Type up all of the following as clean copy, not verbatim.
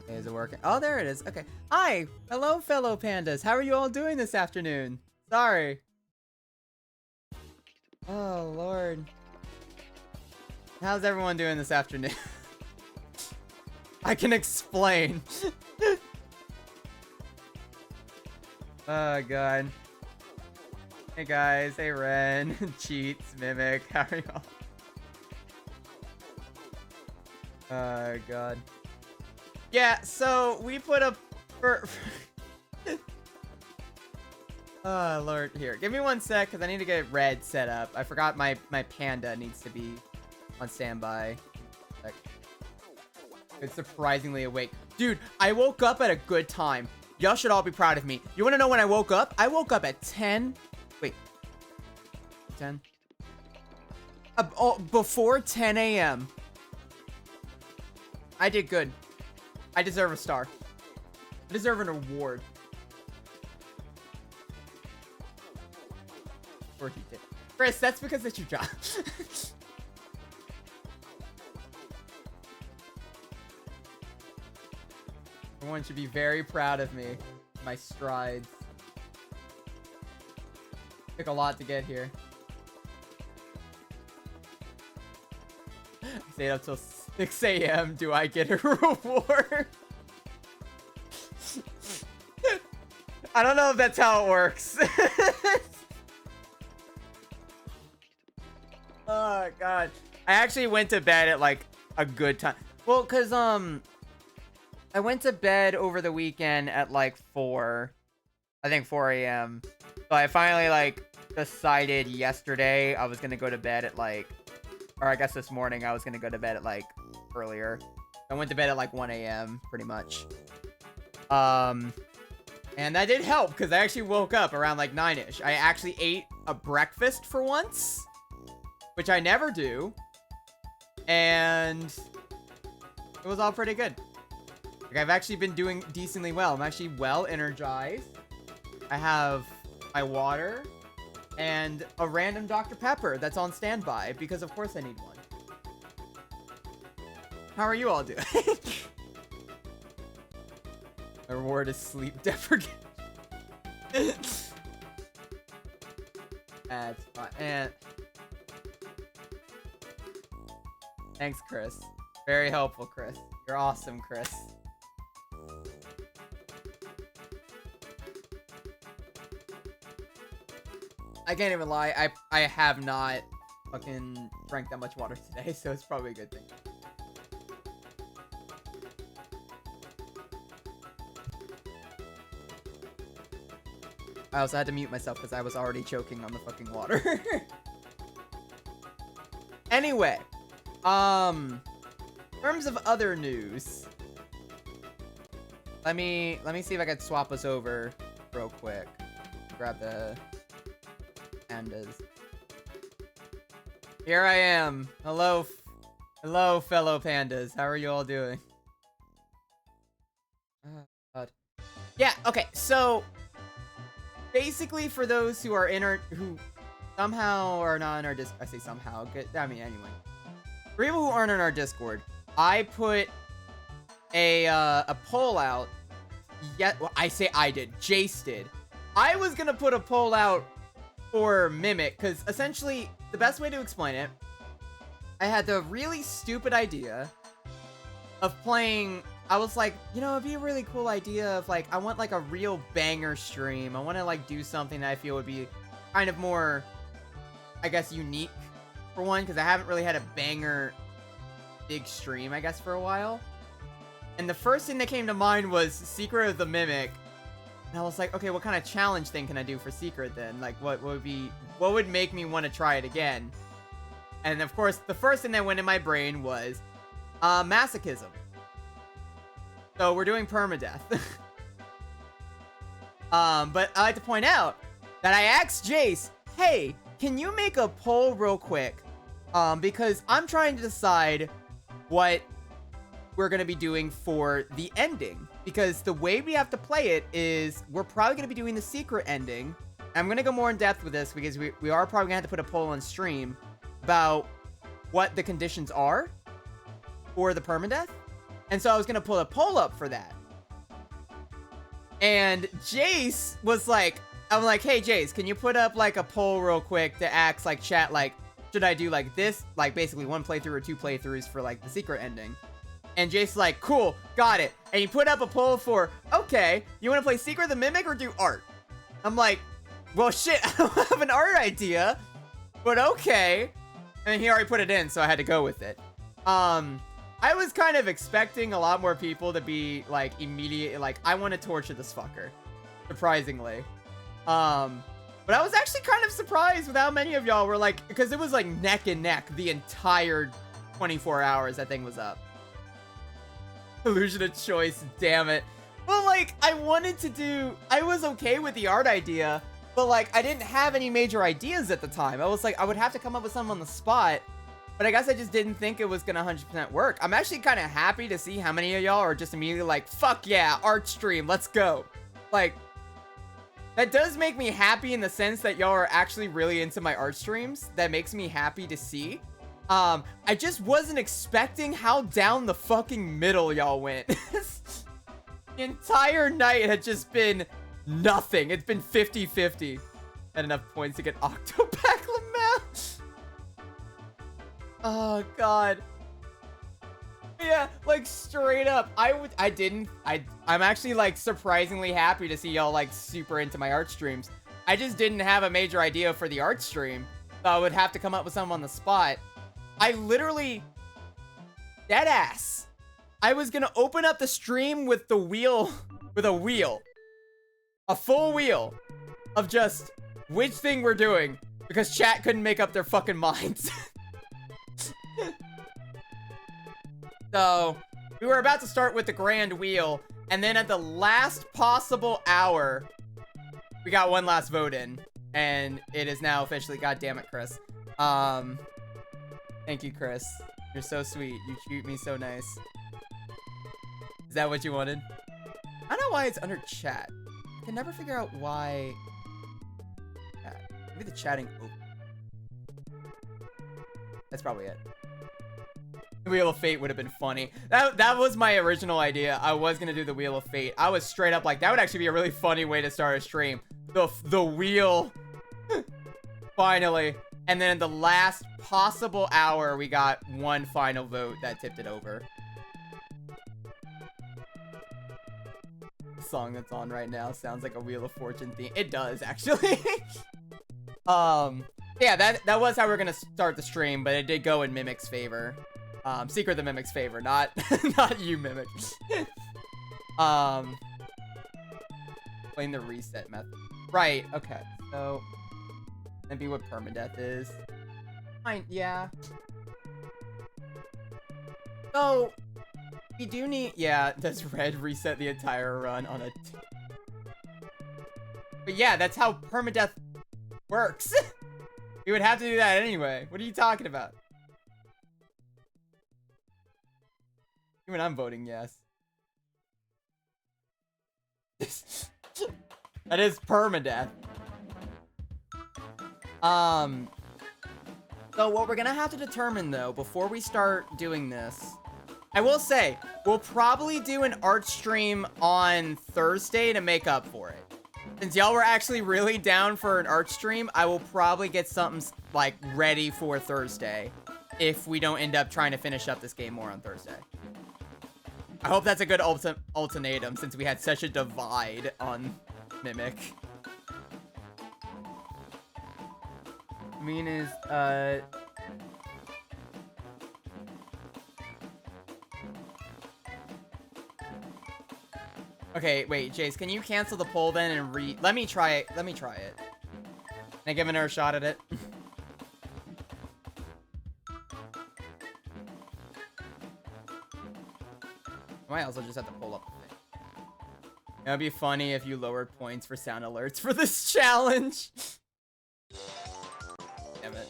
Is it working? Oh, there it is. Okay. Hi. Hello, fellow pandas. How are you all doing this afternoon? Sorry. Oh, Lord. How's everyone doing this afternoon? I can explain. Oh, God. Hey, guys. Hey, Ren. Cheats. Mimic. How are y'all? Oh, God. Yeah, so we put a... Oh, Lord. Here, give me 1 sec, because I need to get Red set up. I forgot my panda needs to be on standby. It's surprisingly awake. Dude, I woke up at a good time. Y'all should all be proud of me. You want to know when I woke up? I woke up at 10. Wait. 10? Before 10 a.m. I did good. I deserve a star. I deserve an award. Or he did. Chris, that's because it's your job. Everyone should be very proud of me. My strides. Took a lot to get here. I stayed up till 6 a.m. Do I get a reward? I don't know if that's how it works. Oh, God. I actually went to bed at, like, a good time. Well, because, I went to bed over the weekend at, like, 4. I think 4 a.m. So I finally, like, decided yesterday I was going to go to bed at, like... Or I guess this morning I was going to go to bed at, like, earlier. I went to bed at, like, 1 a.m. pretty much. And that did help because I actually woke up around, like, 9-ish. I actually ate a breakfast for once, which I never do. And it was all pretty good. Like, I've actually been doing decently well. I'm actually well energized. I have my water and a random Dr. Pepper that's on standby because of course I need one. How are you all doing? My reward is sleep deprivation. That's fine. And thanks, Chris. Very helpful, Chris. You're awesome, Chris. I can't even lie. I have not fucking drank that much water today, so it's probably a good thing. I also had to mute myself because I was already choking on the fucking water. Anyway, in terms of other news, let me see if I can swap us over real quick. Grab the pandas. Here I am. Hello, hello, fellow pandas. How are you all doing? Oh, God. Yeah. Okay. So basically, for those who are who somehow are not in our Discord, I say somehow. I mean, anyway. For people who aren't in our Discord, I put a poll out. Well, I say I did. Jace did. I was gonna put a poll out for Mimic, because essentially, the best way to explain it, I had the really stupid idea of playing... I was like, you know, it'd be a really cool idea of, like, I want, like, a real banger stream. I want to, like, do something that I feel would be kind of more, I guess, unique, for one, because I haven't really had a banger big stream, I guess, for a while. And the first thing that came to mind was Secret of the Mimic. And I was like, okay, what kind of challenge thing can I do for Secret then? Like, what would make me want to try it again? And of course, the first thing that went in my brain was masochism. So we're doing permadeath. But I like to point out that I asked Jace, hey, can you make a poll real quick? Because I'm trying to decide what we're going to be doing for the ending. Because the way we have to play it is we're probably going to be doing the secret ending. I'm going to go more in depth with this because we are probably going to have to put a poll on stream about what the conditions are for the permadeath. And so I was gonna put a poll up for that. And Jace was like, I'm like, hey Jace, can you put up like a poll real quick to ask like chat, like, should I do like this, like basically 1 playthrough or 2 playthroughs for like the secret ending? And Jace's like, cool, got it. And he put up a poll for, okay, you want to play Secret of the Mimic or do art? I'm like, well shit, I don't have an art idea, but okay. And he already put it in, so I had to go with it. I was kind of expecting a lot more people to be like immediate, like, I want to torture this fucker, surprisingly. But I was actually kind of surprised with how many of y'all were like, because it was like neck and neck the entire 24 hours that thing was up. Illusion of choice, damn it. Well, like, I was okay with the art idea, but like, I didn't have any major ideas at the time. I was like, I would have to come up with something on the spot, but I guess I just didn't think it was gonna 100% work. I'm actually kind of happy to see how many of y'all are just immediately like, fuck yeah, art stream, let's go. Like, that does make me happy in the sense that y'all are actually really into my art streams. That makes me happy to see. I just wasn't expecting how down the fucking middle y'all went. The entire night had just been nothing. It's been 50-50. Had enough points to get Octopack Lamel. Oh, God. Yeah, like, straight up. I'm actually, like, surprisingly happy to see y'all, like, super into my art streams. I just didn't have a major idea for the art stream, so I would have to come up with something on the spot. I literally, deadass, I was gonna open up the stream with the wheel, a full wheel of just which thing we're doing, because chat couldn't make up their fucking minds. So, we were about to start with the grand wheel, and then at the last possible hour, we got one last vote in, and it is now officially, god damn it, Chris. Thank you, Chris. You're so sweet. You treat me so nice. Is that what you wanted? I don't know why it's under chat. I can never figure out why. Maybe the chatting open. That's probably it. The Wheel of Fate would have been funny. That was my original idea. I was gonna do the Wheel of Fate. I was straight up like, that would actually be a really funny way to start a stream. The wheel. Finally. And then in the last possible hour, we got one final vote that tipped it over. The song that's on right now sounds like a Wheel of Fortune theme. It does, actually. Yeah, that was how we were gonna start the stream, but it did go in Mimic's favor. Secret of the Mimic's favor, not not you, Mimic. Explain the reset method. Right, okay. So, maybe what permadeath is. Fine, yeah. So, we do need, yeah, does red reset the entire run on a... But yeah, that's how permadeath works. We would have to do that anyway. What are you talking about? Even I'm voting yes. That is permadeath. So what we're gonna have to determine though, before we start doing this, I will say, we'll probably do an art stream on Thursday to make up for it. Since y'all were actually really down for an art stream, I will probably get something like ready for Thursday if we don't end up trying to finish up this game more on Thursday. I hope that's a good ultimatum since we had such a divide on Mimic. I mean is, okay, wait, Jace, can you cancel the poll then and let me try it. Let me try it. Can I give another shot at it? I might also just have to pull up the thing. It would be funny if you lowered points for sound alerts for this challenge. Damn it.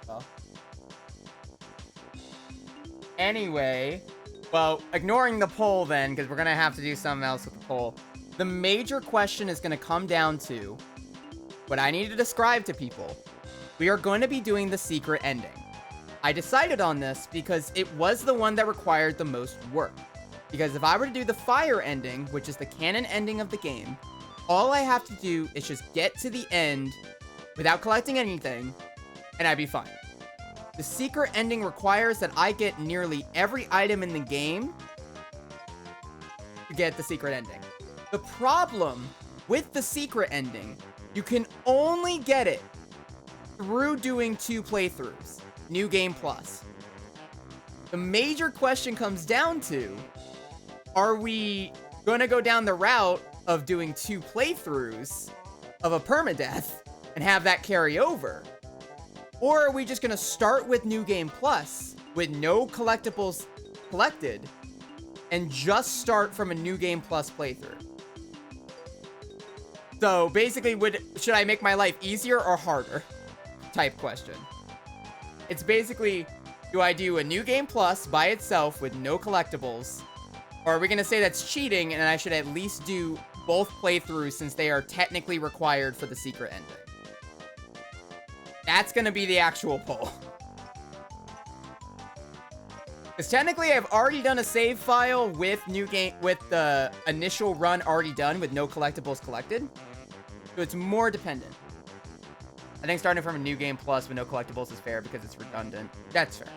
Well. Anyway, well, ignoring the poll then, because we're going to have to do something else with the poll. The major question is going to come down to what I need to describe to people. We are going to be doing the secret ending. I decided on this because it was the one that required the most work. Because if I were to do the fire ending, which is the canon ending of the game, all I have to do is just get to the end without collecting anything, and I'd be fine. The secret ending requires that I get nearly every item in the game to get the secret ending. The problem with the secret ending, you can only get it through doing 2 playthroughs, New Game Plus. The major question comes down to, are we gonna go down the route of doing 2 playthroughs of a permadeath and have that carry over? Or are we just gonna start with New Game Plus with no collectibles collected and just start from a New Game Plus playthrough? So basically, should I make my life easier or harder? Type question. It's basically, do I do a New Game Plus by itself with no collectibles? Or are we gonna say that's cheating and I should at least do both playthroughs since they are technically required for the secret ending? That's gonna be the actual poll. Because technically I've already done a save file with the initial run already done with no collectibles collected. So it's more dependent. I think starting from a New Game Plus with no collectibles is fair because it's redundant. That's fair.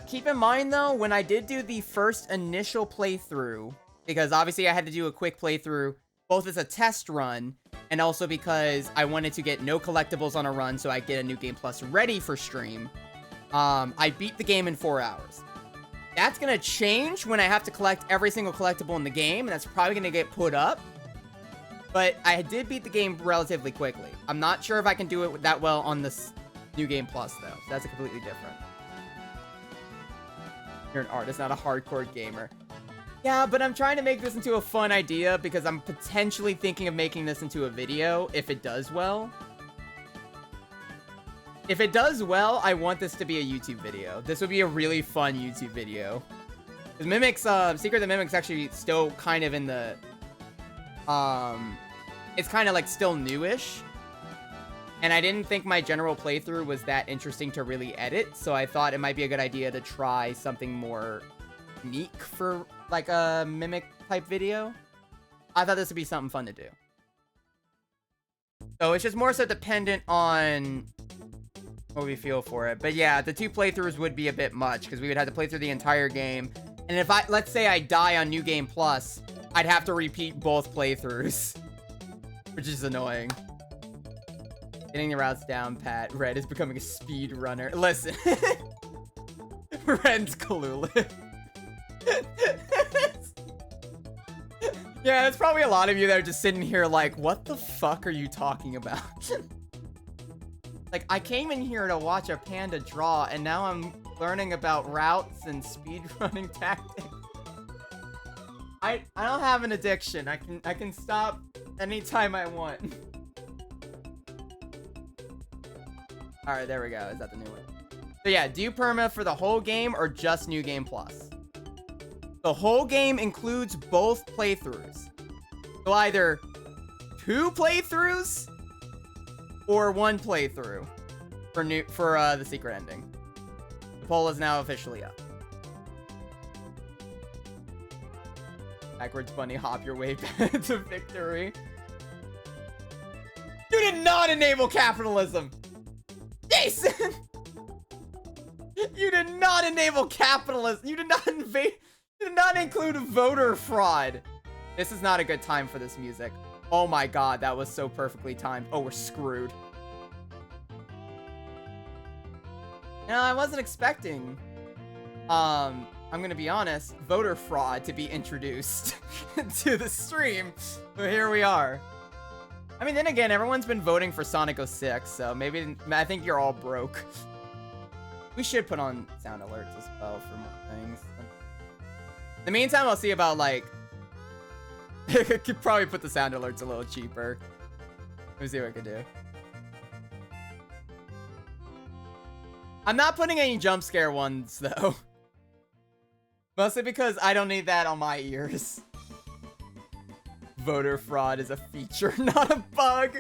Keep in mind though, when I did do the first initial playthrough, because obviously I had to do a quick playthrough, both as a test run, and also because I wanted to get no collectibles on a run so I get a New Game Plus ready for stream, I beat the game in 4 hours. That's gonna change when I have to collect every single collectible in the game, and that's probably gonna get put up. But I did beat the game relatively quickly. I'm not sure if I can do it that well on this New Game Plus, though. So that's a completely different. You're an artist, not a hardcore gamer. Yeah, but I'm trying to make this into a fun idea because I'm potentially thinking of making this into a video if it does well. If it does well, I want this to be a YouTube video. This would be a really fun YouTube video. Because Mimic's, Secret of the Mimic's actually still kind of in the, it's kind of like still newish. And I didn't think my general playthrough was that interesting to really edit. So I thought it might be a good idea to try something more unique for like a Mimic type video. I thought this would be something fun to do. So it's just more so dependent on what we feel for it. But yeah, the 2 playthroughs would be a bit much because we would have to play through the entire game. And if let's say I die on New Game Plus, I'd have to repeat both playthroughs, which is annoying. Getting the routes down, Pat. Red is becoming a speed runner. Listen. Red's clueless. Yeah, there's probably a lot of you that are just sitting here like, what the fuck are you talking about? Like, I came in here to watch a panda draw, and now I'm learning about routes and speedrunning tactics. I don't have an addiction. I can stop anytime I want. Alright, there we go. Is that the new one? So yeah, do perma for the whole game or just New Game Plus? The whole game includes both playthroughs. So either 2 playthroughs or 1 playthrough for the secret ending. The poll is now officially up. Backwards bunny, hop your way to victory. You did not enable capitalism! Jason! You did not enable capitalism! You did not include voter fraud! This is not a good time for this music. Oh my god, that was so perfectly timed. Oh, we're screwed. You know, I wasn't expecting, I'm gonna be honest, voter fraud to be introduced to the stream. But here we are. I mean, then again, everyone's been voting for Sonic 06, so maybe, I think you're all broke. We should put on sound alerts as well for more things. In the meantime, I'll see about, like, I could probably put the sound alerts a little cheaper. Let me see what I can do. I'm not putting any jump scare ones, though. Mostly because I don't need that on my ears. Voter fraud is a feature, not a bug.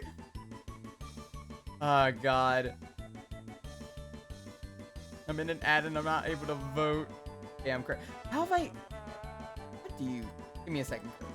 Oh, God. I'm in an ad and I'm not able to vote. Damn, Chris. How have I... What do you... Give me a second, Chris.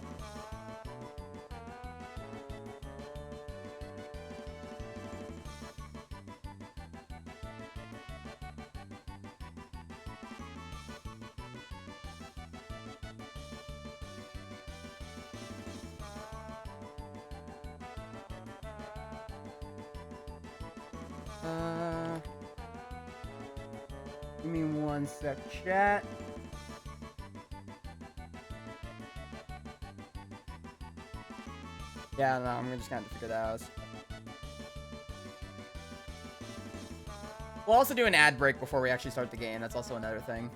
Give me one sec, chat. Yeah, no, I'm just gonna have to figure that out. We'll also do an ad break before we actually start the game. That's also another thing.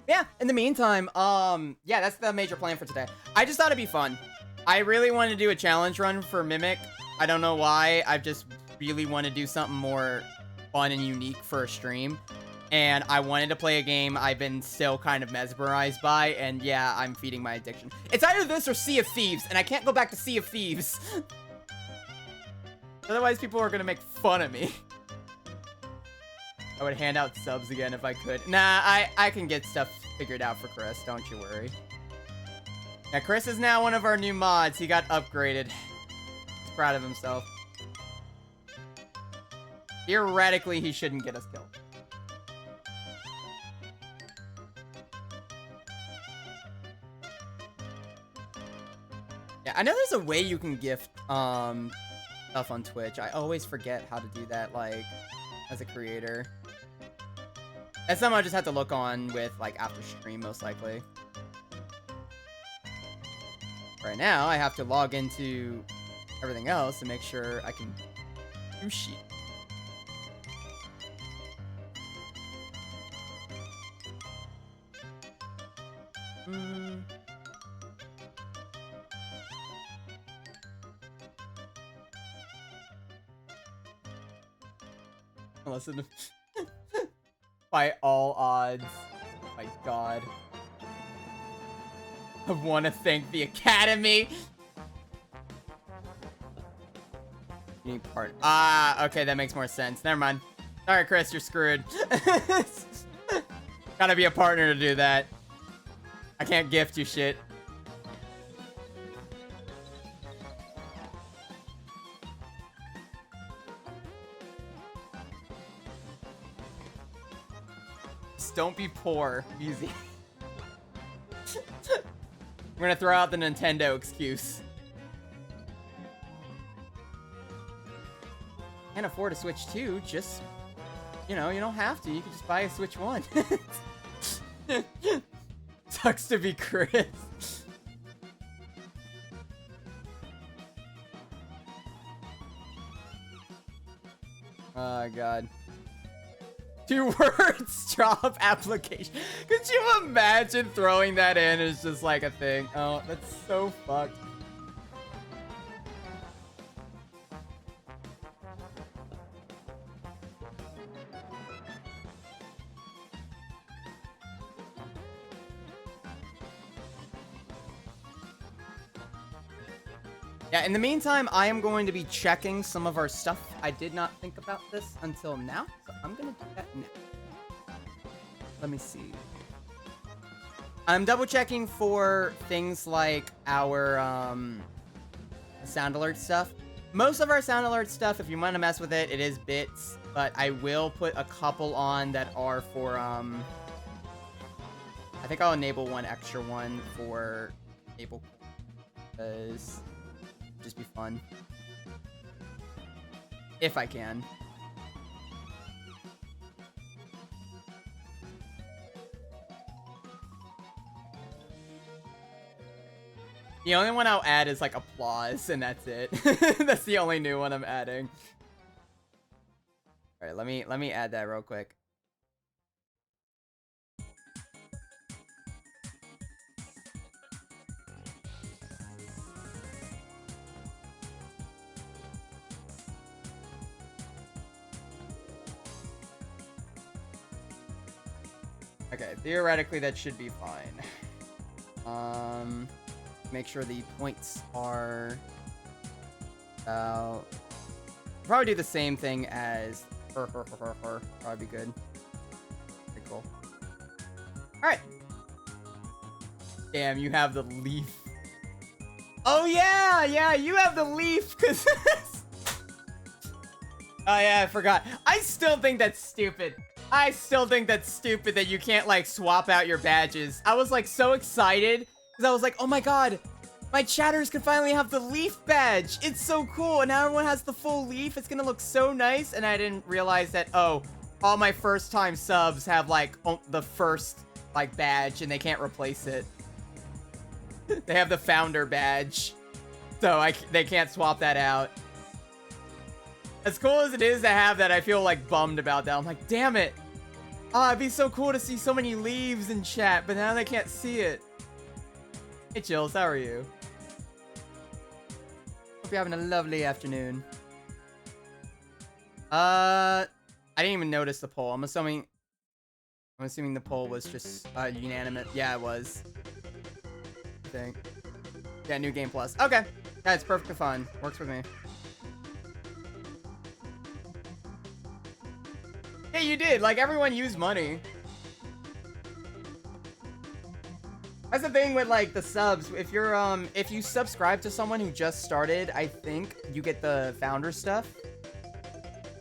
Yeah, in the meantime, yeah, that's the major plan for today. I just thought it'd be fun. I really wanted to do a challenge run for Mimic. I don't know why. I just really want to do something more fun and unique for a stream. And I wanted to play a game I've been still kind of mesmerized by. And yeah, I'm feeding my addiction. It's either this or Sea of Thieves. And I can't go back to Sea of Thieves. Otherwise, people are going to make fun of me. I would hand out subs again if I could. Nah, I can get stuff figured out for Chris. Don't you worry. Yeah, Chris is now one of our new mods. He got upgraded. He's proud of himself. Theoretically, he shouldn't get us killed. Yeah, I know there's a way you can gift stuff on Twitch. I always forget how to do that, like, as a creator. That's something I just have to look on with, like, after stream, most likely. Right now, I have to log into everything else to make sure I can do shit. Listen, by all odds. Oh my god. I want to thank the Academy. You need part. Ah, okay, that makes more sense. Never mind. Sorry, Chris, you're screwed. Gotta be a partner to do that. I can't gift you shit. Just don't be poor. Easy. We're gonna throw out the Nintendo excuse. Can't afford a Switch 2, just, you know, you don't have to. You can just buy a Switch 1. Sucks to be Chris. Oh, God. 2 words, drop application. Could you imagine throwing that in as just like a thing? Oh, that's so fucked. Yeah, in the meantime, I am going to be checking some of our stuff. I did not think about this until now, so I'm going to do that now. Let me see. I'm double checking for things like our sound alert stuff. Most of our sound alert stuff, if you want to mess with it, it is bits, but I will put a couple on that are for, I think I'll enable one extra one for enable, because just be fun if I can. The only one I'll add is like applause, and that's it. That's the only new one I'm adding. All right, let me add that real quick. Okay, theoretically that should be fine. Make sure the points are about... Probably do the same thing as Probably be good. Pretty cool. Alright. Damn, you have the leaf. Oh yeah, yeah, you have the leaf, cause oh yeah, I forgot. I still think that's stupid. I still think that's stupid that you can't like swap out your badges. I was like so excited because I was like, oh my god, my chatters can finally have the leaf badge. It's so cool. And now everyone has the full leaf. It's gonna look so nice. And I didn't realize that, oh, all my first time subs have like the first like badge and they can't replace it. They have the founder badge. So they can't swap that out. As cool as it is to have that, I feel like bummed about that. I'm like, damn it. Oh, it'd be so cool to see so many leaves in chat, but now they can't see it. Hey, Chills, how are you? Hope you're having a lovely afternoon. I didn't even notice the poll. I'm assuming the poll was just unanimous. Yeah, it was. I think. Yeah, new game plus. Okay. That's perfectly fine. Works with me. Yeah, you did. Like, everyone used money. That's the thing with, like, the subs. If you're, if you subscribe to someone who just started, I think you get the founder stuff.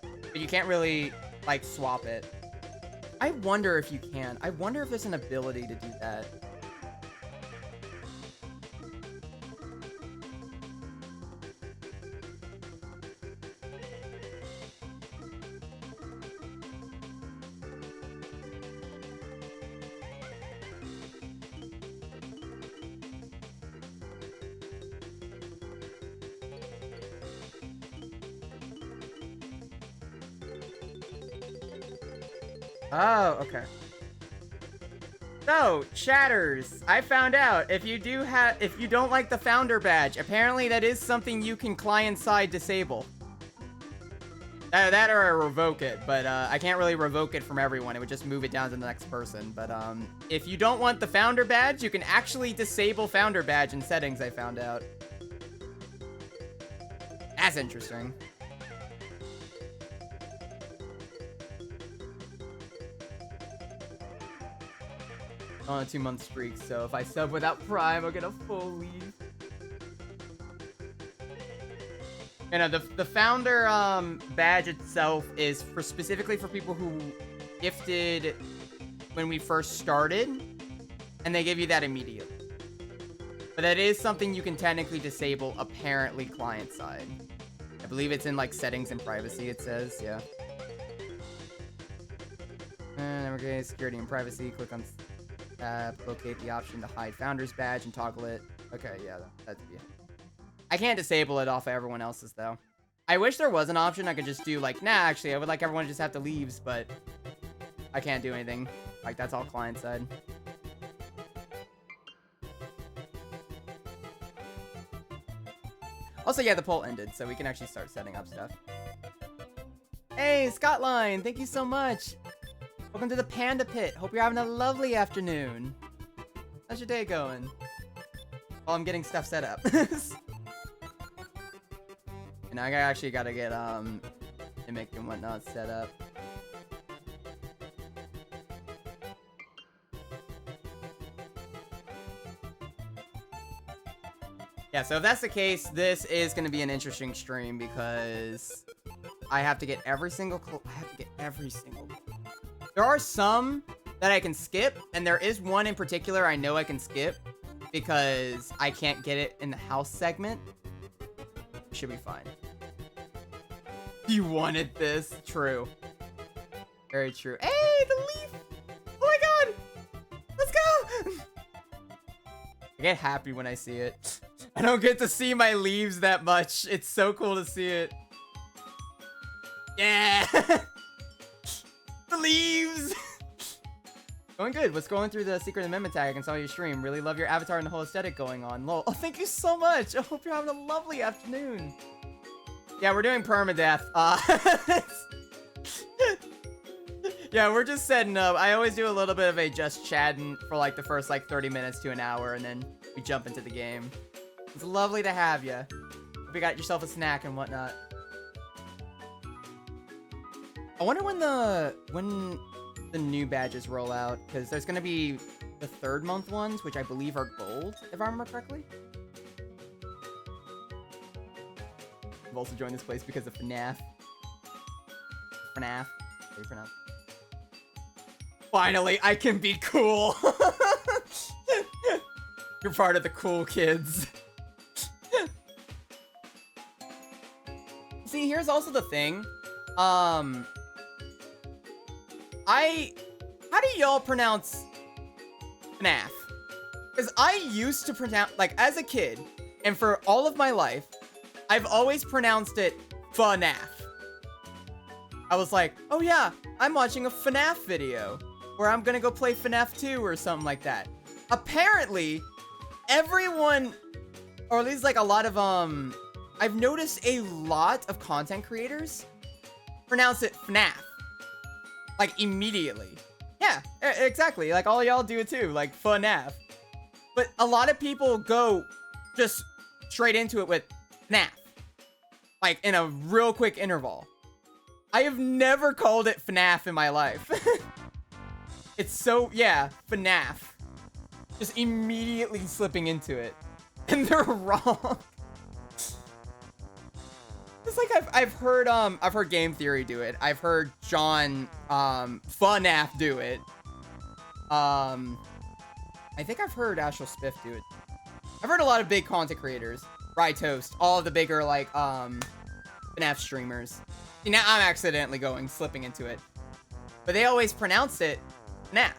But you can't really, like, swap it. I wonder if you can. I wonder if there's an ability to do that. Oh, okay. So, chatters, I found out if you don't like the founder badge, apparently that is something you can client-side disable. That or I revoke it, but I can't really revoke it from everyone. It would just move it down to the next person. But if you don't want the founder badge, you can actually disable founder badge in settings, I found out. That's interesting. On a 2-month streak, so if I sub without Prime, I'll get a full leave. You know, the founder badge itself is specifically for people who gifted when we first started, and they give you that immediately. But that is something you can technically disable, apparently client side. I believe it's in like settings and privacy, it says, yeah. And okay, security and privacy, click on locate the option to hide founder's badge and toggle it. Okay, yeah, that's yeah. I can't disable it off of everyone else's though. I wish there was an option I could just do like, nah, actually, I would like everyone to just have to leaves, but I can't do anything. Like, that's all client side. Also, yeah, the poll ended, so we can actually start setting up stuff. Hey, Scottline, thank you so much. Welcome to the Panda Pit. Hope you're having a lovely afternoon. How's your day going? Well, I'm getting stuff set up. And I actually gotta get, Mimic and whatnot set up. Yeah, so if that's the case, this is gonna be an interesting stream because I have to get every single There are some that I can skip, and there is one in particular I know I can skip because I can't get it in the house segment. Should be fine. You wanted this. True. Very true. Hey, the leaf! Oh my god! Let's go! I get happy when I see it. I don't get to see my leaves that much. It's so cool to see it. Yeah! The leaves! Going good. What's going through the secret amendment tag? I can saw your stream. Really love your avatar and the whole aesthetic going on. Lol. Oh, thank you so much. I hope you're having a lovely afternoon. Yeah, we're doing PERMADEATH. Yeah, we're just setting up. I always do a little bit of a just chatting for like the first like 30 minutes to an hour, and then we jump into the game. It's lovely to have you. Hope you got yourself a snack and whatnot. I wonder when the new badges roll out, because there's gonna be the 3rd month ones, which I believe are gold, if I remember correctly. I've also joined this place because of FNAF. FNAF. How do you pronounce it? Finally, I can be cool. You're part of the cool kids. See, here's also the thing. How do y'all pronounce FNAF? Because I used to pronounce, like, as a kid, and for all of my life, I've always pronounced it FNAF. I was like, oh yeah, I'm watching a FNAF video, or I'm gonna go play FNAF 2 or something like that. Apparently, everyone, or at least like a lot of, I've noticed a lot of content creators pronounce it FNAF. Like, immediately. Yeah, exactly. Like, all y'all do it too. Like, FNAF. But a lot of people go just straight into it with FNAF. Like, in a real quick interval. I have never called it FNAF in my life. It's so, yeah, FNAF. Just immediately slipping into it. And they're wrong. It's like I've heard Game Theory do it. I've heard John FNAF do it. I think I've heard Astral Spiff do it. I've heard a lot of big content creators, Rye Toast, all of the bigger like FNAF streamers. See, now I'm accidentally slipping into it, but they always pronounce it FNAF.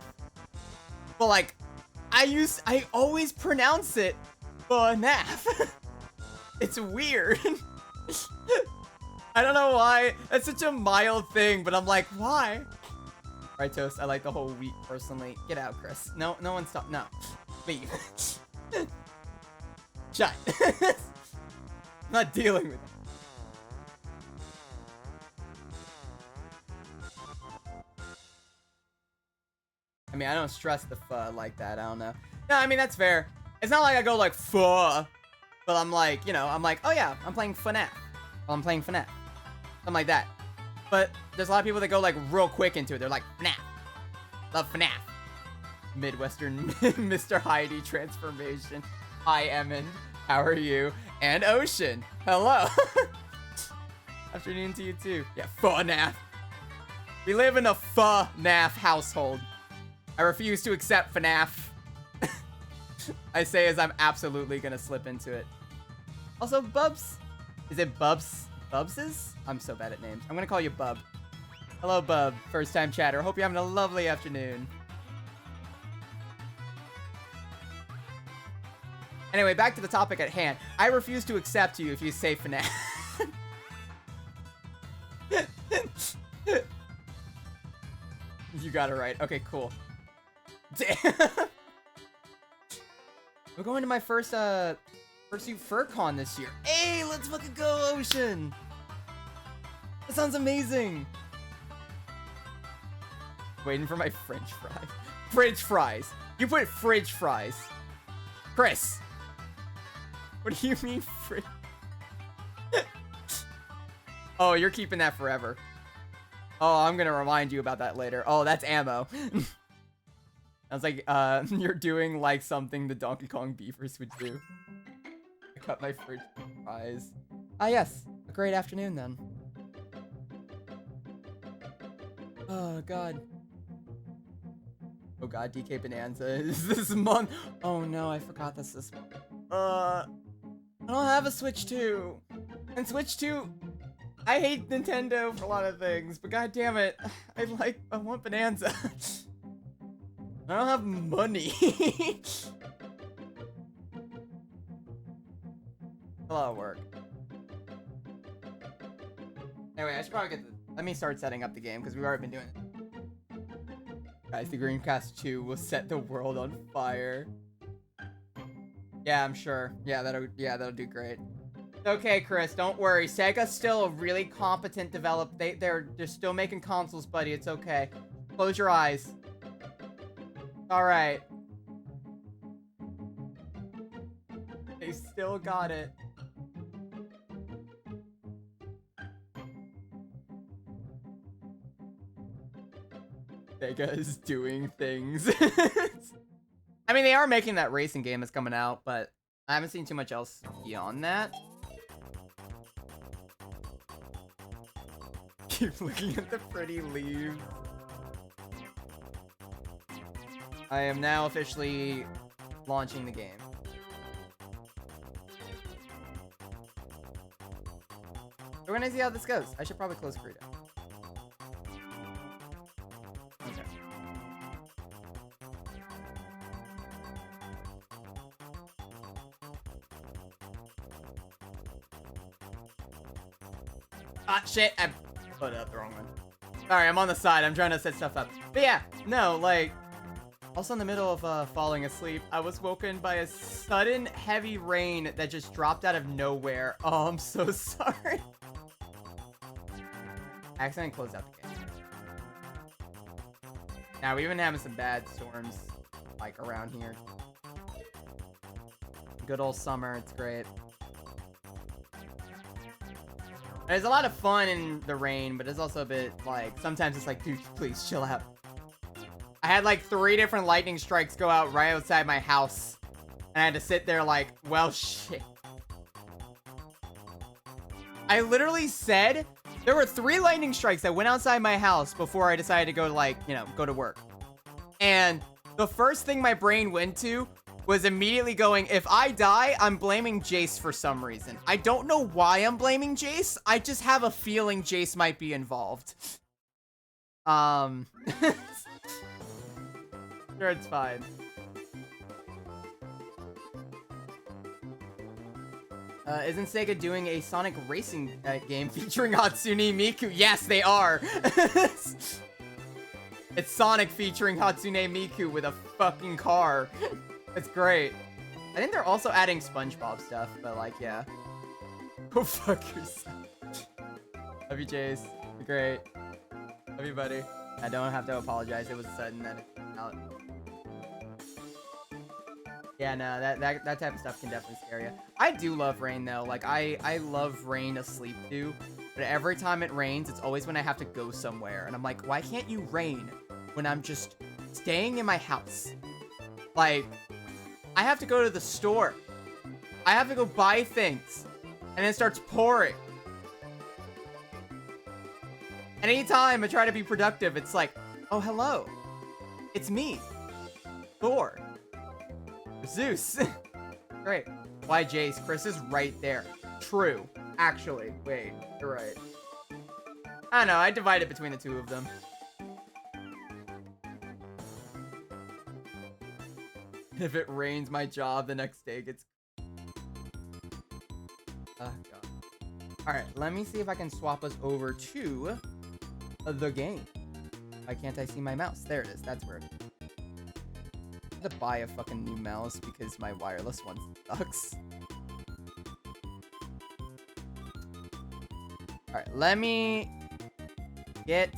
But like, I always pronounce it FNAF. It's weird. I don't know why. That's such a mild thing, but I'm like, why? Right, Toast. I like the whole wheat personally. Get out, Chris. No one stop. No. Leave. Shut. I'm not dealing with it. I mean, I don't stress the pho like that. I don't know. No, I mean, that's fair. It's not like I go like pho, but I'm like, you know, I'm like, oh yeah, I'm playing FNAF. Well, I'm playing FNAF. Something like that. But there's a lot of people that go like real quick into it. They're like, FNAF. Love FNAF. Midwestern Mr. Heidi transformation. Hi, Emmond. How are you? And Ocean. Hello. Afternoon to you too. Yeah, FNAF. We live in a FNAF household. I refuse to accept FNAF. I say as I'm absolutely gonna slip into it. Also, Bubs. Is it Bubs? Bubses? I'm so bad at names. I'm gonna call you Bub. Hello, Bub. First time chatter. Hope you're having a lovely afternoon. Anyway, back to the topic at hand. I refuse to accept you if you say FNAF. You got it right. Okay, cool. Damn. We're going to my first Fursuit FurCon this year. Hey, let's fucking go, Ocean. That sounds amazing. Waiting for my French fries. Fridge fries. You put fridge fries. Chris. What do you mean fridge? Oh, you're keeping that forever. Oh, I'm gonna remind you about that later. Oh, that's ammo. I was like, you're doing like something the Donkey Kong beefers would do. I cut my fridge fries. Ah, yes. A great afternoon then. Oh, God. Oh, God. DK Bonanza is this month. Oh, no. I forgot this month. I don't have a Switch 2. And Switch 2... I hate Nintendo for a lot of things, but god damn it, I want Bonanza. I don't have money. A lot of work. Anyway, I should probably let me start setting up the game, because we've already been doing it. Guys, the Dreamcast 2 will set the world on fire. Yeah, I'm sure. Yeah, that'll do great. Okay, Chris, don't worry. Sega's still a really competent developer. They're still making consoles, buddy. It's okay. Close your eyes. All right. They still got it. Sega is doing things. I mean, they are making that racing game that's coming out, but I haven't seen too much else beyond that. Keep looking at the pretty leaves. I am now officially launching the game. We're gonna see how this goes. I should probably close Frida. Okay. Ah, shit. I put up the wrong one. Sorry, I'm on the side. I'm trying to set stuff up. But yeah, no, like... Also in the middle of falling asleep, I was woken by a sudden heavy rain that just dropped out of nowhere. Oh, I'm so sorry. I accidentally closed out the game. Now, we've been having some bad storms, like, around here. Good old summer, it's great. There's a lot of fun in the rain, but it's also a bit, like, sometimes it's like, dude, please, chill out. I had, like, 3 different lightning strikes go out right outside my house. And I had to sit there like, well, shit. I literally said... There were 3 lightning strikes that went outside my house before I decided to go to, like, you know, go to work. And the first thing my brain went to was immediately going, if I die, I'm blaming Jace for some reason. I don't know why I'm blaming Jace. I just have a feeling Jace might be involved. Sure, it's fine. Isn't Sega doing a Sonic racing game featuring Hatsune Miku? Yes, they are. It's Sonic featuring Hatsune Miku with a fucking car. It's great. I think they're also adding SpongeBob stuff, but like, yeah. Go fuck yourself. Love you, Chase. You're great. Love you, buddy. I don't have to apologize. It was sudden that it came out. Yeah, no, that type of stuff can definitely scare you. I do love rain, though. Like, I love rain asleep, too. But every time it rains, it's always when I have to go somewhere. And I'm like, why can't you rain when I'm just staying in my house? Like, I have to go to the store. I have to go buy things. And it starts pouring. And anytime I try to be productive, it's like, oh, hello. It's me. Thor. Zeus. Great. Why Jace? Chris is right there. True. Actually. Wait. You're right. I don't know. I divide it between the two of them. If it rains, my job the next day gets... Oh, God. Alright. Let me see if I can swap us over to the game. Why can't I see my mouse? There it is. That's where it is. To buy a fucking new mouse because my wireless one sucks. Alright, let me get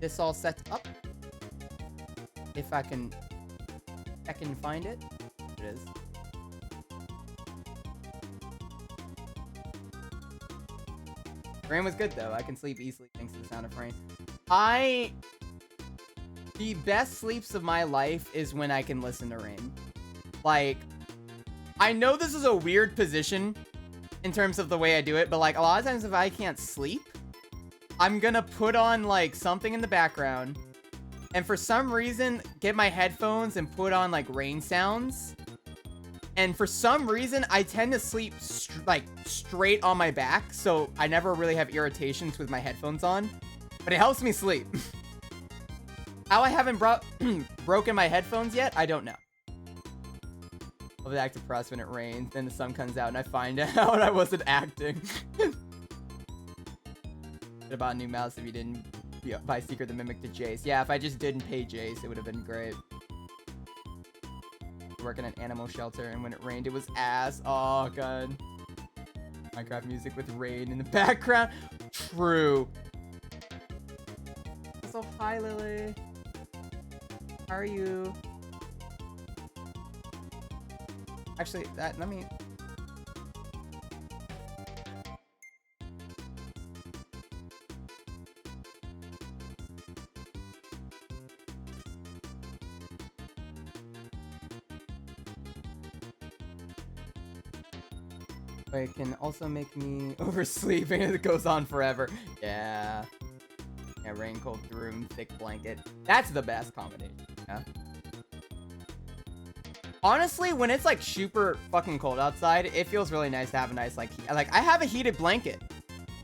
this all set up. If I can find it. There it is. Rain was good though. I can sleep easily thanks to the sound of rain. The best sleeps of my life is when I can listen to rain. Like, I know this is a weird position in terms of the way I do it, but like a lot of times if I can't sleep, I'm gonna put on like something in the background and for some reason get my headphones and put on like rain sounds. And for some reason, I tend to sleep straight on my back, so I never really have irritations with my headphones on, but it helps me sleep. How I haven't broken my headphones yet, I don't know. I'll be act depressed when it rains, then the sun comes out and I find out I wasn't acting. What about a new mouse if you didn't buy Secret the Mimic to Jace? Yeah, if I just didn't pay Jace, it would have been great. Work in an animal shelter, and when it rained, it was ass. Oh, God. Minecraft music with rain in the background. True. So, hi, Lily. How are you? Actually, let me... But it can also make me oversleep and it goes on forever. Yeah. Yeah, rain, cold room, thick blanket. That's the best combination. Yeah. Honestly, when it's like super fucking cold outside, it feels really nice to have a nice like I have a heated blanket,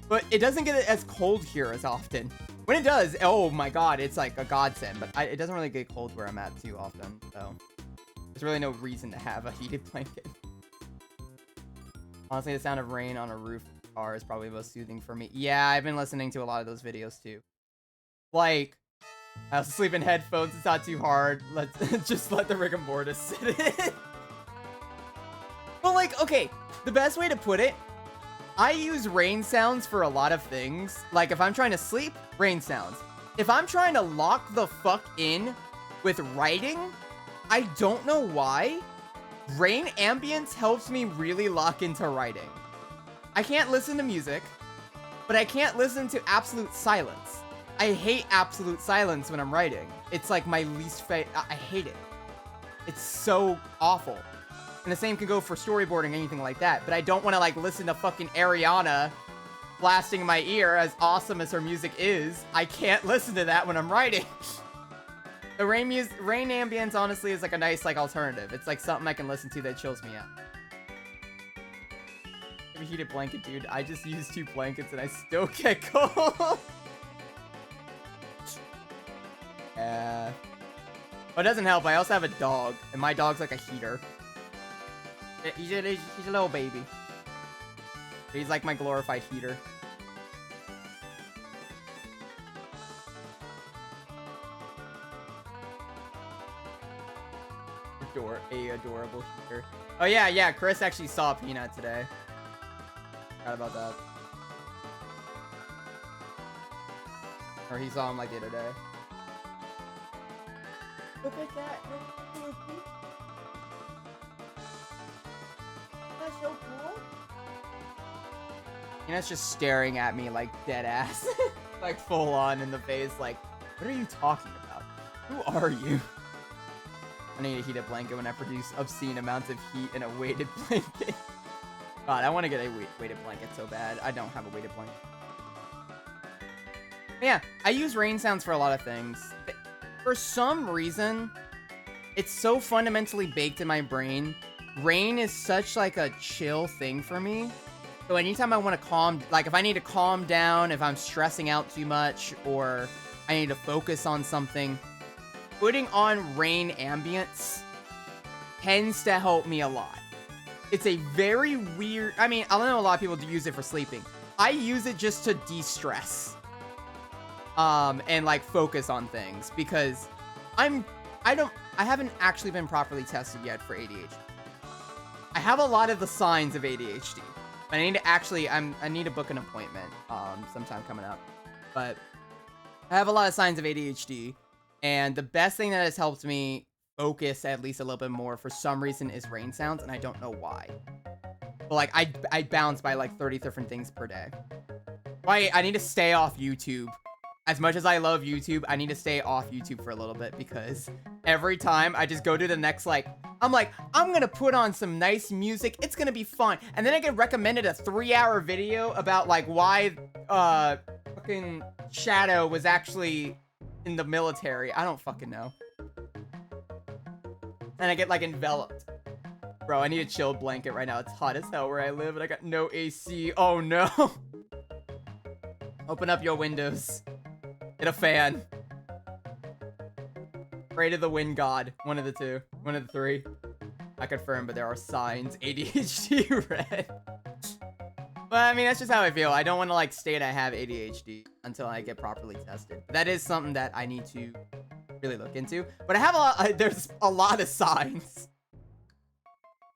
but it doesn't get as cold here as often. When it does, oh my god, it's like a godsend. But it doesn't really get cold where I'm at too often, so there's really no reason to have a heated blanket. Honestly, the sound of rain on a roof car is probably the most soothing for me. Yeah, I've been listening to a lot of those videos too. Like, I'll sleep in headphones. It's not too hard. Let's just let the rigor mortis sit in. But like, okay, the best way to put it, I use rain sounds for a lot of things. Like if I'm trying to sleep, rain sounds. If I'm trying to lock the fuck in with writing, I don't know why, rain ambience helps me really lock into writing. I can't listen to music, but I can't listen to absolute silence. I hate absolute silence when I'm writing. It's like my least favorite. I hate it. It's so awful. And the same can go for storyboarding, anything like that. But I don't want to like listen to fucking Ariana blasting in my ear, as awesome as her music is. I can't listen to that when I'm writing. The rain ambience honestly is like a nice like alternative. It's like something I can listen to that chills me out. A heated blanket, dude. I just used 2 blankets and I still get cold. Yeah. But it doesn't help. I also have a dog, and my dog's like a heater. He's a little baby. He's like my glorified heater. Adorable heater. Oh yeah, Chris actually saw Peanut today. Forgot about that. Or he saw him like the other day. Look at that. That's so cool. And it's just staring at me like dead ass. Like full on in the face. Like, what are you talking about? Who are you? I need a heated blanket when I produce obscene amounts of heat in a weighted blanket. God, I want to get a weighted blanket so bad. I don't have a weighted blanket. Yeah, I use rain sounds for a lot of things. For some reason, it's so fundamentally baked in my brain. Rain is such like a chill thing for me. So anytime I want to like if I need to calm down, if I'm stressing out too much, or I need to focus on something, putting on rain ambience tends to help me a lot. It's a very weird, I mean, I know a lot of people do use it for sleeping. I use it just to de-stress. And like focus on things, because I haven't actually been properly tested yet for ADHD. I have a lot of the signs of ADHD, but I need to actually, I need to book an appointment, sometime coming up, but I have a lot of signs of ADHD, and the best thing that has helped me focus at least a little bit more for some reason is rain sounds, and I don't know why. But like, I bounce by like 30 different things per day. I need to stay off YouTube. As much as I love YouTube, I need to stay off YouTube for a little bit, because every time I just go to the next, like, I'm gonna put on some nice music. It's gonna be fun. And then I get recommended a 3-hour video about, like, why, fucking Shadow was actually in the military. I don't fucking know. And I get, like, enveloped. Bro, I need a chill blanket right now. It's hot as hell where I live, and I got no AC. Oh, no. Open up your windows. Get a fan. Pray to the wind god. One of the two. One of the three. I confirm, but there are signs. ADHD red. But I mean, that's just how I feel. I don't want to like state I have ADHD until I get properly tested. That is something that I need to really look into. But I have there's a lot of signs.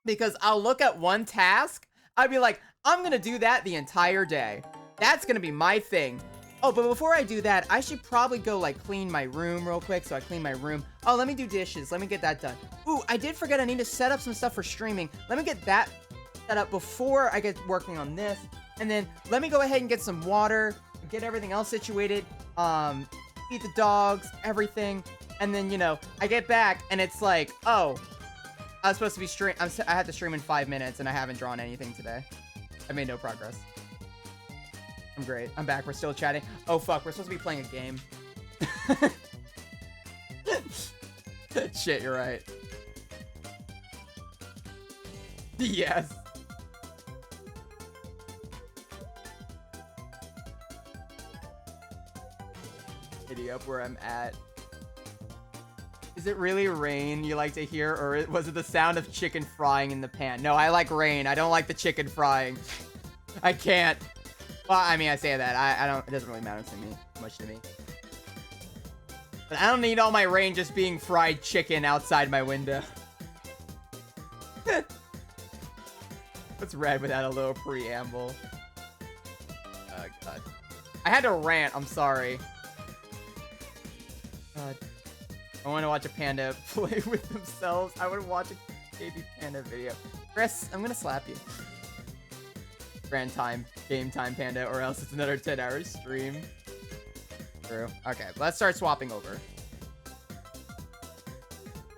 Because I'll look at one task. I'd be like, I'm going to do that the entire day. That's going to be my thing. Oh, but before I do that, I should probably go, like, clean my room real quick. So I clean my room. Oh, let me do dishes. Let me get that done. Ooh, I did forget I need to set up some stuff for streaming. Let me get that set up before I get working on this. And then let me go ahead and get some water. Get everything else situated. Feed the dogs. Everything. And then, you know, I get back and it's like, oh, I was supposed to be I had to stream in 5 minutes and I haven't drawn anything today. I made no progress. I'm great. I'm back. We're still chatting. Oh, fuck. We're supposed to be playing a game. Shit, you're right. Yes. Giddy up where I'm at. Is it really rain you like to hear, or was it the sound of chicken frying in the pan? No, I like rain. I don't like the chicken frying. I can't. Well, I mean, I say that. I don't. It doesn't really matter to me much to me. But I don't need all my rain just being fried chicken outside my window. What's red without a little preamble? Oh, God. I had to rant. I'm sorry. God. I want to watch a panda play with themselves. I would watch a baby panda video. Chris, I'm going to slap you. Grand time. Game time, panda, or else it's another 10-hour stream. True. Okay, let's start swapping over.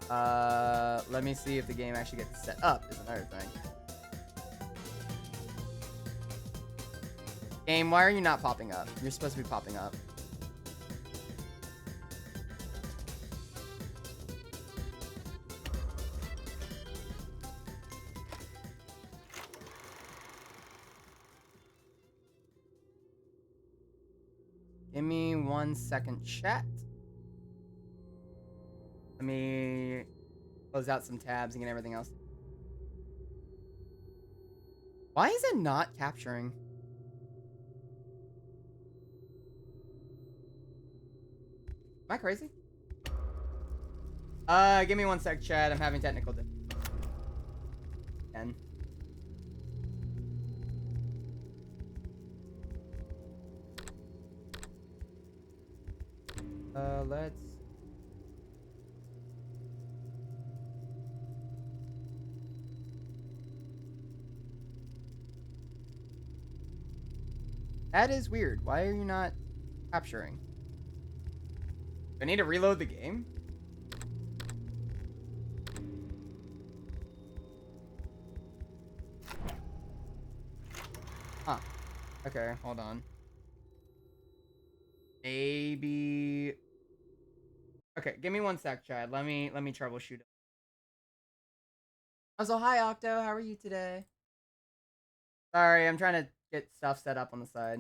Let me see if the game actually gets set up is another thing. Game, why are you not popping up? You're supposed to be popping up. Give me 1 second, chat. Let me close out some tabs and get everything else. Why is it not capturing? Am I crazy? Give me 1 sec, chat. I'm having technical difficulties. Again. Let's... That is weird. Why are you not capturing? Do I need to reload the game? Huh. Okay, hold on. Maybe... Okay, give me 1 sec, Chad. Let me troubleshoot it. Also, hi, Octo. How are you today? Sorry, I'm trying to get stuff set up on the side.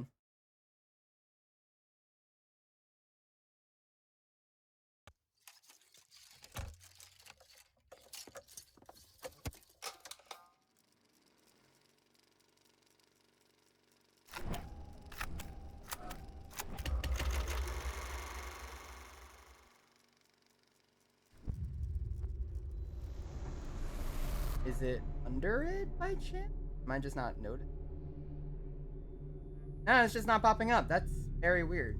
Is it under it by chance? Am I just not noticed? No, it's just not popping up. That's very weird.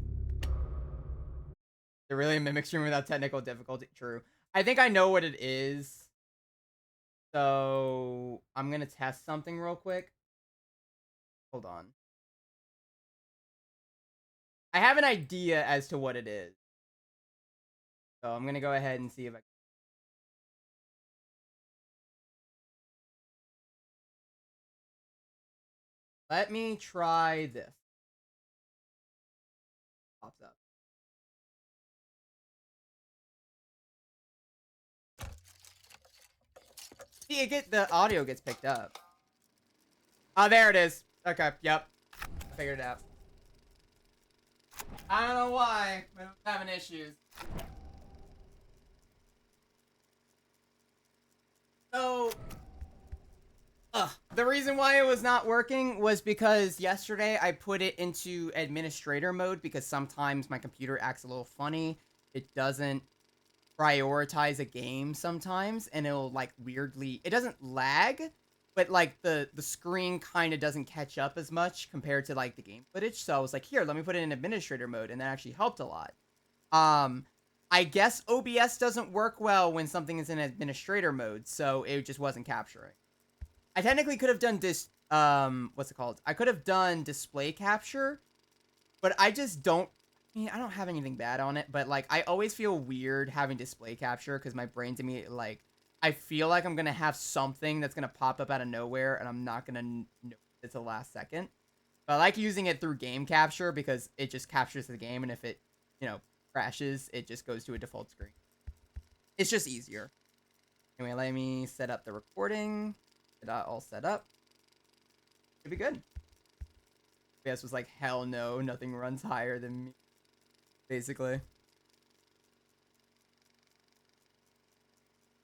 It really mimics stream without technical difficulty. True. I think I know what it is. So I'm gonna test something real quick. Hold on. I have an idea as to what it is. So I'm gonna go ahead and see if I... Let me try this. Pops up. See, the audio gets picked up. Oh, there it is. Okay, yep. I figured it out. I don't know why, but I'm having issues. So, the reason why it was not working was because yesterday I put it into administrator mode because sometimes my computer acts a little funny. It doesn't prioritize a game sometimes, and it'll like weirdly... It doesn't lag, but like the screen kind of doesn't catch up as much compared to like the game footage. So I was like, here, let me put it in administrator mode, and that actually helped a lot. I guess OBS doesn't work well when something is in administrator mode, so it just wasn't capturing. I technically could have done this, what's it called? I could have done display capture, but I just don't... I mean, I don't have anything bad on it, but like I always feel weird having display capture because my brain's immediately like... I feel like I'm gonna have something that's gonna pop up out of nowhere, and I'm not gonna know it's the last second. But I like using it through game capture because it just captures the game, and if it, crashes, it just goes to a default screen. It's just easier. Anyway, let me set up the recording. Get that all set up. Should be good. OBS was like, hell no, nothing runs higher than me. Basically.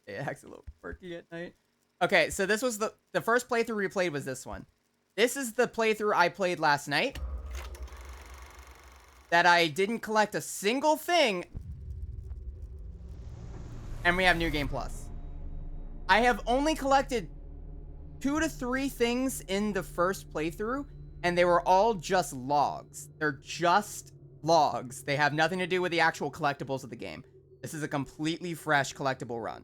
It acts a little quirky at night. Okay, so this was the first playthrough we played was this one. This is the playthrough I played last night. That I didn't collect a single thing. And we have New Game Plus. I have only collected 2 to 3 things in the first playthrough, and they were all just logs. They're just logs. They have nothing to do with the actual collectibles of the game. This is a completely fresh collectible run.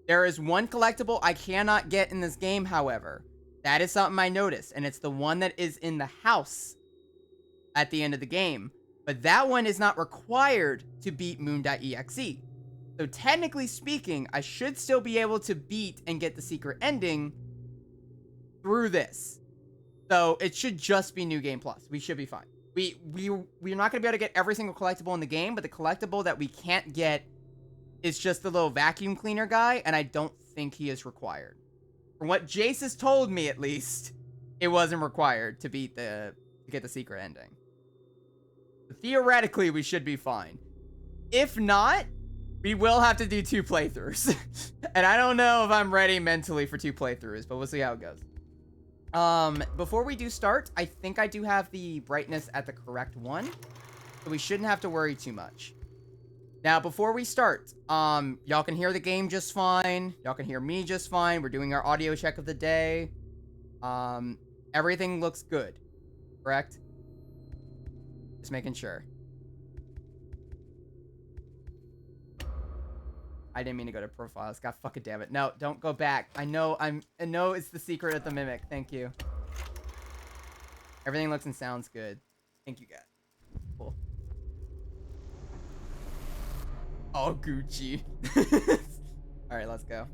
There is one collectible I cannot get in this game, however. That is something I noticed, and it's the one that is in the house at the end of the game. But that one is not required to beat Moon.exe. So technically speaking, I should still be able to beat and get the secret ending through this. So it should just be New Game Plus. We should be fine. We're not going to be able to get every single collectible in the game, but the collectible that we can't get is just the little vacuum cleaner guy, and I don't think he is required. From what Jace has told me, at least, it wasn't required to get the secret ending. But theoretically, we should be fine. If not, we will have to do 2 playthroughs. And I don't know if I'm ready mentally for 2 playthroughs, but we'll see how it goes. Before we do start, I think I do have the brightness at the correct one, so we shouldn't have to worry too much. Now, before we start, y'all can hear the game just fine. Y'all can hear me just fine. We're doing our audio check of the day. Everything looks good, correct? Just making sure. I didn't mean to go to profiles. God fucking damn it. No, don't go back. I know it's the secret of the mimic. Thank you. Everything looks and sounds good. Thank you, guys. Cool. Oh, Gucci. Alright, let's go.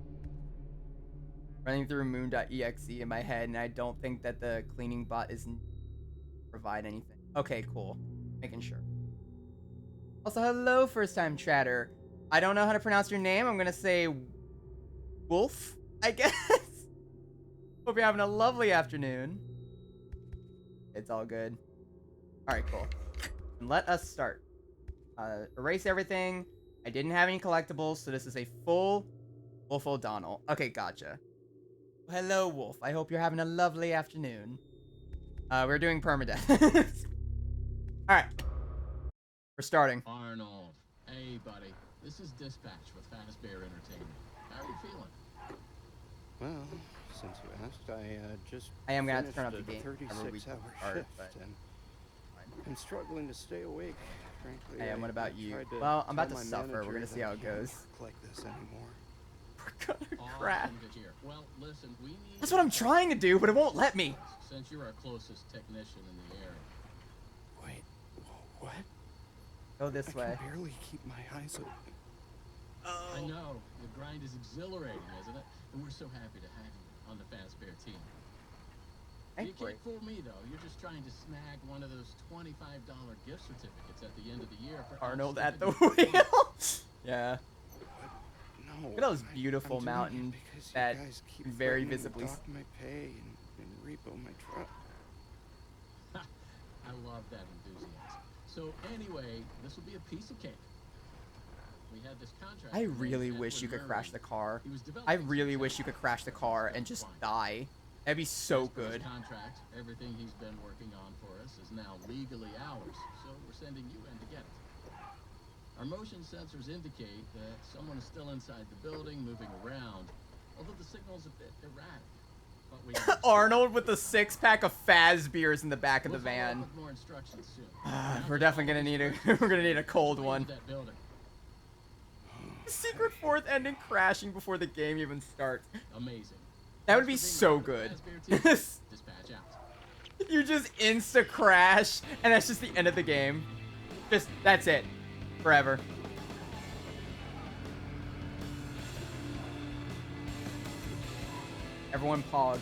Running through Moon.exe in my head, and I don't think that the cleaning bot is provide anything. Okay, cool. Making sure. Also, hello, first-time chatter. I don't know how to pronounce your name. I'm gonna say Wolf, I guess. Hope you're having a lovely afternoon. It's all good. Alright, cool. And let us start. Erase everything. I didn't have any collectibles, so this is a full Wolf O'Donnell. Okay, gotcha. Hello, Wolf. I hope you're having a lovely afternoon. We're doing PERMADEATH. Alright. We're starting. Arnold. Hey, buddy. This is Dispatch with Fazbear Entertainment. How are you feeling? Well, since you asked, I just I am gonna have to turn up the game. 36-hour shift, and I'm struggling to stay awake. Frankly, Hey, what about you? Well, I'm about to suffer. We're gonna see how it goes. Like this anymore. We're gonna crash. Well, listen, we need. That's what I'm trying to do, but it won't let me. Since you're our closest technician in the area. Wait, what? Go this way. I can barely keep my eyes open. I know. The grind is exhilarating, isn't it? And we're so happy to have you on the Fazbear team. You can't fool me, though. You're just trying to snag one of those $25 gift certificates at the end of the year for Arnold at the wheel. Yeah. No. Look at those beautiful mountains that very visibly. Dock my pay and repo my truck. I love that enthusiasm. So anyway, this will be a piece of cake. We had this contract. I really wish you could crash the car. I really wish you could crash the car and just die. That'd be so good. Contract, everything he's been working on for us is now legally ours, so we're sending you in to get it. Our motion sensors indicate that someone is still inside the building, moving around, although the signal's a bit erratic. But we Arnold with the 6-pack of Faz beers in the back of the van. More instructions soon. We're definitely gonna need we're gonna need a cold one. Secret 4th ending crashing before the game even starts. Amazing. That would be so good. Dispatch out. You just insta crash, and that's just the end of the game. That's it. Forever. Everyone pog.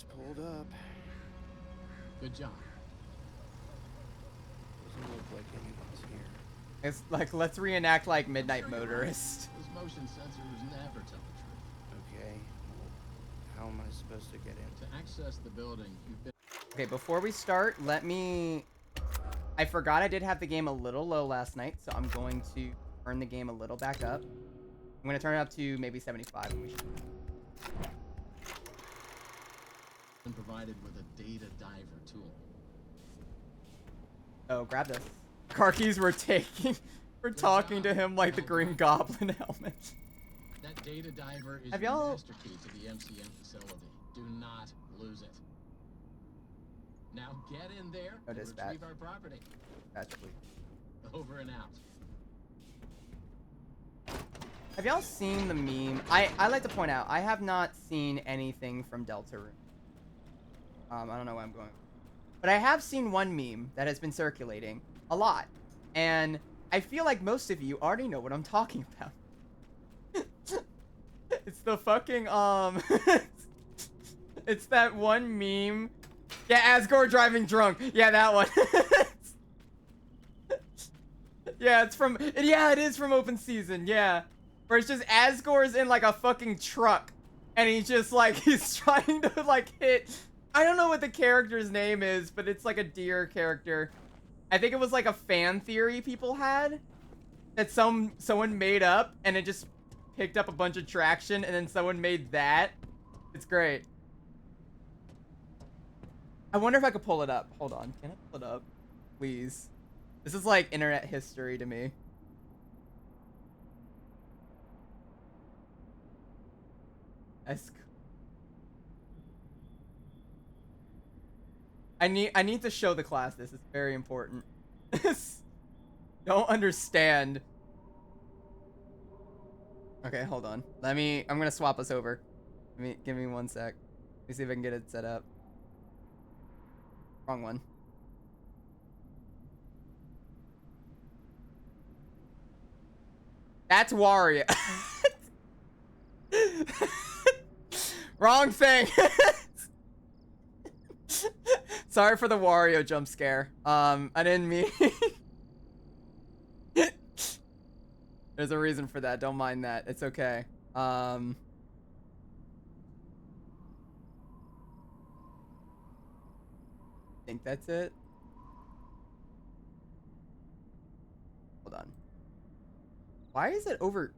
It's pulled up. Good job. Doesn't look like anyone's here. It's like, let's reenact like Midnight Motorist. Those motion sensors never tell the truth. Okay. Well, how am I supposed to get in? To access the building, you've been... Okay, before we start, let me... I forgot I did have the game a little low last night, so I'm going to turn the game a little back up. I'm going to turn it up to maybe 75. And we should... been provided with a data diver tool. Oh, grab this. Car keys were taking... We're talking to him like the Green Goblin helmet. That data diver is Have your y'all- master key to the MCM facility. Do not lose it. Now get in there No and dispatch. retrieve our property. Actually. Over and out. Have y'all seen the meme? I like to point out, I have not seen anything from Deltarune. I don't know where I'm going. But I have seen one meme that has been circulating a lot. And I feel like most of you already know what I'm talking about. It's the fucking, it's that one meme. Yeah, Asgore driving drunk. Yeah, that one. Yeah, it's from, yeah, it is from Open Season, yeah. Where it's just Asgore's in like a fucking truck. And he's just like, he's trying to like hit, I don't know what the character's name is, but it's like a deer character. I think it was like a fan theory people had. That someone made up and it just picked up a bunch of traction and then someone made that. It's great. I wonder if I could pull it up. Hold on. Can I pull it up? Please. This is like internet history to me. I need to show the class this. It's very important. Don't understand. Okay, hold on. I'm gonna swap us over. Give me 1 sec. Let me see if I can get it set up. Wrong one. That's Wario. Wrong thing. Sorry for the Wario jump scare. I didn't mean. There's a reason for that. Don't mind that. It's okay. I think that's it. Hold on. Why is it over?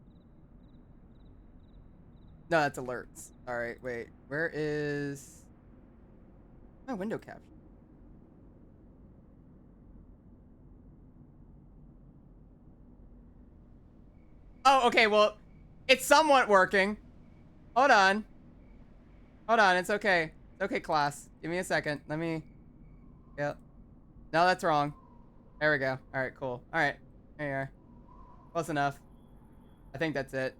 No, that's alerts. All right, wait. Where is my window capture? Oh, okay. Well, it's somewhat working. Hold on. Hold on. It's okay. It's okay, class. Give me a second. Let me. Yep. No, that's wrong. There we go. All right, cool. All right. There you are. Close enough. I think that's it.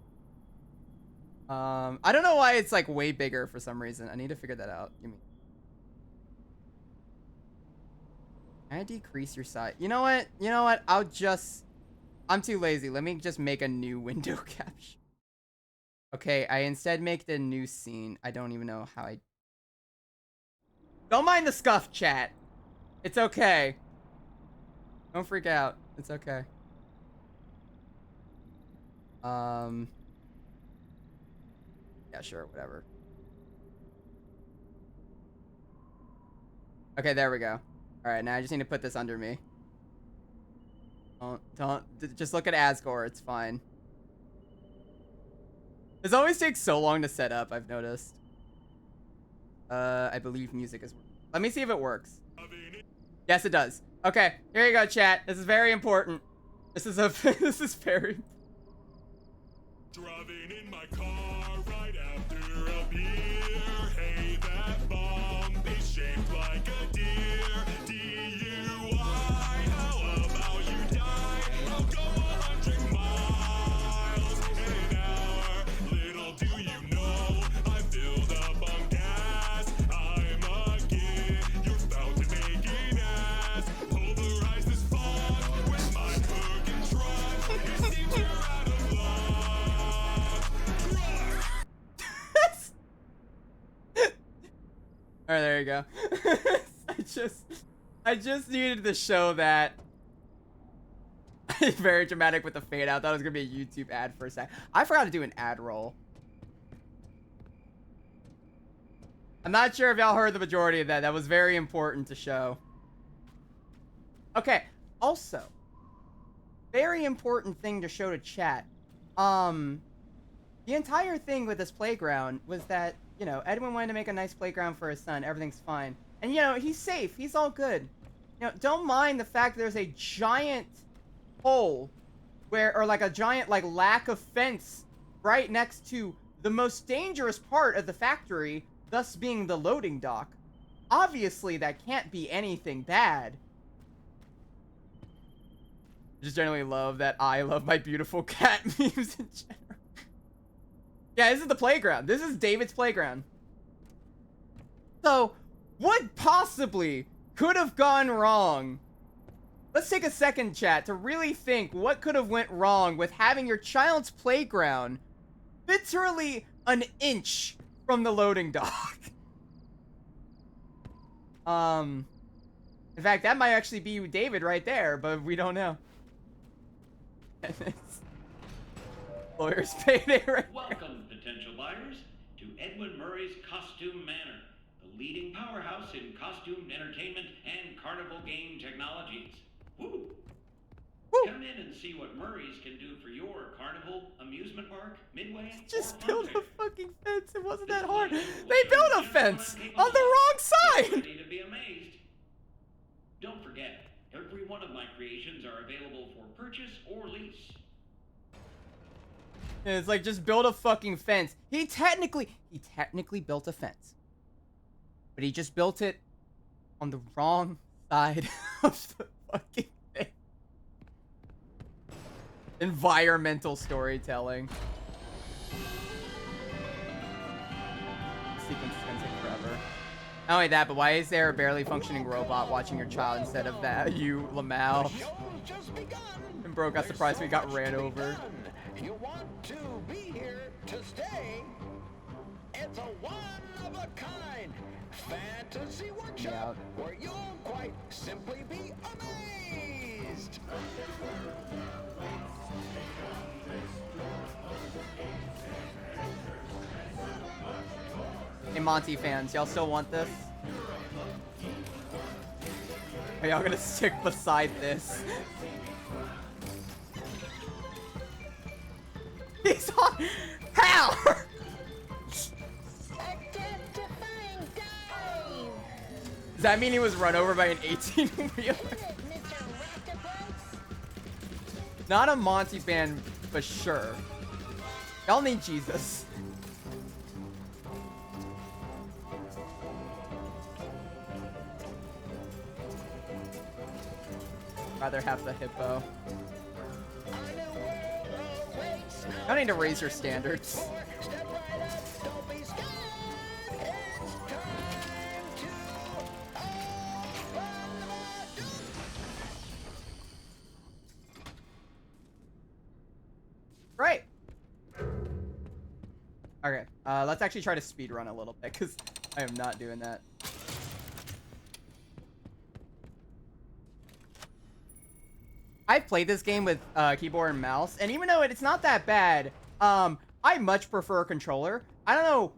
I don't know why it's like way bigger for some reason. I need to figure that out. Give me. Can I decrease your size? You know what? You know what? I'm too lazy. Let me just make a new window capture. Okay, I instead make the new scene. I don't even know how I... Don't mind the scuff, chat. It's okay. Don't freak out. It's okay. Yeah, sure, whatever. Okay, there we go. Alright, now I just need to put this under me. Just look at Asgore, it's fine. This always takes so long to set up, I've noticed. I believe music is working. Let me see if it works. Yes, it does. Okay, here you go, chat. This is very important. This is this is very... Driving in my car right after a beer. Hey, that bomb is shaped like a deer. DUI, how about you die? I'll go 100 miles in an hour. Little do you know, I filled up on gas. I'm a kid, you're about to make an ass. Pulverized as fuck with my cooking truck. It seems you're out of luck. Alright, there you go. I just needed to show that. Very dramatic with the fade out. Thought it was gonna be a YouTube ad for a sec. I forgot to do an ad roll. I'm not sure if y'all heard the majority of that. That was very important to show. Okay. Also, very important thing to show to chat. The entire thing with this playground was that, you know, Edwin wanted to make a nice playground for his son. Everything's fine. And, you know, he's safe. He's all good. You know, don't mind the fact that there's a giant hole where, or like a giant, like, lack of fence right next to the most dangerous part of the factory, thus being the loading dock. Obviously, that can't be anything bad. Just generally love that I love my beautiful cat memes in general. Yeah, this is the playground. This is David's playground. So, what possibly could have gone wrong? Let's take a second, chat, to really think what could have went wrong with having your child's playground literally an inch from the loading dock. In fact, that might actually be David right there, but we don't know. Lawyer's payday right Welcome, potential buyers, to Edwin Murray's Costume Manor, the leading powerhouse in costume entertainment and carnival game technologies. Woo! Come in and see what Murray's can do for your carnival, amusement park, midway, Just or build fun a fucking fence. It wasn't that This hard. place will They show built you a just fence what I'm on the capable wrong of. side. Get ready to be amazed. Don't forget, every one of my creations are available for purchase or lease. And it's like, just build a fucking fence. He technically built a fence. But he just built it on the wrong side of the fucking thing. Environmental storytelling. This sequence is gonna take forever. Not only that, but why is there a barely functioning robot watching your child instead of that, you, Lamau? And bro got surprised when he got ran over. You want to be here to stay? It's a one-of-a-kind fantasy workshop where you'll quite simply be amazed. Hey, Monty fans, y'all still want this? Are y'all gonna stick beside this? He's on. How? Does that mean he was run over by an 18-wheeler? Not a Monty fan, for sure. Y'all need Jesus. Rather have the hippo. Y'all need to raise your standards. Right. Okay, let's actually try to speed run a little bit, because I am not doing that. I've played this game with keyboard and mouse, and even though it's not that bad, I much prefer a controller. I don't know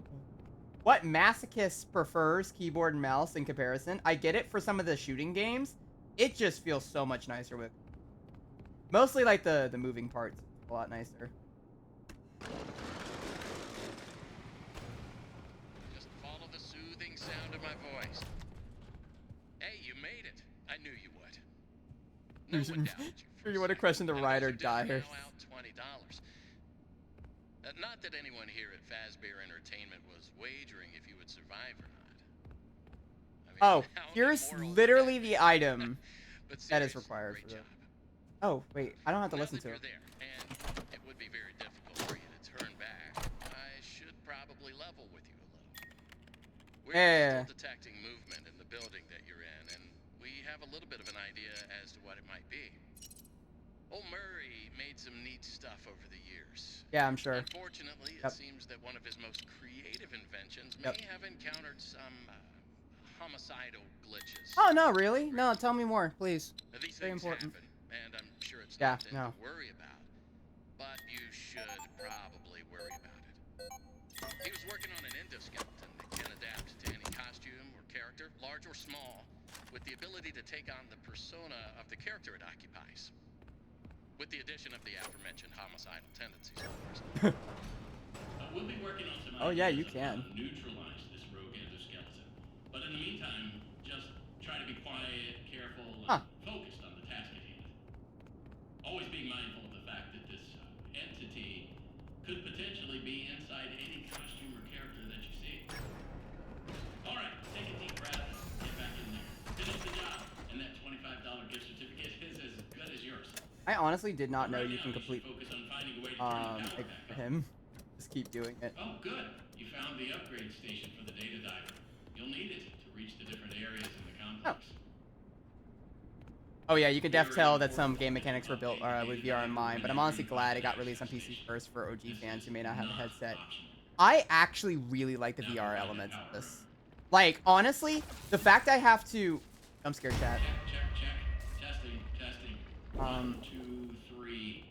what masochist prefers keyboard and mouse in comparison. I get it for some of the shooting games. It just feels so much nicer with. Mostly like the moving parts, a lot nicer. Just follow the soothing sound of my voice. Hey, you made it. I knew you would. No one doubted you for You a want to second. question the And ride or you did die mail here. out $20. Not that anyone here at Fazbear Entertainment was wagering if you would survive or not. I mean, Oh, how here's immoral would literally that the be? item But that is seriously, required great for this. job. Oh, wait, I don't have to Now listen that to you're it. there, and it would be very difficult for you to turn back, I should probably level with you a little. We're Yeah. still detecting movement in the building that you're in, and we have a little bit of an idea as to what it might be. Old Murray made some neat stuff over the years. Yeah, I'm sure. Unfortunately, Yep. it seems that one of his most creative inventions Yep. may have encountered some homicidal glitches. Oh, no, really? No, tell me more, please. Now, these Very things important. happen, and I'm sure it's Yeah, nothing no. to worry about. But you should probably worry about it. He was working on an endoskeleton that can adapt to any costume or character, large or small, with the ability to take on the persona of the character it occupies. With the addition of the aforementioned homicidal tendencies, of course. We'll be working on some Oh, yeah, ideas you on can. how to neutralize this rogue endoskeleton. But in the meantime, just try to be quiet, careful, and focused on the task at hand. Always being mindful of the fact that this entity could potentially be inside any costume or character that you see. All right, take a deep breath, get back in there, finish the job, and that $25 gift certificate is as good as yours. I honestly did not know Right you now, can should complete focus on finding a way to turn the power back on. him. Just keep doing it. Oh, good. You found the upgrade station for the data diver. You'll need it to reach the different areas in the complex. Oh yeah, you can def tell that some game mechanics were built with VR in mind, but I'm honestly glad it got released on PC first for OG fans who may not have a headset. I actually really like the VR elements of this. Like, honestly, the fact I have to... I'm scared, chat. Check. Testing. 1, 2, 3.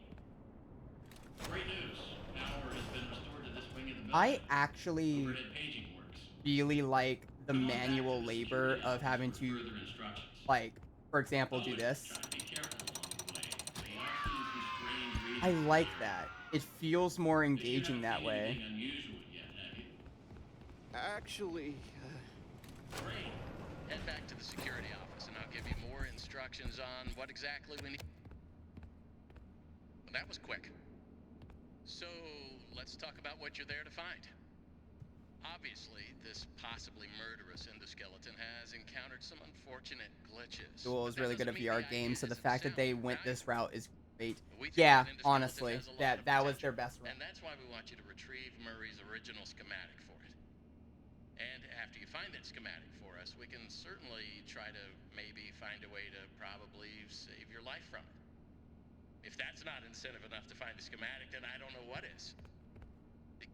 Great news. Power has been restored to this wing of the building. I actually Overhead paging works. really like the manual labor of having to, Further instructions. like, for example, do this. Try to be careful along the way. We are seeing some strange I readings like here. that. It feels more engaging that way. Anything unusual yet, have you? Actually, Great. Head back to the security office, and I'll give you more instructions on what exactly we need. Well, that was quick. So, let's talk about what you're there to find. Obviously, this possibly murderous endoskeleton has encountered some unfortunate glitches. Duel is But that really good at doesn't mean VR the games, so idea the fact that isn't they sound, went right? this route is great. We think Yeah, that endoskeleton honestly, has a lot that of was their potential, best route. And that's why we want you to retrieve Murray's original schematic for it. And after you find that schematic for us, we can certainly try to maybe find a way to probably save your life from it. If that's not incentive enough to find the schematic, then I don't know what is.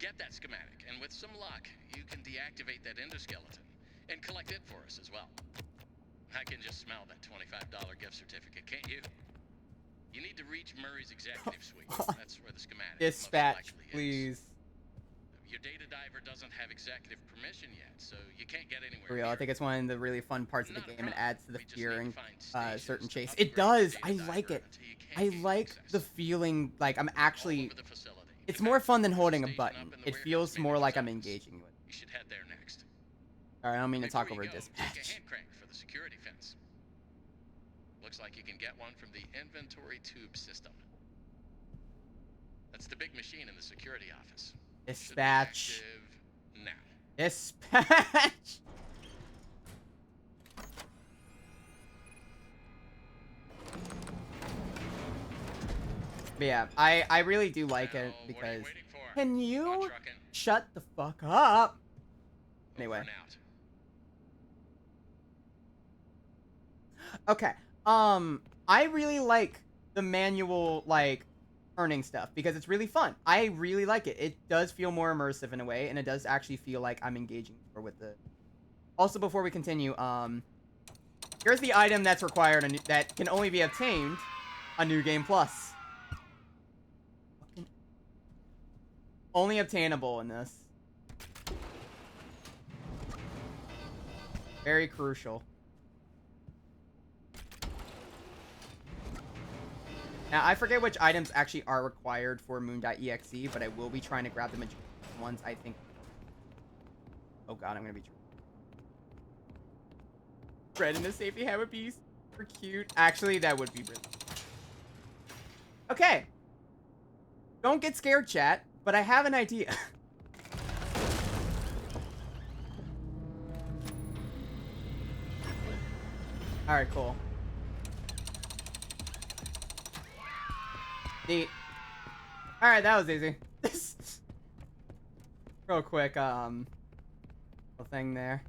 Get that schematic, and with some luck, you can deactivate that endoskeleton and collect it for us as well. I can just smell that $25 gift certificate, can't you? You need to reach Murray's executive suite. That's where the schematic most Dispatch, likely is. please. Your data diver doesn't have executive permission yet, so you can't get anywhere. For real, I near think it's one of the really fun parts of the Not a game. It problem. adds to the We just fear need to and find stations certain to chase. upgrade It does. the I data like diver it. until you can't I gain like the access feeling like I'm all actually. over the facility. It's In more fact, fun than there's a holding a station button. up in the It warehouse feels more like I'm manager's office. engaging with. You should head there next. Alright, I don't mean to talk Before over you go, take a dispatch. hand crank for the security fence. Looks like you can get one from the inventory tube system. That's the big machine in the security office. Should be Dispatch. active now. Dispatch. But yeah, I really do like it Now, what are you because waiting for? can Come on, you truckin'. shut the fuck up? Anyway. Over and out. Okay. I really like the manual, like, turning stuff because it's really fun. I really like it. It does feel more immersive in a way, and it does actually feel like I'm engaging more with it. Also, before we continue, here's the item that's required and that can only be obtained on New Game Plus. Only obtainable in this. Very crucial. Now, I forget which items actually are required for Moon.exe, but I will be trying to grab the majority ones, I think. Oh god, I'm gonna be... Bread in a safety hat would be super cute. Actually, that would be really... Okay. Don't get scared, chat, but I have an idea. Alright, cool. Neat. Alright, that was easy. Real quick, little thing there.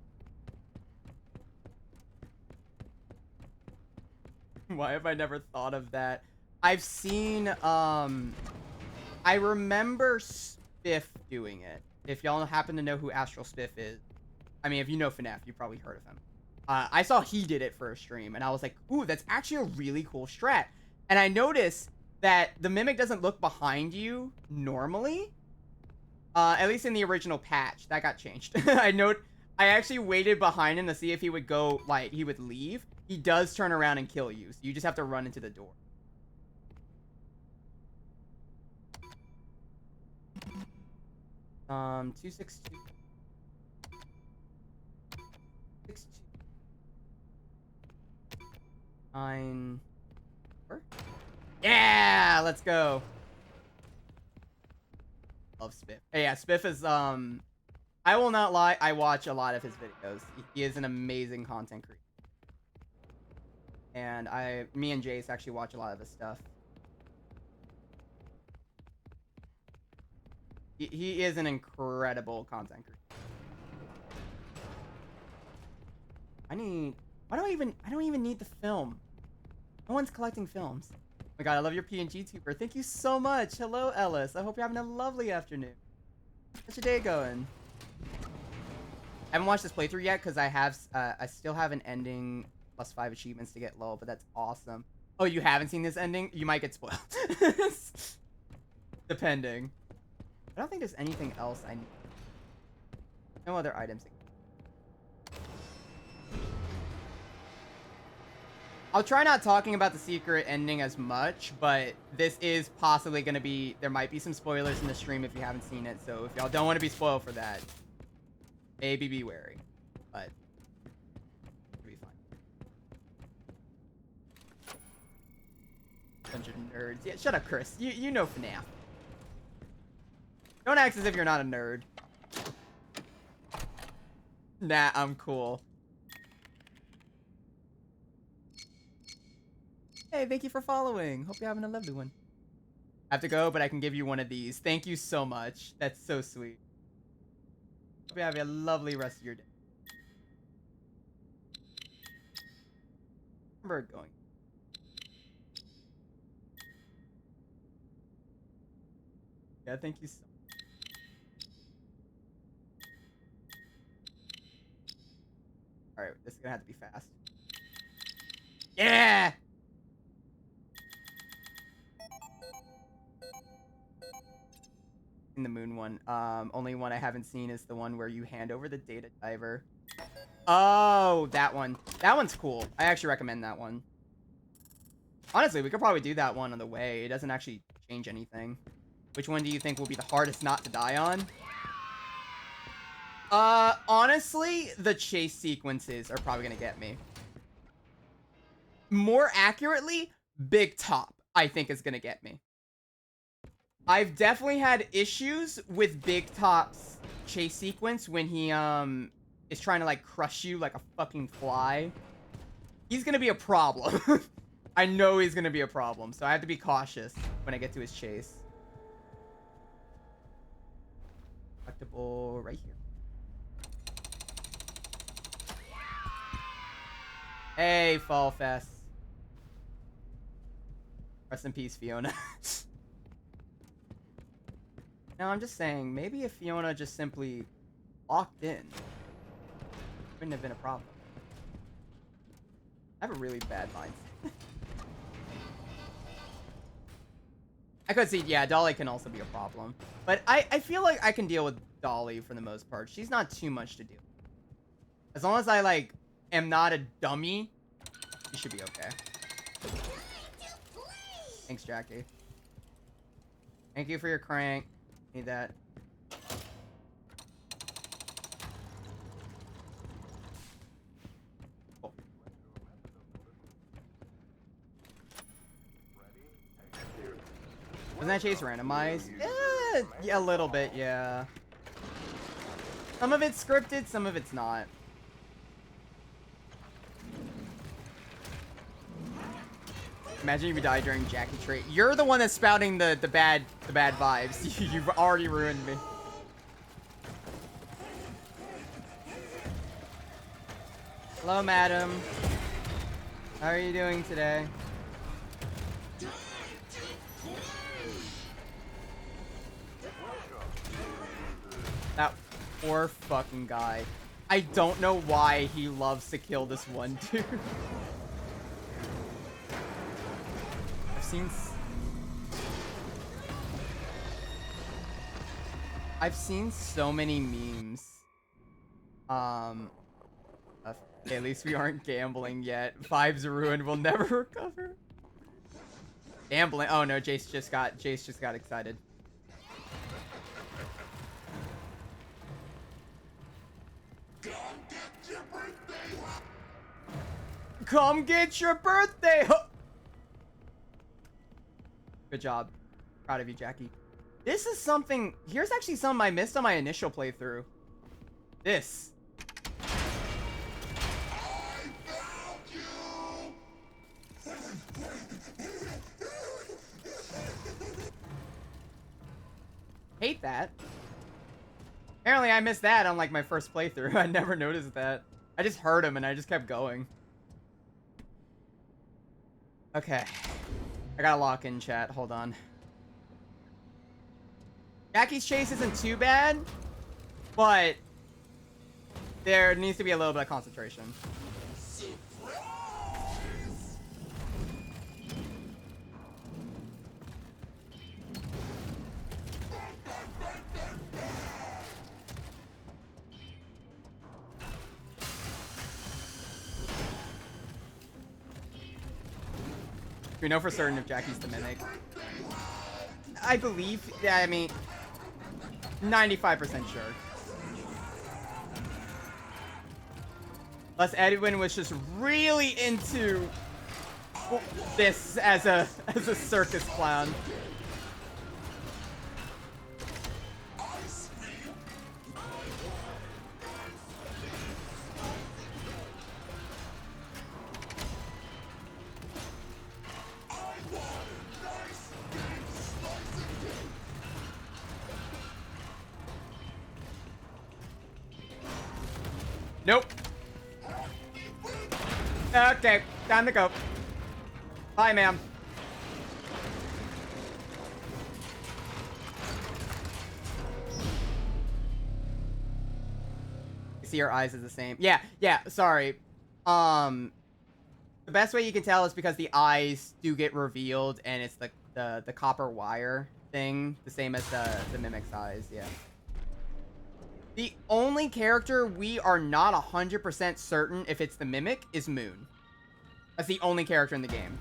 Why have I never thought of that? I've seen, I remember Spiff doing it. If y'all happen to know who Astral Spiff is. I mean, if you know FNAF, you probably heard of him. I saw he did it for a stream, and I was like, ooh, that's actually a really cool strat. And I noticed that the Mimic doesn't look behind you normally. At least in the original patch. That got changed. I actually waited behind him to see if he would go, like, he would leave. He does turn around and kill you, so you just have to run into the door. Um, 262. 62. 9. Yeah, let's go. Love Spiff. Hey, yeah, Spiff is, I will not lie, I watch a lot of his videos. He is an amazing content creator. And me and Jace actually watch a lot of his stuff. He is an incredible content creator. I don't even need the film. No one's collecting films. Oh my god, I love your PNG tuber. Thank you so much. Hello, Ellis. I hope you're having a lovely afternoon. How's your day going? I haven't watched this playthrough yet because I still have an ending +5 achievements to get low, but that's awesome. Oh, you haven't seen this ending? You might get spoiled. Depending. I don't think there's anything else I need. No other items. I'll try not talking about the secret ending as much, but this is possibly going to be... There might be some spoilers in the stream if you haven't seen it, so if y'all don't want to be spoiled for that, maybe be wary. But... it'll be fine. Bunch of nerds. Yeah, shut up, Chris. You know FNAF. Don't act as if you're not a nerd. Nah, I'm cool. Hey, thank you for following. Hope you're having a lovely one. I have to go, but I can give you one of these. Thank you so much. That's so sweet. Hope you have a lovely rest of your day. Remember going. Yeah, thank you so much. Alright, this is gonna have to be fast. Yeah! In the moon one. Only one I haven't seen is the one where you hand over the data diver. Oh, that one. That one's cool. I actually recommend that one. Honestly, we could probably do that one on the way. It doesn't actually change anything. Which one do you think will be the hardest not to die on? Honestly, the chase sequences are probably gonna get me. More accurately, Big Top, I think, is gonna get me. I've definitely had issues with Big Top's chase sequence when he, is trying to, like, crush you like a fucking fly. He's gonna be a problem. I know he's gonna be a problem, so I have to be cautious when I get to his chase. Collectible right here. Hey, Fall Fest. Rest in peace, Fiona. Now, I'm just saying, maybe if Fiona just simply locked in, it wouldn't have been a problem. I have a really bad mind. I could see, yeah, Dolly can also be a problem. But I feel like I can deal with Dolly for the most part. She's not too much to deal with. As long as I, like, am not a dummy, she should be okay. Thanks, Jackie. Thank you for your crank. Need that. Oh. Wasn't that chase randomized? Yeah, a little bit, yeah. Some of it's scripted, some of it's not. Imagine if you die during Jackie trait. You're the one that's spouting the bad vibes. You've already ruined me. Hello, madam. How are you doing today? That poor fucking guy. I don't know why he loves to kill this one dude. I've seen so many memes. At least we aren't gambling yet. Vibes are ruined. We'll never recover. Gambling. Oh no, Jace just got excited. Come get your birthday. Good job. Proud of you, Jackie. This is something. Here's actually something I missed on my initial playthrough. This. Hate that. Apparently I missed that on like my first playthrough. I never noticed that. I just heard him and I just kept going. Okay. I gotta lock in chat. Hold on. Jackie's chase isn't too bad, but there needs to be a little bit of concentration. We know for certain if Jackie's the mimic. I believe, yeah, I mean, 95% sure. Unless Edwin was just really into this as a circus clown. Nope. Okay, time to go. Bye, ma'am. You see her eyes is the same. Yeah, sorry. The best way you can tell is because the eyes do get revealed and it's the copper wire thing, the same as the mimic's eyes, yeah. The only character we are not 100% certain if it's the mimic is Moon. That's the only character in the game.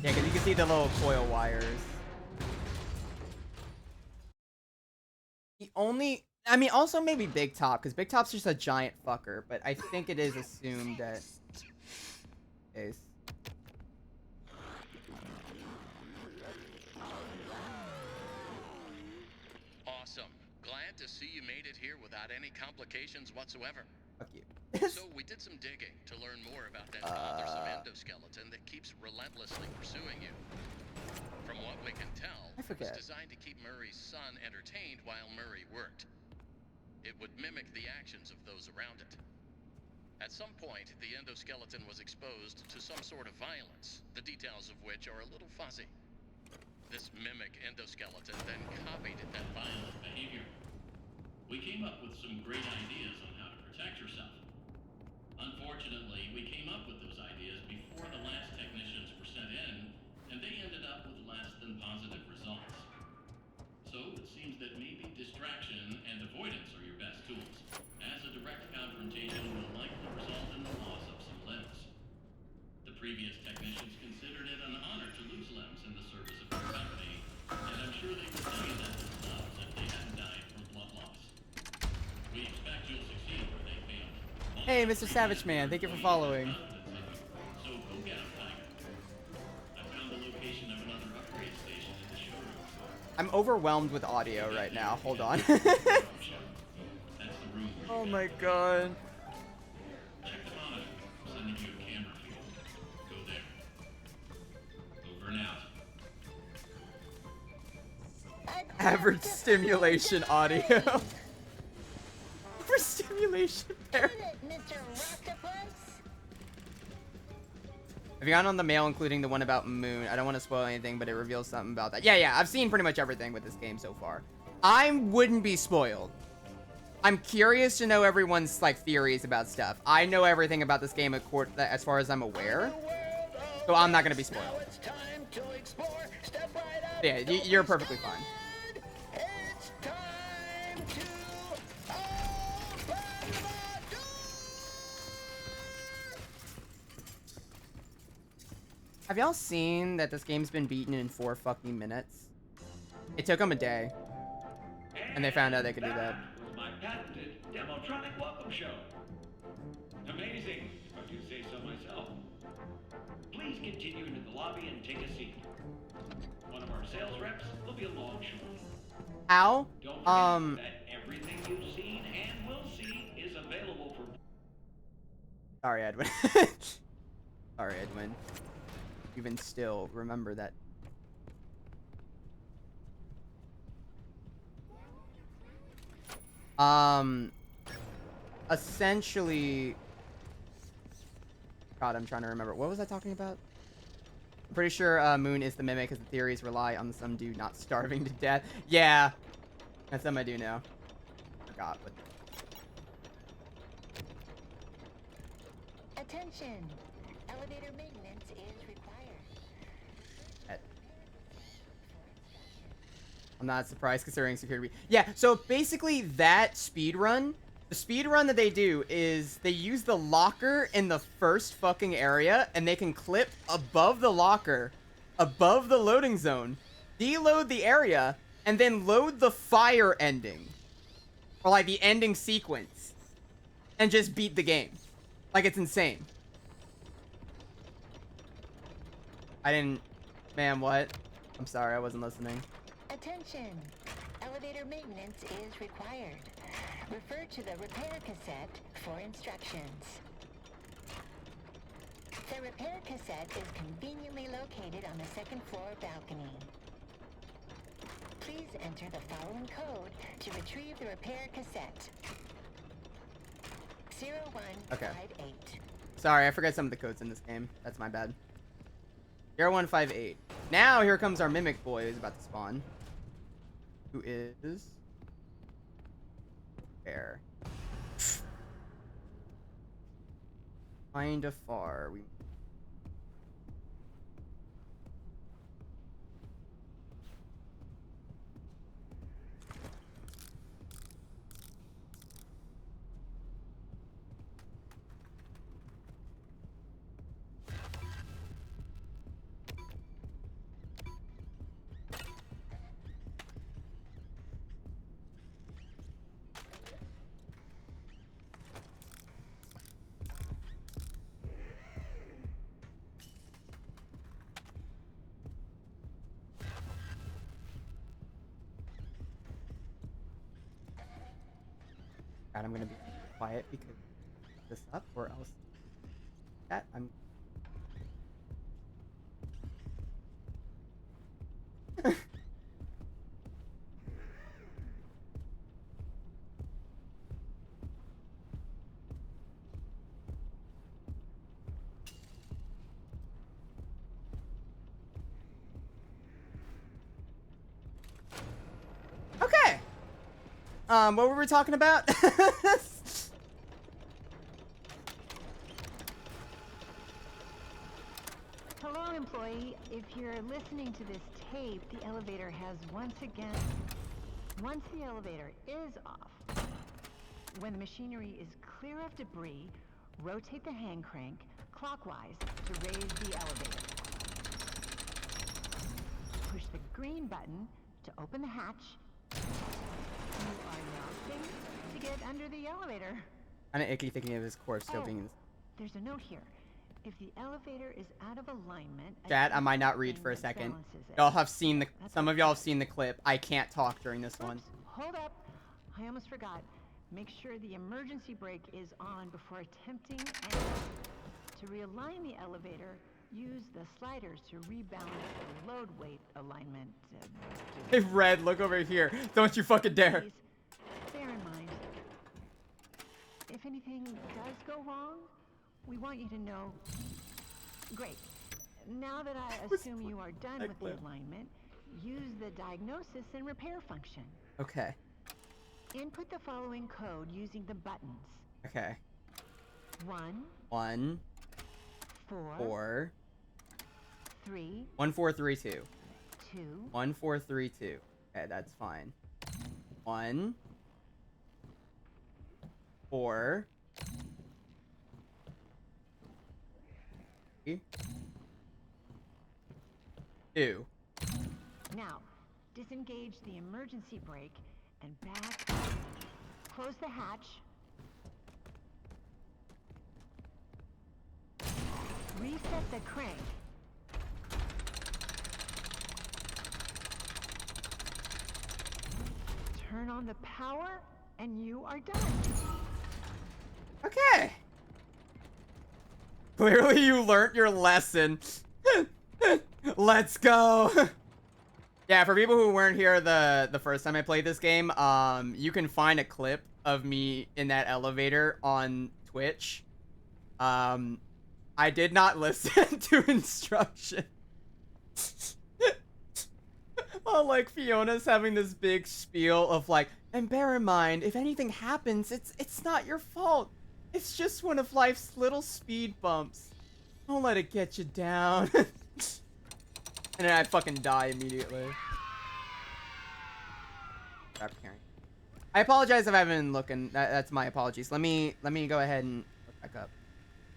Yeah, because you can see the little coil wires. The only... I mean, also maybe Big Top, because Big Top's just a giant fucker, but I think it is assumed that... Case. Awesome. Glad to see you made it here without any complications whatsoever. Fuck you. So we did some digging to learn more about that bothersome endoskeleton that keeps relentlessly pursuing you. From what we can tell, it was designed to keep Murray's son entertained while Murray worked. It would mimic the actions of those around it. At some point, the endoskeleton was exposed to some sort of violence, the details of which are a little fuzzy. This mimic endoskeleton then copied that violent behavior. We came up with some great ideas on how to protect yourself. Unfortunately, we came up with those ideas before the last technicians were sent in, and they ended up with less than positive results. So it seems that maybe distraction and avoidance are your best tools, as a direct confrontation will likely result in the loss of some limbs. The previous technicians considered it an honor to lose limbs in the service of your company, and I'm sure they would tell you that themselves if they hadn't died from blood loss. We expect you'll succeed where they failed. Hey, Mr. Savage Man, thank you for following. So go get him, Tiger. I found the location of another upgrade station in the showroom. I'm overwhelmed with audio right now. Hold on. That's the room where Oh my god. check the monitor. I'm sending you a camera feed. Go there. Over and out. Average stimulation audio. Overstimulation pair. Have you gone on the mail, including the one about Moon? I don't want to spoil anything, but it reveals something about that. Yeah, I've seen pretty much everything with this game so far. I wouldn't be spoiled. I'm curious to know everyone's like theories about stuff. I know everything about this game as far as I'm aware, so I'm not gonna be spoiled. Yeah, you're perfectly fine. Have y'all seen that this game's been beaten in 4 fucking minutes? It took them a day, and they found out they could do that. Was my patented Demotronic welcome show. Amazing, if I do say so myself. Please continue into the lobby and take a seat. One of our sales reps will be along shortly. How? Don't forget that everything you've seen and will see is available for... Sorry, Edwin. Sorry, Edwin. Even still, remember that. Essentially... God, I'm trying to remember. What was I talking about? I'm pretty sure Moon is the mimic because the theories rely on some dude not starving to death. Yeah. That's something I do know. Forgot, but... Attention! Elevator maintenance is required. I'm not surprised considering security. Yeah, so basically that speed run, the speed run that they do is they use the locker in the first fucking area and they can clip above the locker, above the loading zone, deload the area, and then load the fire ending. Or like the ending sequence. And just beat the game. Like it's insane. I didn't... Man, what? I'm sorry, I wasn't listening. Attention! Elevator maintenance is required. Refer to the repair cassette for instructions. The repair cassette is conveniently located on the second floor balcony. Please enter the following code to retrieve the repair cassette. 0158. Sorry, I forgot some of the codes in this game. That's my bad. 0158. Now here comes our mimic boy who's about to spawn. Who is... There. Kinda far. We... God, I'm gonna be quiet because this up or else that I'm okay. What were we talking about? Hello, employee. If you're listening to this tape, the elevator has once the elevator is off, when the machinery is clear of debris, rotate the hand crank clockwise to raise the elevator. Push the green button to open the hatch. You are now safe to get under the elevator. Kinda icky thinking of his corpse still being in... There's a note here. If the elevator is out of alignment... Chat, I might not read for a second. Y'all have seen the... Some of y'all have seen the clip. I can't talk during this one. Hold up. I almost forgot. Make sure the emergency brake is on before attempting to realign the elevator. Use the sliders to rebalance the load weight alignment. Hey, Red, look over here. Don't you fucking dare. Please bear in mind, if anything does go wrong, we want you to know. Great. Now that I assume you are done with the alignment, use the diagnosis and repair function. Okay. Input the following code using the buttons. Okay. 1, 1, 4, 4, 3, 1, 4, 3, 2. 2, 1, 4, 3, 2. Okay, that's fine. 1, 4, 3, 2. Now, disengage the emergency brake and back. Close the hatch. Reset the crank. Turn on the power, and you are done. Okay. Clearly you learnt your lesson. Let's go. Yeah, for people who weren't here the first time I played this game, you can find a clip of me in that elevator on Twitch. I did not listen to instruction. Oh, like Fiona's having this big spiel of like, and bear in mind, if anything happens, it's not your fault. It's just one of life's little speed bumps. Don't let it get you down. And then I fucking die immediately. Stop caring. I apologize if I haven't been looking. That's my apologies. Let me go ahead and look back up.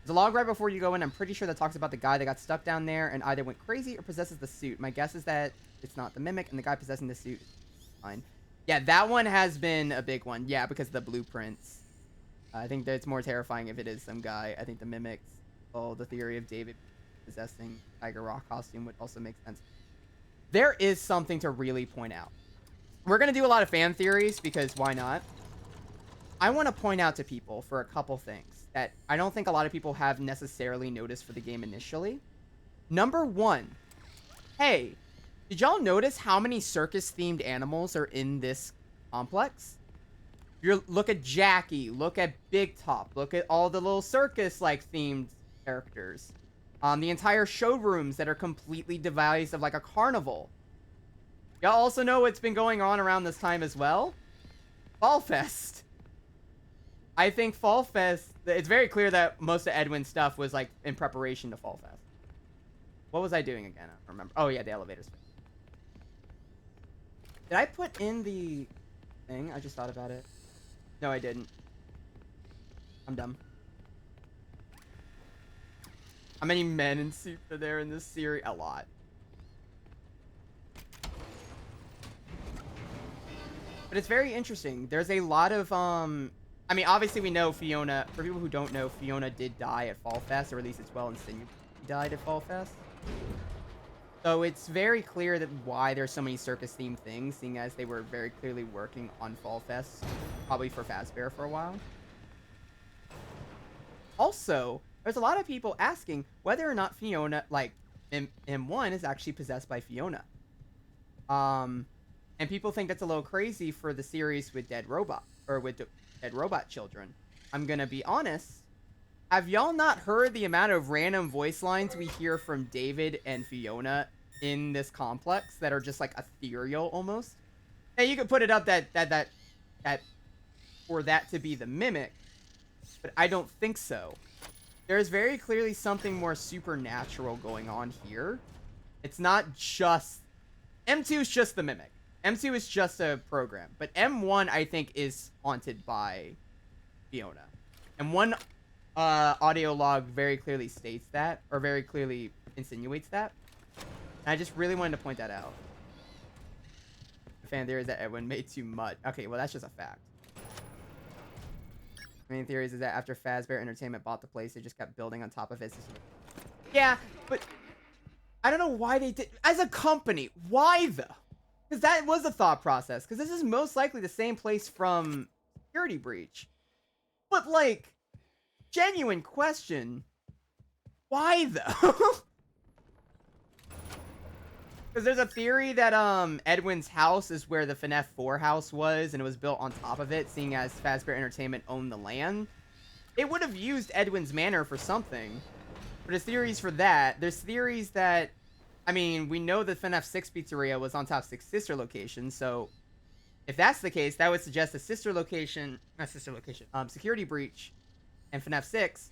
There's a log right before you go in. I'm pretty sure that talks about the guy that got stuck down there and either went crazy or possesses the suit. My guess is that it's not the mimic and the guy possessing the suit is fine. Yeah, that one has been a big one. Yeah, because of the blueprints. I think that it's more terrifying if it is some guy. I think the mimics, the theory of David possessing Tiger Rock costume would also make sense. There is something to really point out. We're going to do a lot of fan theories because why not? I want to point out to people for a couple things that I don't think a lot of people have necessarily noticed for the game initially. Number one, hey, did y'all notice how many circus-themed animals are in this complex? Look at Jackie, look at Big Top, look at all the little circus-like themed characters. The entire showrooms that are completely devised of like a carnival. Y'all also know what's been going on around this time as well? Fall Fest. I think Fall Fest, it's very clear that most of Edwin's stuff was like in preparation to Fall Fest. What was I doing again? I don't remember. Oh yeah, the elevators. Did I put in the thing? I just thought about it. No, I didn't. I'm dumb. How many men in suits are there in this series? A lot. But it's very interesting. There's a lot of, I mean, obviously we know Fiona, for people who don't know, Fiona did die at Fall Fest, or at least it's well insinuated she died at Fall Fest. So it's very clear that why there's so many circus-themed things, seeing as they were very clearly working on Fall Fest, probably for Fazbear for a while. Also, there's a lot of people asking whether or not Fiona, like, M1 is actually possessed by Fiona. And people think that's a little crazy for the series with Dead Robot, or with Dead Robot Children. I'm gonna be honest. Have y'all not heard the amount of random voice lines we hear from David and Fiona in this complex that are just like ethereal almost? Hey, you could put it up that for that to be the mimic, but I don't think so. There's very clearly something more supernatural going on here. It's not just M2 is just the mimic. M2 is just a program, but M1 I think is haunted by Fiona. And one audio log very clearly states that, or very clearly insinuates that. And I just really wanted to point that out. The fan theory is that Edwin made too much. Okay, well that's just a fact. The main theory is that after Fazbear Entertainment bought the place, they just kept building on top of it. Yeah, but I don't know why they did. As a company, why though? Because that was a thought process. Because this is most likely the same place from Security Breach. But like, genuine question, why though? Because there's a theory that Edwin's house is where the FNAF 4 house was, and it was built on top of it, seeing as Fazbear Entertainment owned the land. It would have used Edwin's manor for something. But there's theories for that. There's theories that, I mean, we know the FNAF 6 pizzeria was on top of 6 sister locations, so If that's the case, that would suggest a security breach and FNAF 6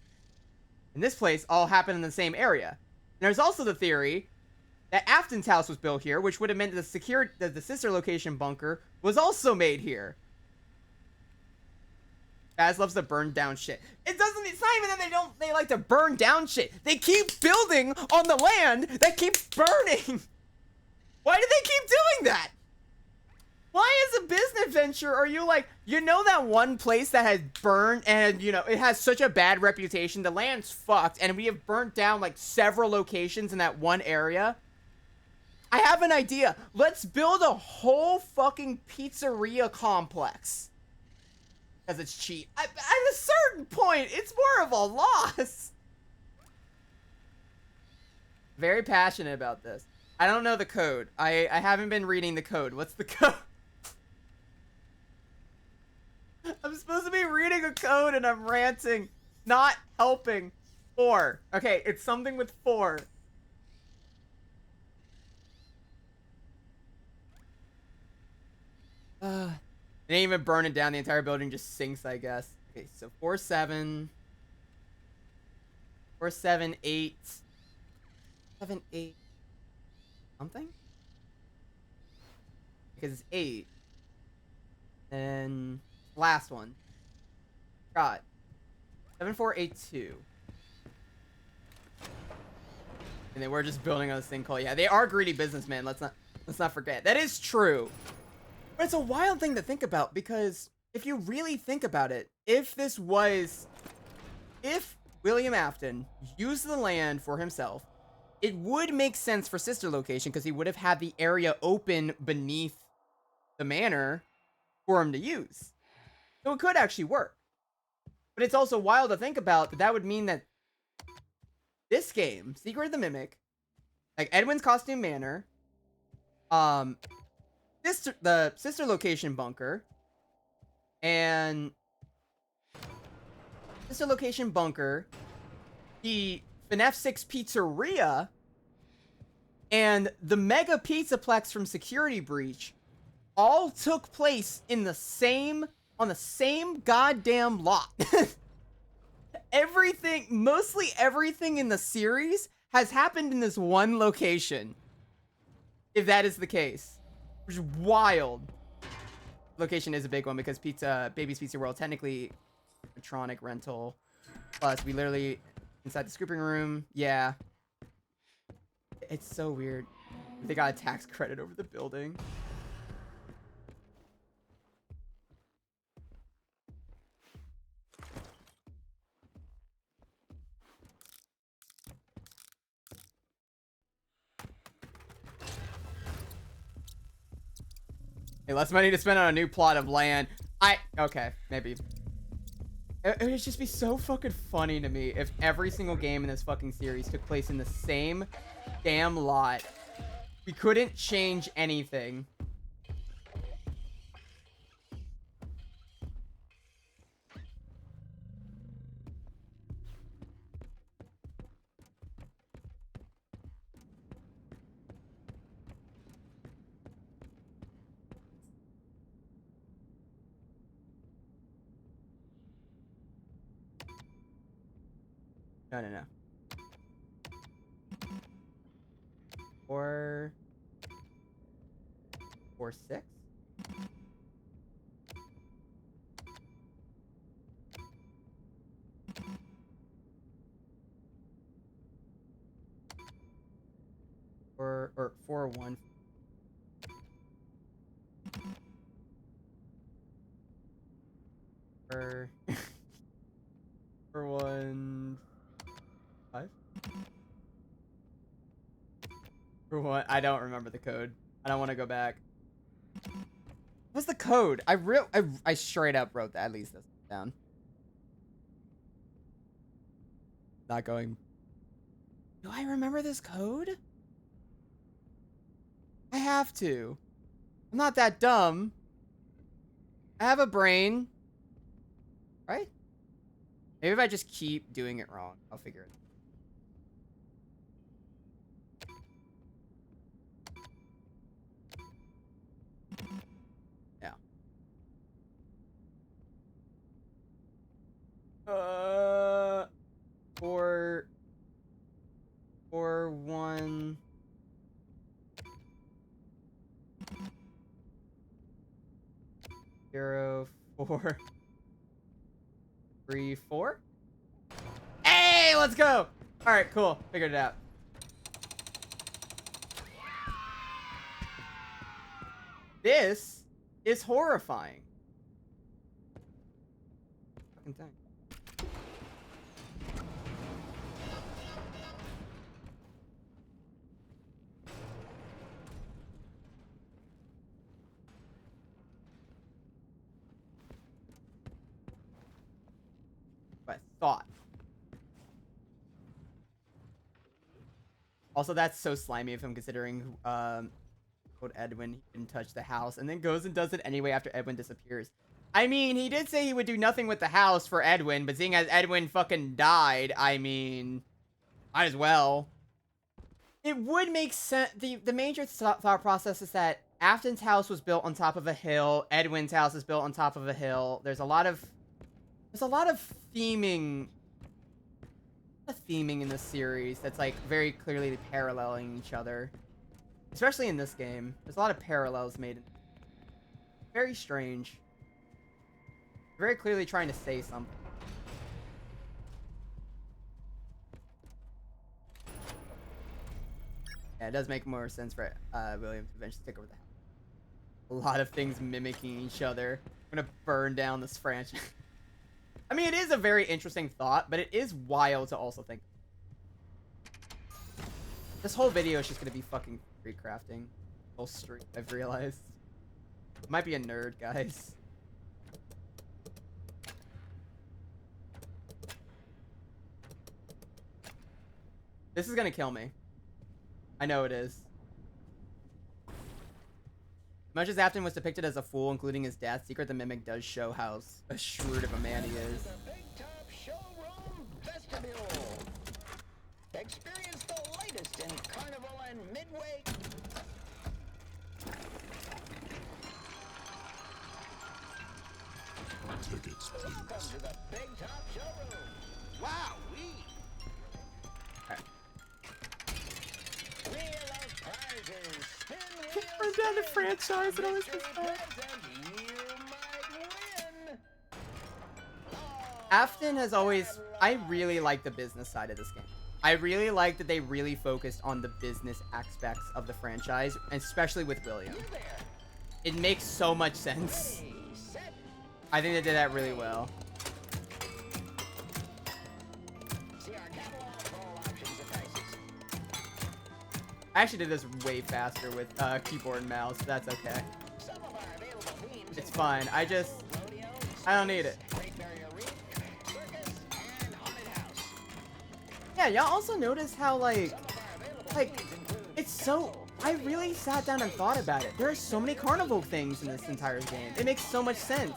in this place all happen in the same area. And there's also the theory that Afton's house was built here, which would have meant that the sister location bunker was also made here. Baz loves to burn down shit. It's not even that they like to burn down shit. They keep building on the land that keeps burning. Why do they keep doing that? Why as a business venture are you like, you know that one place that has burned and, you know, it has such a bad reputation, the land's fucked, and we have burnt down like several locations in that one area? I have an idea. Let's build a whole fucking pizzeria complex. Because it's cheap. At a certain point, it's more of a loss. Very passionate about this. I don't know the code. I haven't been reading the code. What's the code? I'm supposed to be reading a code and I'm ranting. Not helping. 4. Okay, it's something with 4. It ain't even burning down. The entire building just sinks, I guess. Okay, so 4, 7. 4, 7, 8. 7, 8. Something? Because it's 8. And last one. God. 7, 4, 8, 2. And then we're just building on this thing called, yeah, they are greedy businessmen. Let's not forget. That is true. But it's a wild thing to think about, because if you really think about it, if William Afton used the land for himself, it would make sense for sister location, because he would have had the area open beneath the manor for him to use. So it could actually work. But it's also wild to think about that would mean that this game, Secret of the Mimic, like Edwin's Costume Manor, the sister location bunker, and sister location bunker, the FNAF 6 pizzeria, and the mega pizzaplex from Security Breach all took place on the same goddamn lot. Mostly everything in the series has happened in this one location. If that is the case. Which is wild. Location is a big one because Baby's Pizza World, technically animatronic rental. Plus, we literally inside the scooping room. Yeah. It's so weird. They got a tax credit over the building. Hey, less money to spend on a new plot of land. Okay, maybe. It would just be so fucking funny to me if every single game in this fucking series took place in the same damn lot. We couldn't change anything. No. 4, 6. Or 4, 1. Or 4, 1, 5. For what? I don't remember the code. I don't want to go back. What's the code? I straight up wrote that. At least this down. Not going. Do I remember this code? I have to. I'm not that dumb. I have a brain. Right? Maybe if I just keep doing it wrong, I'll figure it out. Yeah. 4 1 0 4 3 4. Hey, let's go. All right, cool. Figured it out. This is horrifying. Fucking thing. What I thought. Also, that's so slimy of him, considering told Edwin he didn't touch the house, and then goes and does it anyway after Edwin disappears. I mean, he did say he would do nothing with the house for Edwin, but seeing as Edwin fucking died, I mean, might as well. It would make sense. The major thought process is that Afton's house was built on top of a hill. Edwin's house is built on top of a hill. There's a lot of theming in this series that's like very clearly paralleling each other, especially in this game. There's a lot of parallels made. Very strange. Very clearly trying to say something. Yeah, it does make more sense for William to eventually take over the house. A lot of things mimicking each other. I'm gonna burn down this franchise. I mean, it is a very interesting thought, but it is wild to also think. This whole video is just gonna be fucking recrafting. Whole stream, I've realized. Might be a nerd, guys. This is gonna kill me. I know it is. Much as Afton was depicted as a fool, including his death, Secret the Mimic does show how shrewd of a man he is. The Big Top Showroom Vestibule. Experience the latest in Carnival and Midway. Tickets, Welcome please. to the Big Top Showroom. Wow, Wheel of prizes. Spin wheel. Burn down the spin. franchise and all this Mystery stuff. present. You might win. Afton has always... I really like the business side of this game. I really like that they really focused on the business aspects of the franchise, especially with William. You there. It makes so much sense. Ready, set. I think they did that really well. See our catalog for all options and prices. I actually did this way faster with keyboard and mouse. That's okay. Some of our available themes It's fine. I include just... rodeo, I don't need it. Great Barrier Reef, circus, and haunted house. Yeah, y'all also notice how, like... Some of our available Like, themes include it's so... I really sat down and thought about it. There are so many carnival things in this entire game. It makes so much sense.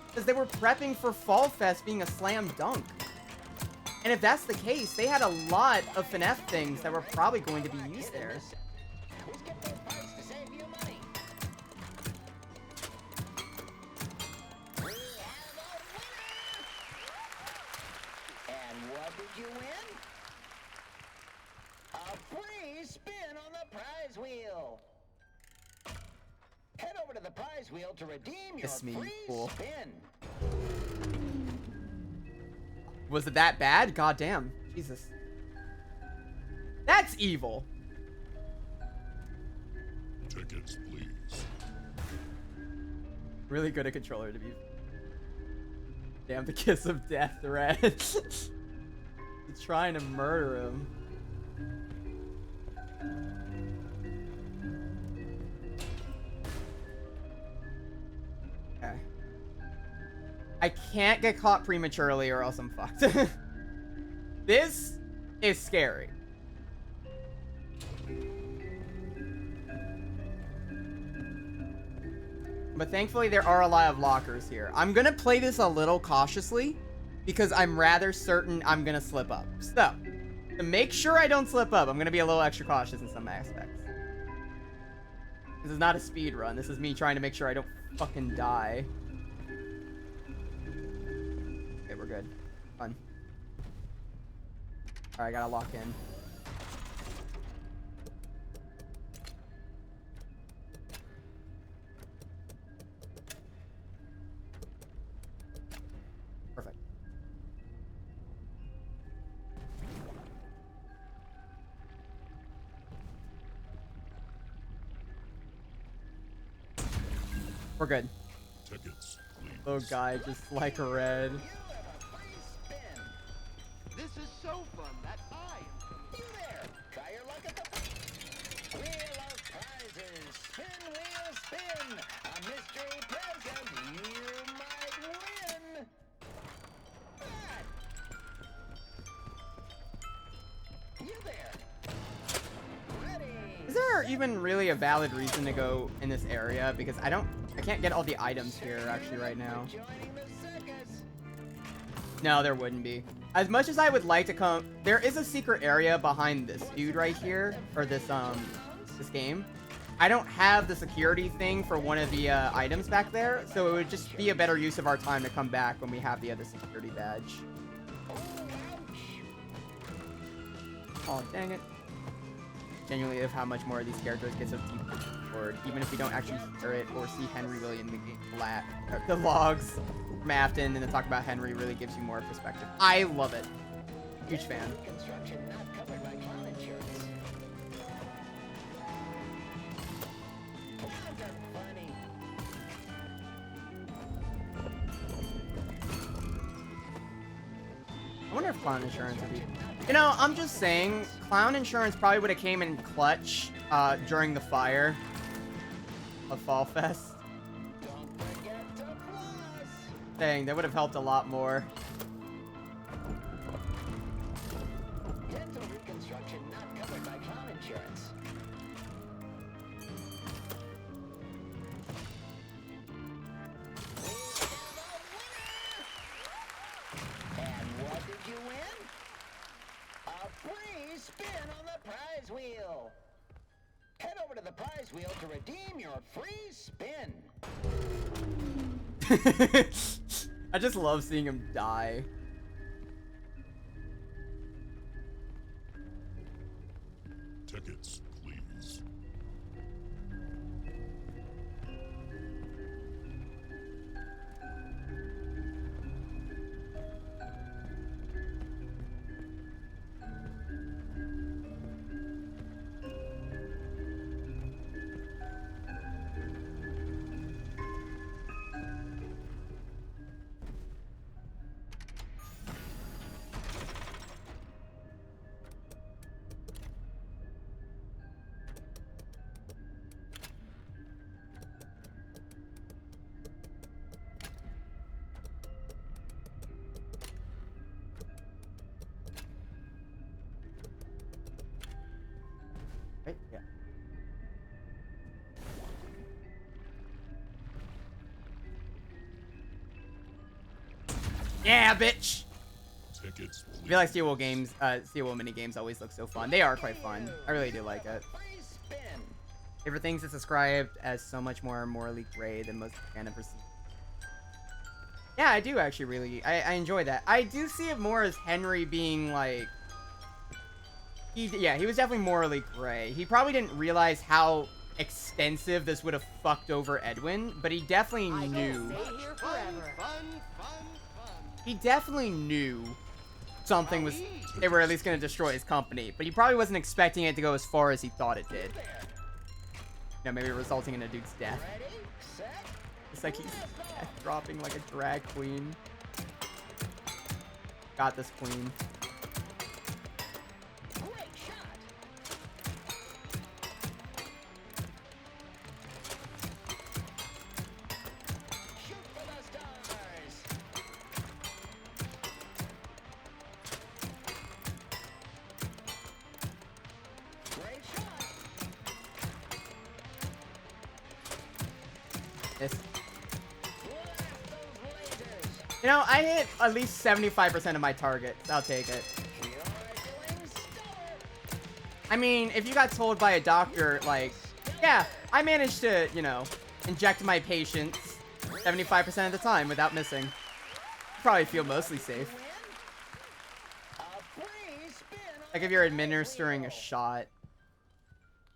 Because they were prepping for Fall Fest being a slam dunk. And if that's the case, they had a lot of FNAF things that were probably going to be used there. We skip those parts to save you money. We have a winner! And what did you win? A free spin on the prize wheel. Head over to the prize wheel to redeem your Kiss me, free fool. spin. Was it that bad? God damn. Jesus. That's evil. Tickets, please. Really good at controller to be. Damn, the kiss of death, Red. He's trying to murder him. Okay. I can't get caught prematurely or else I'm fucked. This is scary. But thankfully there are a lot of lockers here. I'm gonna play this a little cautiously because I'm rather certain I'm gonna slip up. So, to make sure I don't slip up, I'm gonna be a little extra cautious in some aspects. This is not a speed run. This is me trying to make sure I don't fucking die. Okay, we're we're good. Fun. Alright, I gotta lock in. Perfect. We're good. Tickets, please. Oh, guy, just like red. You have a free spin. This is so fun that I am coming. You there. Try your luck at the Wheel of Prizes. Spin, wheel, spin. A mystery present you might win. That. You there. Ready. Is there even really a valid reason to go in this area? Because I can't get all the items here actually right now. Joining the circus. No, there wouldn't be. As much as I would like to come, there is a secret area behind this dude right here, or this game. I don't have the security thing for one of the items back there, so it would just be a better use of our time to come back when we have the other security badge. Oh, dang it. Genuinely of how much more of these characters get so deep forward, even if we don't actually hear it or see Henry really in the logs from Afton, and the talk about Henry really gives you more perspective. I love it. Huge fan. Construction not covered by clown insurance. Clowns are funny. I wonder if clown insurance would be... You know, I'm just saying, clown insurance probably would have came in clutch during the fire of Fall Fest. Don't forget to floss. Dang, that would have helped a lot more. Dental reconstruction not covered by clown insurance. We have a winner! And what did you win? A free spin on the prize wheel. Head over to the prize wheel to redeem your free spin. I just love seeing him die. Tickets, please. Right? Yeah. Yeah, bitch! Tickets, I please. feel like Steel Wool games, Steel Wool mini games always look so fun. They are quite fun. I really do like it. Free spin. Favorite things is described as so much more morally gray than most can ever see. Yeah, I do actually really, I enjoy that. I do see it more as Henry being like, he was definitely morally gray. He probably didn't realize how extensive this would have fucked over Edwin, but he definitely knew. He definitely knew something was, they were at least going to destroy his company, but he probably wasn't expecting it to go as far as he thought it did. You know, maybe resulting in a dude's death. Ready, set, It's like he's death dropping like a drag queen. Got this, queen. great shot. Shoot for the stars. Great shot. This. Blast those lasers. You know, I hit at least 75% of my targets. I'll take it. You're doing stellar. I mean, if you got told by a doctor, like, yeah, I managed to, you know, inject my patients 75% of the time without missing. probably feel mostly safe. A free spin on Like if the you're prize administering a wheel. shot.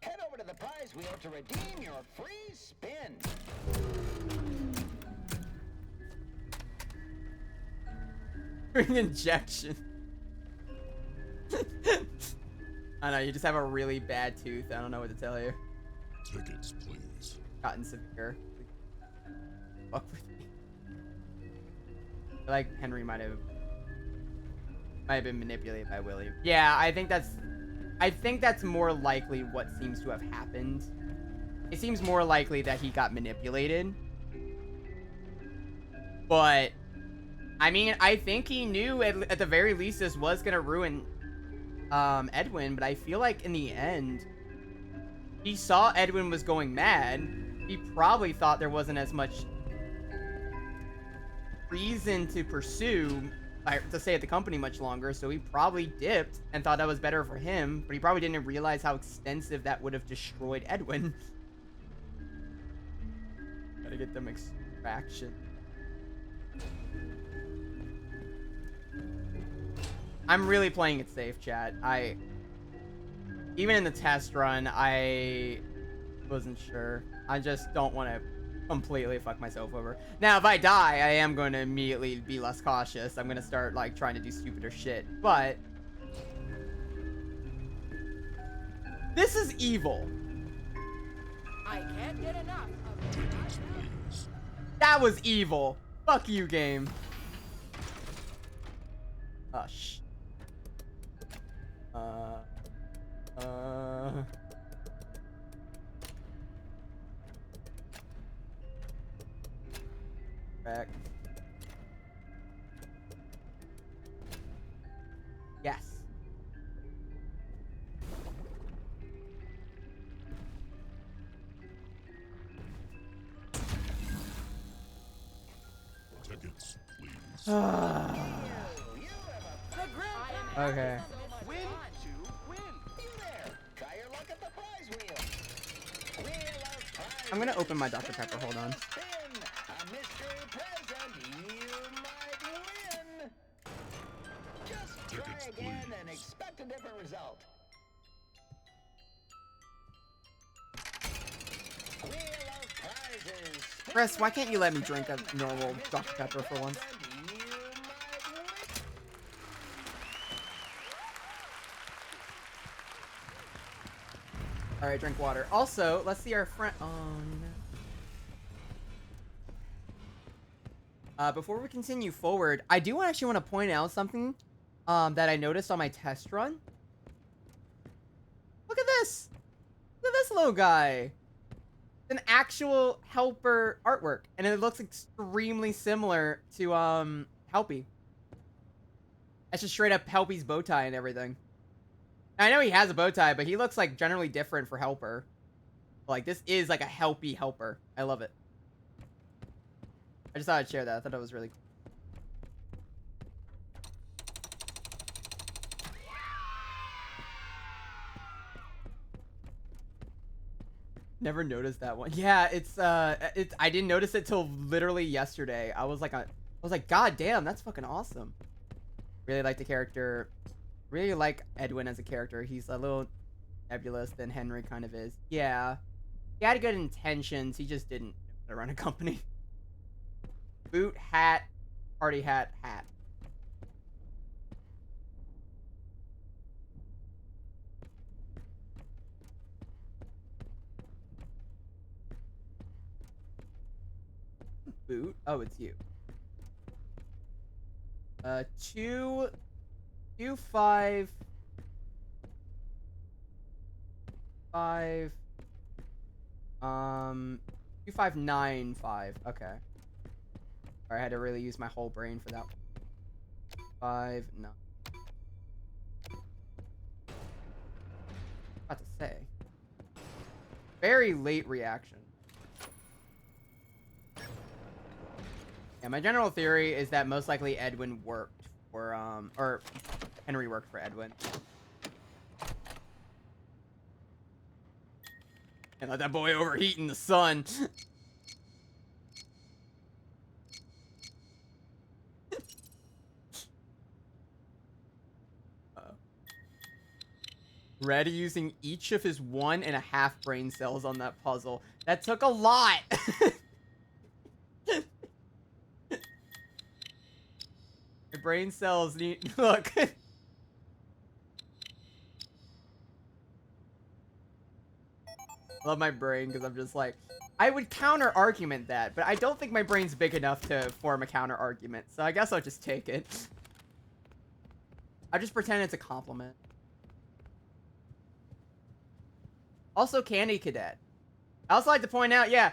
Head over to the prize wheel to redeem your free spin. Injection. I know, you just have a really bad tooth. I don't know what to tell you. Tickets, please. Gotten severe. Fuck with me. I feel like Henry might have been manipulated by Willie. Yeah, I think that's more likely what seems to have happened. It seems more likely that he got manipulated. But I mean, I think he knew at the very least this was gonna ruin Edwin, but I feel like in the end he saw Edwin was going mad. He probably thought there wasn't as much reason to pursue, to stay at the company much longer, so he probably dipped and thought that was better for him, but he probably didn't realize how extensive that would have destroyed Edwin. Gotta get them extraction. I'm really playing it safe, chat. Even in the test run, I wasn't sure. I just don't want to completely fuck myself over. Now, if I die, I am going to immediately be less cautious. I'm going to start, like, trying to do stupider shit. But this is evil. I can't get enough of it. That was evil. Fuck you, game. Oh, shh. Back. Yes. Tickets, please. Okay. Win to win. You there. Try your luck at the prize wheel. Wheel of prizes. I'm gonna open my Dr. Pepper. Hold on. Spin. A mystery present you might win. Just try Tickets, again please. and expect a different result. Wheel of prizes. Chris, why can't you let me drink a normal Dr. Pepper for once? Alright, drink water. Also, let's see our friend. Oh, no. Before we continue forward, I do actually want to point out something that I noticed on my test run. Look at this! Look at this little guy! It's an actual helper artwork, and it looks extremely similar to Helpy. That's just straight up Helpy's bow tie and everything. I know he has a bow tie, but he looks like generally different for helper. Like, this is like a Helpy helper. I love it. I just thought I'd share that. I thought that was really cool. Never noticed that one. Yeah, I didn't notice it till literally yesterday. I was like, God damn, that's fucking awesome. Really like the character. Really like Edwin as a character. He's a little nebulous than Henry kind of is. Yeah. He had good intentions. He just didn't know how to run a company. Boot, hat, party hat, hat. Boot? Oh, it's you. 2, 5, 5, 2, 5, 9, 5. Okay. I had to really use my whole brain for that one. 5, no. About to say. Very late reaction. Yeah, my general theory is that most likely Edwin worked for, or Henry worked for Edwin. And let that boy overheat in the sun. Red using each of his 1.5 brain cells on that puzzle. That took a lot. Your brain cells need... Look. I love my brain because I'm just like... I would counter-argument that, but I don't think my brain's big enough to form a counter-argument. So I guess I'll just take it. I just pretend it's a compliment. Also, Candy Cadet. I also like to point out, yeah,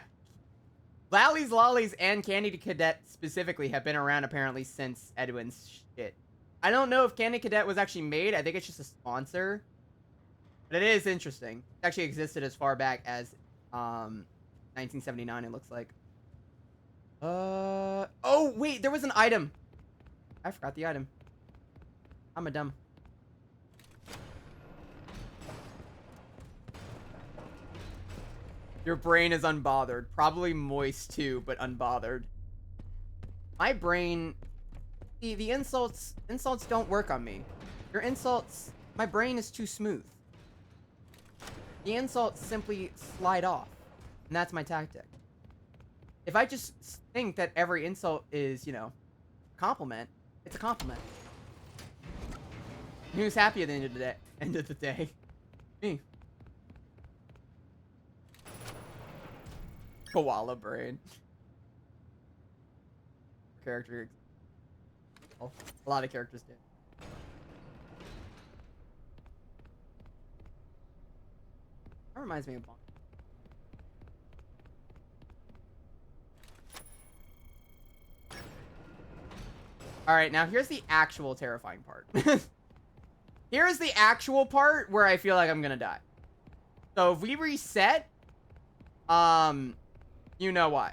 Lallies, Lollies, and Candy Cadet specifically have been around apparently since Edwin's shit. I don't know if Candy Cadet was actually made. I think it's just a sponsor. But it is interesting. It actually existed as far back as 1979, it looks like. Oh, wait, there was an item. I forgot the item. I'm a dumb. Your brain is unbothered. Probably moist too, but unbothered. My brain... The insults don't work on me. Your insults... My brain is too smooth. The insults simply slide off. And that's my tactic. If I just think that every insult is, you know, a compliment, it's a compliment. Who's happy at the end of the day? Me. Koala brain. Character. Oh, a lot of characters did. That reminds me of Bond. Alright, now here's the actual terrifying part. Here's the actual part where I feel like I'm gonna die. So if we reset, you know why.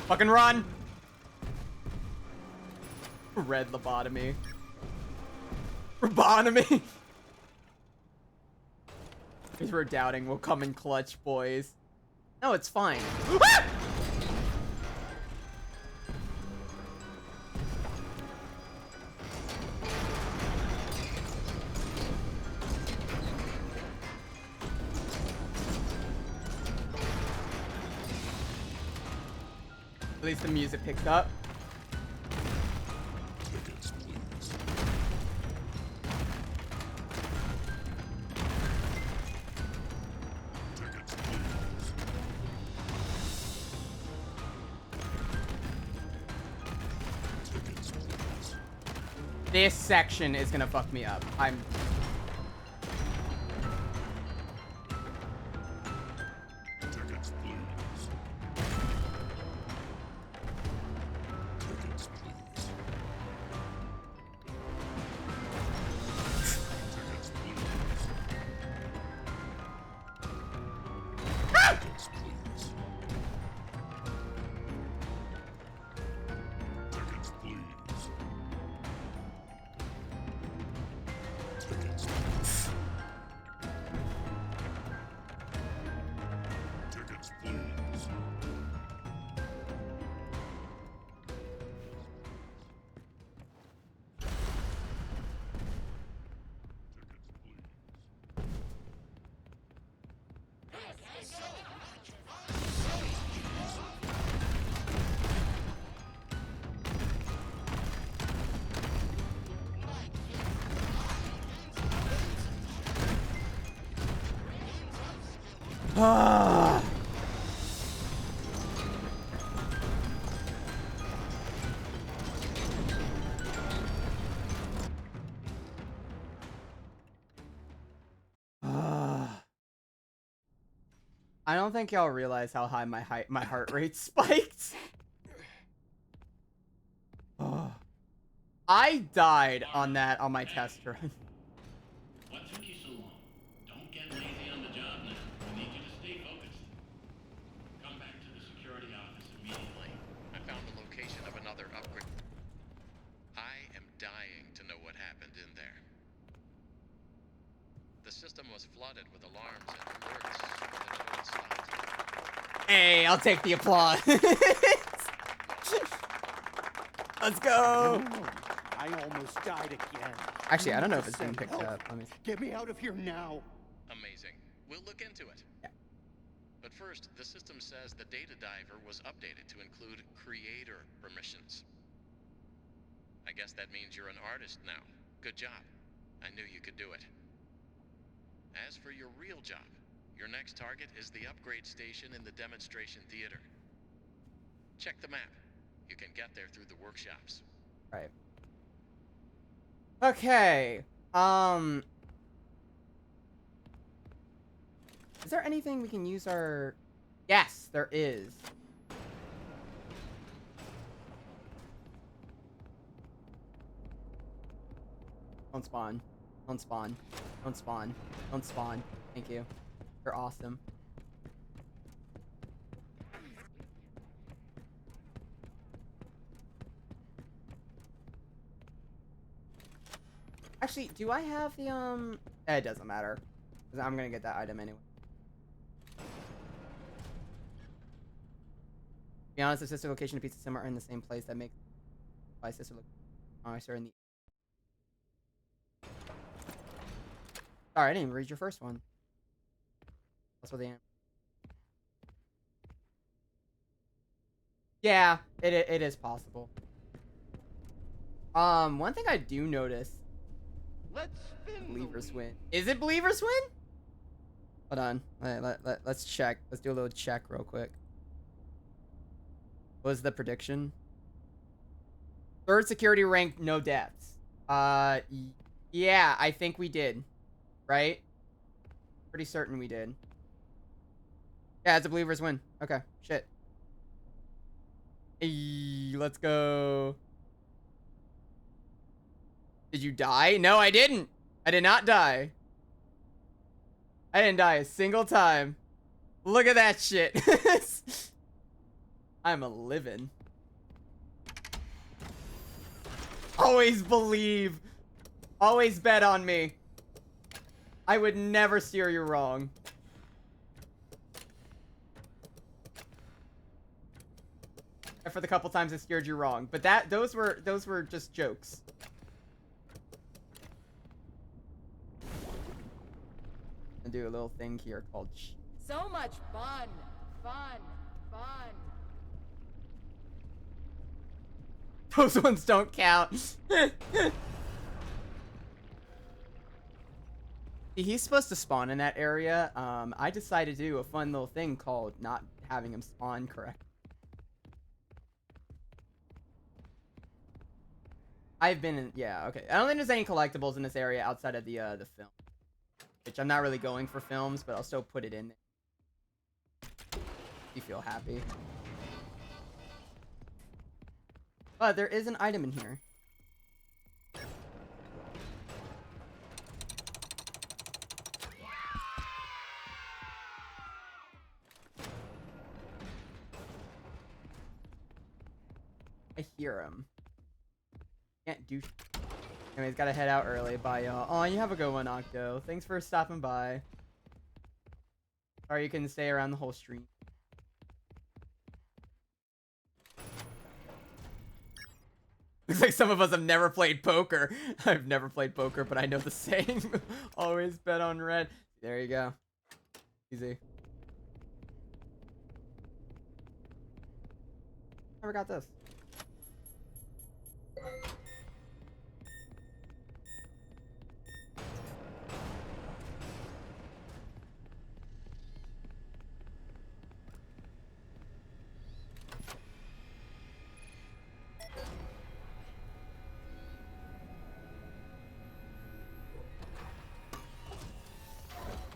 Fucking run! Red lobotomy. Robotomy! Because we're doubting we'll come in clutch, boys. No, it's fine. Ah! At least the music picked up. Tickets, please. Tickets, please. Tickets, please. This section is gonna fuck me up. Tickets, please. Tickets, please. Tickets, please. Tickets, please. Tickets, please. Tickets, please. Tickets, please. Ah. I don't think y'all realize how high my heart rate spiked. I died on my test run. What took you so long? Don't get lazy on the job now. We need you to stay focused. Come back to the security office immediately. I found the location of another upgrade. I am dying to know what happened in there. The system was flooded with alarms and alerts. Hey, I'll take the applause. Let's go. No, I almost died again. Actually, I don't know if Just it's being send picked help. up. Let me see. Get me out of here now. Amazing. We'll look into it. Yeah. But first, the system says the data diver was updated to include creator permissions. I guess that means you're an artist now. Good job. I knew you could do it. As for your real job, your next target is the upgrade station in the demonstration theater. Check the map. You can get there through the workshops. Right. Okay. Is there anything we can use our... Yes, there is. Don't spawn. Don't spawn. Don't spawn. Don't spawn. Thank you. You're awesome. Actually, do I have the, it doesn't matter. 'Cause I'm gonna get that item anyway. To be honest, the sister location and Pizza Sim are in the same place. That makes my sister look nicer in the... Sorry, I didn't even read your first one. That's what they... Yeah, it is possible. One thing I do notice... Let's spin the Believers wheel. win. Is it Believers win? Hold on. Let's check. Let's do a little check real quick. What was the prediction? Third security rank, no deaths. Yeah, I think we did. Right? Pretty certain we did. Yeah, it's a Believers win. Okay, shit. Hey, let's go. Did you die? No, I didn't. I did not die. I didn't die a single time. Look at that shit. I'm a living. Always believe. Always bet on me. I would never steer you wrong. Except for the couple times I steered you wrong. But those were just jokes. And do a little thing here called So much fun. Those ones don't count. He's supposed to spawn in that area. I decided to do a fun little thing called not having him spawn correct. I've been in... Yeah, okay. I don't think there's any collectibles in this area outside of the film. Which I'm not really going for films, but I'll still put it in there. You feel happy. But there is an item in here. I hear him. Can't do... Anyways, gotta head out early. Bye, y'all. Oh, you have a good one, Octo. Thanks for stopping by. Sorry you couldn't stay around the whole stream. Looks like some of us have never played poker. I've never played poker, but I know the saying. Always bet on red. There you go. Easy. Never got this.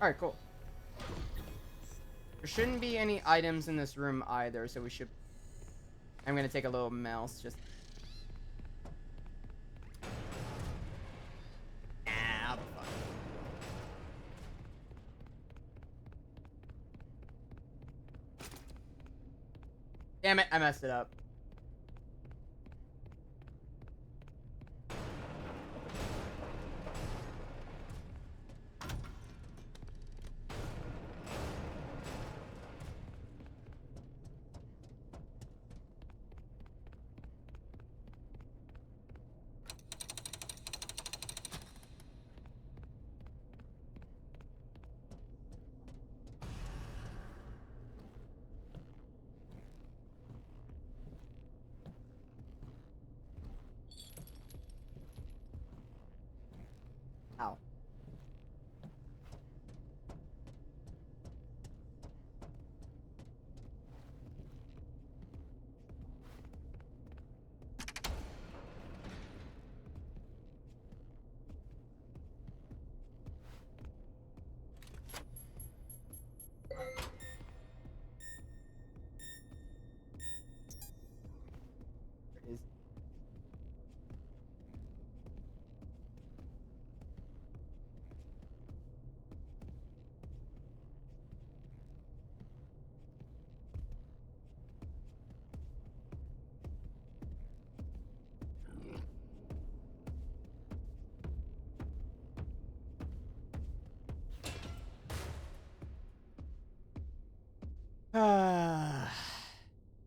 Alright, cool. There shouldn't be any items in this room either, so we should... I'm gonna take a little mouse, just... Ah, fuck. Damn it, I messed it up.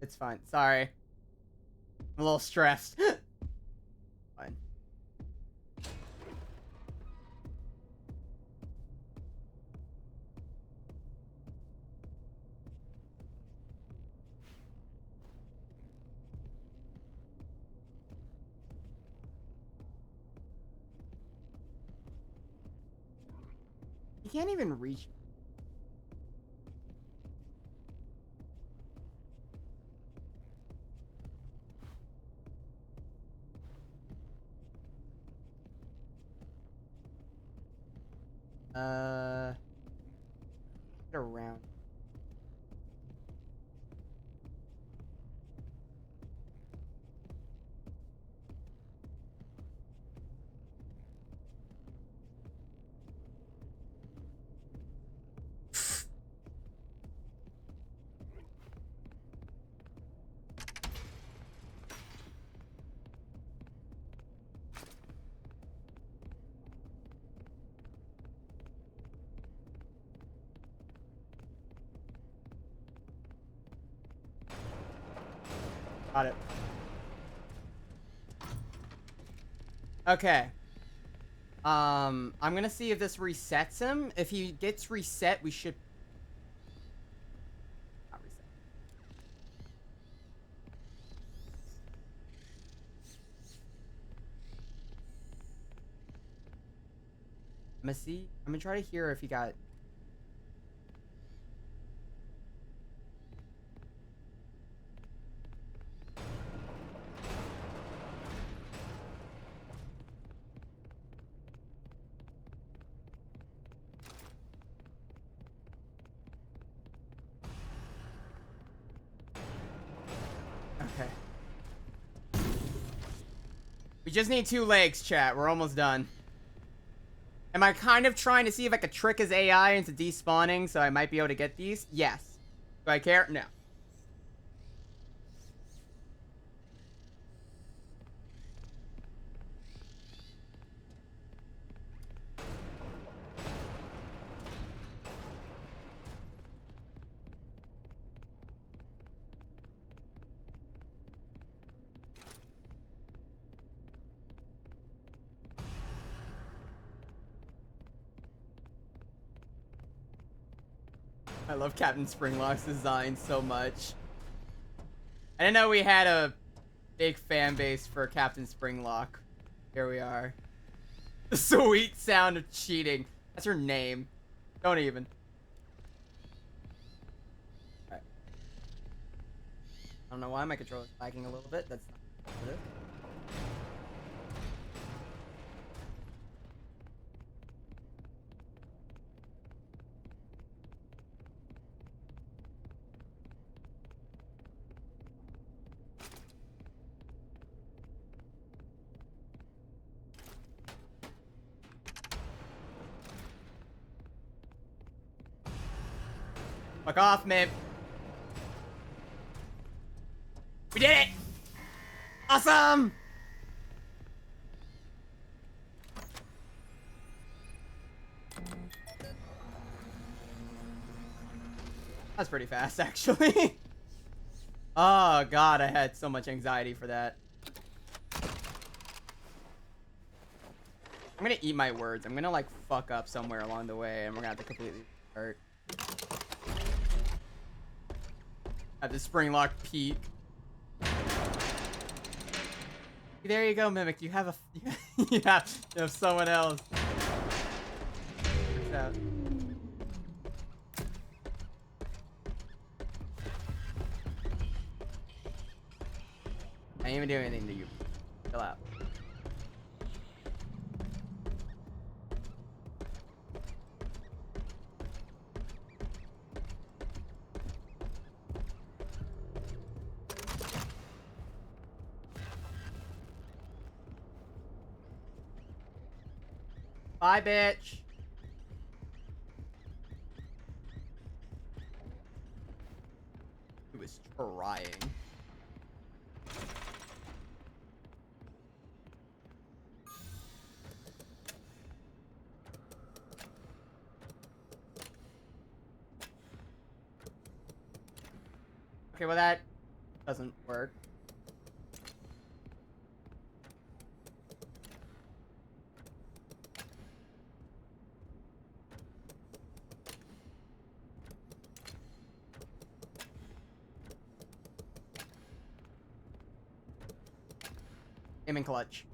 It's fine. Sorry. I'm a little stressed. Fine. You can't even reach. Get around. Got it. Okay. I'm gonna see if this resets him. If he gets reset, we should not reset. I'm gonna see. I'm gonna try to hear if he got. Okay. We just need 2 legs, chat. We're almost done. Am I kind of trying to see if I could trick his AI into despawning so I might be able to get these? Yes. Do I care? No. I love Captain Springlock's design so much. I didn't know we had a big fan base for Captain Springlock. Here we are. The sweet sound of cheating. That's her name. Don't even. Alright. I don't know why my controller's lagging a little bit. That's not good. Fuck off, man. We did it! Awesome! That's pretty fast, actually. Oh, God, I had so much anxiety for that. I'm gonna eat my words. I'm gonna, like, fuck up somewhere along the way, and we're gonna have to completely start. At the Springlock Pete. There you go, Mimic. You have a you have someone else. Out. I ain't even doing anything to you. Chill out. Bye, bitch. He was trying. Okay, well that doesn't work. Aiming clutch.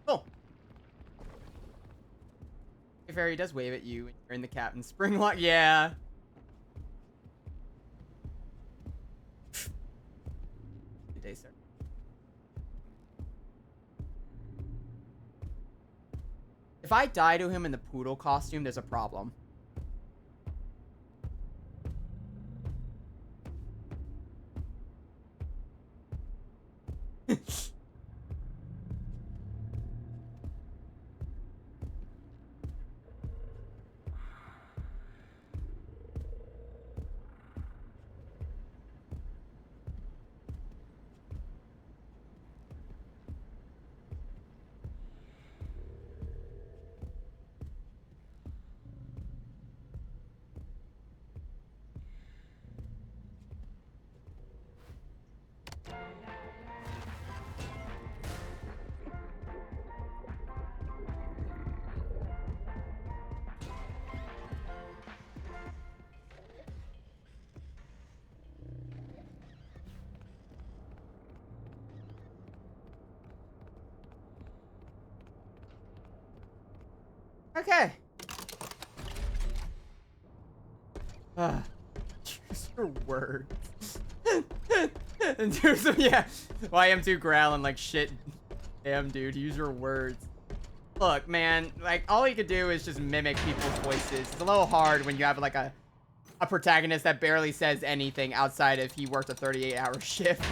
Cool. If Harry does wave at you and you're in the captain's spring lock, yeah. Good day, sir. If I die to him in the poodle costume, there's a problem. Okay. Use your words. And do some, yeah. Well, I am too growling like shit. Damn, dude, use your words. Look, man, like, all you could do is just mimic people's voices. It's a little hard when you have, like, a protagonist that barely says anything outside if he worked a 38-hour shift.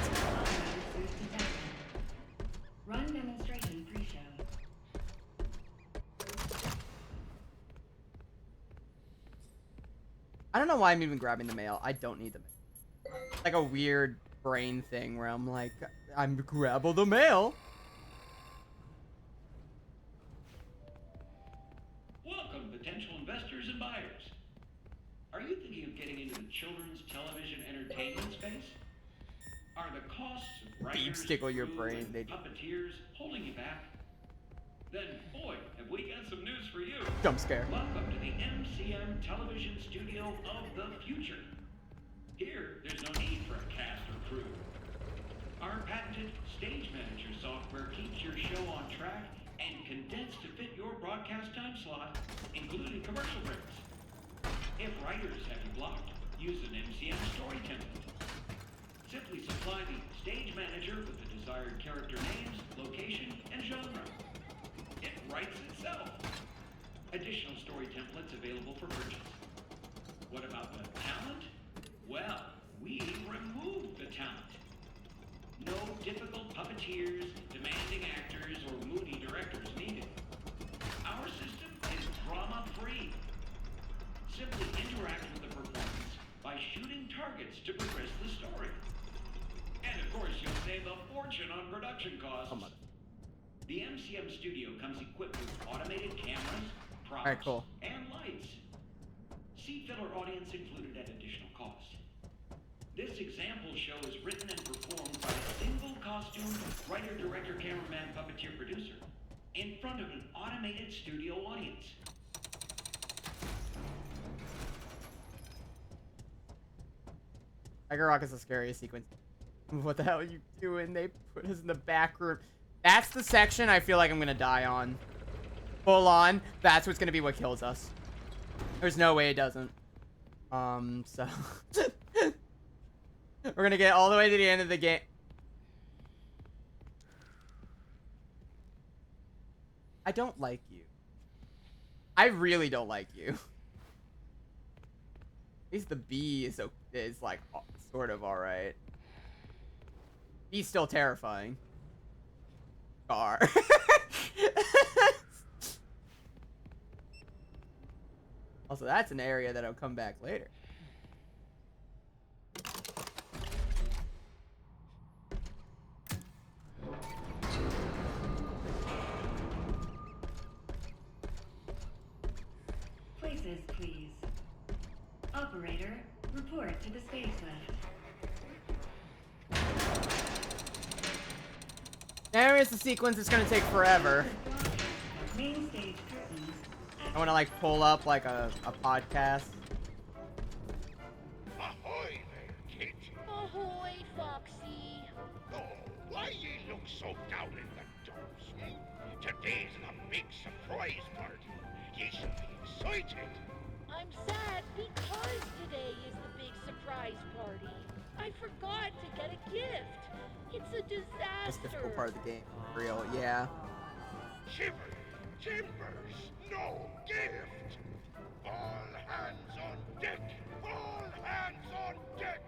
Run demonstration pre-show. I don't know why I'm even grabbing the mail. I don't need the mail. Like a weird brain thing where I'm like, I'm grab all the mail. Welcome, potential investors and buyers. Are you thinking of getting into the children's television entertainment space? Are the costs of writers, Beeps tickle your crew, brain. and They puppeteers holding you back? Then, boy, have we got some news for you. jump scare. Welcome to the MCM television studio of the future. Here, there's no need for a cast or crew. Our patented Stage Manager software keeps your show on track and condensed to fit your broadcast time slot, including commercial breaks. If writers have you blocked, use an MCM story template. Simply supply the Stage Manager with the desired character names, location, and genre. It writes itself. Additional story templates available for purchase. What about the talent? Well, we removed the talent. No difficult puppeteers, demanding actors, or moody directors needed. Our system is drama-free. Simply interact with the performance by shooting targets to progress the story. And of course, you'll save a fortune on production costs. The MCM studio comes equipped with automated cameras, props, and lights. Seat filler audience included at additional cost. This example show is written and performed by a single costume writer, director, cameraman, puppeteer, producer in front of an automated studio audience. Tiger Rock is the scariest sequence. What the hell are you doing? They put us in the back room. That's the section I feel like I'm gonna die on. Full on. That's what's gonna be what kills us. There's no way it doesn't. So we're gonna get all the way to the end of the game. I don't like you. I really don't like you. At least the bee is like sort of alright. He's still terrifying. Scar. Also, that's an area that'll come back later. Operator, report to the space lift. There is the sequence. It's gonna take forever. Main stage curtains. I want to like pull up like a podcast. Ahoy there, kid. Ahoy, Foxy. Oh, why ye look so down in the dumps, hmm? Today's the big surprise party. Ye should be excited. I'm sad because today is the big surprise party. I forgot to get a gift. It's a disaster. That's the difficult part of the game. For real, yeah. Shiver, timbers, no gift. All hands on deck. All hands on deck.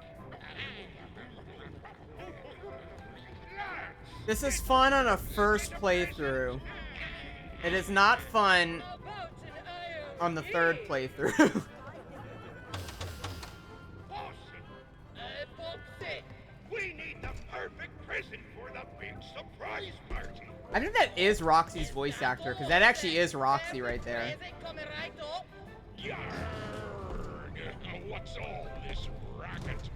Lads, This is fun on a first playthrough. It is not fun on the third playthrough. Foxy, we need the perfect present for the big surprise party. I think that is Roxy's voice actor, because that actually is Roxy right there. Yarg! What's all this racket?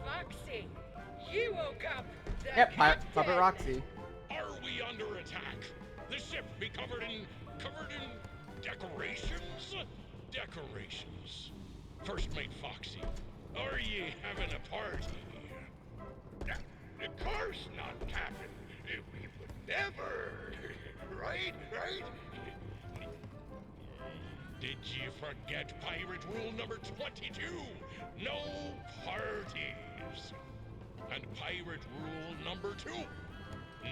Foxy, you woke up. Yep, Puppet Roxy. Are we under attack? The ship be covered in decorations? Decorations. First Mate Foxy, are ye having a party? Of course not, Captain. We would never. Right? Did you forget pirate rule number 22? No parties. And pirate rule number 2.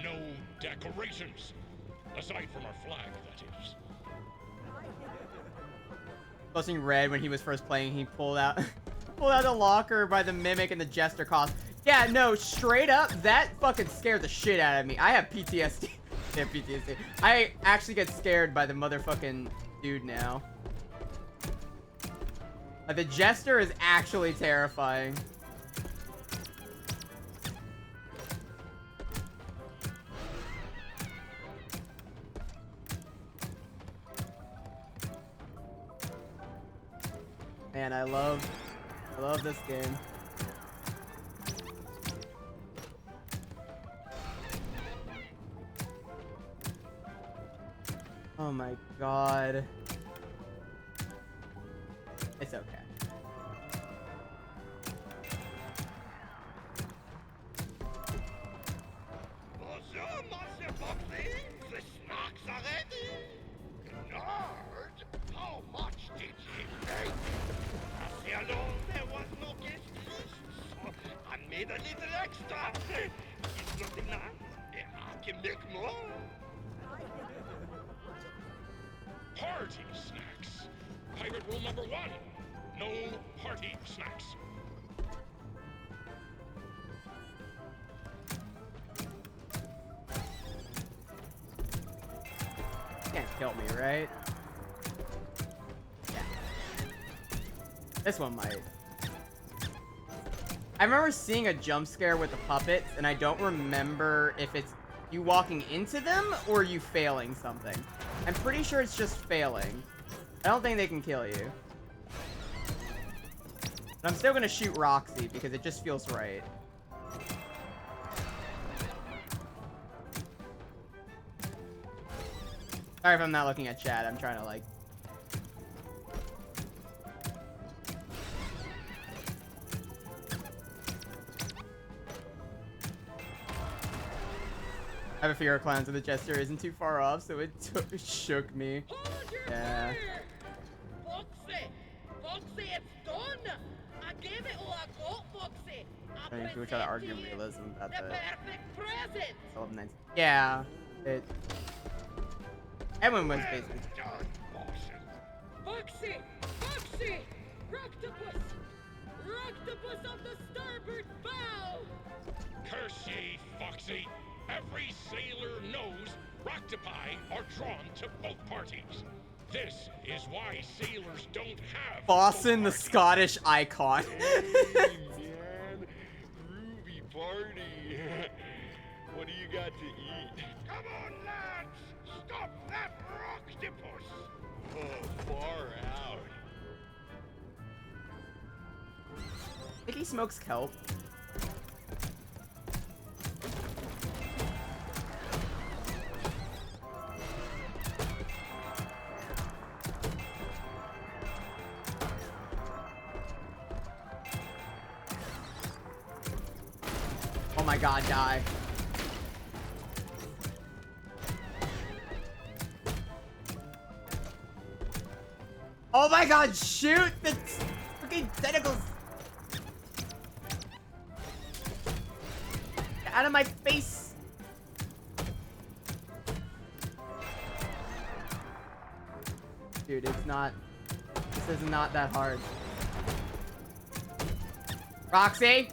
No decorations. Aside from our flag, that is. Blushing red when he was first playing, he pulled out a locker by the Mimic and the Jester cost. Yeah, no, straight up, that fucking scared the shit out of me. I have PTSD. Yeah, PTSD. I actually get scared by the motherfucking dude now. Like, the Jester is actually terrifying. Man, I love this game. Oh my god. It's okay. Bonjour, Monsieur Foxy. The snacks are ready. Nard, how much did you make? Assez alone, there was no guest list, so I made a little extra. It's not enough. I can make more. Party snacks. Pirate rule number 1. No party snacks. Can't kill me, right? Yeah. This one might. I remember seeing a jump scare with the puppets, and I don't remember if it's you walking into them or you failing something. I'm pretty sure it's just failing. I don't think they can kill you. But I'm still gonna shoot Roxy because it just feels right. Sorry if I'm not looking at chat. I'm trying to like... I have a fear of clowns and the Jester isn't too far off, so it shook me. Yeah. Foxy, it's done. I gave it all I got, Foxy. I mean, people try to argue realism about the the perfect present. 11 Yeah. It. Everyone was basically. Foxy, Rocktopus on the starboard bow. Curse ye, Foxy. Every sailor knows Roctopi are drawn to both parties. This is why sailors don't have Boston, the Scottish icon. Hey, man. Groovy party. What do you got to eat? Come on, lads! Stop that Rocktopus! Oh, far out. smokes kelp. Oh my god, die. Oh my god, shoot the fucking tentacles! Get out of my face! Dude, it's not. This is not that hard. Roxy!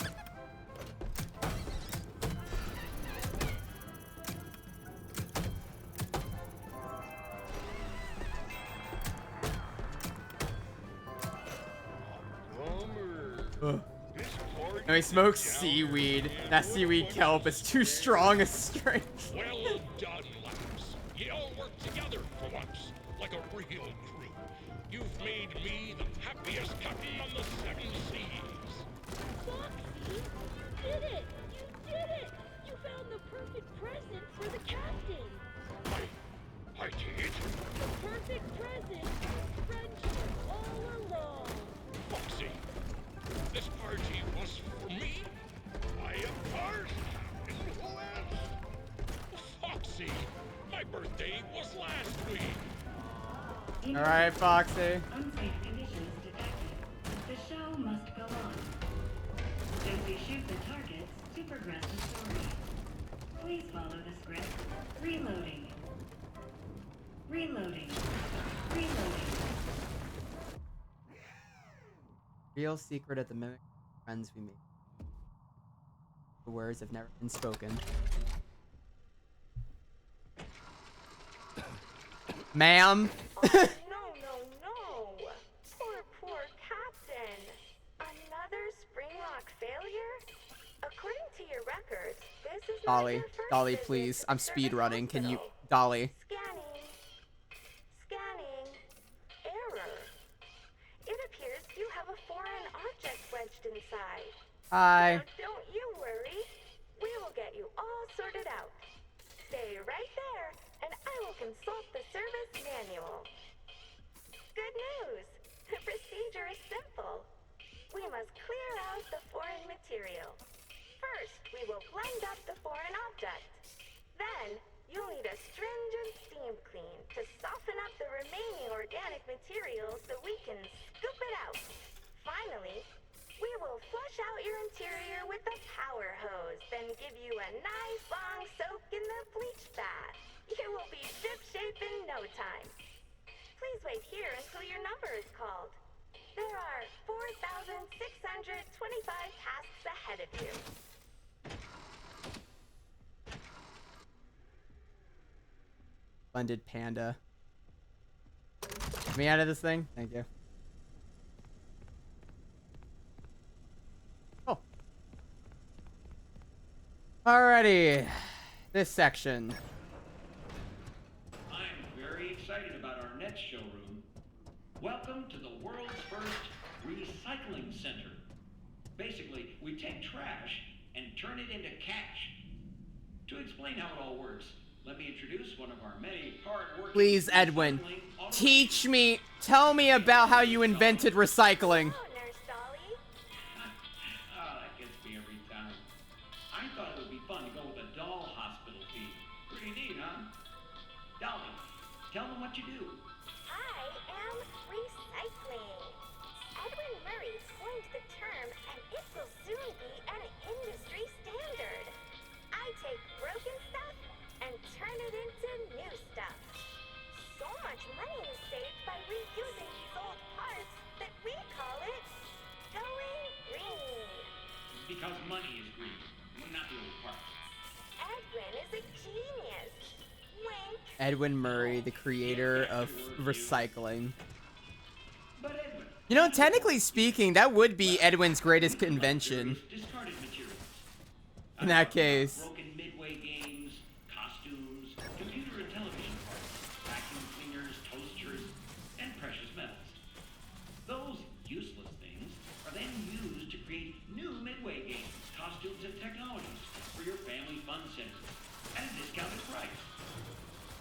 No, he smokes seaweed. That seaweed kelp is too strong a strength. Well done, lads. You all work together for once, like a real crew. You've made me the happiest captain on the 7 seas. Foxy, you did it! You did it! You found the perfect present for the captain. I did? The perfect present was friendship all along. Foxy, this party was for me. I am part. And who else? Foxy, my birthday was last week. Alright, Foxy. Unsafe conditions detected. The show must go on. Simply shoot the targets to progress the story. Please follow the script. Reloading. Reloading. Reloading. Real secret of the mimic friends we made. The words have never been spoken. Ma'am. No. Poor Captain. Another Springlock failure? According to your records, this is not Dolly, your first Dolly, visit please. to I'm the speed running. Can you, hospital. Dolly? Scanning. Error. It appears you have a foreign object wedged inside. Hi. Now don't you worry. We will get you all sorted out. Stay right there, and I will consult the service manual. Good news. The procedure is simple. We must clear out the foreign material. First, we will blend up the foreign object. Then, you'll need a stringent steam clean to soften up the remaining organic material so we can scoop it out. Finally, we will flush out your interior with a power hose, then give you a nice long soak in the bleach bath. You will be shipshape in no time. Please wait here until your number is called. There are 4,625 tasks ahead of you. Blended panda. Get me out of this thing. Thank you. Oh. Alrighty. This section. I'm very excited about our next showroom. Welcome to the world's first recycling center. Basically, we take trash and turn it into cash. To explain how it all works, let me introduce one of our many hard-working... Please, Edwin. Teach me. Tell me about how you invented recycling. Oh, that gets me every time. I thought it would be fun to go with a doll hospital theme. Pretty neat, huh? Dolly, tell them what you do. I am recycling. Edwin Murray coined the term, and it will soon be an industry standard. I take broken stuff and turn it into new stuff. So much money is saved by reusing these old parts that we call it going green. Because money is green, not the old parts. Edwin is a genius. Wink. Edwin Murray, the creator of recycling. But Edwin, You know, technically speaking, that would be Edwin's greatest invention. discarded materials. In that case. Broken midway games, costumes, computer and television parts, vacuum cleaners, toasters, and precious metals. Those useless things are then used to create new family fun center at a discounted price.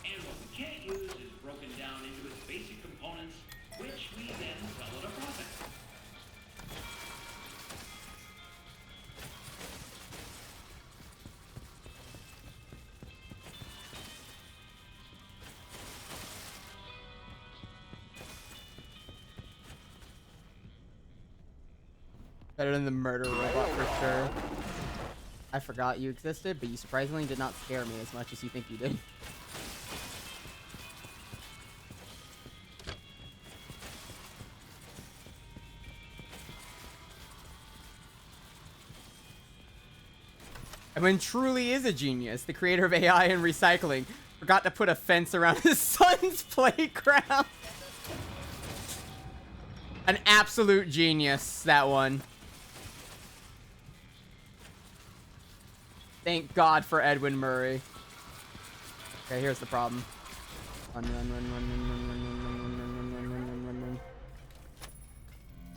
And what we can't use is broken down into its basic components, which we then sell at a profit. Better than the murder robot for sure. I forgot you existed, but you surprisingly did not scare me as much as you think you did. Edwin truly is a genius. The creator of AI and recycling forgot to put a fence around his son's playground. An absolute genius, that one. Thank God for Edwin Murray. Okay, here's the problem. Run, run, run, run, run, run, run, run, run, run, run, run, run, run, run.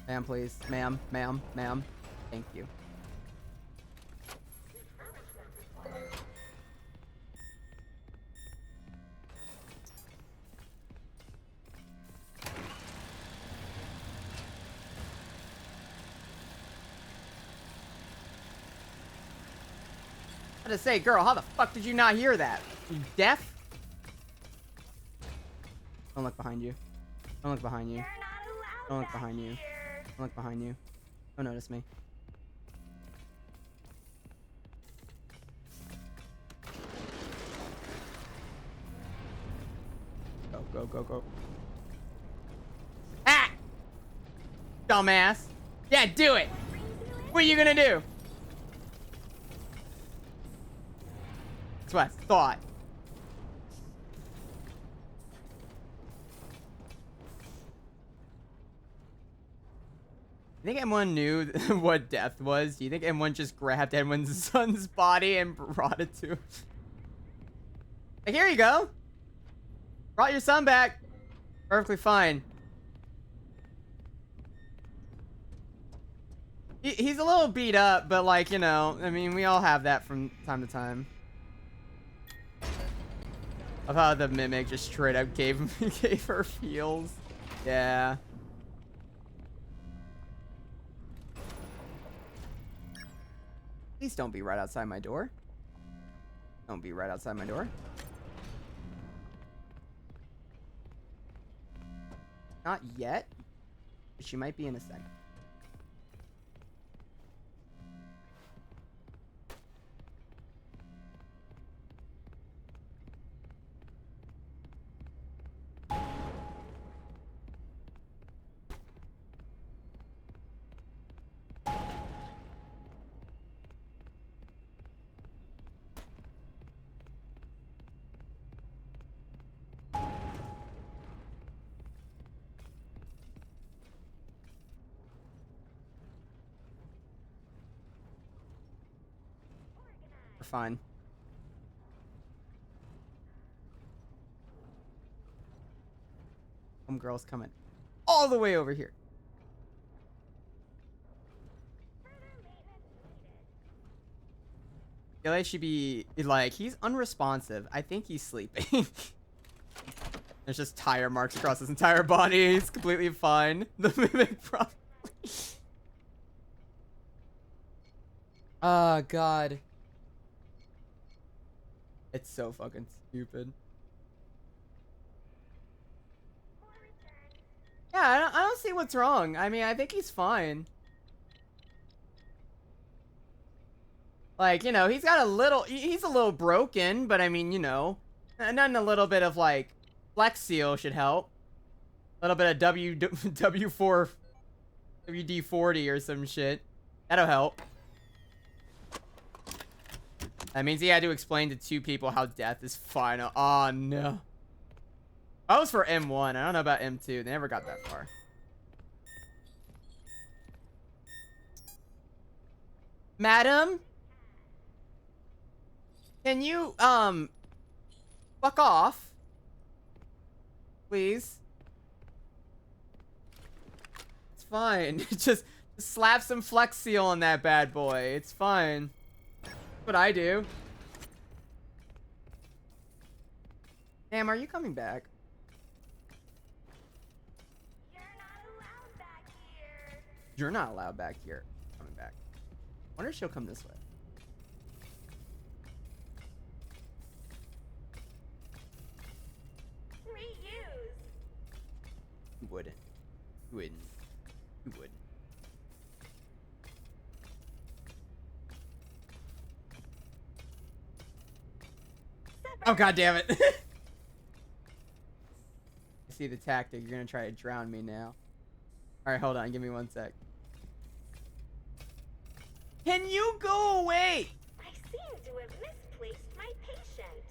Ma'am, please. Ma'am, ma'am, ma'am. Thank you. I had to say, girl, how the fuck did you not hear that? You deaf? Don't look behind you. Don't look behind you. Don't look behind you. Don't look behind you. Don't notice me. Go, go, go, go. Ah! Dumbass. Yeah, do it. What are you gonna do? That's what I thought. You think M1 knew what death was? Do you think M1 just grabbed M1's son's body and brought it to him? Like, here you go. Brought your son back. Perfectly fine. He's a little beat up, but like, you know, I mean, we all have that from time to time. Of how the mimic just straight up gave her feels. Yeah. Please don't be right outside my door. Don't be right outside my door. Not yet. But she might be in a second. We're fine. Homegirl's coming all the way over here. Gilly should be like, he's unresponsive. I think he's sleeping. There's just tire marks across his entire body. He's completely fine. The mimic probably. Oh god. It's so fucking stupid. Yeah, I don't see what's wrong. I mean, I think he's fine. Like, you know, he's got a little... He's a little broken, but I mean, you know... And then a little bit of, like... Flex Seal should help. A little bit of W4... WD-40 or some shit. That'll help. That means he had to explain to 2 people how death is final. Oh, no. That was for M1. I don't know about M2. They never got that far. Madam? Can you, fuck off? Please? It's fine. Just slap some Flex Seal on that bad boy. It's fine. That's what I do. Damn, are you coming back? You're not allowed back here. You're not allowed back here. Coming back. Wonder if she'll come this way. Reuse. You wouldn't. You wouldn't. You wouldn't. Oh, god damn it. I see the tactic. You're gonna try to drown me now. Alright, hold on. Give me 1 sec. Can you go away? I seem to have misplaced my patient.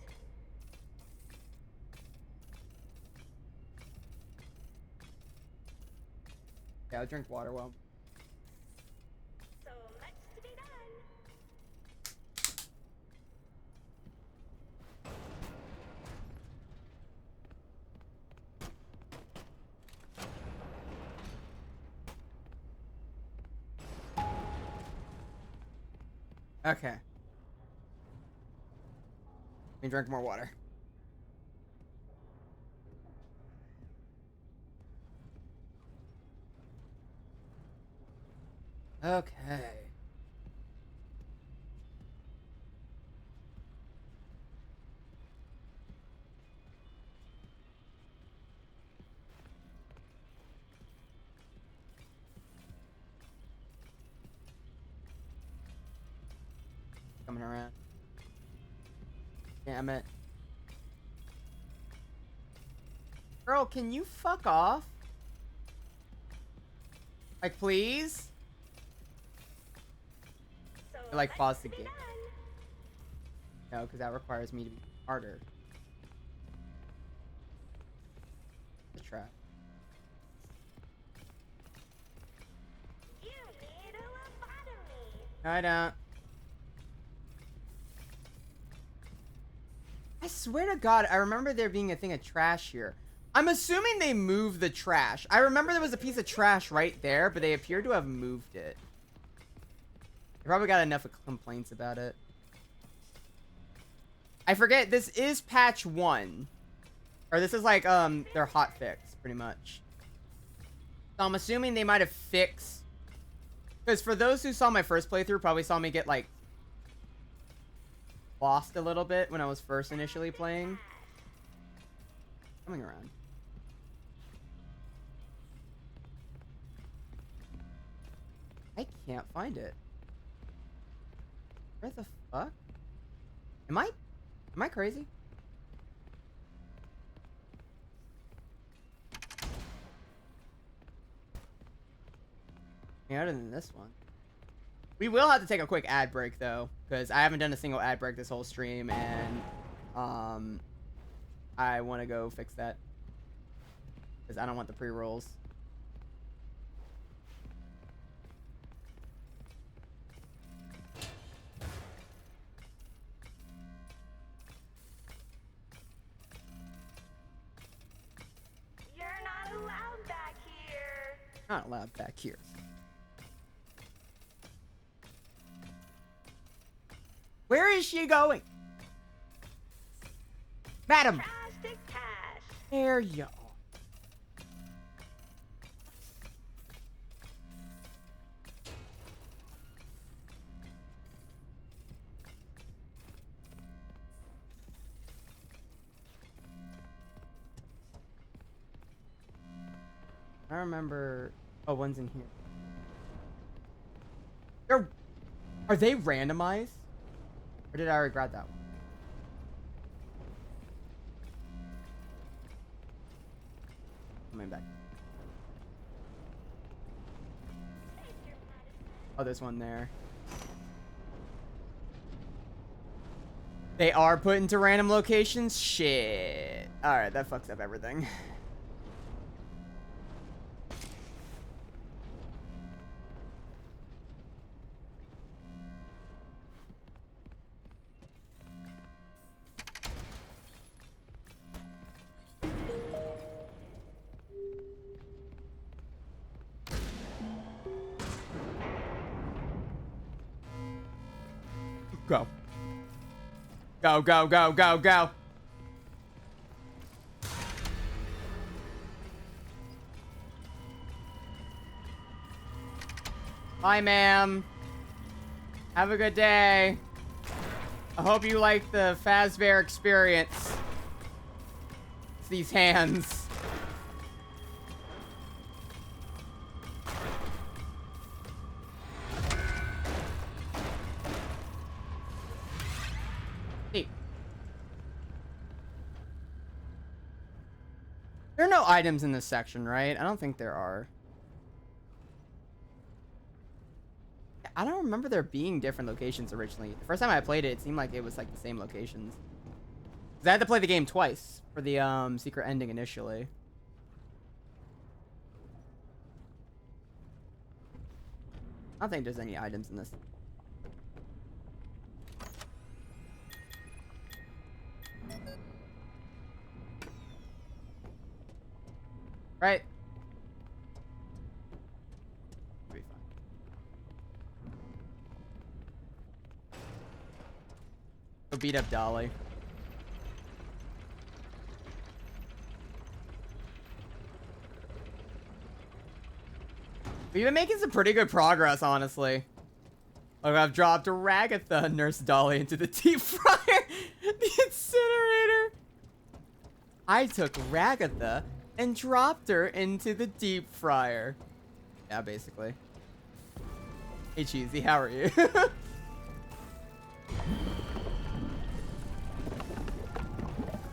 Yeah, I'll drink water well. So much to be done. Okay. Let me drink more water. Okay. Coming around. Damn it. Girl, can you fuck off? Like, please? So I, like, much pause to the be game. done. No, because that requires me to be harder. The trap. You need a lobotomy. No, I don't. I swear to God, I remember there being a thing of trash here. I'm assuming they moved the trash. I remember there was a piece of trash right there, but they appear to have moved it. They probably got enough complaints about it. I forget, this is patch 1. Or this is like, their hot fix, pretty much. So I'm assuming they might have fixed... Because for those who saw my first playthrough, probably saw me get, like, lost a little bit when I was first initially playing. Coming around. I can't find it. Where the fuck? Am I crazy? Yeah, other than this one. We will have to take a quick ad break though, because I haven't done a single ad break this whole stream, and I want to go fix that because I don't want the pre-rolls. You're not allowed back here. Not allowed back here. Where is she going? Madam! Trash to cash. There you are. I remember... Oh, one's in here. Are they randomized? Or did I already grab that one? Coming back. Oh, there's one there. They are put into random locations? Shit. Alright, that fucks up everything. Go. Go, go, go, go, go. Hi, ma'am. Have a good day. I hope you like the Fazbear experience. It's these hands. Hey. There are no items in this section, right? I don't think there are. I don't remember there being different locations originally. The first time I played it, it seemed like it was like the same locations. 'Cause I had to play the game twice for the secret ending initially. I don't think there's any items in this. Right? Be fine. Go beat up Dolly. We've been making some pretty good progress, honestly. Like, I've dropped Ragatha, Nurse Dolly into the deep fryer, the incinerator. I took Ragatha and dropped her into the deep fryer. Yeah, basically. Hey, Cheesy, how are you?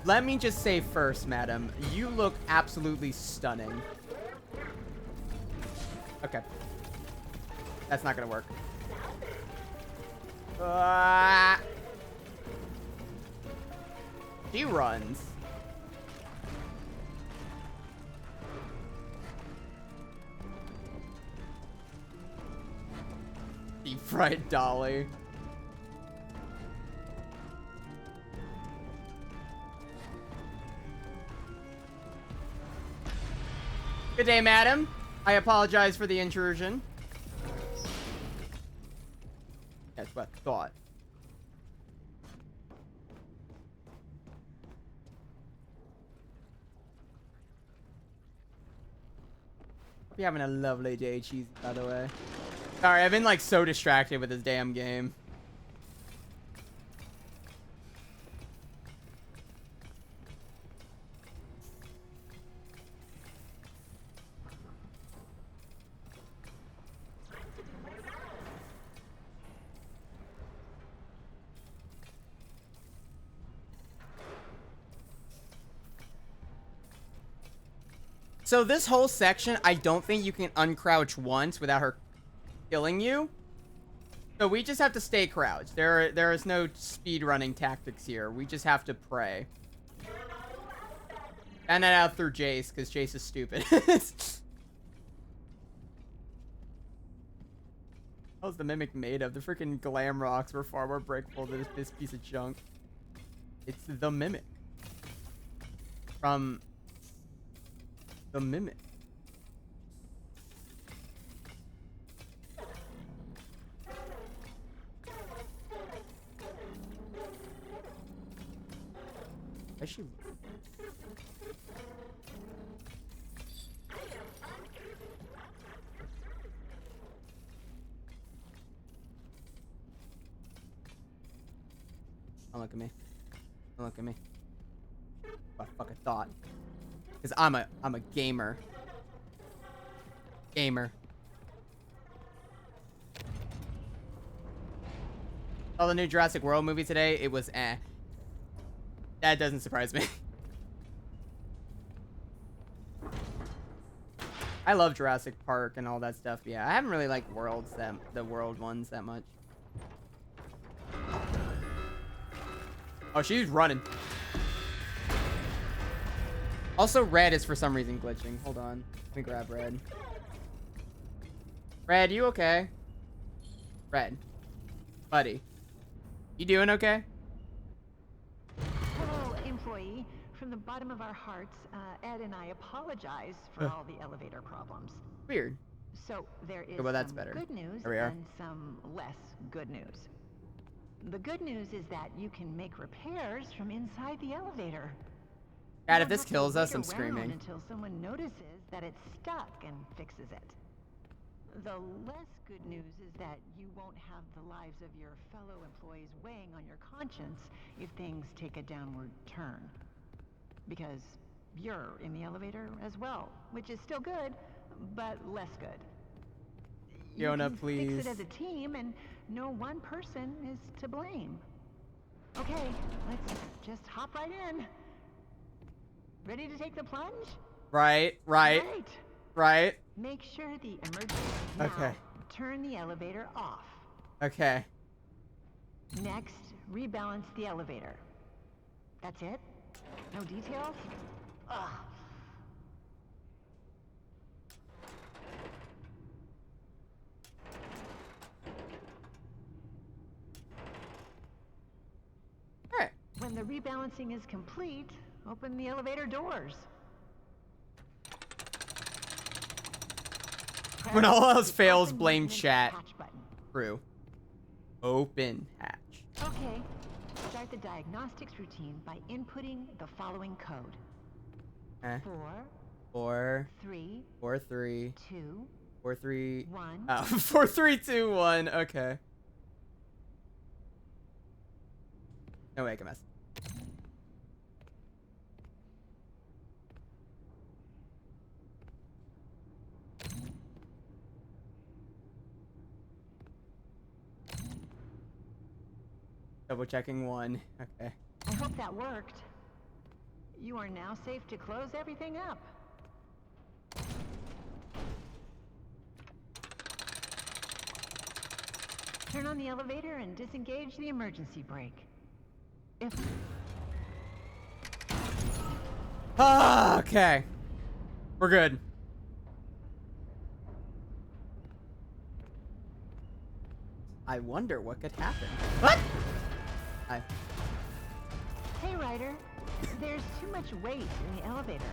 Let me just say first, madam, you look absolutely stunning. Okay. That's not gonna work. She runs. Deep fried Dolly. Good day, madam. I apologize for the intrusion. That's what I thought. Hope you're having a lovely day, Cheesy, by the way. Sorry, I've been like so distracted with this damn game. So this whole section, I don't think you can uncrouch once without her killing you. So we just have to stay crouched. There is no speed running tactics here. We just have to pray. And that out through Jace, because Jace is stupid. What was the mimic made of? The freaking glam rocks were far more breakable than this piece of junk. It's the mimic. From the mimic. I should. Don't look at me. Don't look at me. What I fucking thought. Cause I'm a gamer. Gamer. Saw the new Jurassic World movie today. It was eh. That doesn't surprise me. I love Jurassic Park and all that stuff. Yeah, I haven't really liked the world ones that much. Oh, she's running. Also, red is for some reason glitching. Hold on. Let me grab red. Red, you okay? Red. Buddy. You doing okay? Hello, employee. From the bottom of our hearts, Ed and I apologize for all the elevator problems. Weird. So there is well, that's some better. good news There we are. and some less good news. The good news is that you can make repairs from inside the elevator. God, You if this don't have to kills us, wait I'm around screaming. until someone notices that it's stuck and fixes it. The less good news is that you won't have the lives of your fellow employees weighing on your conscience if things take a downward turn. Because you're in the elevator as well, which is still good, but less good. Fiona, You can please. fix it as a team, and no one person is to blame. Okay, let's just hop right in. Ready to take the plunge? Right. Make sure the emergency. Now, Okay. turn the elevator off. Okay. Next, rebalance the elevator. That's it? No details? Ugh. All right. When the rebalancing is complete, open the elevator doors. When all else Press fails, open blame maintenance chat. hatch button. True. Open hatch. Okay. Start the diagnostics routine by inputting the following code. Eh. 4, 4 3, 3 2, 4 3 1. Oh, 4 3 2 1. Okay. No way I can mess. Double checking 1. Okay. I hope that worked. You are now safe to close everything up. Turn on the elevator and disengage the emergency brake. Okay. We're good. I wonder what could happen. What? Hi. Hey, Ryder. There's too much weight in the elevator.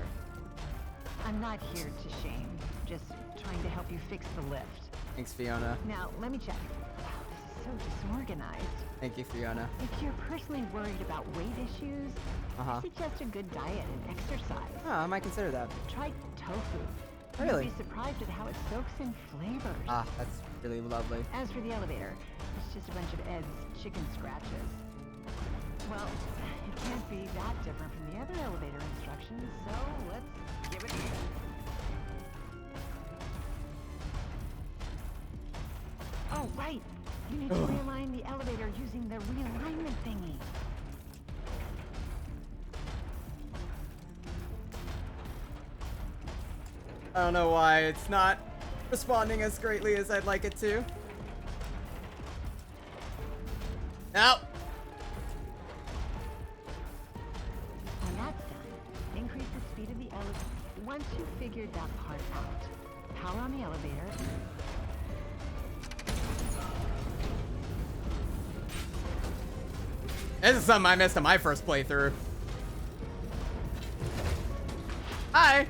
I'm not here to shame. Just trying to help you fix the lift. Thanks, Fiona. Now, let me check. Wow, this is so disorganized. Thank you, Fiona. If you're personally worried about weight issues, I suggest a good diet and exercise. Oh, I might consider that. Try tofu. Really? You'll be surprised at how it soaks in flavors. Ah, that's really lovely. As for the elevator, it's just a bunch of Ed's chicken scratches. Well, it can't be that different from the other elevator instructions, so let's give it a go. Oh, right. You need to realign the elevator using the realignment thingy. I don't know why it's not responding as greatly as I'd like it to. No. When that's done, increase the speed of the elevator. Once you've figured that part out, power on the elevator. This is something I missed on my first playthrough. Hi.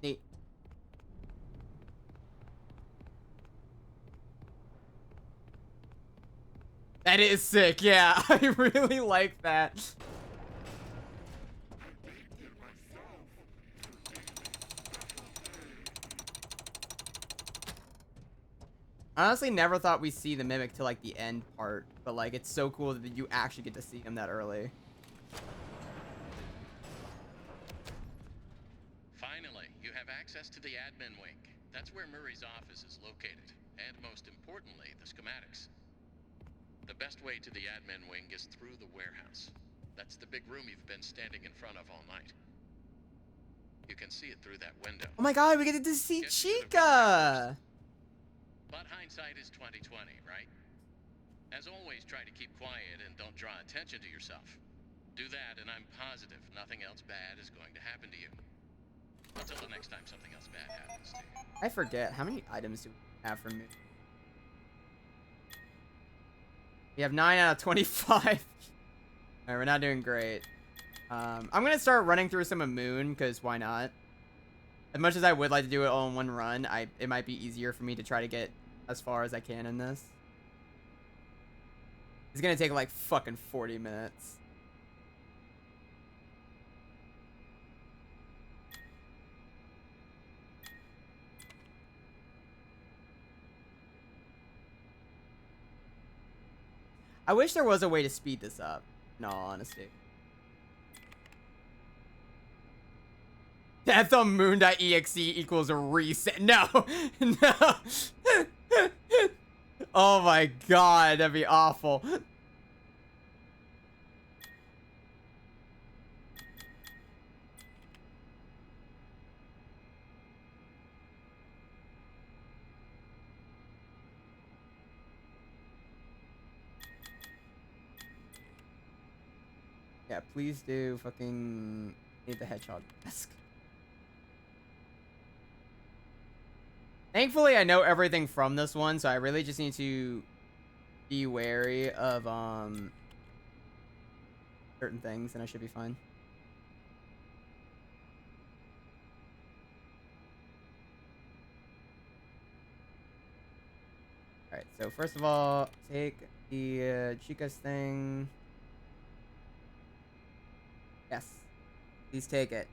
Neat. That is sick, yeah. I really like that. I honestly never thought we'd see the mimic till like the end part, but like it's so cool that you actually get to see him that early. Finally, you have access to the admin wing. That's where Murray's office is located, and most importantly, the schematics. The best way to the admin wing is through the warehouse. That's the big room you've been standing in front of all night. You can see it through that window. Oh my god, we get to see Chica! But hindsight is 20/20, right? As always, try to keep quiet and don't draw attention to yourself. Do that, and I'm positive nothing else bad is going to happen to you. Until the next time something else bad happens to you. I forget, how many items do we have for me? We have 9 out of 25. Alright, we're not doing great. I'm gonna start running through some of Moon, because why not? As much as I would like to do it all in one run, it might be easier for me to try to get as far as I can in this. It's gonna take like fucking 40 minutes. I wish there was a way to speed this up, in all honesty. Death on moon.exe equals a reset. No, no. Oh my god, that'd be awful. Yeah, please do fucking need the hedgehog mask. Thankfully, I know everything from this one, so I really just need to be wary of certain things, and I should be fine. Alright, so first of all, take the Chica's thing. Yes. Please take it.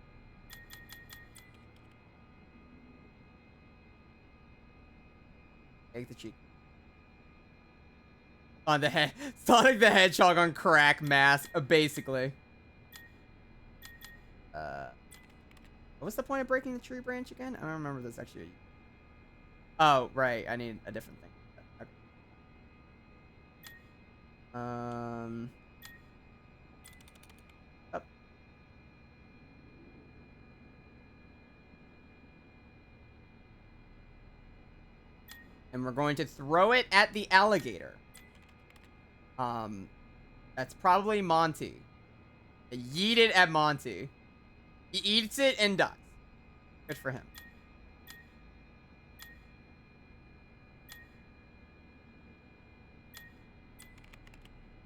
Take the cheek. On the head. Sonic the Hedgehog on crack mask, basically. What was the point of breaking the tree branch again? I don't remember this actually. Oh, right. I need a different thing. Okay. Up. And we're going to throw it at the alligator. That's probably Monty. Yeet it at Monty. He eats it and dies. Good for him.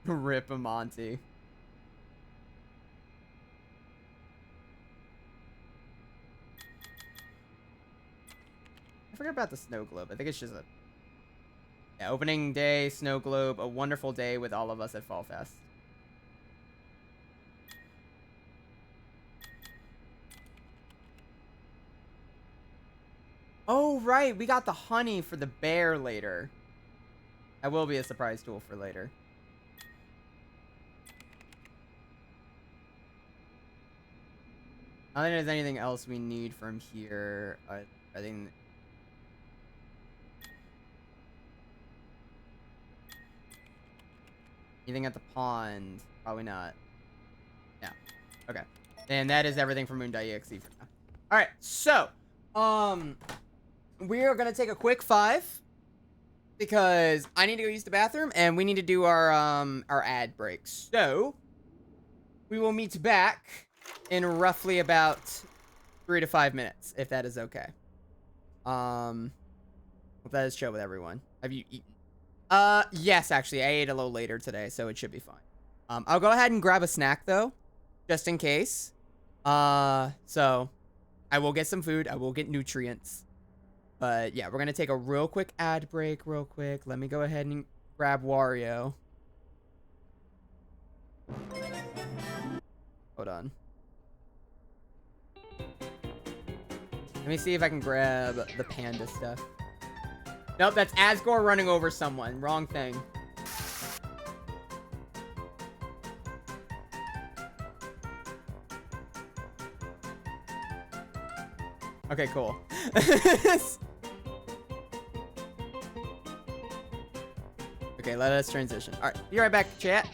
Rip a Monty. I forgot about the snow globe. I think it's just a... Yeah, opening day, snow globe, a wonderful day with all of us at Fall Fest. Oh, right. We got the honey for the bear later. That will be a surprise tool for later. I don't think there's anything else we need from here. I think... Anything at the pond? Probably not. Yeah. Okay. And that is everything from Moon.exe for now. Alright, so... we are gonna take a quick 5. Because I need to go use the bathroom, and we need to do our ad break. So... we will meet back in roughly about 3 to 5 minutes, if that is okay. Hope that is chill with everyone. Have you eaten? Yes, actually, I ate a little later today, so it should be fine. I'll go ahead and grab a snack, though, just in case. So, I will get some food. I will get nutrients. But, yeah, we're gonna take a real quick ad break real quick. Let me go ahead and grab Wario. Hold on. Let me see if I can grab the panda stuff. Nope, that's Asgore running over someone. Wrong thing. Okay, cool. Okay, let us transition. All right, be right back, chat.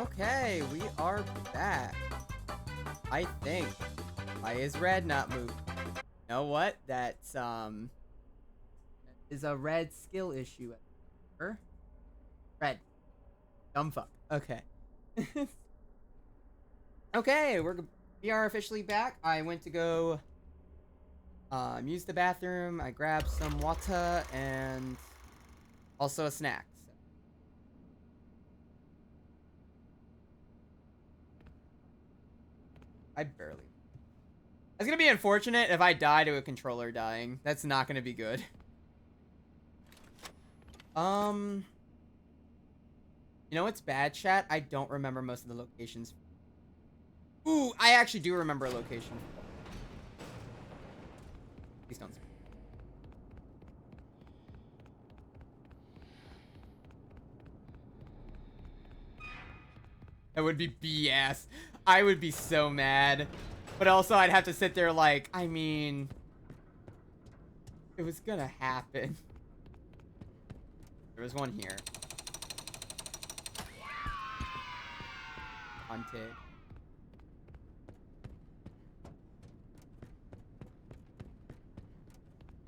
Okay, we are back. I think. Why is red not moving? You know what? That's is a red skill issue. Red. Dumb fuck. Okay. Okay, we are officially back. I went to go use the bathroom. I grabbed some water and also a snack. So. I barely. It's gonna be unfortunate if I die to a controller dying. That's not gonna be good. You know what's bad, chat? I don't remember most of the locations. Ooh, I actually do remember a location. Please don't. That would be BS. I would be so mad. But also, I'd have to sit there like, I mean... It was gonna happen. There was one here. Hunted.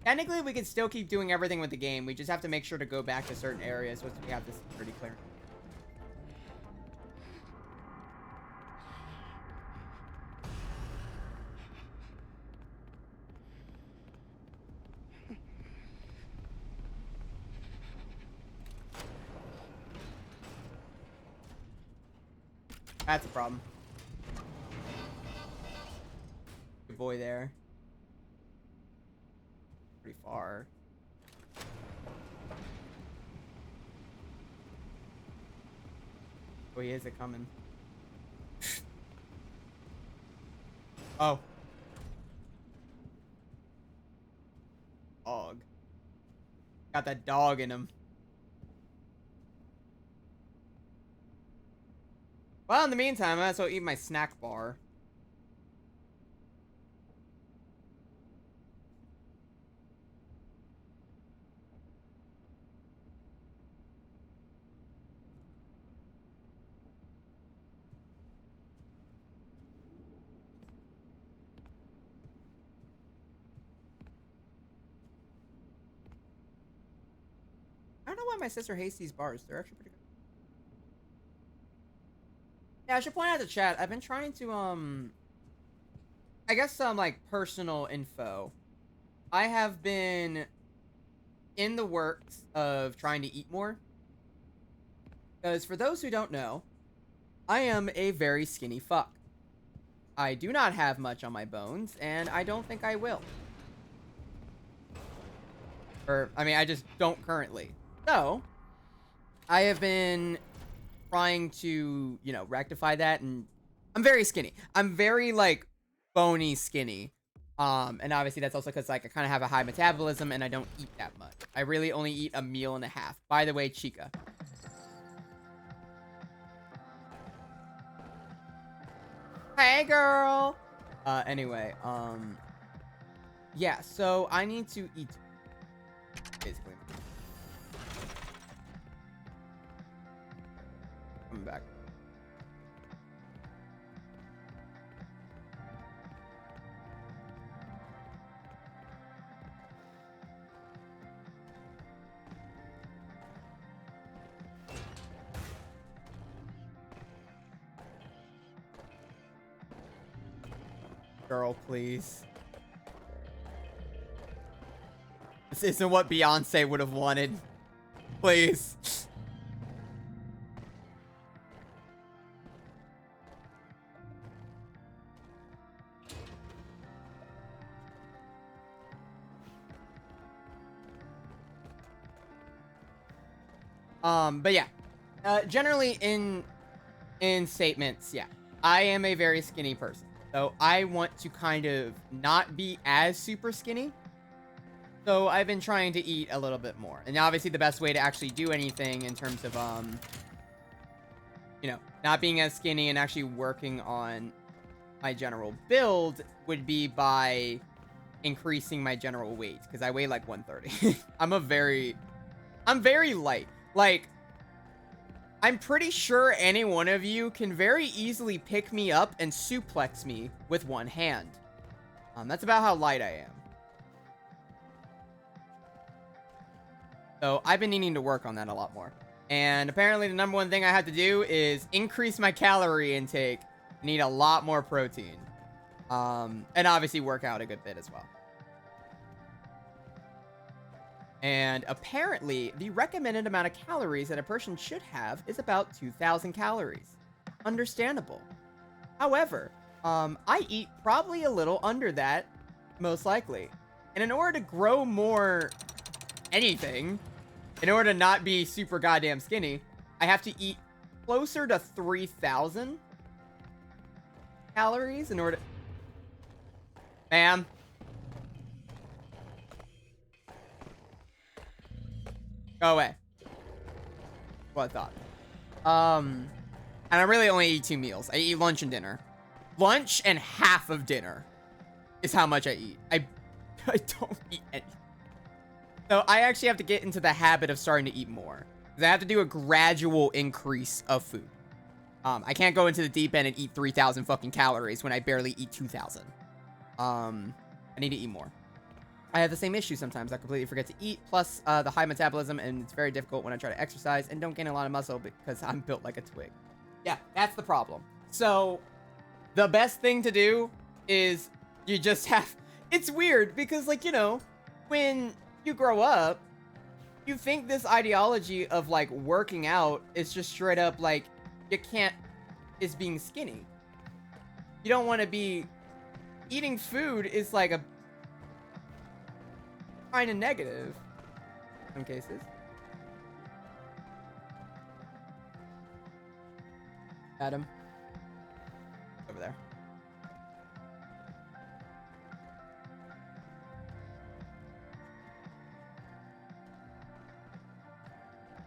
Technically, we can still keep doing everything with the game. We just have to make sure to go back to certain areas once we have this pretty clear. That's a problem. Good boy there. Pretty far. Oh, he is it coming. Oh. Dog. Got that dog in him. Well, in the meantime, I might as well eat my snack bar. I don't know why my sister hates these bars. They're actually pretty good. Yeah, I should point out to chat. I've been trying to, I guess some, like, personal info. I have been in the works of trying to eat more. Because for those who don't know, I am a very skinny fuck. I do not have much on my bones, and I don't think I will. Or, I mean, I just don't currently. So, I have been trying to, you know, rectify that, and I'm very skinny. I'm very, like, bony skinny. And obviously that's also because, like, I kind of have a high metabolism, and I don't eat that much. I really only eat a meal and a half. By the way, Chica. Hey, girl! Anyway, yeah, so I need to eat, basically. Coming back. Girl, please. This isn't what Beyonce would have wanted. Please. But yeah. Generally in statements, yeah. I am a very skinny person. So I want to kind of not be as super skinny. So I've been trying to eat a little bit more. And obviously the best way to actually do anything in terms of, you know, not being as skinny and actually working on my general build would be by increasing my general weight. Because I weigh like 130. I'm very light. Like, I'm pretty sure any one of you can very easily pick me up and suplex me with one hand. That's about how light I am. So I've been needing to work on that a lot more. And apparently the number one thing I have to do is increase my calorie intake. I need a lot more protein. And obviously work out a good bit as well. And apparently, the recommended amount of calories that a person should have is about 2,000 calories. Understandable. However, I eat probably a little under that, most likely. And in order to grow more anything, in order to not be super goddamn skinny, I have to eat closer to 3,000 calories in order... Ma'am. Go away. What I thought. And I really only eat 2 meals. I eat lunch and dinner. Lunch and half of dinner is how much I eat. I don't eat anything. So I actually have to get into the habit of starting to eat more. Because I have to do a gradual increase of food. I can't go into the deep end and eat 3,000 fucking calories when I barely eat 2,000. I need to eat more. I have the same issue sometimes. I completely forget to eat, plus the high metabolism, and it's very difficult when I try to exercise and don't gain a lot of muscle because I'm built like a twig. Yeah, that's the problem. So, the best thing to do is you just have... It's weird because, like, you know, when you grow up, you think this ideology of, like, working out is just straight up, like, you can't... is being skinny. You don't want to be... Eating food is, like, a... kind of negative in some cases. Adam. Over there.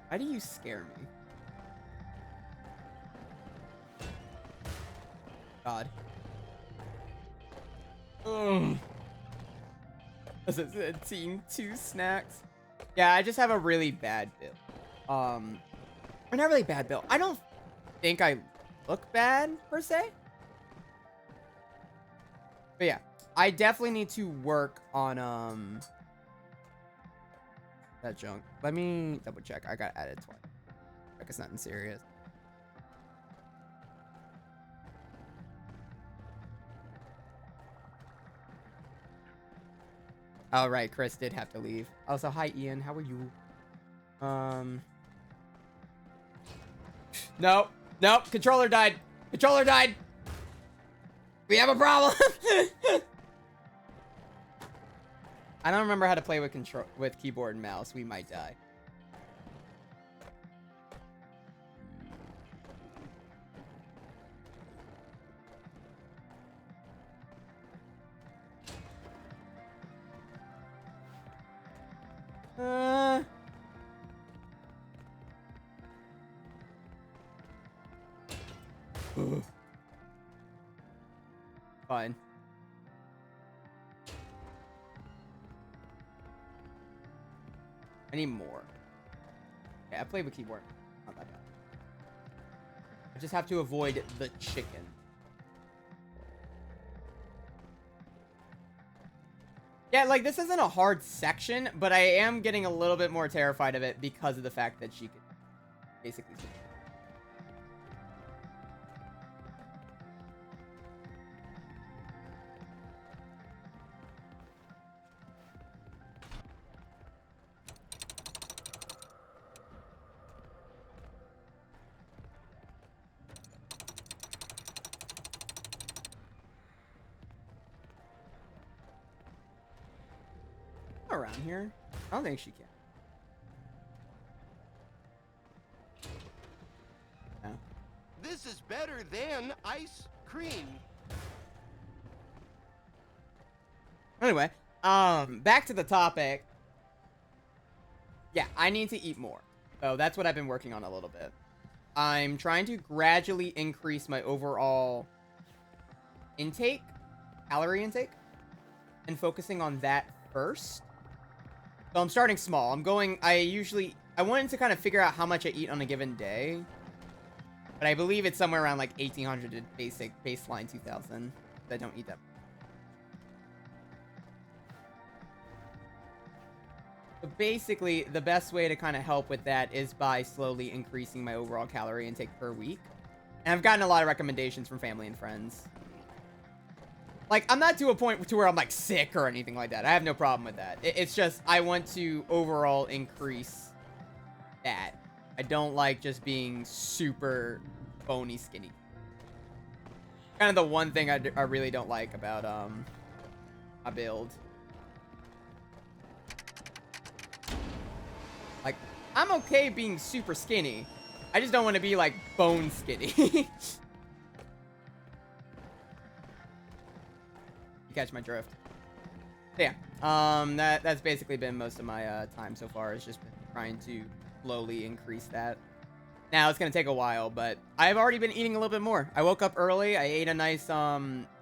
Why do you scare me? God. Ugh. As it said, team 2 snacks. Yeah, I just have a really bad build. Or not really bad build. I don't think I look bad, per se. But yeah, I definitely need to work on, that junk. Let me double check. I got added twice. Check it's nothing serious. All right, Chris did have to leave. Also, hi, Ian. How are you? No. Nope. Controller died. Controller died. We have a problem. I don't remember how to play with keyboard and mouse. We might die. Fine. I need more. Yeah, I play with keyboard. Not that bad. I just have to avoid the chicken. Yeah, like, this isn't a hard section, but I am getting a little bit more terrified of it because of the fact that she could basically do it. Around here? I don't think she can. No. This is better than ice cream. Anyway, back to the topic. Yeah, I need to eat more. So that's what I've been working on a little bit. I'm trying to gradually increase my overall intake, calorie intake, and focusing on that first. So I'm starting small. I wanted to kind of figure out how much I eat on a given day. But I believe it's somewhere around like 1800 to baseline 2000. I don't eat that. So basically, the best way to kind of help with that is by slowly increasing my overall calorie intake per week. And I've gotten a lot of recommendations from family and friends. Like, I'm not to a point to where I'm like sick or anything like that. I have no problem with that. It's just I want to overall increase that. I don't like just being super bony skinny. Kind of the one thing I really don't like about my build. Like, I'm okay being super skinny. I just don't want to be like bone skinny. You catch my drift. Yeah. That's basically been most of my time so far. It's just been trying to slowly increase that. Now it's gonna take a while, but I've already been eating a little bit more. I woke up early. I ate a nice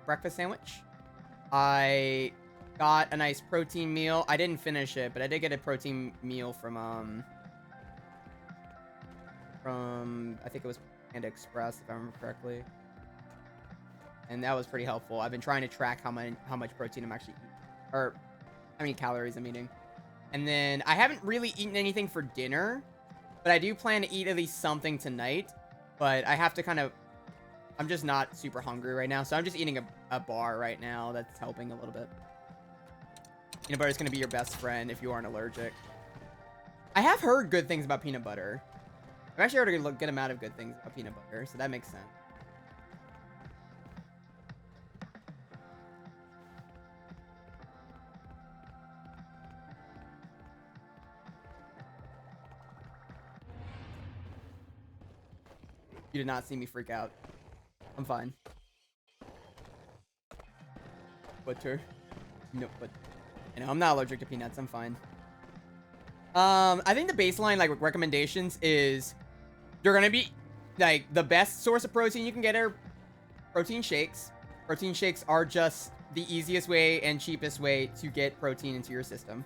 breakfast sandwich. I got a nice protein meal. I didn't finish it, but I did get a protein meal from I think it was Panda Express, if I remember correctly. And that was pretty helpful. I've been trying to track how much protein I'm actually eating, or how many calories I'm eating. And then I haven't really eaten anything for dinner, but I do plan to eat at least something tonight. But I have to kind of, I'm just not super hungry right now, so I'm just eating a bar right now. That's helping a little bit. Peanut butter is going to be your best friend if you aren't allergic. I have heard good things about peanut butter. I've actually heard a good amount of good things about peanut butter, so that makes sense. You did not see me freak out. I'm fine. Butter. No, but you know, I'm not allergic to peanuts. I'm fine. I think the baseline like recommendations is you're gonna be like the best source of protein you can get are protein shakes. Protein shakes are just the easiest way and cheapest way to get protein into your system.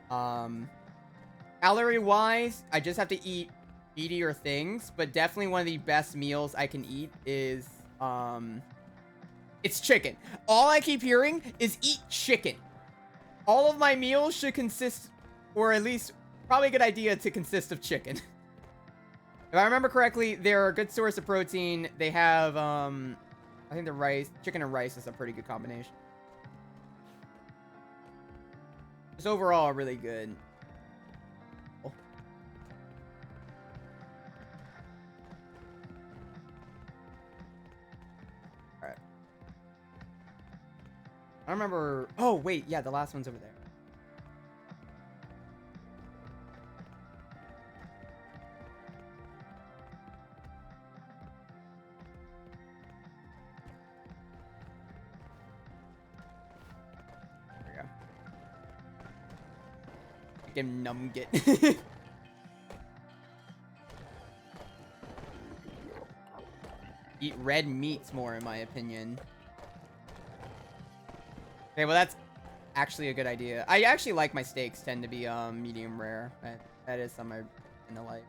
Calorie wise, I just have to eat meatier things, but definitely one of the best meals I can eat is it's chicken. All I keep hearing is eat chicken. All of my meals should consist, or at least probably a good idea to consist of chicken. If I remember correctly, they're a good source of protein. They have I think the rice, chicken and rice is a pretty good combination. Just overall really good. I don't remember. Oh, wait. Yeah, the last one's over there. There we go. Fucking numget. Eat red meats more, in my opinion. Okay, well, that's actually a good idea. I actually like my steaks tend to be medium rare. That is something I tend to like.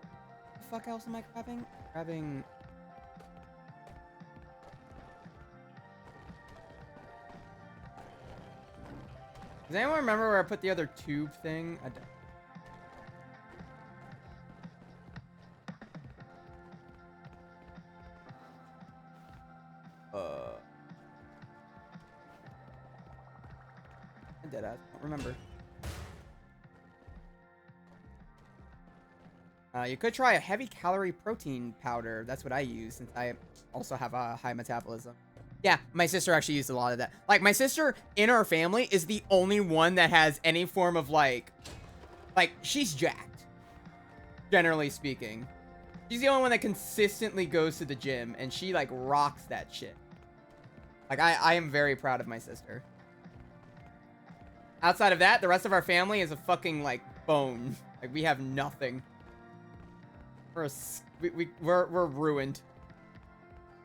What the fuck else am I grabbing? Grabbing... Does anyone remember where I put the other tube thing? I don't. I don't remember. You could try a heavy calorie protein powder. That's what I use since I also have a high metabolism. Yeah, my sister actually used a lot of that. Like, my sister in our family is the only one that has any form of like she's jacked. Generally speaking. She's the only one that consistently goes to the gym and she like rocks that shit. Like, I am very proud of my sister. Outside of that, the rest of our family is a fucking, like, bone. Like, we have nothing. We're ruined.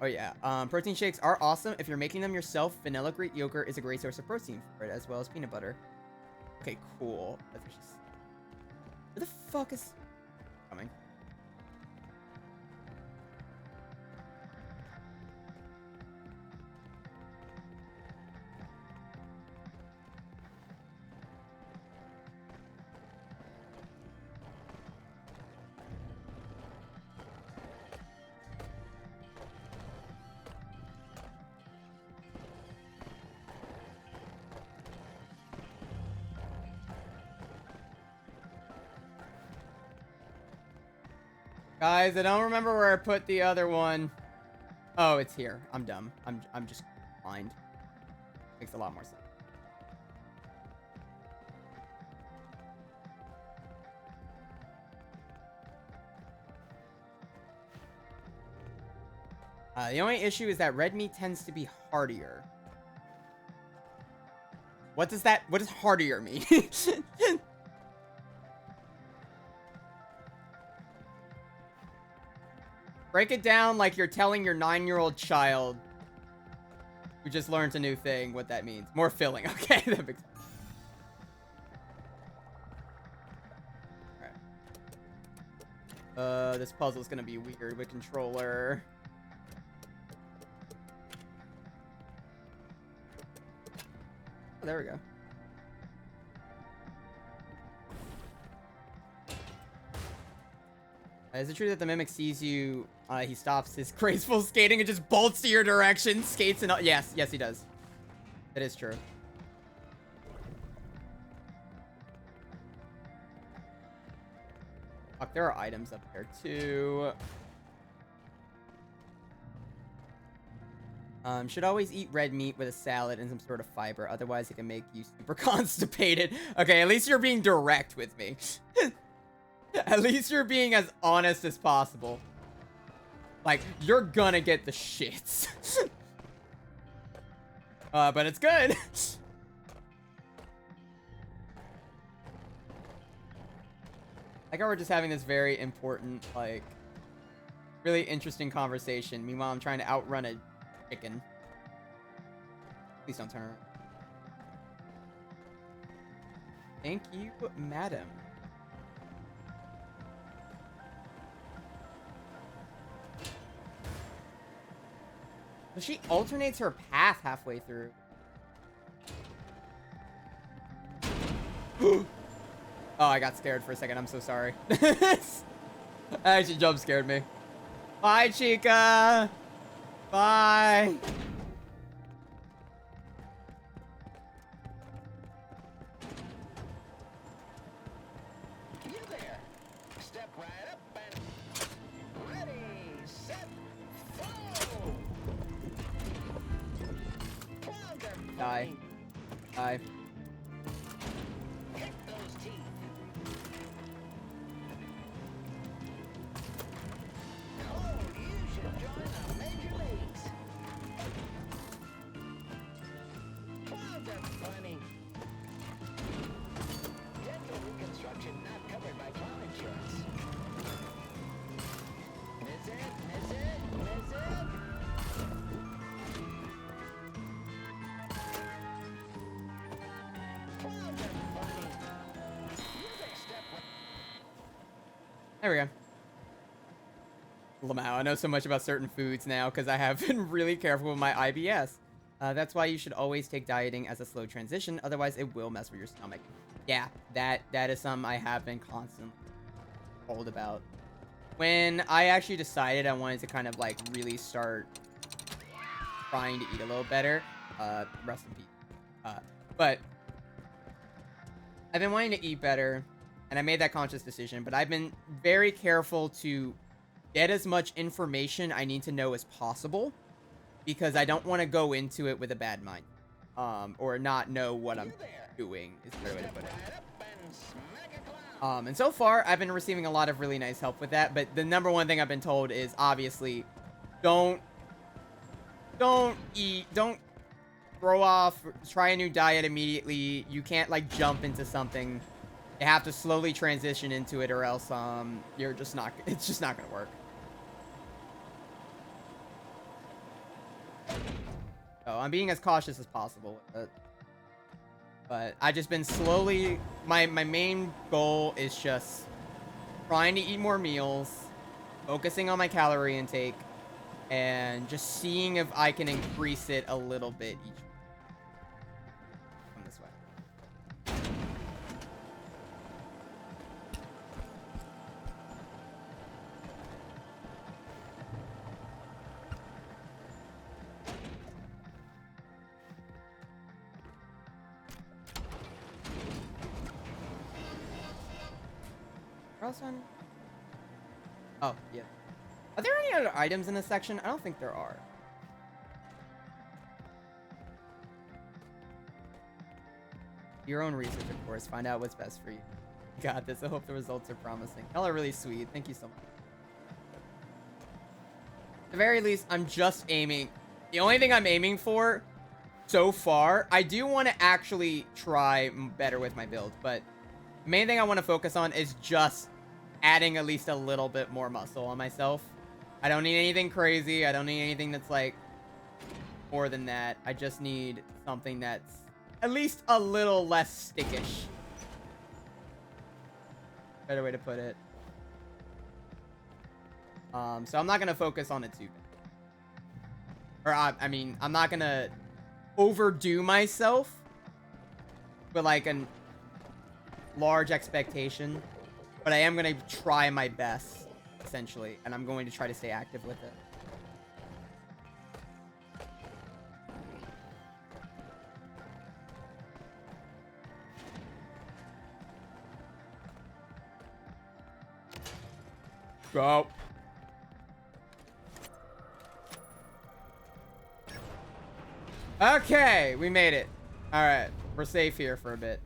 Oh, yeah. Protein shakes are awesome. If you're making them yourself, vanilla Greek yogurt is a great source of protein for it, as well as peanut butter. Okay, cool. That's what she's... Where the fuck is... Coming. Guys, I don't remember where I put the other one. Oh, it's here. I'm dumb. I'm just blind. Makes a lot more sense. The only issue is that red meat tends to be hardier. What does hardier mean? Break it down like you're telling your 9-year-old child who just learned a new thing what that means. More filling. Okay, that makes sense. Alright. This puzzle's gonna be weird with controller. Oh, there we go. Is it true that the mimic sees you, he stops his graceful skating and just bolts to your direction, skates and all? Yes, he does. That is true. Fuck, there are items up there too. Should always eat red meat with a salad and some sort of fiber, otherwise it can make you super constipated. Okay, at least you're being direct with me. At least you're being as honest as possible. Like, you're gonna get the shits. But it's good. Like, we're just having this very important, like, really interesting conversation. Meanwhile, I'm trying to outrun a chicken. Please don't turn around. Thank you, madam. So she alternates her path halfway through. Oh, I got scared for a second. I'm so sorry. Actually, jump scared me. Bye, Chica. Bye. You there. Step right up and ready, set, flow. Die. Die. Hit those teeth. Oh, you should join the major leagues. Clouds are funny. Dental reconstruction not covered by cloud insurance. Miss it, miss it, miss it. Clouds are funny. Music step right. There we go. Lamau, I know so much about certain foods now because I have been really careful with my IBS. That's why you should always take dieting as a slow transition, otherwise it will mess with your stomach. Yeah, that is something I have been constantly told about. When I actually decided I wanted to kind of like really start trying to eat a little better, rest in peace. But I've been wanting to eat better, and I made that conscious decision, but I've been very careful to get as much information I need to know as possible, because I don't want to go into it with a bad mind, or not know what I'm doing, is the better way to put it. And so far, I've been receiving a lot of really nice help with that, but the number one thing I've been told is, obviously, don't throw off, try a new diet immediately. You can't, like, jump into something. You have to slowly transition into it, or else, you're just not, it's just not gonna work. So I'm being as cautious as possible with it. But I've just been slowly, my main goal is just trying to eat more meals, focusing on my calorie intake, and just seeing if I can increase it a little bit each week. Come this way. Where else on? Oh, yeah. Are there any other items in this section? I don't think there are. Your own research, of course. Find out what's best for you. Got this. I hope the results are promising. Y'all are really sweet. Thank you so much. At the very least, I'm just aiming. The only thing I'm aiming for so far, I do want to actually try better with my build, but the main thing I want to focus on is just adding at least a little bit more muscle on myself. I don't need anything crazy. I don't need anything that's like more than that. I just need something that's at least a little less stickish. Better way to put it. So I'm not going to focus on it too bad. Or I mean, I'm not going to overdo myself with like a large expectation, but I am going to try my best, essentially, and I'm going to try to stay active with it. Go. Okay, we made it. All right, we're safe here for a bit.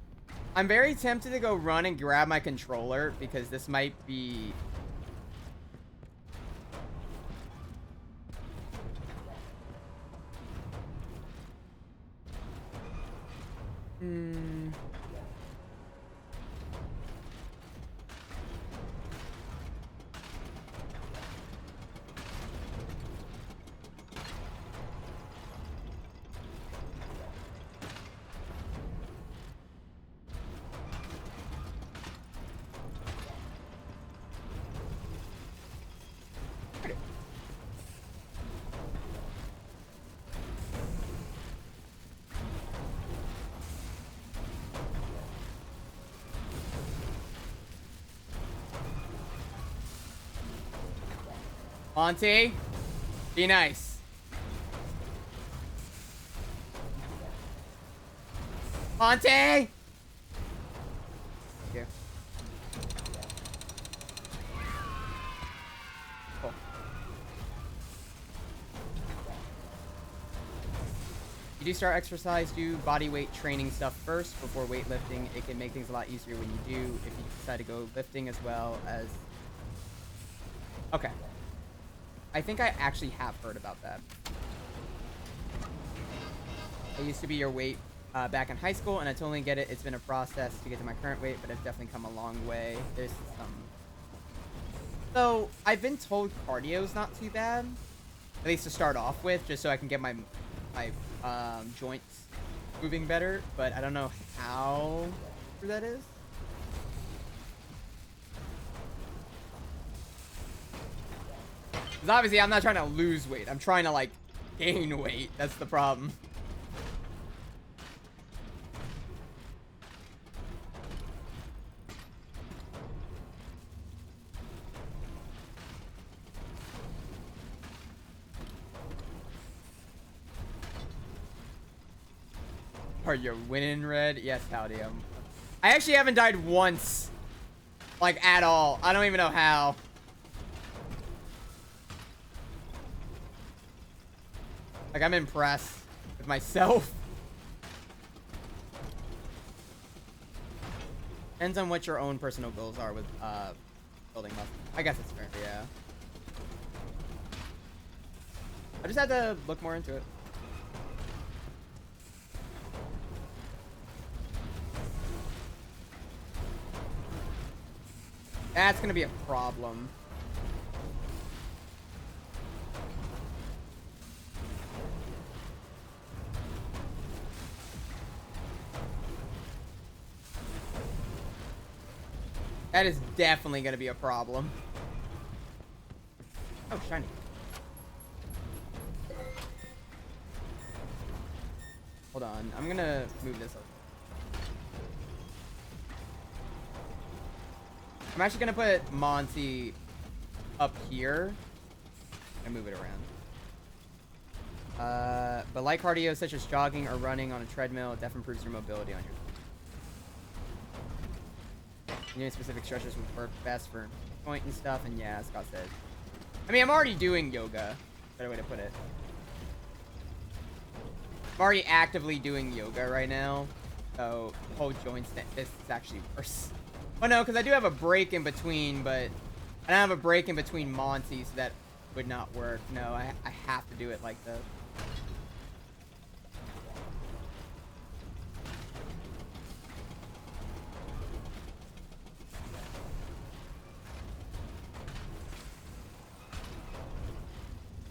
I'm very tempted to go run and grab my controller because this might be... Monty, be nice. Monty! Thank you. Cool. You do start exercise, do body weight training stuff first before weightlifting. It can make things a lot easier when you do, if you decide to go lifting as well as... Okay. I think I actually have heard about that. I used to be your weight back in high school, and I totally get it. It's been a process to get to my current weight, but I've definitely come a long way. There's some... So, I've been told cardio's not too bad. At least to start off with, just so I can get my joints moving better. But I don't know how true that is. Because obviously I'm not trying to lose weight. I'm trying to, like, gain weight. That's the problem. Are you winning, Red? Yes, howdy. I actually haven't died once. Like, at all. I don't even know how. Like, I'm impressed with myself. Depends on what your own personal goals are with building muscle. I guess it's fair, yeah. I just had to look more into it. That's gonna be a problem. That is definitely going to be a problem. Oh, shiny. Hold on. I'm going to move this over. I'm actually going to put Monty up here and move it around. But light cardio such as jogging or running on a treadmill definitely improves your mobility on your... Specific stretches would work best for joint and stuff, and yeah, Scott said. I mean, I'm already doing yoga. Better way to put it. I'm already actively doing yoga right now, so whole joints. This is actually worse. Oh no, because I do have a break in between, but I don't have a break in between Monty, so that would not work. No, I have to do it like this.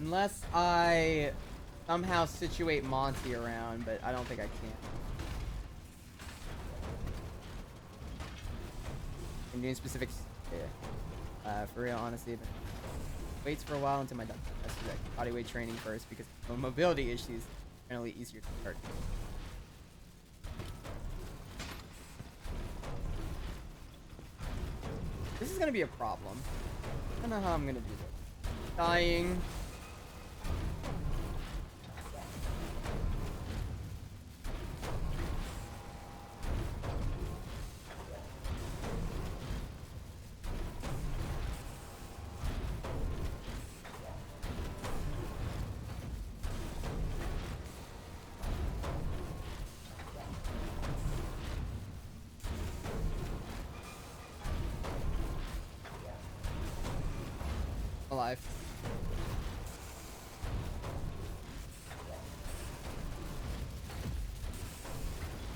Unless I somehow situate Monty around, but I don't think I can. I'm doing specifics. Yeah. For real, honestly. But waits for a while until my done. That's correct. Body weight training first because of mobility issues generally easier to start. This is gonna be a problem. I don't know how I'm gonna do this. Dying. Alive.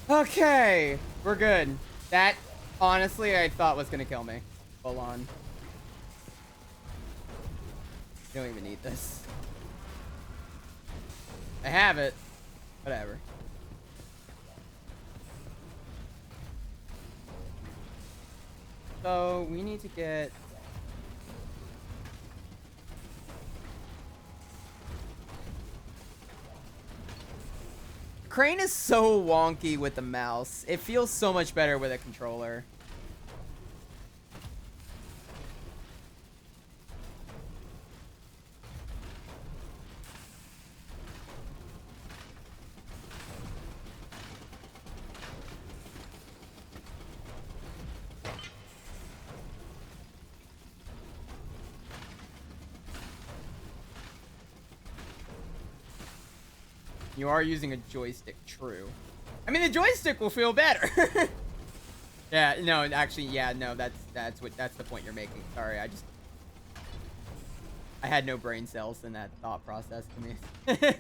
Okay, we're good. That, honestly, I thought was gonna kill me. Full on. You don't even need this. I have it. Whatever. So, we need to get... Crane is so wonky with the mouse. It feels so much better with a controller. You are using a joystick, true. I mean, the joystick will feel better. Yeah, no, actually, yeah, no, that's the point you're making. Sorry, I had no brain cells in that thought process to me. I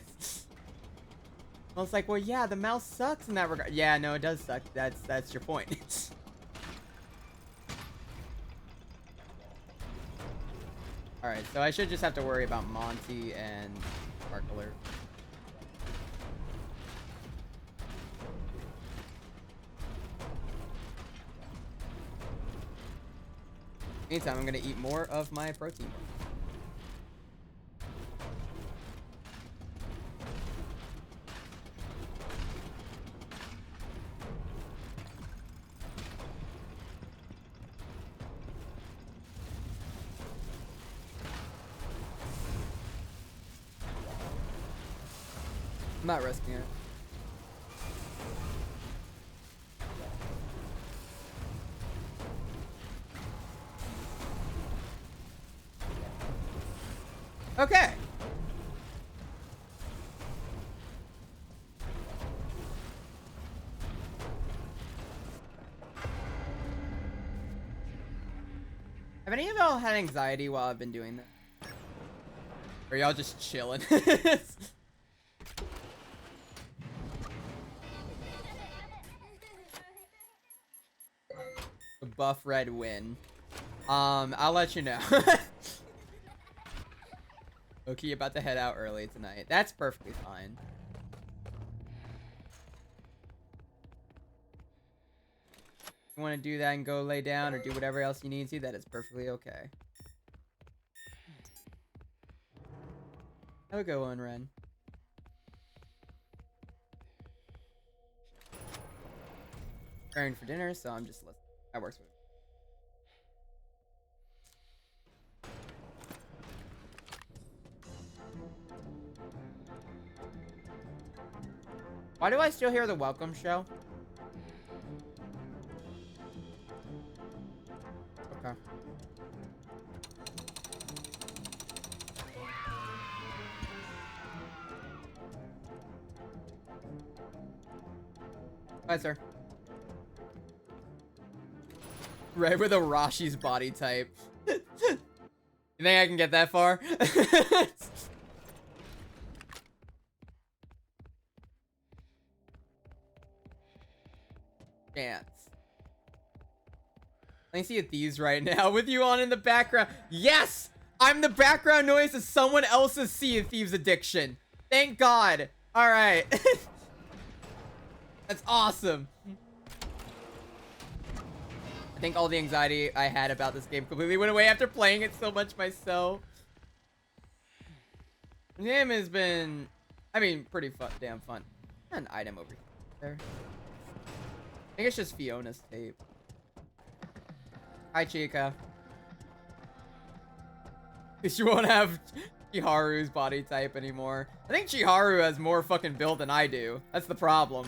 was like, well, yeah, the mouse sucks in that regard. Yeah, no, it does suck. That's your point. All right, so I should just have to worry about Monty and Sparkler. Meantime, I'm gonna eat more of my protein. I'm not risking it. Okay. Have any of y'all had anxiety while I've been doing this? Or y'all just chilling? The buff red win. I'll let you know. Okay, about to head out early tonight. That's perfectly fine. If you want to do that and go lay down or do whatever else you need to, that is perfectly okay. Have a good one, Ren. Preparing for dinner, so I'm just listening. That works with me. Why do I still hear the welcome show? Bye, sir. Red with a Rashi's body type. You think I can get that far? Chance. I see these right now with you on in the background. Yes! I'm the background noise of someone else's Sea of Thieves addiction. Thank God. All right. That's awesome. I think all the anxiety I had about this game completely went away after playing it so much myself. The game has been, I mean, pretty fun, damn fun. An item over there. I think it's just Fiona's tape. Hi, Chica. She won't have Chiharu's body type anymore. I think Chiharu has more fucking build than I do. That's the problem.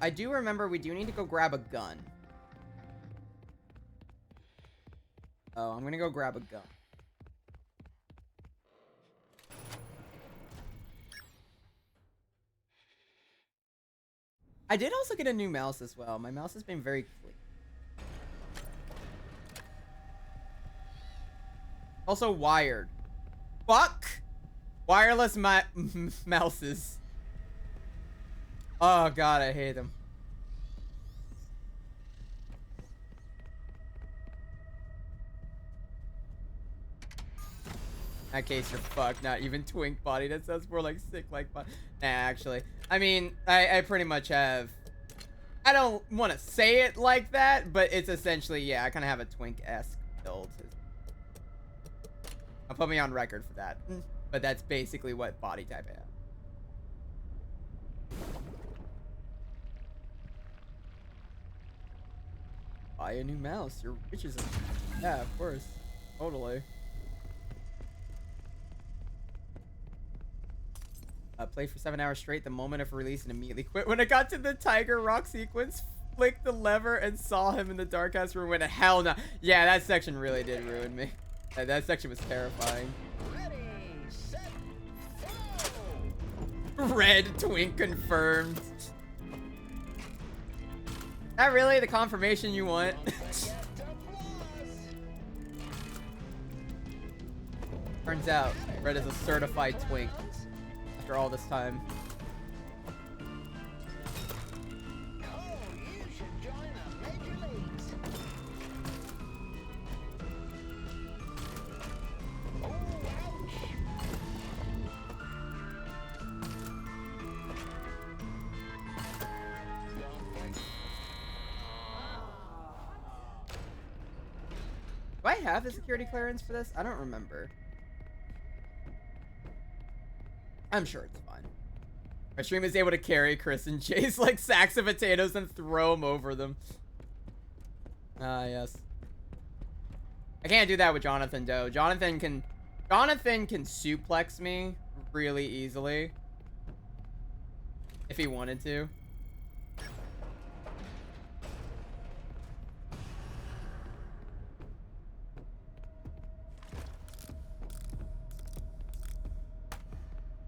I do remember we do need to go grab a gun. Oh, I'm gonna go grab a gun. I did also get a new mouse as well. My mouse has been very quick. Also wired. Fuck! Wireless mouses. Oh god, I hate them. In that case, you're fucked. Not even twink body. That sounds more like sick like body. Nah, actually. I mean, I pretty much have... I don't want to say it like that, but it's essentially, yeah, I kind of have a twink-esque build. I'll put me on record for that. But that's basically what body type I have. Buy a new mouse. Your riches. Yeah, of course. Totally. Played for 7 hours straight the moment of release and immediately quit. When I got to the Tiger Rock sequence, flicked the lever and saw him in the dark house room. Went to hell no. Yeah, that section really did ruin me. That section was terrifying. Ready, set, go! Red twink confirmed. That really the confirmation you want? Turns out, Red is a certified twink. After all this time. Oh, you should join the major leagues. Oh, ouch. Do I have the security clearance for this? I don't remember. I'm sure it's fine. My stream is able to carry Chris and Chase like sacks of potatoes and throw them over them. Ah, yes. I can't do that with Jonathan, though. Jonathan can suplex me really easily. If he wanted to.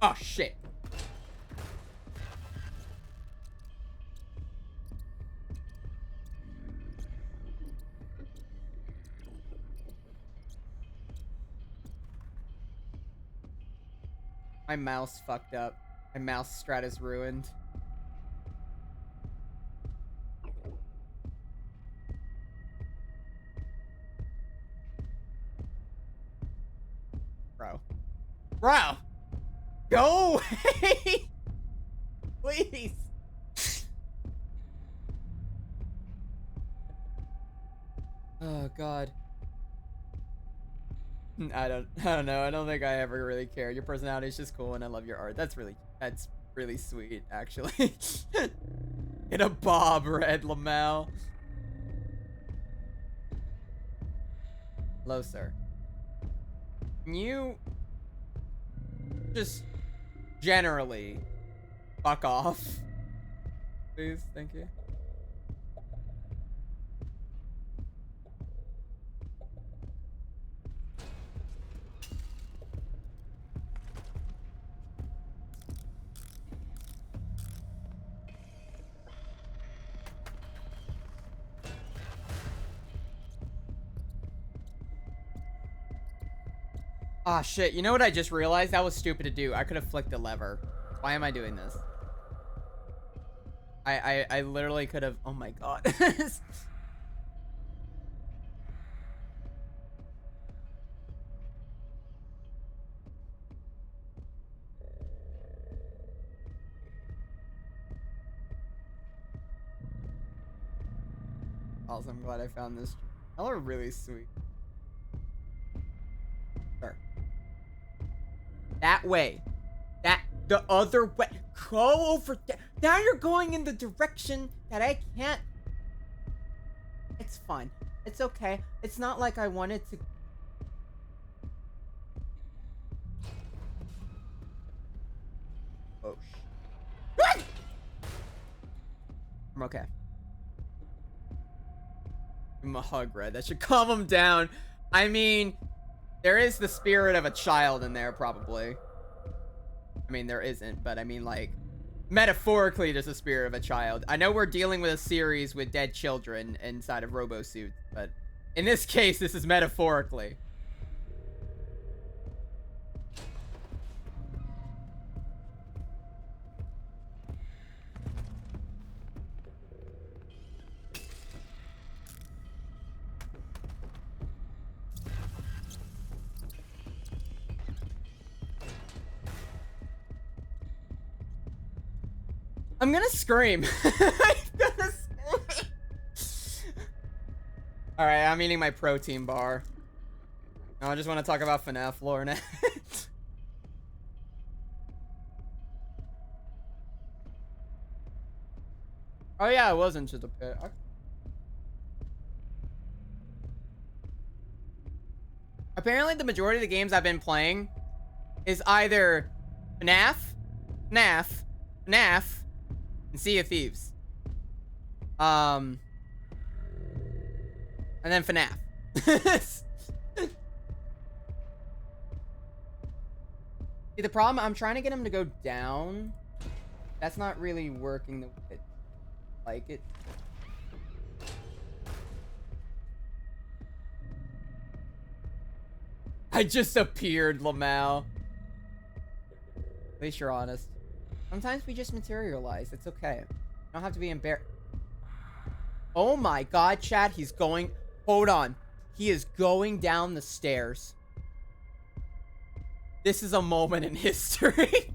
Oh, shit. My mouse fucked up. My mouse strat is ruined. Bro. Bro! Go away! Please! Oh, God. I don't know. I don't think I ever really cared. Your personality is just cool and I love your art. That's really sweet, actually. In a bob, Red Lamel. Hello, sir. Can you just generally fuck off? Please, thank you. Ah, shit. You know what I just realized? That was stupid to do. I could have flicked the lever. Why am I doing this? I literally could have... Oh my god. Also, I'm glad I found this. Y'all are really sweet. Sure. That way. The other way. Go over there. Now you're going in the direction that I can't. It's fine. It's okay. It's not like I wanted to. Oh, shit. I'm okay. Give him a hug, Red. That should calm him down. I mean, there is the spirit of a child in there, probably. I mean, there isn't, but I mean, like, metaphorically, there's a spirit of a child. I know we're dealing with a series with dead children inside of robo-suits, but in this case, this is metaphorically. I'm gonna scream. I'm gonna scream. Alright, I'm eating my protein bar. No, I just want to talk about FNAF lore now. Oh yeah, it wasn't just a pit. Apparently the majority of the games I've been playing is either FNAF, FNAF, and Sea of Thieves. And then FNAF. See, the problem, I'm trying to get him to go down. That's not really working the way I like it. I just appeared, Lamau. At least you're honest. Sometimes we just materialize. It's okay. You don't have to be embarrassed. Oh my god, chat. He's going... Hold on. He is going down the stairs. This is a moment in history.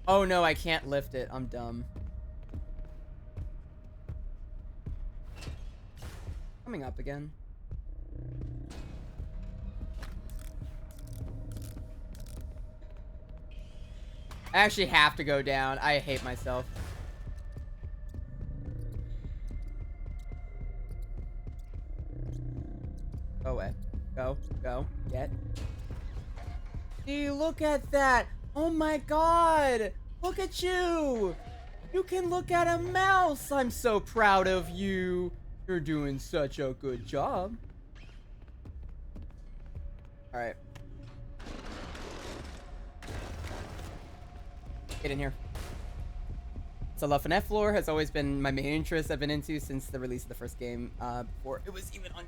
Oh no, I can't lift it. I'm dumb. Coming up again. I actually have to go down. I hate myself. Go away. Go. Go. Get. See, look at that. Oh my god. Look at you. You can look at a mouse. I'm so proud of you. You're doing such a good job. Alright. Get in here. So Love FNAF lore has always been my main interest I've been into since the release of the first game. Before it was even on...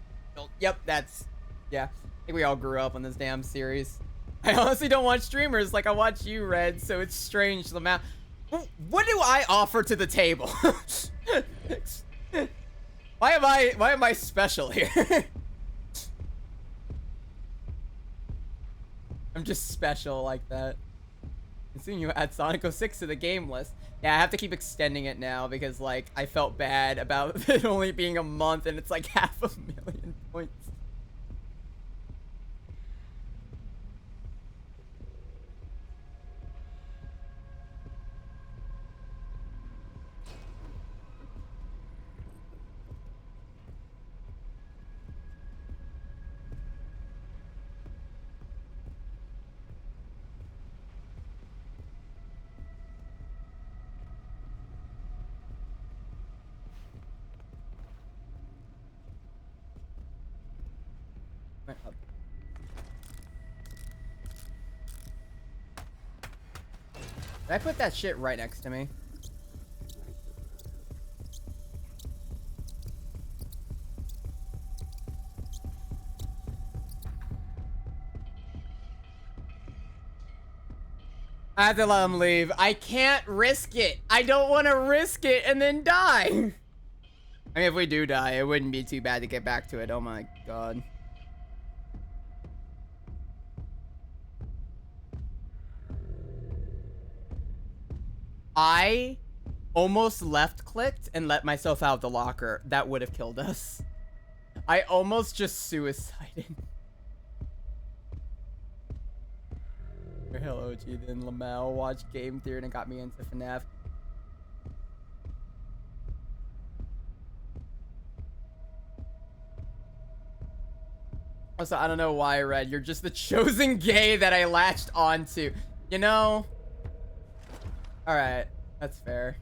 Yep, that's... Yeah. I think we all grew up on this damn series. I honestly don't watch streamers like I watch you, Red, so it's strange. What do I offer to the table? Why am I special here? I'm just special like that. And soon you add Sonic 06 to the game list. Yeah, I have to keep extending it now because, like, I felt bad about it only being a month and it's like 500,000 points. Went up. Did I put that shit right next to me? I have to let him leave. I can't risk it. I don't want to risk it and then die. I mean, if we do die, it wouldn't be too bad to get back to it. Oh my god. I almost left-clicked and let myself out of the locker. That would have killed us. I almost just suicided. Hello, Chattin. Lamel watched Game Theory and got me into FNAF. Also, I don't know why, Red. You're just the chosen gay that I latched onto. You know? Alright. That's fair.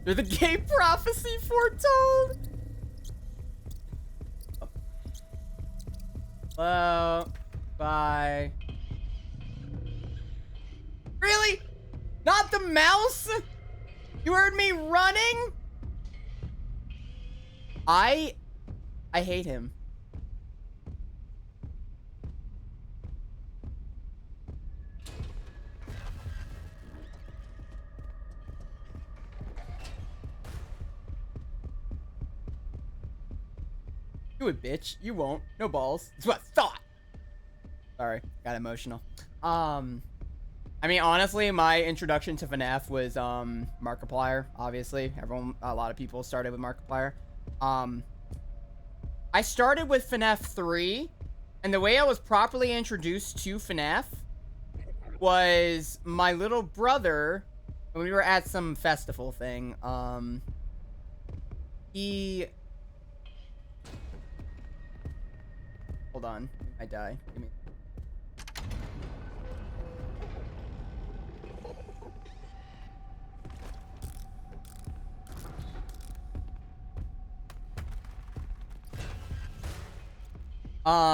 You're the gay prophecy foretold. Hello. Bye. Really? Not the mouse? You heard me running? I hate him. Do it, bitch. You won't. No balls. That's what I thought. Sorry. Got emotional. I mean, honestly, my introduction to FNAF was, Markiplier, obviously. A lot of people started with Markiplier. I started with FNAF 3, and the way I was properly introduced to FNAF was my little brother, when we were at some festival thing, he... Hold on. I die. Give me...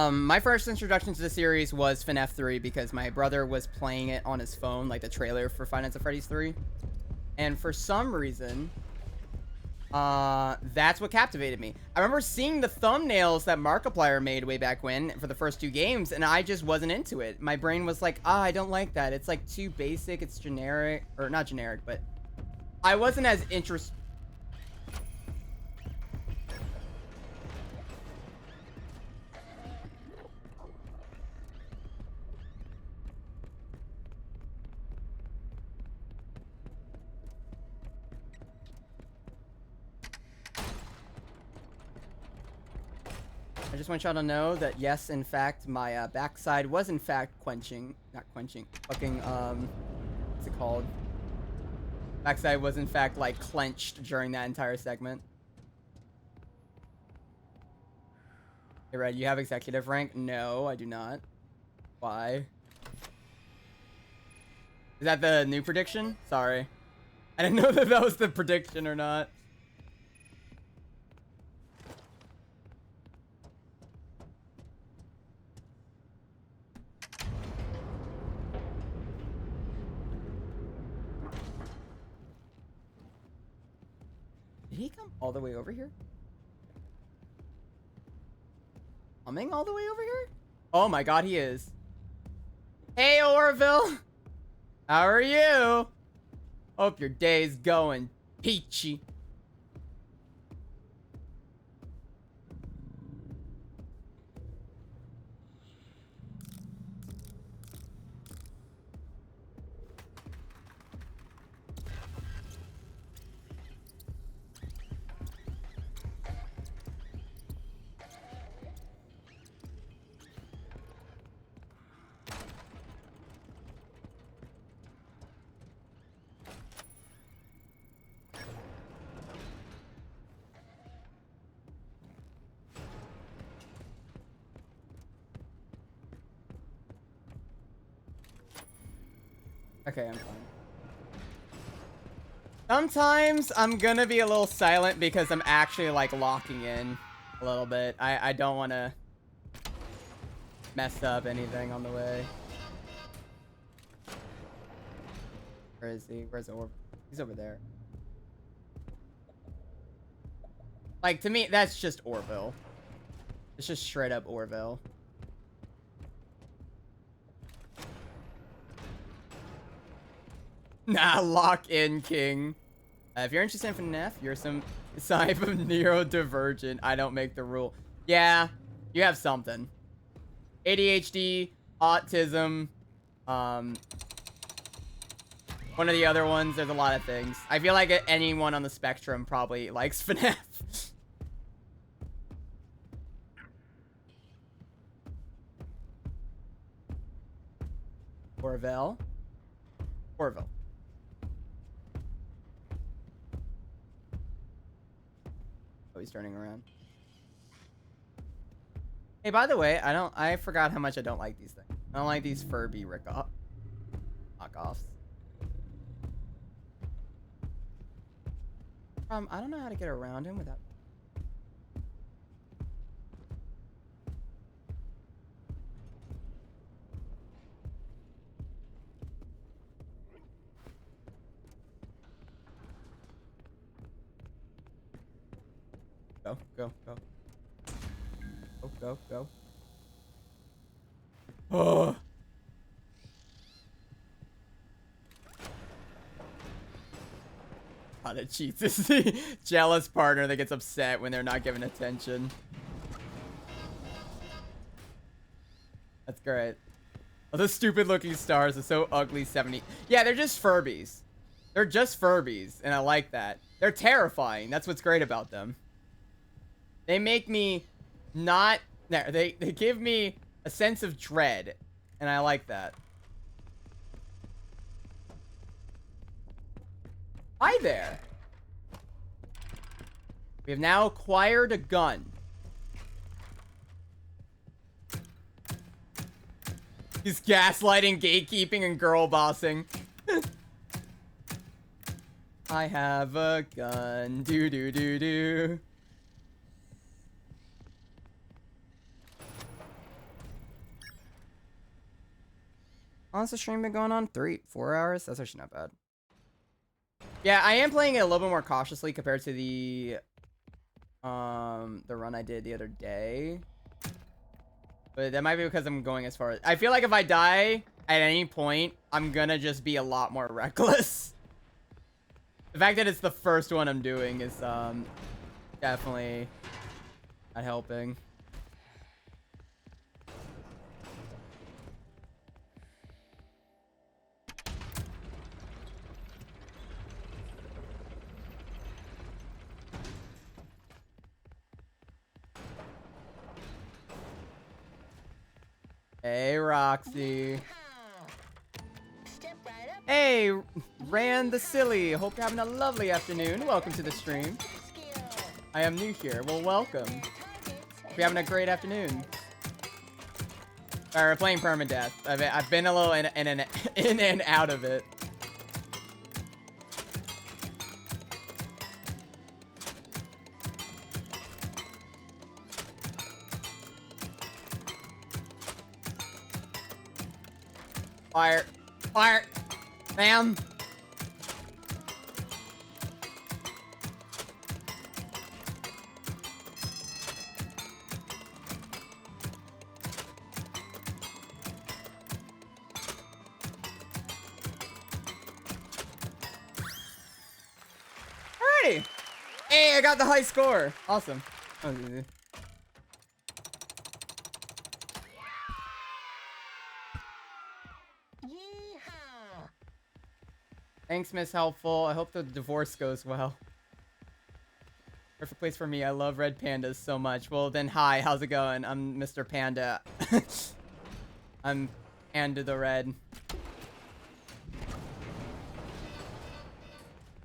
My first introduction to the series was FNAF 3 because my brother was playing it on his phone, like the trailer for Five Nights at Freddy's 3. And for some reason, that's what captivated me. I remember seeing the thumbnails that Markiplier made way back when for the first 2 games, and I just wasn't into it. My brain was like, I don't like that. It's like too basic, it's generic, or not generic, but I wasn't as interested. I just want y'all to know that, yes, in fact, my backside was, in fact, fucking, what's it called? Backside was, in fact, like, clenched during that entire segment. Hey, Red, you have executive rank? No, I do not. Why? Is that the new prediction? Sorry. I didn't know that was the prediction or not. Did he come all the way over here? Coming all the way over here? Oh my god, he is. Hey, Orville! How are you? Hope your day's going peachy. Okay, I'm fine. Sometimes I'm gonna be a little silent because I'm actually like locking in a little bit. I don't want to mess up anything on the way. Where is he? Where's the orb? He's over there. Like, to me, that's just Orville. It's just straight up Orville. Nah, lock in, king. If you're interested in FNF, you're some type of neurodivergent. I don't make the rule. Yeah, you have something. ADHD, autism, one of the other ones. There's a lot of things. I feel like anyone on the spectrum probably likes FNF. Orville. Orville. Oh, he's turning around. Hey, by the way, I forgot how much I don't like these things. I don't like these Furby knockoffs. I don't know how to get around him without... Go, go, go. Go, go, go. Oh. How to cheat. This is the jealous partner that gets upset when they're not given attention. That's great. Oh, those stupid looking stars are so ugly. 70. Yeah, they're just Furbies. They're just Furbies, and I like that. They're terrifying. That's what's great about them. They make me not... They give me a sense of dread, and I like that. Hi there. We have now acquired a gun. He's gaslighting, gatekeeping, and girl bossing. I have a gun. Do do do do. How's the stream been going on? 4 hours? That's actually not bad. Yeah, I am playing it a little bit more cautiously compared to the run I did the other day. But that might be because I'm going as far as... I feel like if I die at any point, I'm gonna just be a lot more reckless. The fact that it's the first one I'm doing is definitely not helping. Hey, Roxy. Hey, Rand the Silly. Hope you're having a lovely afternoon. Welcome to the stream. I am new here. Well, welcome. Hope you're having a great afternoon. Alright, we're playing PERMADEATH. I've been a little in and out of it. Fire. Fire. Bam. Alrighty. Hey, I got the high score. Awesome. That was easy. Thanks, Miss Helpful. I hope the divorce goes well. Perfect place for me. I love red pandas so much. Well, then, hi. How's it going? I'm Mr. Panda. I'm Panda the Red.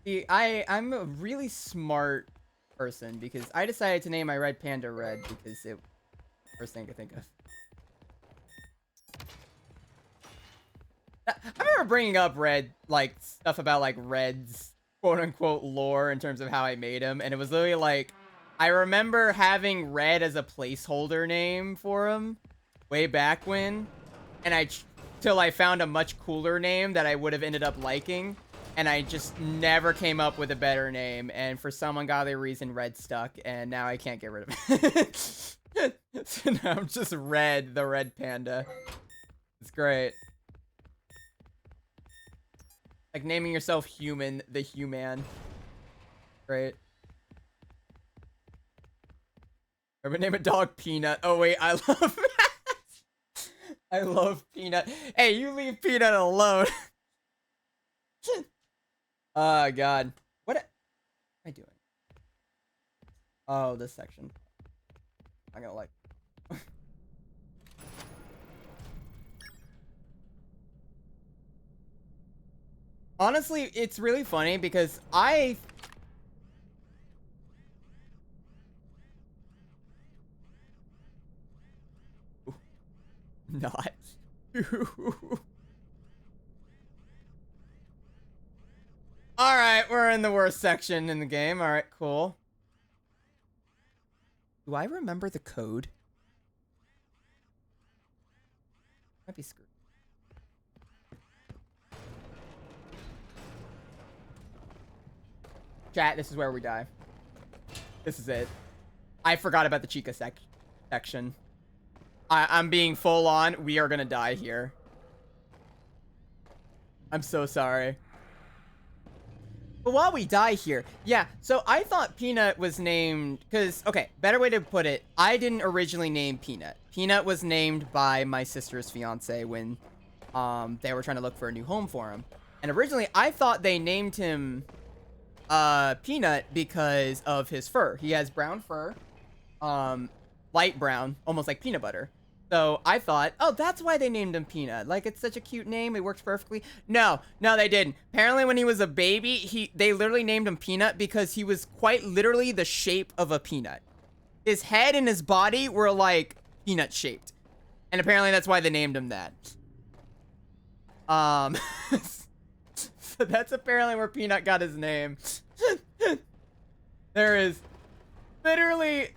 See, I'm a really smart person because I decided to name my red panda Red because it... First thing I could think of. I remember bringing up stuff about, like, reds quote unquote lore in terms of how I made him, and it was literally like, I remember having Red as a placeholder name for him way back when, and till I found a much cooler name that I would have ended up liking, and I just never came up with a better name, and for some ungodly reason Red stuck, and now I can't get rid of it. So now I'm just Red, the red panda. It's great. Like naming yourself Human, the Human. Great. I would name a dog Peanut. Oh wait, I love I love Peanut. Hey, you leave Peanut alone. Oh god. What am I doing? Oh, this section. I'm gonna like honestly, it's really funny because not. Alright, we're in the worst section in the game. Alright, cool. Do I remember the code? Might be screwed. Chat, this is where we die. This is it. I forgot about the Chica section. I'm being full on. We are gonna die here. I'm so sorry. But while we die here, yeah, so I thought Peanut was named, because, okay, better way to put it, I didn't originally name Peanut. Peanut was named by my sister's fiance when they were trying to look for a new home for him. And originally, I thought they named him Peanut because of his fur. He has brown fur, light brown, almost like peanut butter. So I thought, oh, that's why they named him Peanut. Like, it's such a cute name. It works perfectly. No, they didn't. Apparently, when he was a baby, they literally named him Peanut because he was quite literally the shape of a peanut. His head and his body were, like, peanut-shaped. And apparently, that's why they named him that. So that's apparently where Peanut got his name. There is literally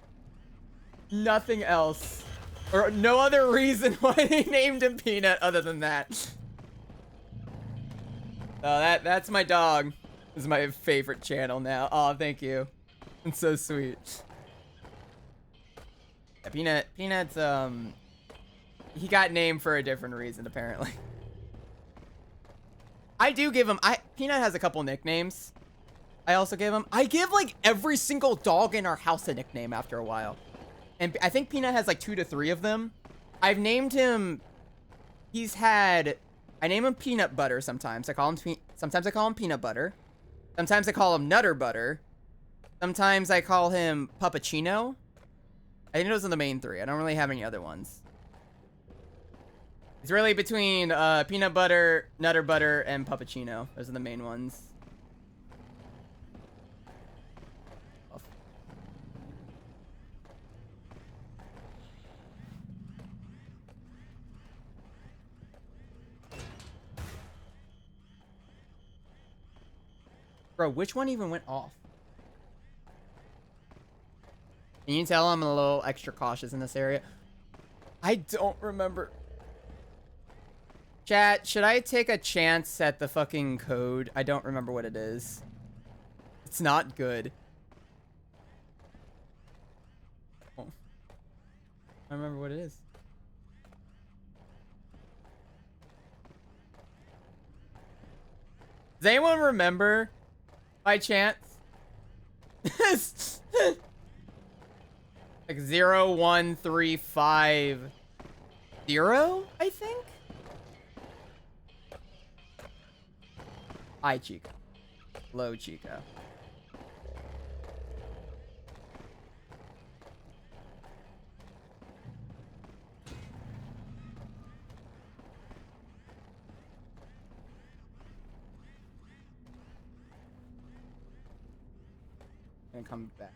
nothing else. Or no other reason why they named him Peanut other than that. Oh, that's my dog. This is my favorite channel now. Oh, thank you. It's so sweet. Yeah, Peanut's, he got named for a different reason, apparently. I do give him, Peanut has a couple nicknames. I also give him, I give, like, every single dog in our house a nickname after a while. And I think Peanut has like 2 to 3 of them. I've named him, I name him Peanut Butter sometimes. Sometimes I call him Peanut Butter. Sometimes I call him Nutter Butter. Sometimes I call him Puppuccino. I think those are the main 3. I don't really have any other ones. It's really between Peanut Butter, Nutter Butter, and Puppuccino. Those are the main ones. Bro, which one even went off? Can you tell I'm a little extra cautious in this area? I don't remember. Chat, should I take a chance at the fucking code? I don't remember what it is. It's not good. Oh. I don't remember what it is. Does anyone remember? By chance? Like 01350, I think? Hi, Chica. Low Chica. And come back.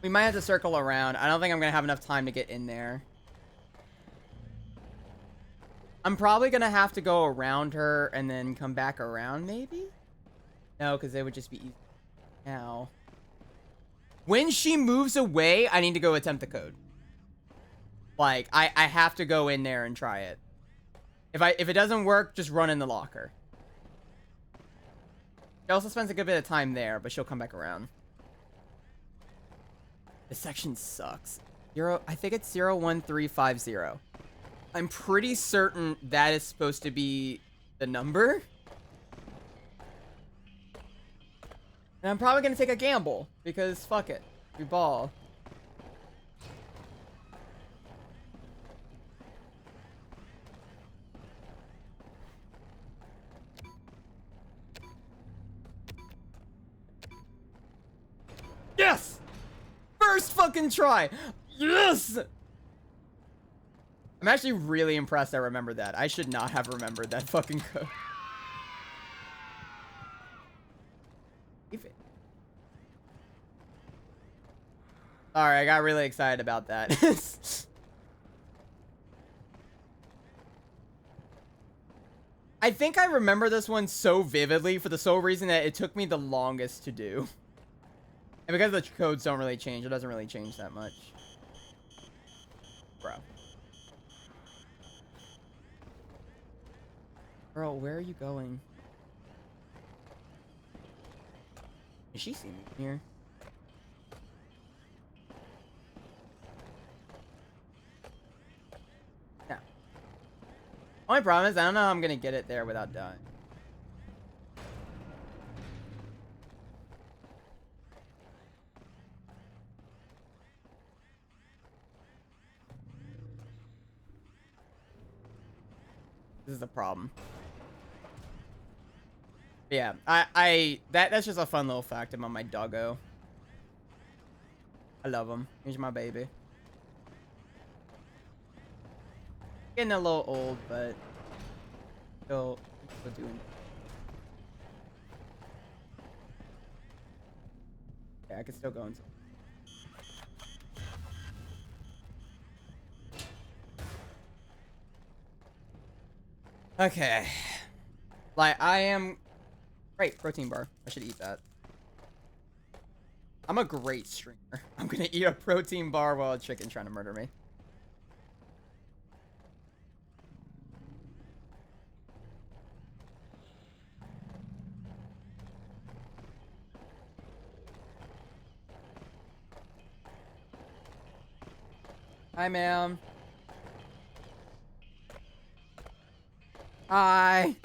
We might have to circle around. I don't think I'm gonna have enough time to get in there. I'm probably gonna have to go around her and then come back around, maybe? No, because it would just be easy now. When she moves away, I need to go attempt the code. Like, I have to go in there and try it. If it doesn't work, just run in the locker. She also spends a good bit of time there, but she'll come back around. This section sucks. I think it's 01350. I'm pretty certain that is supposed to be the number. And I'm probably gonna take a gamble, because fuck it. We ball. Yes! First fucking try! Yes! I'm actually really impressed I remembered that. I should not have remembered that fucking code. Alright, I got really excited about that. I think I remember this one so vividly for the sole reason that it took me the longest to do. And because the codes don't really change, it doesn't really change that much. Bro. Girl, where are you going? Is she seeing me here? No. Only problem is I don't know how I'm gonna get it there without dying. This is the problem. Yeah, that's just a fun little fact about my doggo. I love him. He's my baby. Getting a little old, but still doing. Yeah, I can still go into. Okay. Like, I am... Great, protein bar. I should eat that. I'm a great streamer. I'm gonna eat a protein bar while a chicken's trying to murder me. Hi, ma'am. Hi.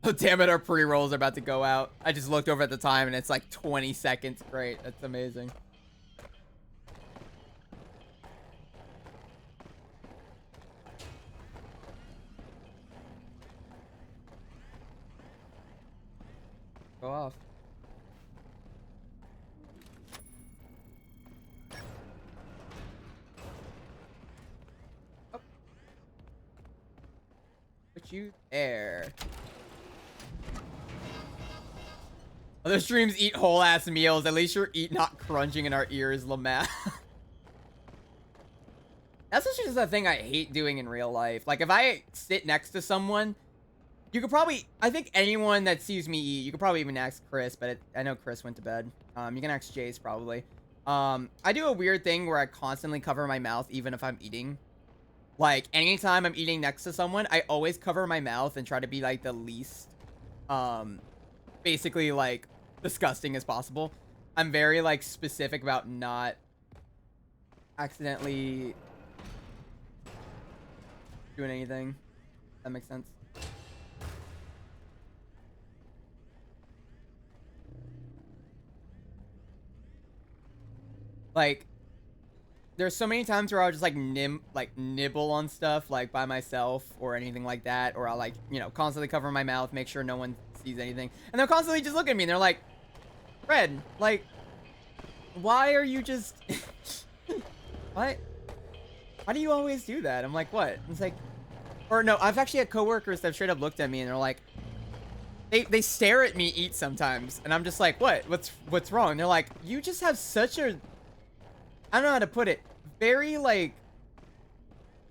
Oh, damn it, our pre-rolls are about to go out. I just looked over at the time and it's like 20 seconds. Great, that's amazing. Go off. Oh. Put you there. Other streams eat whole ass meals. At least you're not crunching in our ears, Lamar. That's just a thing I hate doing in real life. Like, if I sit next to someone, you could probably... I think anyone that sees me eat, you could probably even ask Chris, but I know Chris went to bed. You can ask Jace, probably. I do a weird thing where I constantly cover my mouth, even if I'm eating. Like, anytime I'm eating next to someone, I always cover my mouth and try to be, like, the least... basically, like... disgusting as possible. I'm very like specific about not accidentally doing anything. That makes sense. Like, there's so many times where I'll just like nibble on stuff like by myself or anything like that, or I'll like, you know, constantly cover my mouth, make sure no one sees anything, and they'll constantly just look at me and they're like, Fred, like, why are you just what? Why do you always do that? I'm like, what? It's like, or no, I've actually had coworkers that straight up looked at me and they're like, they stare at me eat sometimes, and I'm just like, what's wrong? And they're like, you just have such a, I don't know how to put it, very like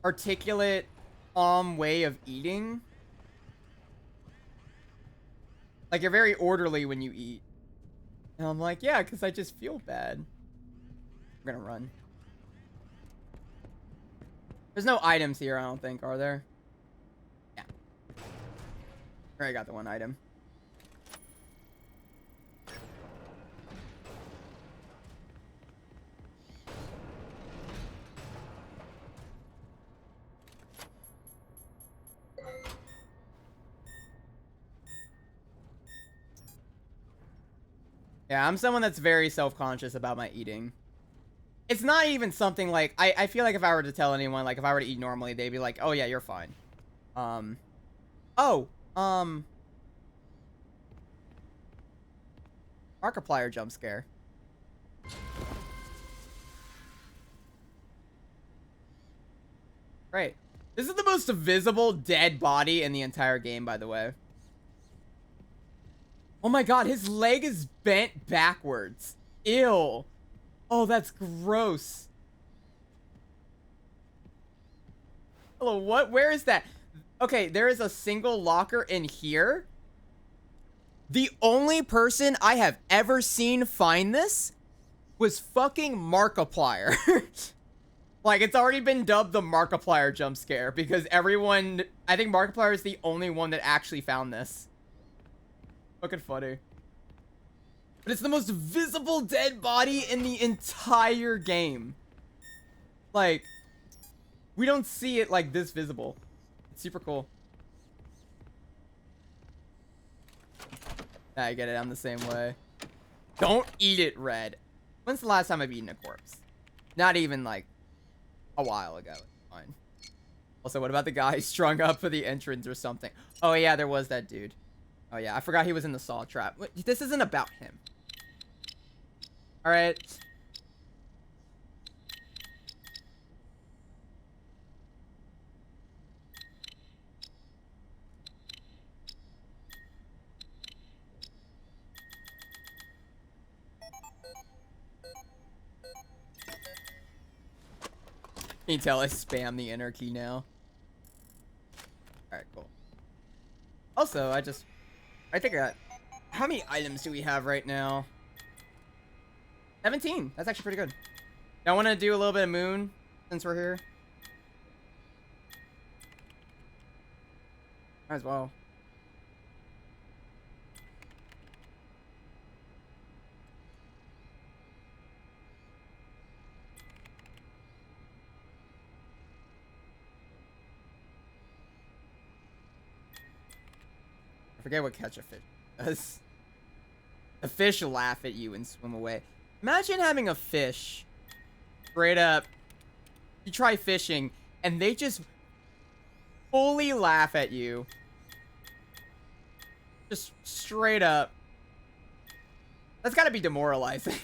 articulate calm way of eating. Like, you're very orderly when you eat. And I'm like, yeah, because I just feel bad. I'm gonna run. There's no items here, I don't think, are there? Yeah. Alright, I got the one item. Yeah, I'm someone that's very self-conscious about my eating. It's not even something like... I feel like if I were to tell anyone, like, if I were to eat normally, they'd be like, oh, yeah, you're fine. Markiplier jump scare. Great. This is the most visible dead body in the entire game, by the way. Oh my god, his leg is bent backwards. Ew. Oh, that's gross. Hello, what? Where is that? Okay, there is a single locker in here. The only person I have ever seen find this was fucking Markiplier. Like, it's already been dubbed the Markiplier jump scare because everyone... I think Markiplier is the only one that actually found this. Fucking funny. But it's the most visible dead body in the entire game. Like, we don't see it like this visible. It's super cool. I get it, I'm the same way. Don't eat it, Red. When's the last time I've eaten a corpse? Not even, like, a while ago. It's fine. Also, what about the guy strung up for the entrance or something? Oh, yeah, there was that dude. Oh, yeah, I forgot he was in the saw trap. This isn't about him. Alright. Can you tell I spam the enter key now? Alright, cool. Also, I think how many items do we have right now? 17. That's actually pretty good. I want to do a little bit of moon since we're here. Might as well. I forget what catch a fish does. The fish laugh at you and swim away. Imagine having a fish straight up. You try fishing and they just fully laugh at you. Just straight up. That's gotta be demoralizing.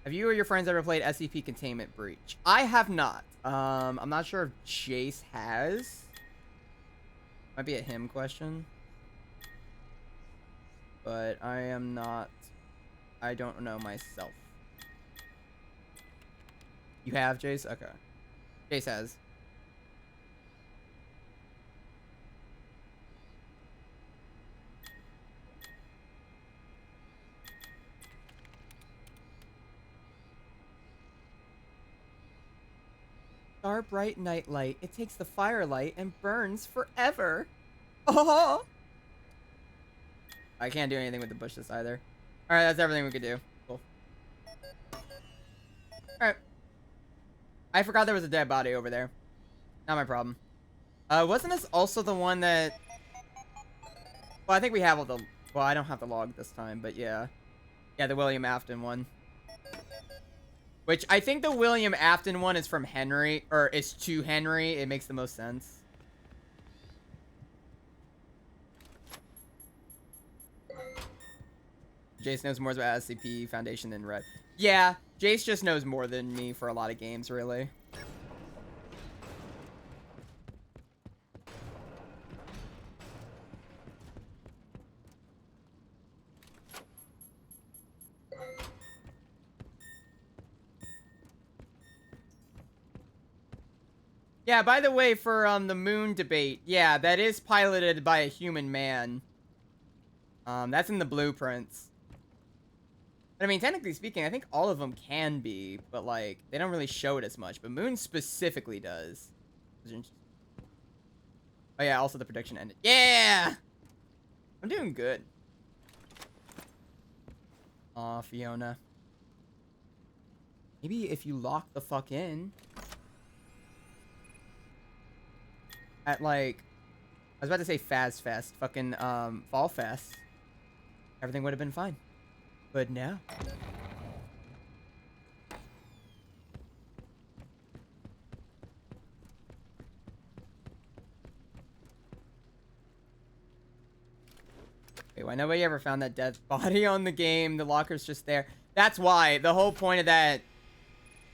Have you or your friends ever played SCP Containment Breach? I have not. I'm not sure if Jace has. Might be a him question. But I am not. I don't know myself. You have, Jace? Okay. Jace has. Star bright nightlight. It takes the firelight and burns forever. Oh! I can't do anything with the bushes either. Alright, that's everything we could do. Cool. Alright. I forgot there was a dead body over there. Not my problem. Wasn't this also the one that... Well, I think we have all the... Well, I don't have the log this time, but yeah. Yeah, the William Afton one. Which, I think the William Afton one is from Henry, or is to Henry. It makes the most sense. Jace knows more about SCP Foundation than Red. Yeah, Jace just knows more than me for a lot of games, really. Yeah, by the way, for the moon debate, yeah, that is piloted by a human man. That's in the blueprints. But, I mean, technically speaking, I think all of them can be, but like they don't really show it as much. But moon specifically does. Oh yeah, also the prediction ended. Yeah, I'm doing good. Aw, Fiona. Maybe if you lock the fuck in at like, I was about to say Faz Fest, fucking Fall Fest, everything would have been fine. But no. Wait, why nobody ever found that dead body on the game? The locker's just there. That's why. The whole point of that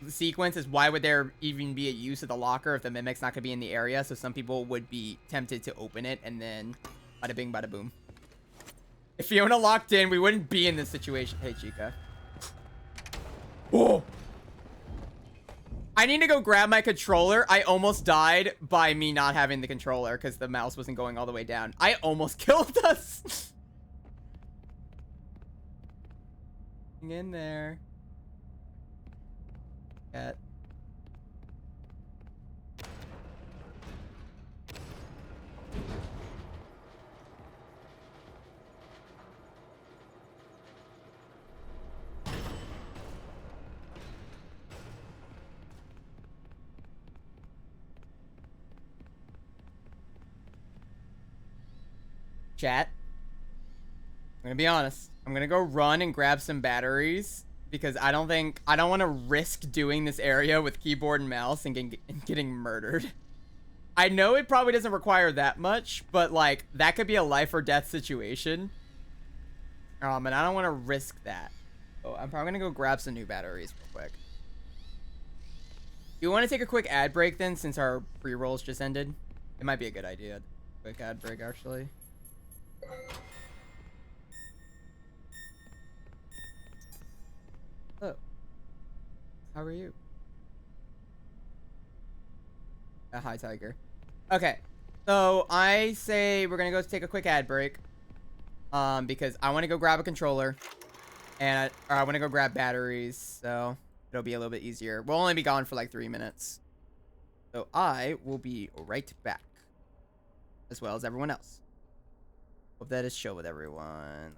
sequence is why would there even be a use of the locker if the mimic's not gonna be in the area? So some people would be tempted to open it and then bada bing, bada boom. If Fiona locked in, we wouldn't be in this situation. Hey, Chica. Oh! I need to go grab my controller. I almost died by me not having the controller because the mouse wasn't going all the way down. I almost killed us. Hang in there. Cat. Chat. I'm gonna be honest. I'm gonna go run and grab some batteries because I don't want to risk doing this area with keyboard and mouse and getting murdered. I know it probably doesn't require that much, but like that could be a life or death situation. And I don't want to risk that. Oh, I'm probably gonna go grab some new batteries real quick. You want to take a quick ad break then, since our pre-rolls just ended? It might be a good idea. Quick ad break, actually. Oh. How are you? Hi, Tiger. Okay. So, I say we're gonna go take a quick ad break. Because I want to go grab a controller. And I want to go grab batteries. So, it'll be a little bit easier. We'll only be gone for like 3 minutes. So, I will be right back. As well as everyone else. Hope that is chill with everyone.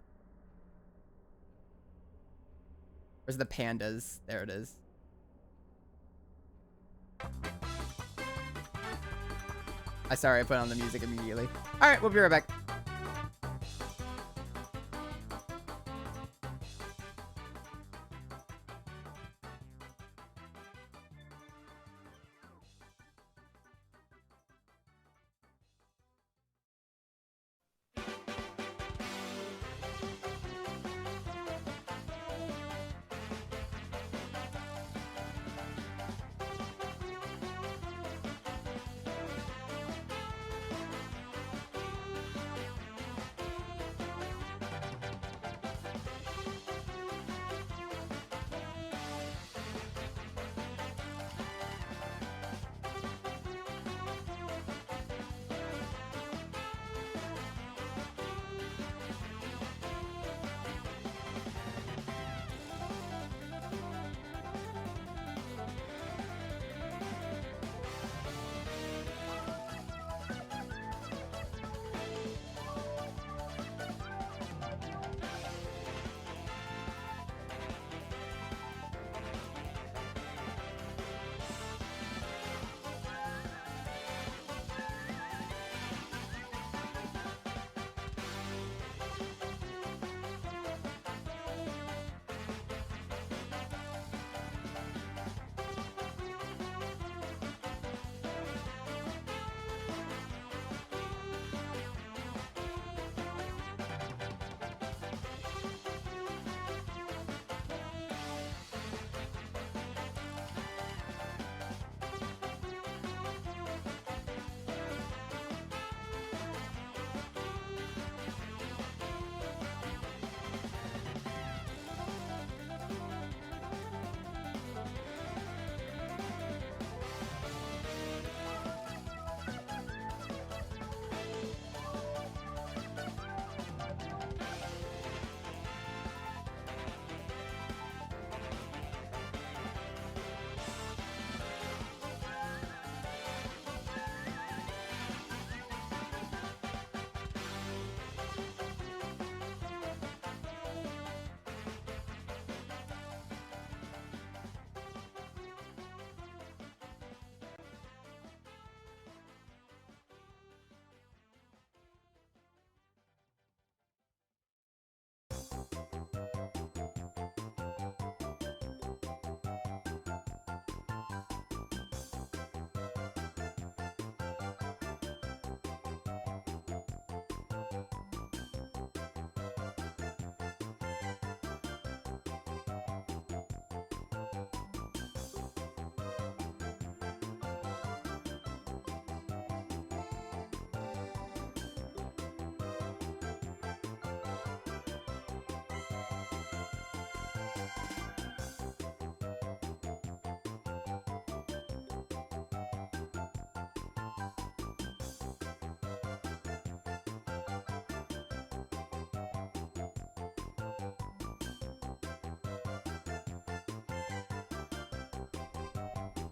Where's the pandas? There it is. Sorry, I put on the music immediately. Alright, we'll be right back.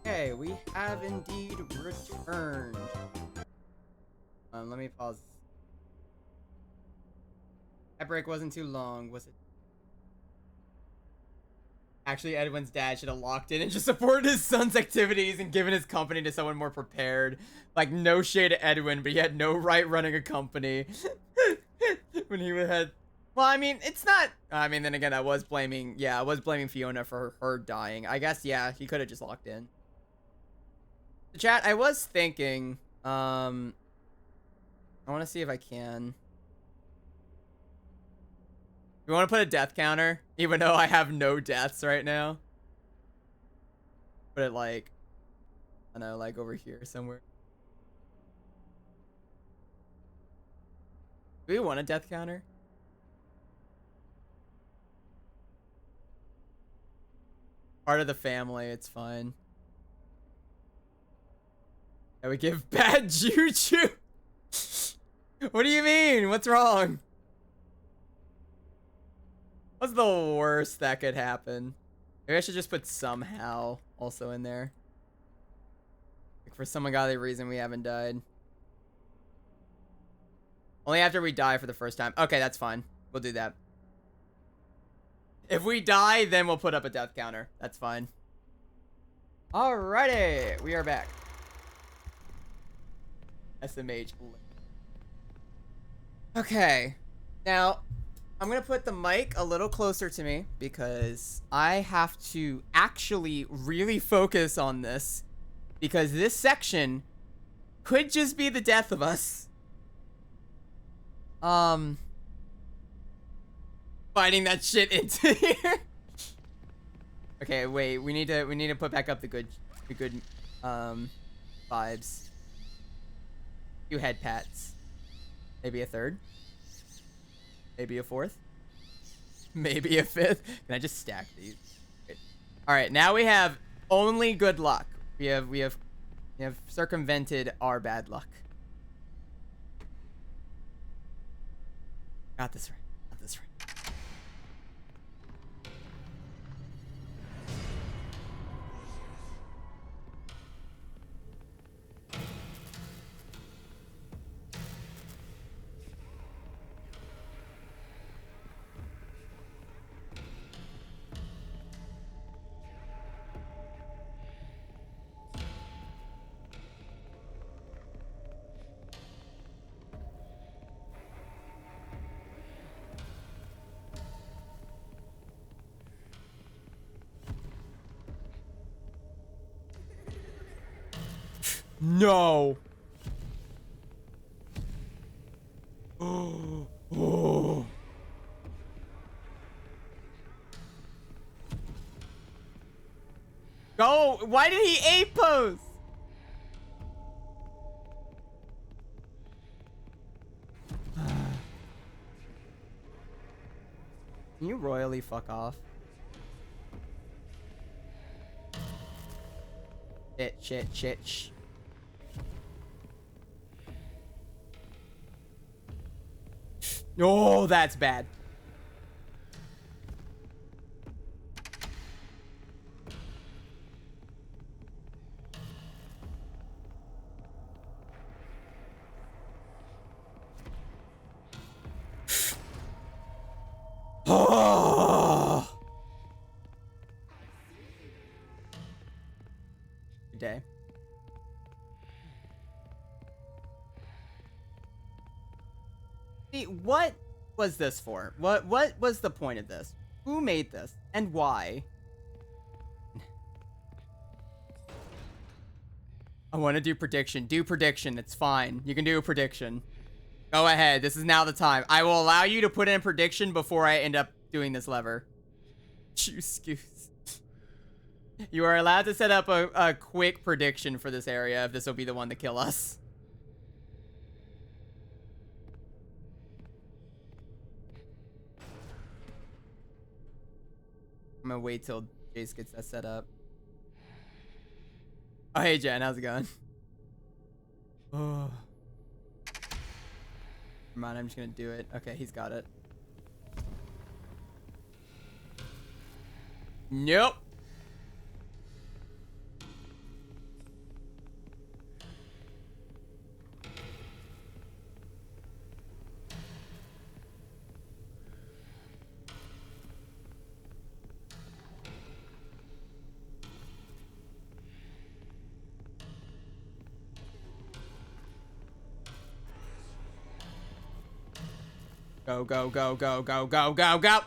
Okay, we have indeed returned. Let me pause. That break wasn't too long, was it? Actually, Edwin's dad should have locked in and just supported his son's activities and given his company to someone more prepared. Like, no shade to Edwin, but he had no right running a company. When he had... Well, I mean, it's not... I mean, then again, I was blaming Fiona for her dying. I guess, yeah, he could have just locked in. Chat, I was thinking, I want to see if I can. You want to put a death counter? Even though I have no deaths right now. Put it like, I don't know, like over here somewhere. Do we want a death counter? Part of the family, it's fine. Yeah, we give bad juju. What do you mean? What's wrong? What's the worst that could happen? Maybe I should just put somehow also in there. Like for some ungodly reason we haven't died. Only after we die for the first time. Okay, that's fine. We'll do that. If we die, then we'll put up a death counter. That's fine. Alrighty, we are back. SMH. Okay. Now, I'm going to put the mic a little closer to me because I have to actually really focus on this because this section could just be the death of us. Fighting that shit into here. Okay, wait. We need to put back up the good vibes. 2 head pats. Maybe a 3rd. Maybe a 4th. Maybe a 5th. Can I just stack these? All right, now we have only good luck. We have circumvented our bad luck. Got this right. Got this right. No. Oh. Oh. Go. Why did he A pose? Can you royally fuck off? Shit. Oh, that's bad. Oh. Good day. See, what was this for? What was the point of this? Who made this? And why? I want to do prediction. Do prediction. It's fine. You can do a prediction. Go ahead. This is now the time. I will allow you to put in prediction before I end up doing this lever. Choose goose. You are allowed to set up a quick prediction for this area if this will be the one to kill us. I'm gonna wait till Jace gets that set up. Oh, hey, Jen. How's it going? Oh. Come on, I'm just gonna do it. Okay, he's got it. Nope. Go, go, go, go, go, go, go, go.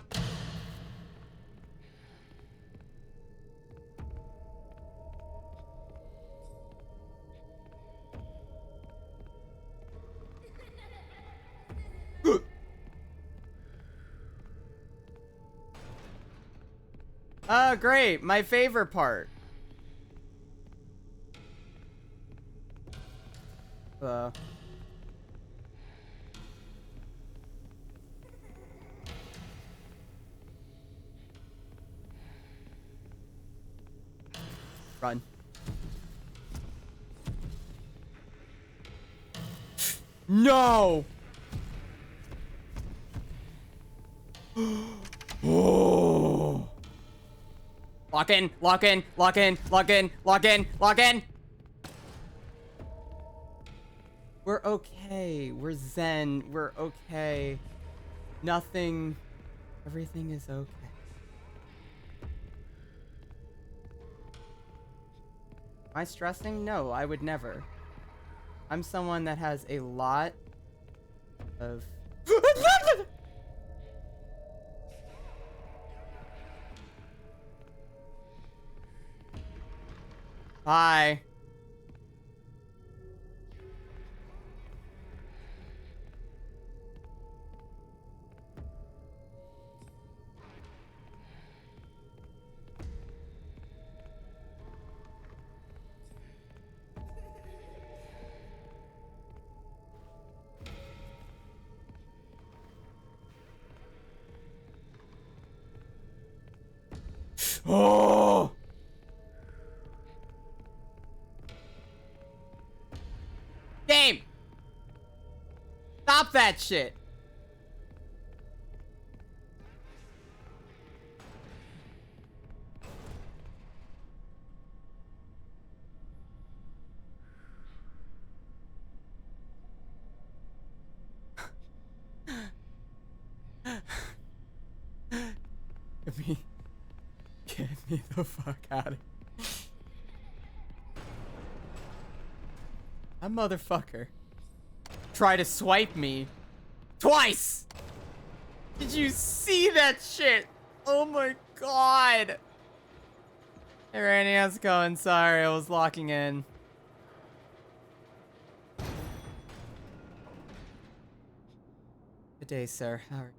Great. My favorite part. Run. No! Oh! Lock in, lock in, lock in, lock in, lock in, lock in! We're okay. We're zen. We're okay. Nothing. Everything is okay. Am I stressing? No, I would never. I'm someone that has a lot of... Hi. Oh! Game! Stop that shit! Get me the fuck out of here. That motherfucker tried to swipe me twice. Did you see that shit? Oh my god. Hey Randy, how's it going? Sorry, I was locking in. Good day, sir. How are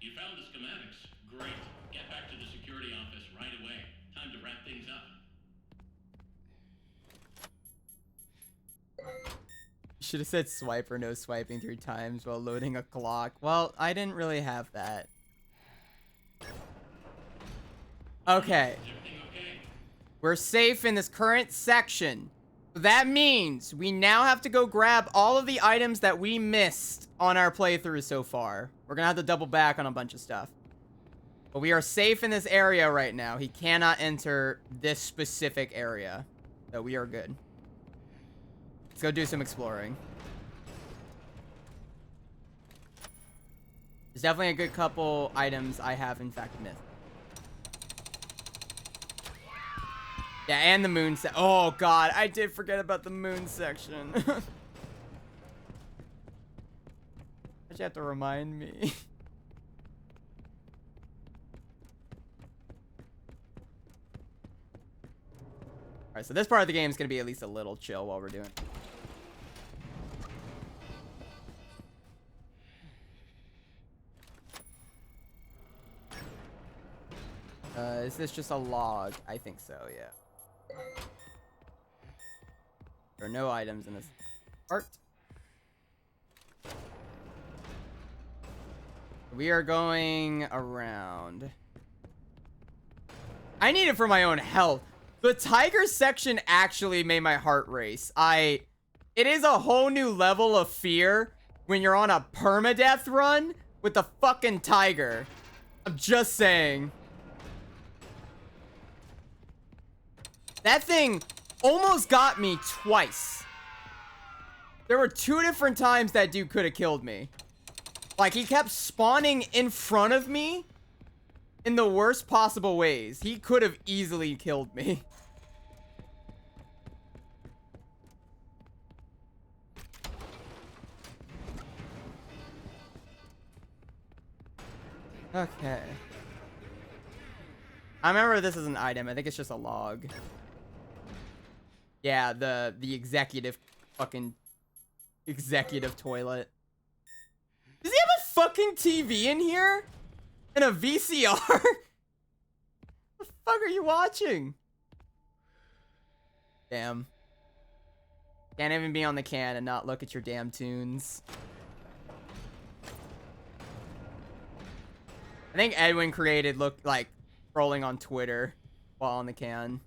You found the schematics. Great. Get back to the security office right away. Time to wrap things up. You should have said swipe or no swiping 3 times while loading a clock. Well, I didn't really have that. Okay. We're safe in this current section. That means we now have to go grab all of the items that we missed on our playthrough so far. We're gonna have to double back on a bunch of stuff. But we are safe in this area right now. He cannot enter this specific area. So we are good. Let's go do some exploring. There's definitely a good couple items I have in fact missed. Yeah, and the moon oh god, I did forget about the moon section. Why'd you have to remind me? Alright, so this part of the game is gonna be at least a little chill while we're doing it. Is this just a log? I think so, yeah. There are no items in this part. We are going around. I need it for my own health. The tiger section actually made my heart race. It is a whole new level of fear when you're on a permadeath run with the fucking tiger. I'm just saying. That thing almost got me twice. There were 2 different times that dude could have killed me. Like, he kept spawning in front of me in the worst possible ways. He could have easily killed me. Okay. I remember this is an item. I think it's just a log. Yeah, the executive fucking executive toilet. Does he have a fucking TV in here? And a VCR? What the fuck are you watching? Damn. Can't even be on the can and not look at your damn tunes. I think Edwin created scrolling on Twitter while on the can.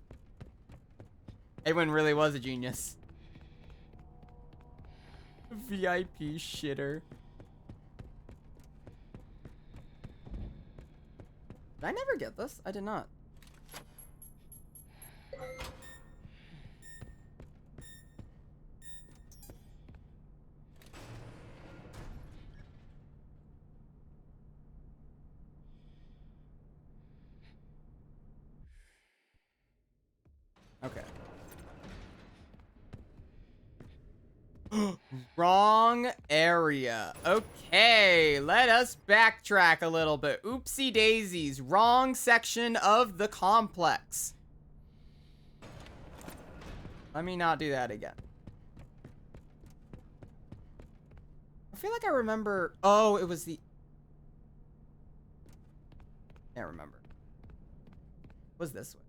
Edwin really was a genius. VIP shitter. Did I never get this? I did not. Okay. Wrong area. Okay, let us backtrack a little bit. Oopsie daisies. Wrong section of the complex. Let me not do that again. I feel like I remember... Oh, it was the... Can't remember. What was this way?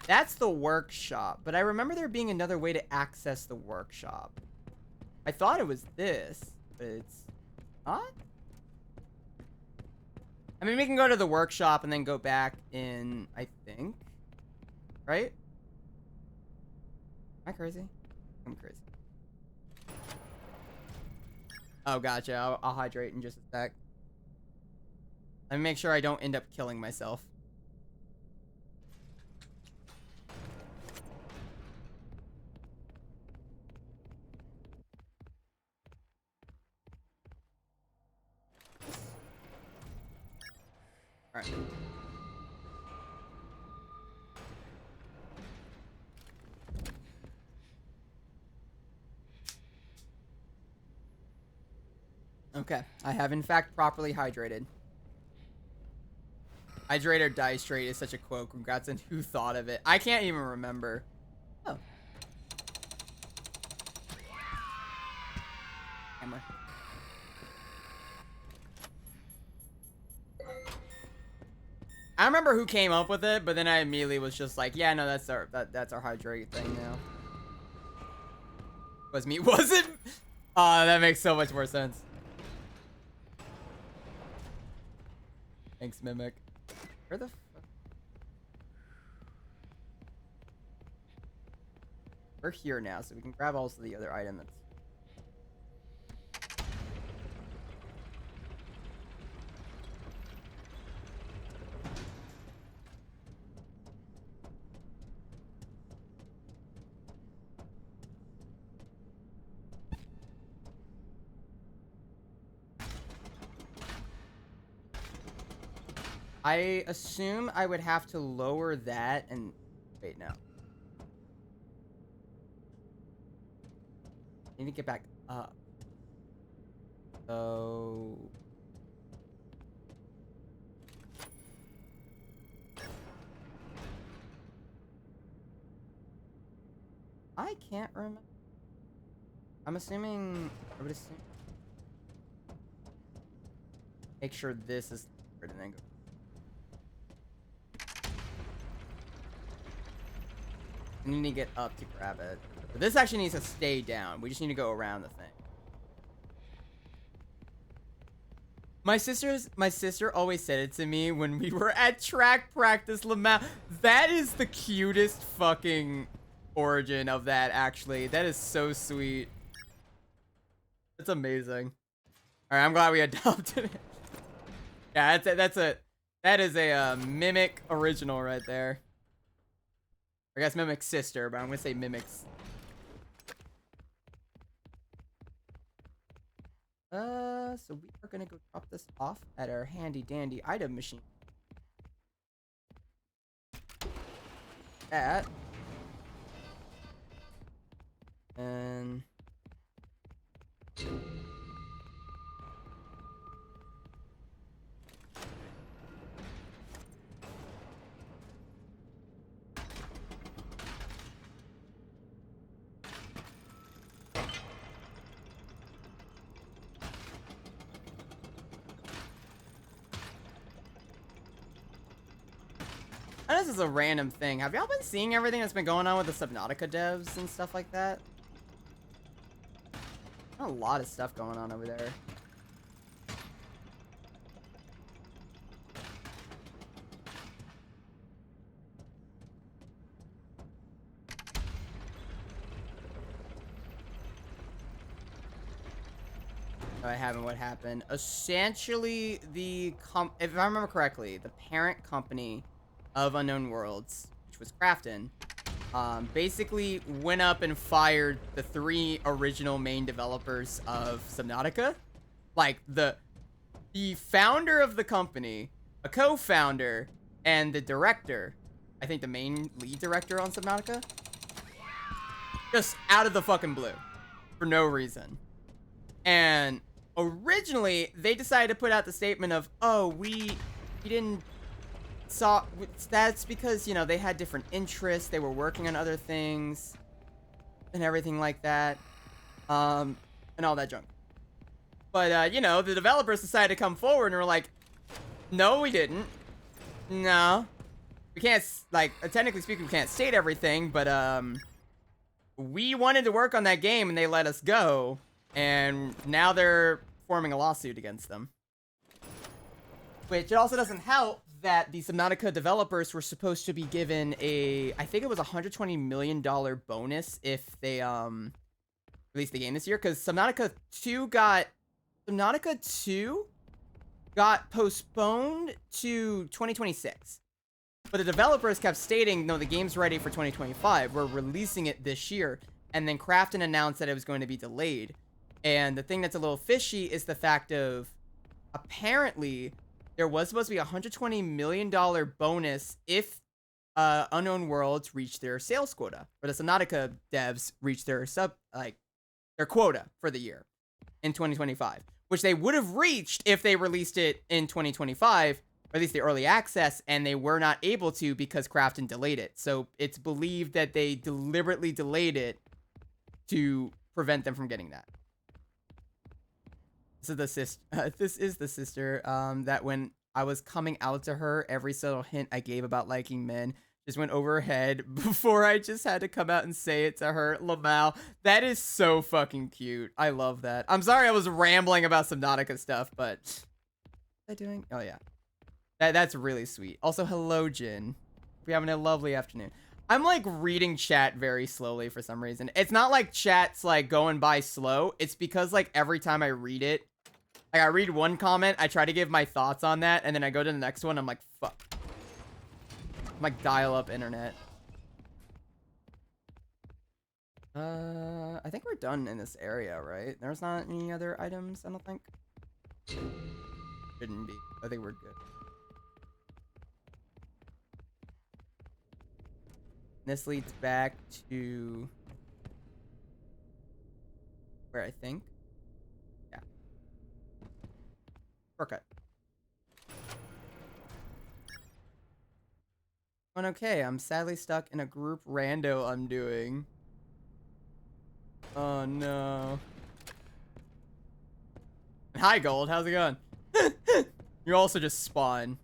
That's the workshop, but I remember there being another way to access the workshop. I thought it was this, but it's not? I mean, we can go to the workshop and then go back in, I think. Right? Am I crazy? I'm crazy. Oh, gotcha. I'll hydrate in just a sec. Let me make sure I don't end up killing myself. All right. Okay, I have in fact properly hydrated. Hydrate or die straight is such a quote. Congrats on who thought of it. I can't even remember. Oh. Hammer. I remember who came up with it, but then I immediately was just like, yeah, no, that's our hydrate thing now. Was me? Was it? That makes so much more sense. Thanks, Mimic. Where the fuck? We're here now, so we can grab also the other item that's... I assume I would have to lower that and... Wait, no. I need to get back up. So... I can't remember. I'm assuming... I would assume... Make sure this is... And then go... I need to get up to grab it. But this actually needs to stay down. We just need to go around the thing. My sister always said it to me when we were at track practice, Lamau. That is the cutest fucking origin of that, actually. That is so sweet. That's amazing. Alright, I'm glad we adopted it. Yeah, that is a Mimic original right there. I guess Mimic's sister, but I'm gonna say Mimic's. So we are gonna go drop this off at our handy dandy item machine. And And this is a random thing. Have y'all been seeing everything that's been going on with the Subnautica devs and stuff like that? A lot of stuff going on over there. No, I haven't. What happened? Essentially, if I remember correctly, the parent company of Unknown Worlds, which was Chattin, basically went up and fired the 3 original main developers of Subnautica. Like, the founder of the company, a co-founder, and the director, I think the main lead director on Subnautica, just out of the fucking blue, for no reason. And originally, they decided to put out the statement of, oh, we didn't that's because, you know, they had different interests, they were working on other things and everything like that, and all that junk. But you know, the developers decided to come forward and were like, no, we didn't. No, we can't, like, technically speaking, we can't state everything, but we wanted to work on that game and they let us go, and now they're forming a lawsuit against them. Which it also doesn't help that the Subnautica developers were supposed to be given I think it was $120 million bonus if they released the game this year, because Subnautica 2 got postponed to 2026. But the developers kept stating, no, the game's ready for 2025. We're releasing it this year. And then Chattin announced that it was going to be delayed. And the thing that's a little fishy is the fact of, apparently, there was supposed to be a $120 million bonus if Unknown Worlds reached their sales quota. Or the Subnautica devs reached their their quota for the year in 2025. Which they would have reached if they released it in 2025, or at least the early access, and they were not able to because Chattin delayed it. So it's believed that they deliberately delayed it to prevent them from getting that. So this is the sister that when I was coming out to her, every subtle hint I gave about liking men just went over her head before I just had to come out and say it to her. Lamau, that is so fucking cute. I love that. I'm sorry I was rambling about Subnautica stuff, but what am I doing? Oh yeah, that's really sweet. Also, hello, Jin. We're having a lovely afternoon. I'm like reading chat very slowly for some reason. It's not like chat's like going by slow. It's because like every time I read it, like I read one comment, I try to give my thoughts on that, and then I go to the next one, I'm like, fuck. I'm like dial-up internet. I think we're done in this area, right? There's not any other items, I don't think. Shouldn't be. I think we're good. This leads back to where I think. Yeah. Shortcut. Going okay. I'm sadly stuck in a group rando I'm doing. Oh no. Hi Gold, how's it going? You also just spawn.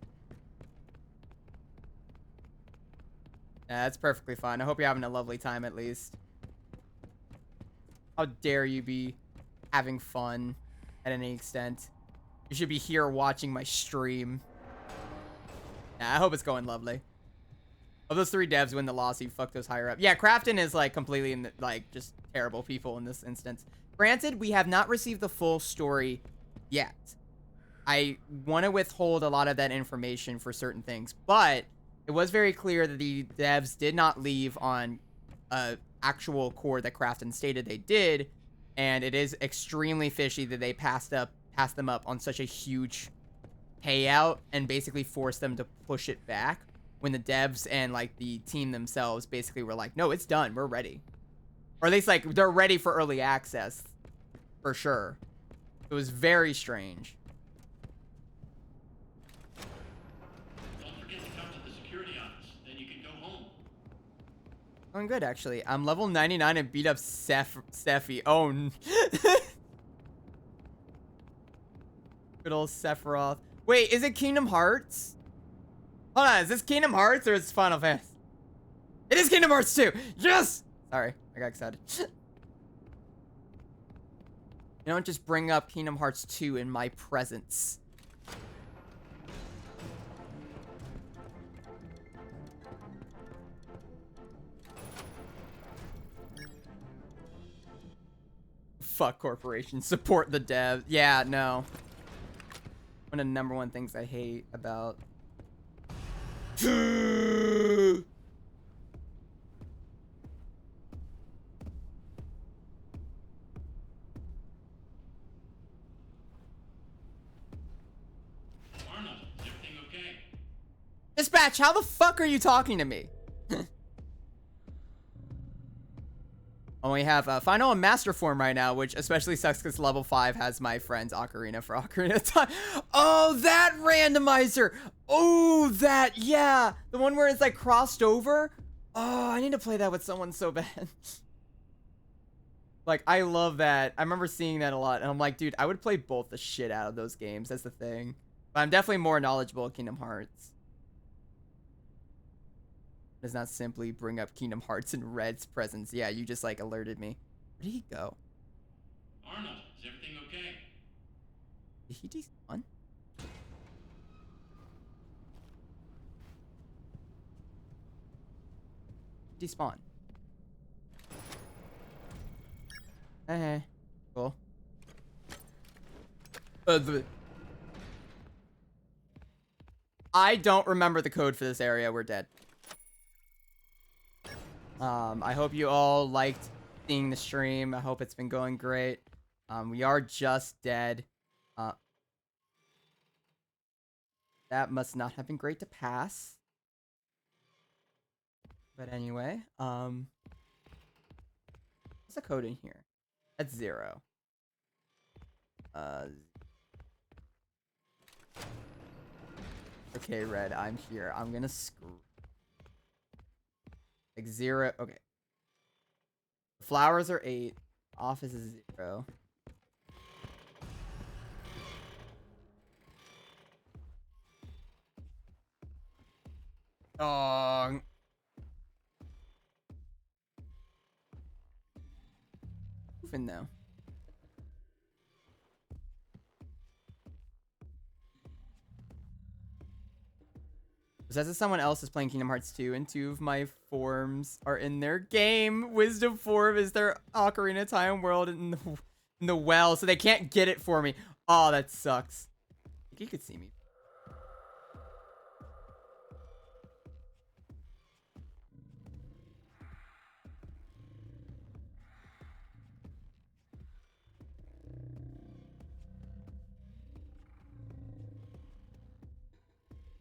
Yeah, that's perfectly fine. I hope you're having a lovely time at least. How dare you be having fun at any extent. You should be here watching my stream. Yeah, I hope it's going lovely. Of those 3 devs win the lawsuit, fuck those higher up. Yeah, Chattin is like completely in the, like just terrible people in this instance. Granted, we have not received the full story yet. I want to withhold a lot of that information for certain things, but it was very clear that the devs did not leave on actual core that Chattin stated they did, and it is extremely fishy that they passed them up on such a huge payout and basically forced them to push it back when the devs and like the team themselves basically were like, no, it's done, we're ready. Or at least like they're ready for early access for sure. It was very strange. Don't forget to come to the security office, then you can go home. Going good, actually. I'm level 99 and beat up Steffi. Oh, good old Sephiroth. Wait, is it Kingdom Hearts? Hold on, is this Kingdom Hearts or is this Final Fantasy? It is Kingdom Hearts 2! Yes! Sorry, I got excited. You don't just bring up Kingdom Hearts 2 in my presence. Fuck corporations. Support the dev. Yeah, no. One of the #1 things I hate about... Arnold, is everything okay? Dispatch, how the fuck are you talking to me? Oh, we have Final and Master Form right now, which especially sucks because level 5 has my friend's Ocarina for Ocarina of Time. Oh, that randomizer! Oh, that, yeah! The one where it's like crossed over? Oh, I need to play that with someone so bad. Like, I love that. I remember seeing that a lot, and I'm like, dude, I would play both the shit out of those games. That's the thing. But I'm definitely more knowledgeable at Kingdom Hearts. Does not simply bring up Kingdom Hearts in Red's presence. Yeah, you just like alerted me. Where did he go? Arnold, is everything okay? Did he despawn? Despawn. Hey, cool. I don't remember the code for this area. We're dead. I hope you all liked seeing the stream. I hope it's been going great. We are just dead. That must not have been great to pass. But anyway, what's the code in here? That's 0. Okay, Red, I'm here. I'm gonna screw. Like 0. Okay. Flowers are 8. Office is 0. Oh. Moving though. Says that someone else is playing Kingdom Hearts 2 and 2 of my forms are in their game. Wisdom form is their Ocarina of Time world in the well, so they can't get it for me. Oh, that sucks. I think you could see me.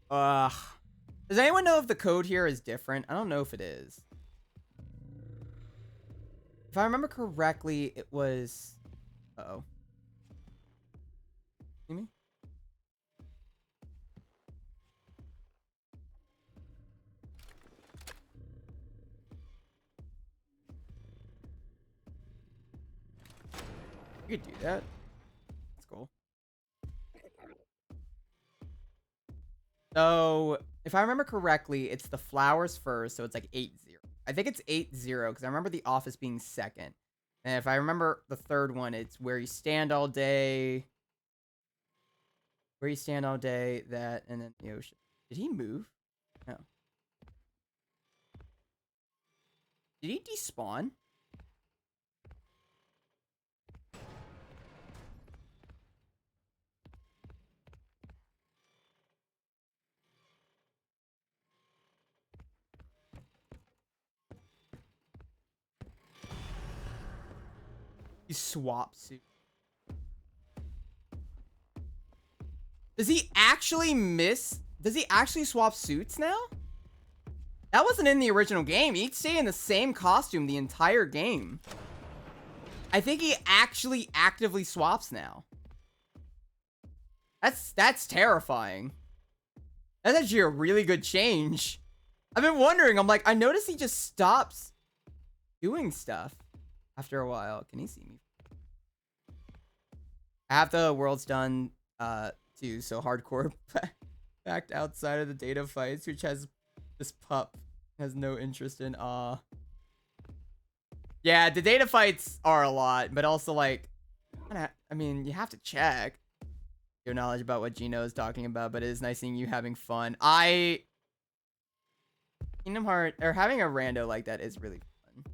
Ugh. Does anyone know if the code here is different? I don't know if it is. If I remember correctly, it was... Uh-oh. See me? You could do that. That's cool. So, if I remember correctly, it's the flowers first, so it's like 8-0. I think it's 8-0, because I remember the office being second. And if I remember the third one, it's where you stand all day. Where you stand all day, that, and then the ocean. Did he move? No. Did he despawn? He swapped suit. Does he actually miss? Does he actually swap suits now? That wasn't in the original game. He'd stay in the same costume the entire game. I think he actually actively swaps now. That's terrifying. That's actually a really good change. I've been wondering. I'm like, I noticed he just stops doing stuff after a while. Can he see me? I have the world's done too, so hardcore. Fact outside of the data fights, which has this pup has no interest in. Yeah, the data fights are a lot, but also like, I mean, you have to check your knowledge about what Gino is talking about. But it is nice seeing you having fun. Kingdom Heart or having a rando like that is really fun.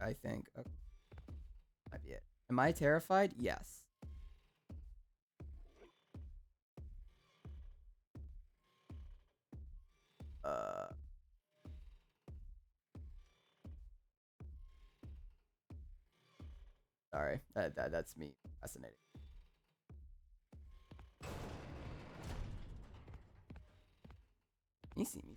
I think. Okay. Might be it. Am I terrified? Yes. Sorry. That's me. Fascinating. You see me.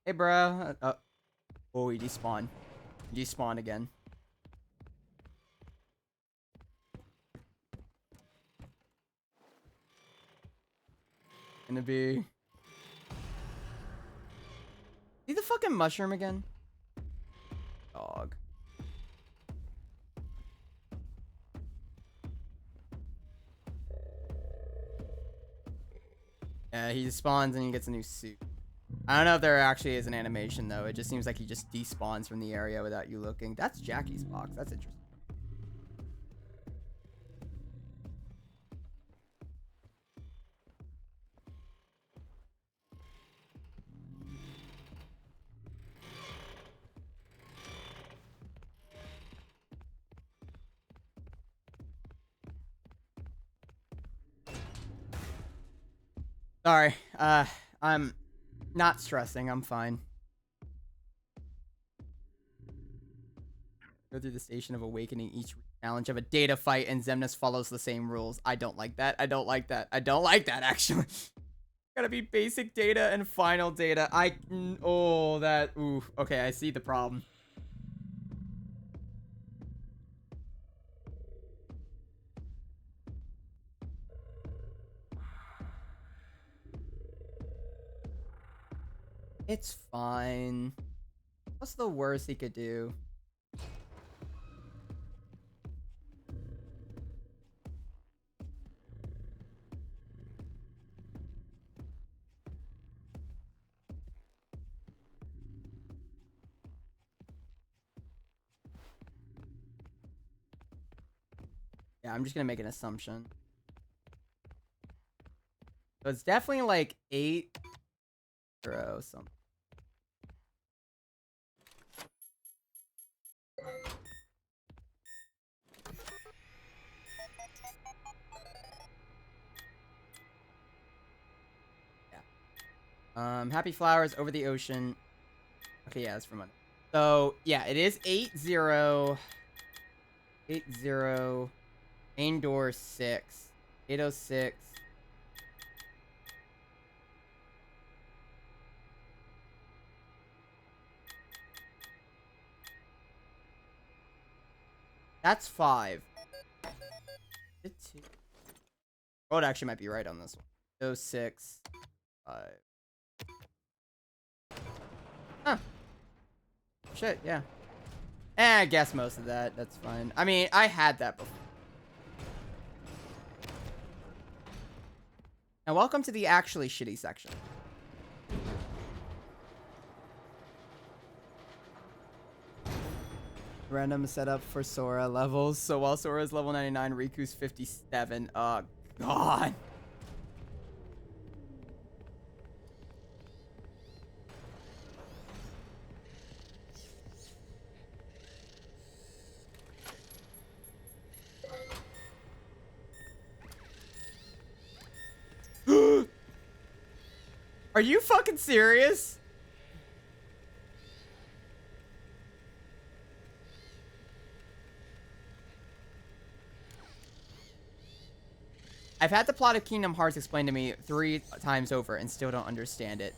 Hey, bro. Oh, he despawned. He despawned again. Gonna be... See the fucking mushroom again? Dog. Yeah, he spawns and he gets a new suit. I don't know if there actually is an animation, though. It just seems like he just despawns from the area without you looking. That's Jackie's box. That's interesting. Sorry. I'm not stressing. I'm fine. Go through the station of awakening each challenge of a data fight, and Xemnas follows the same rules. I don't like that. I don't like that. I don't like that, actually. Gotta be basic data and final data. Oh, that... Ooh. Okay, I see the problem. It's fine. What's the worst he could do? Yeah, I'm just gonna make an assumption. So it's definitely like 8 or something. Yeah. Happy Flowers Over the Ocean. Okay, yeah, that's for Monday. So, yeah, it is 8-0. 8-0. Main door 6. 806. That's 5. Oh, it actually might be right on this one. 06. 5. Huh. Shit, yeah. I guess most of that. That's fine. I mean, I had that before. Now, welcome to the actually shitty section. Random setup for Sora levels. So while Sora's level 99, Riku's 57. Oh, God. Are you fucking serious? I've had the plot of Kingdom Hearts explained to me 3 times over and still don't understand it.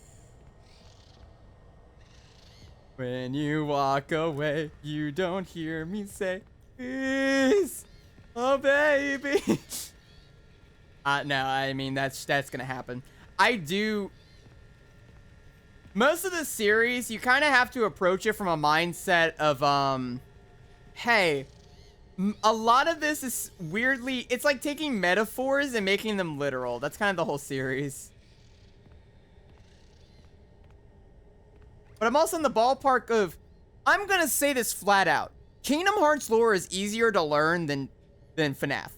When you walk away, you don't hear me say, please, oh baby. No, I mean, that's gonna happen. I do. Most of the series, you kind of have to approach it from a mindset of, hey, a lot of this is weirdly, it's like taking metaphors and making them literal. That's kind of the whole series. But I'm also in the ballpark of, I'm going to say this flat out. Kingdom Hearts lore is easier to learn than FNAF.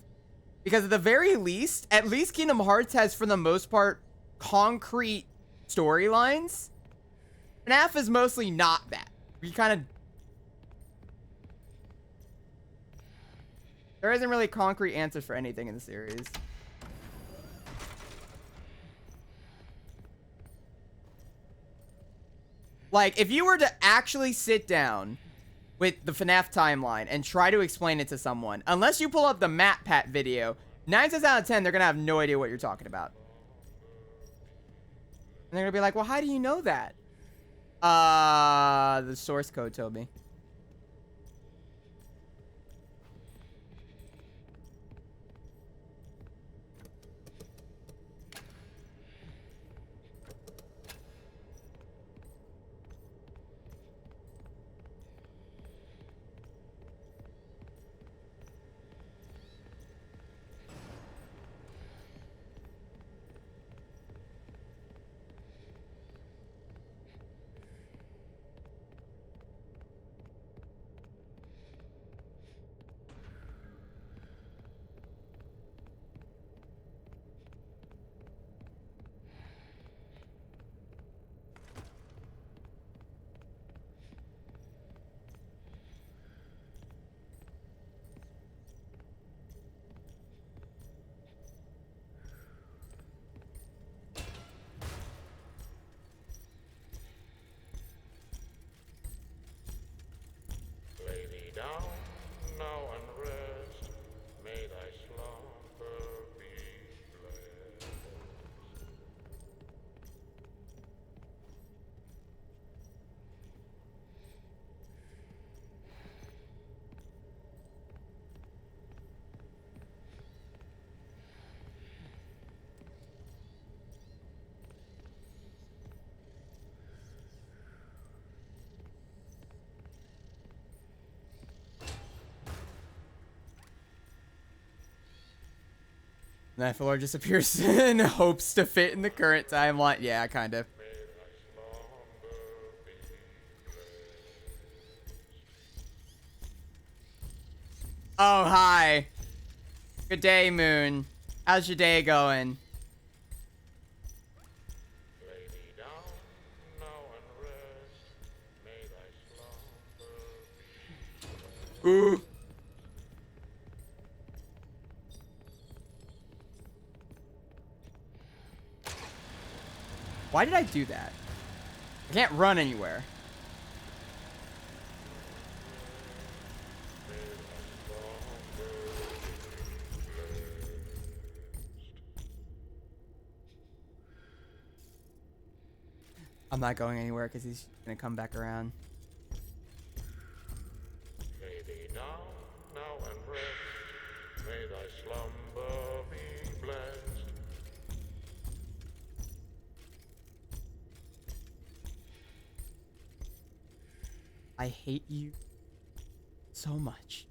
Because at the very least, at least Kingdom Hearts has, for the most part, concrete storylines. FNAF is mostly not that. You kind of... There isn't really concrete answers for anything in the series. Like, if you were to actually sit down with the FNAF timeline and try to explain it to someone, unless you pull up the MatPat video, 9 times out of 10, they're going to have no idea what you're talking about. And they're going to be like, well, how do you know that? The source code told me. Lay down now and rest. May thy slumber be blessed. Knife Lord just appears in hopes to fit in the current timeline. Yeah, kind of. Oh, hi. Good day, Moon. How's your day going? Ooh. Why did I do that? I can't run anywhere. I'm not going anywhere because he's gonna come back around. Lay thee down now and rest. May thy slumber be blessed. I hate you so much.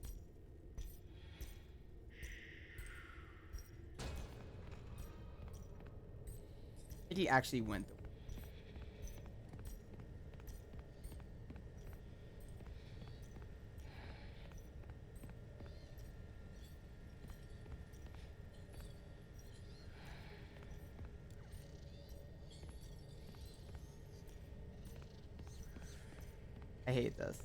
Did he actually win? I hate this.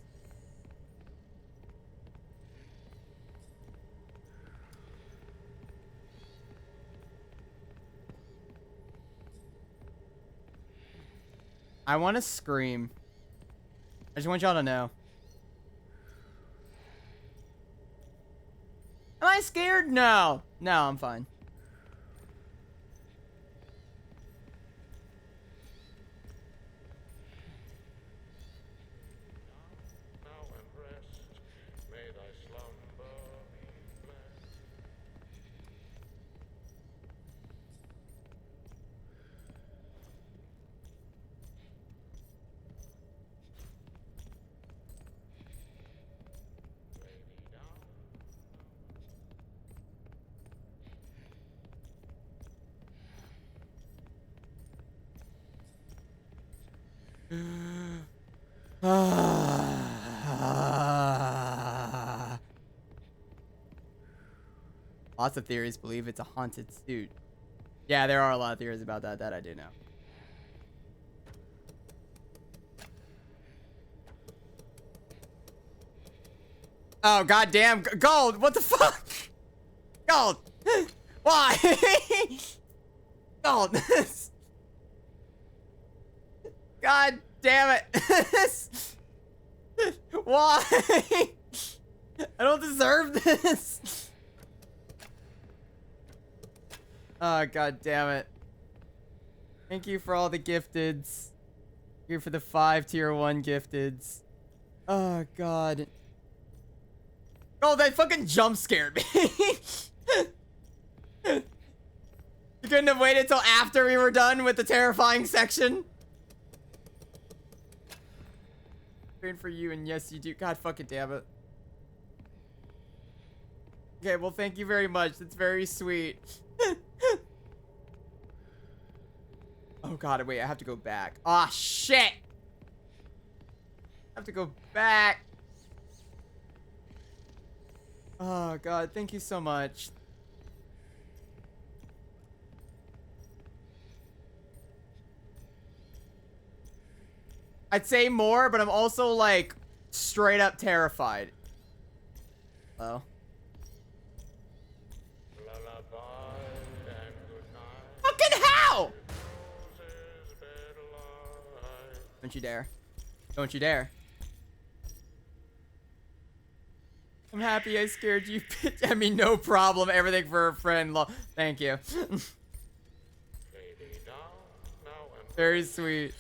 I want to scream. I just want y'all to know. Am I scared? No. No, I'm fine. Lots of theories believe it's a haunted suit. Yeah, there are a lot of theories about that. That I do know. Oh, goddamn. Gold, what the fuck? Gold. Why? Gold. God damn it. Why? I don't deserve this. Oh, god damn it. Thank you for all the gifteds. Thank you for the 5 tier 1 gifteds. Oh, god. Oh, that fucking jump scared me. You couldn't have waited till after we were done with the terrifying section. Praying for you, and yes, you do. God fucking damn it. Okay, well, thank you very much. That's very sweet. Oh god, wait, I have to go back. Ah, shit! I have to go back. Oh god, thank you so much. I'd say more, but I'm also like straight up terrified. Hello? Fucking how? Don't you dare. Don't you dare. I'm happy I scared you, bitch. I mean, no problem. Everything for a friend. Thank you. Very sweet.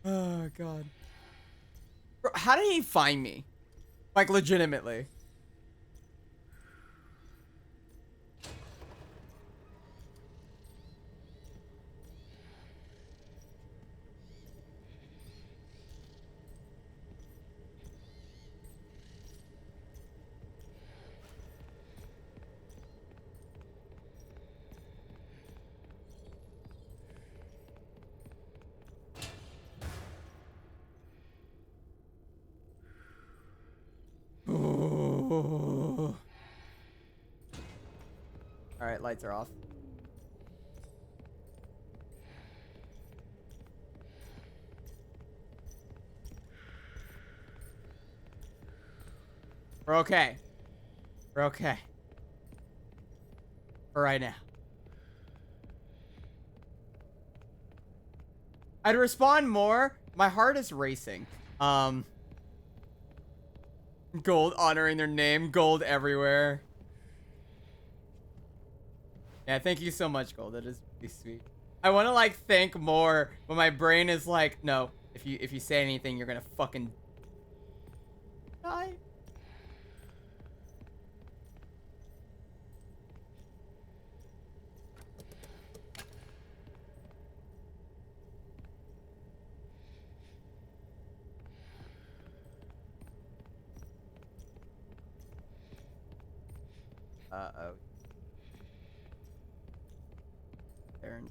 Oh, God. Bro, how did he find me? Like, legitimately. Oh. All right, lights are off. We're okay. We're okay. For right now. I'd respond more. My heart is racing. Gold honoring their name. Gold everywhere. Yeah, thank you so much, Gold. That is really sweet. I want to like think more, but my brain is like, no. If you say anything, you're gonna fucking die. Uh-oh. Aaron.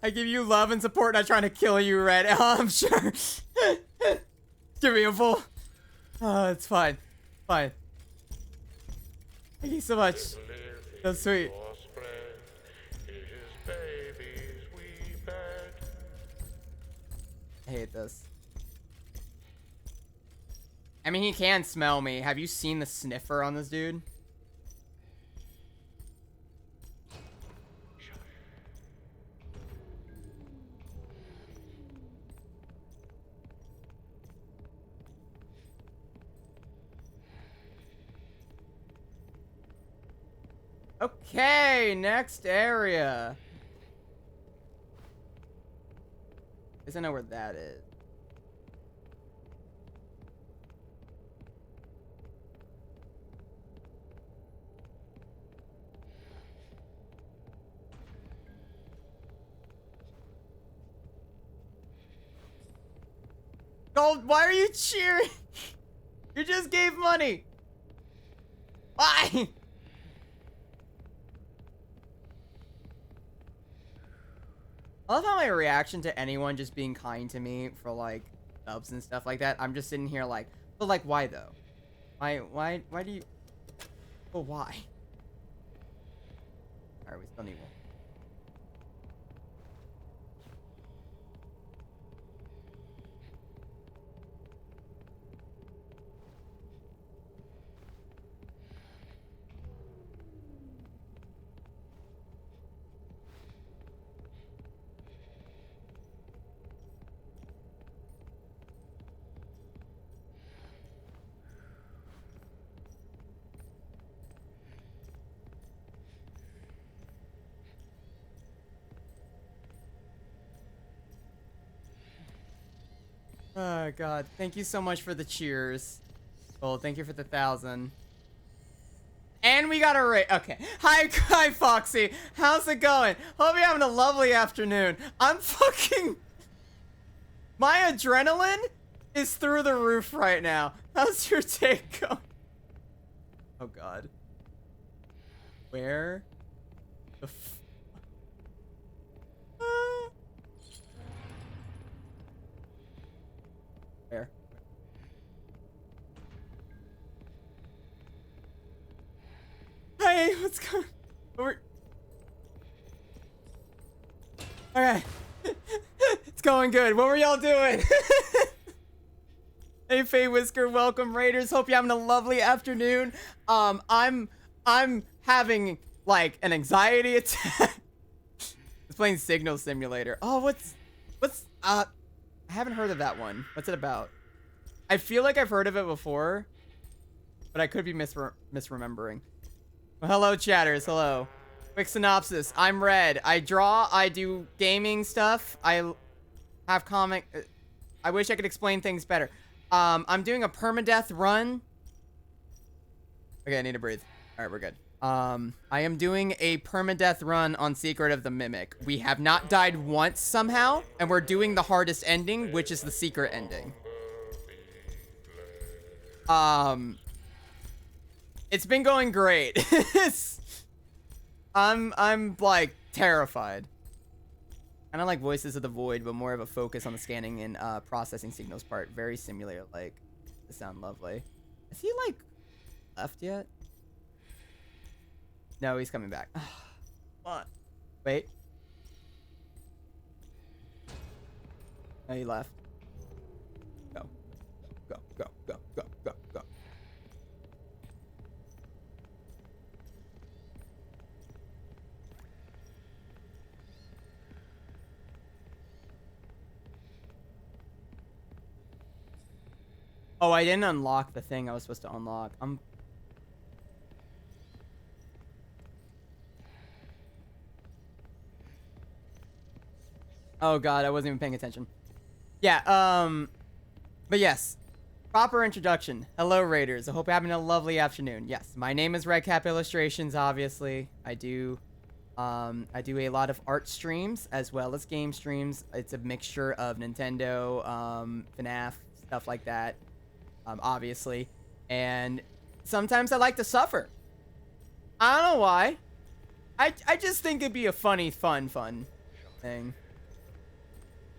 I give you love and support, not trying to kill you, Red. Oh, I'm sure. Give me a full. Oh, it's fine. Fine. Thank you so much. That's sweet. I hate this. I mean, he can smell me. Have you seen the sniffer on this dude? Okay, next area. I guess I know where that is. Gold, why are you cheering? You just gave money. Why? I love how my reaction to anyone just being kind to me for like subs and stuff like that. I'm just sitting here like, but like, why though? Why do you? Well, why? All right, we still need one. Oh God! Thank you so much for the cheers. Oh, thank you for the 1,000. And we got a rate. Okay. Hi, Foxy. How's it going? Hope you're having a lovely afternoon. I'm fucking. My adrenaline is through the roof right now. How's your day going? Oh God. Where the f. Where? Hey, what's going on? Okay. It's going good. What were y'all doing? Hey, Faye Whisker, welcome, Raiders. Hope you're having a lovely afternoon. I'm having, like, an anxiety attack. It's playing Signal Simulator. Oh, what's, I haven't heard of that one. What's it about? I feel like I've heard of it before, but I could be misremembering. Well, hello, chatters. Hello. Quick synopsis. I'm Red. I draw. I do gaming stuff. I have comic. I wish I could explain things better. I'm doing a permadeath run. Okay, I need to breathe. All right, we're good. I am doing a permadeath run on Secret of the Mimic. We have not died once somehow, and we're doing the hardest ending, which is the secret ending. It's been going great. I'm like terrified. Kind of like Voices of the Void, but more of a focus on the scanning and processing signals part. Very simulator-like. They sound lovely. Is he like left yet? No, he's coming back. What? Wait. No, he left. Go. Go, go, go, go, go, go. Oh, I didn't unlock the thing I was supposed to unlock. Oh God, I wasn't even paying attention. Yeah, but yes. Proper introduction. Hello, Raiders. I hope you're having a lovely afternoon. Yes, my name is Redcap Illustrations, obviously. I do a lot of art streams as well as game streams. It's a mixture of Nintendo, FNAF, stuff like that. Obviously. And sometimes I like to suffer. I don't know why. I just think it'd be a funny, fun thing.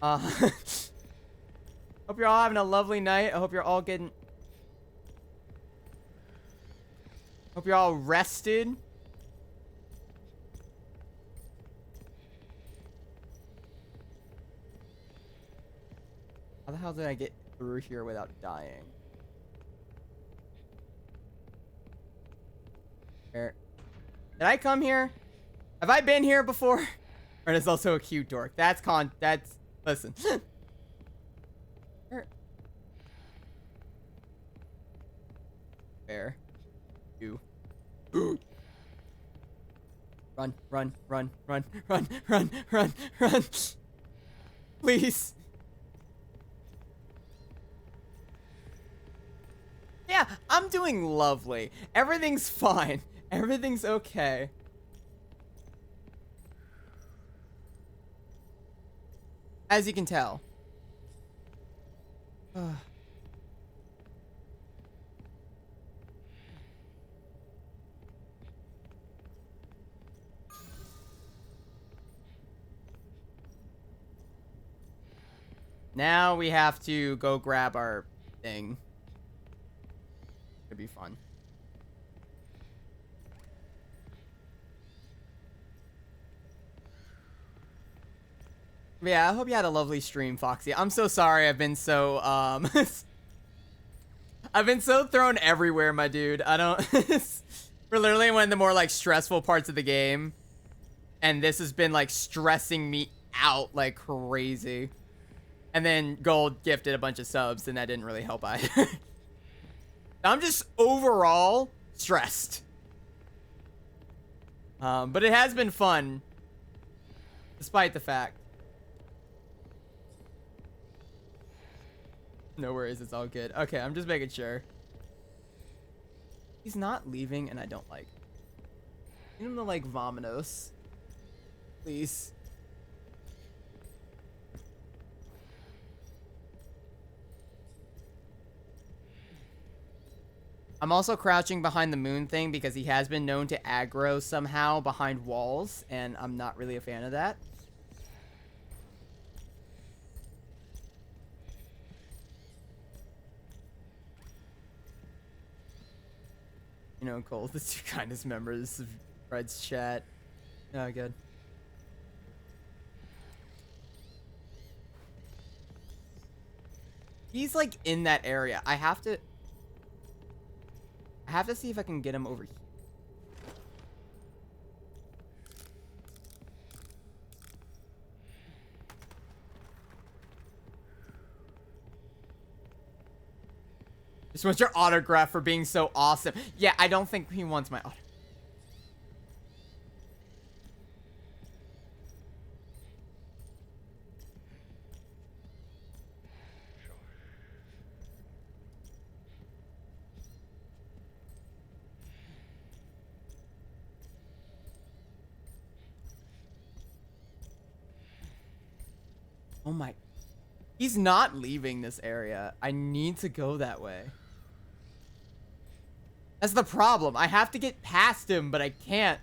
Hope you're all having a lovely night. I hope you're all getting... Hope you're all rested. How the hell did I get through here without dying? Did I come here? Have I been here before? Or there's also a cute dork. That's listen. Where? You. Run, run, run, run, run, run, run, run. Please. Yeah, I'm doing lovely. Everything's fine. Everything's okay. As you can tell. Now we have to go grab our thing. It'd be fun. Yeah, I hope you had a lovely stream, Foxy. I'm so sorry I've been so, I've been so thrown everywhere, my dude. I don't... We're literally one of the more, like, stressful parts of the game. And this has been, like, stressing me out like crazy. And then Gold gifted a bunch of subs, and that didn't really help either. I'm just overall stressed. But it has been fun. Despite the fact. No worries, it's all good. Okay, I'm just making sure. He's not leaving, and I don't like. I need him to like Vominos. Please. I'm also crouching behind the moon thing because he has been known to aggro somehow behind walls, and I'm not really a fan of that. You know, Cole, the two kindest members of Fred's chat. Oh, good. He's like in that area. I have to see if I can get him over here. Just want your autograph for being so awesome. Yeah, I don't think he wants my autograph. Oh my. He's not leaving this area. I need to go that way. That's the problem. I have to get past him, but I can't.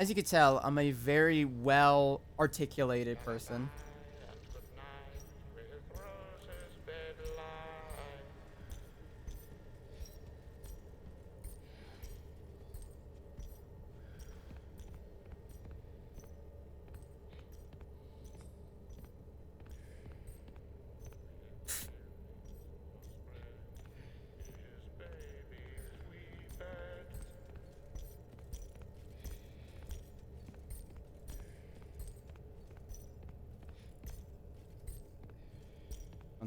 As you can tell, I'm a very well articulated person.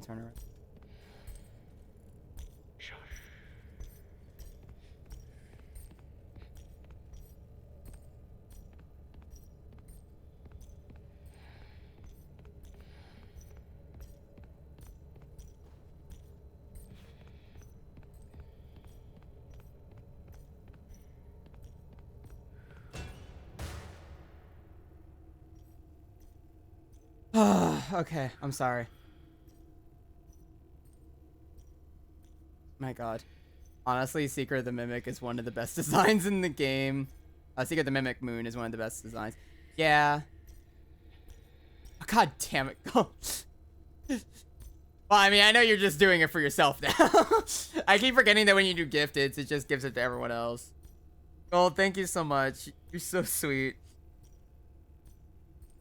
Turn around. Okay, I'm sorry. My god. Honestly, Secret of the Mimic is one of the best designs in the game. Secret of the Mimic Moon is one of the best designs. Yeah. Oh, god damn it. Well, I mean, I know you're just doing it for yourself now. I keep forgetting that when you do gifteds, it just gives it to everyone else. Oh, thank you so much. You're so sweet.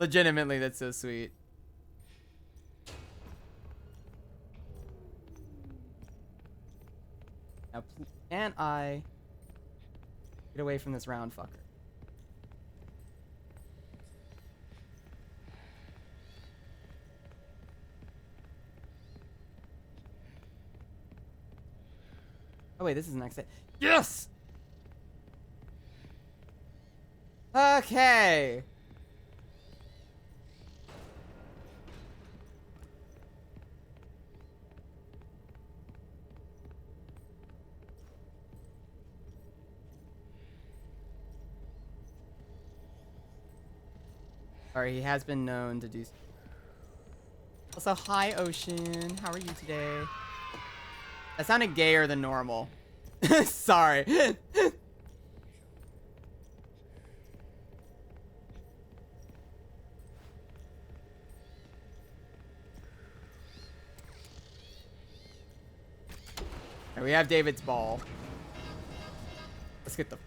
Legitimately, that's so sweet. Now, can I get away from this round fucker? Oh wait, this is an exit. Yes! Okay. Sorry, he has been known to do. Also, hi Ocean. How are you today? That sounded gayer than normal. Sorry. And we have David's ball. Let's get the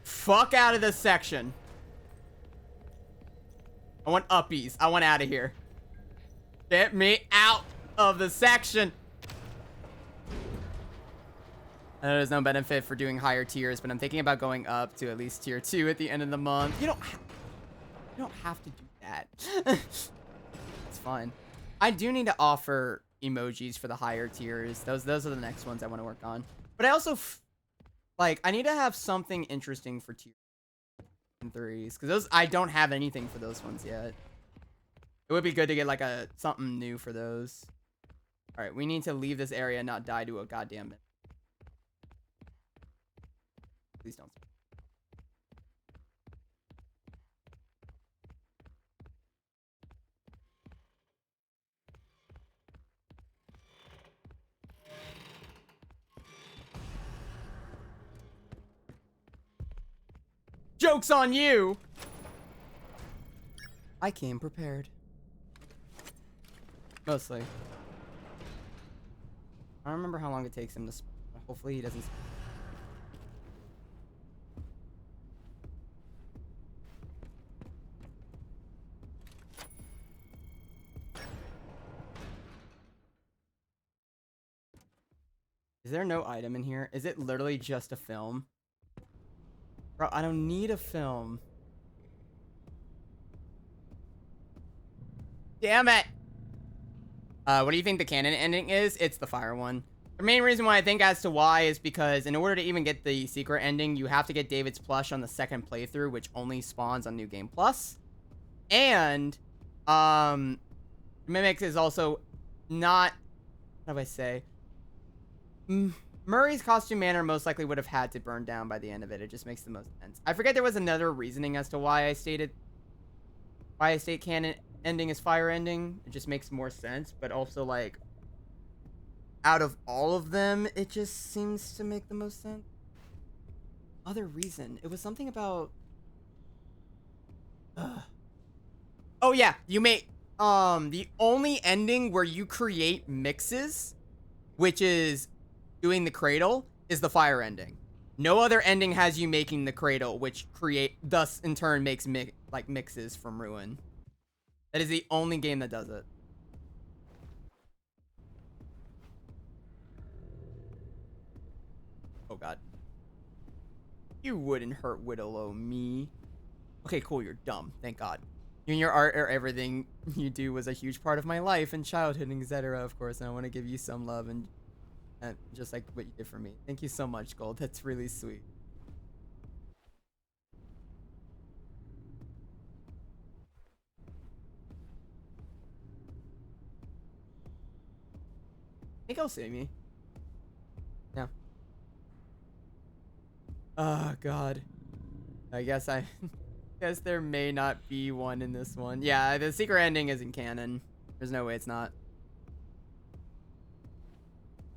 fuck out of this section. I want uppies. I want out of here. Get me out of the section. I know there's no benefit for doing higher tiers, but I'm thinking about going up to at least tier 2 at the end of the month. You don't have to do that. It's fine. I do need to offer emojis for the higher tiers. Those are the next ones I want to work on. But I also like I need to have something interesting for tier 3s, because those I don't have anything for those ones yet. It would be good to get like something new for those. All right, we need to leave this area and not die to a goddamn minute. Please don't. Joke's on you! I came prepared. Mostly. I don't remember how long it takes him to hopefully he doesn't. Is there no item in here? Is it literally just a film? Bro, I don't need a film. Damn it! What do you think the canon ending is? It's the fire one. The main reason why I think as to why is because in order to even get the secret ending, you have to get David's plush on the second playthrough, which only spawns on New Game Plus. And, Mimics is also not, how do I say? Murray's costume manor most likely would have had to burn down by the end of it. It just makes the most sense. I forget there was another reasoning as to why I state canon ending is fire ending. It just makes more sense, but also like out of all of them, it just seems to make the most sense. Other reason. It was something about oh yeah, you make the only ending where you create mixes, which is doing the cradle, is the fire ending. No other ending has you making the cradle, which thus in turn makes mixes from ruin. That is the only game that does it. Oh god. You wouldn't hurt Whittlelow me. Okay, cool, you're dumb. Thank god. You and your art or everything you do was a huge part of my life and childhood, etc. Of course, and I want to give you some love and just like what you did for me. Thank you so much, Gold. That's really sweet. Think he'll see me. No. Oh god. I guess guess there may not be one in this one. Yeah, the secret ending isn't canon. There's no way it's not.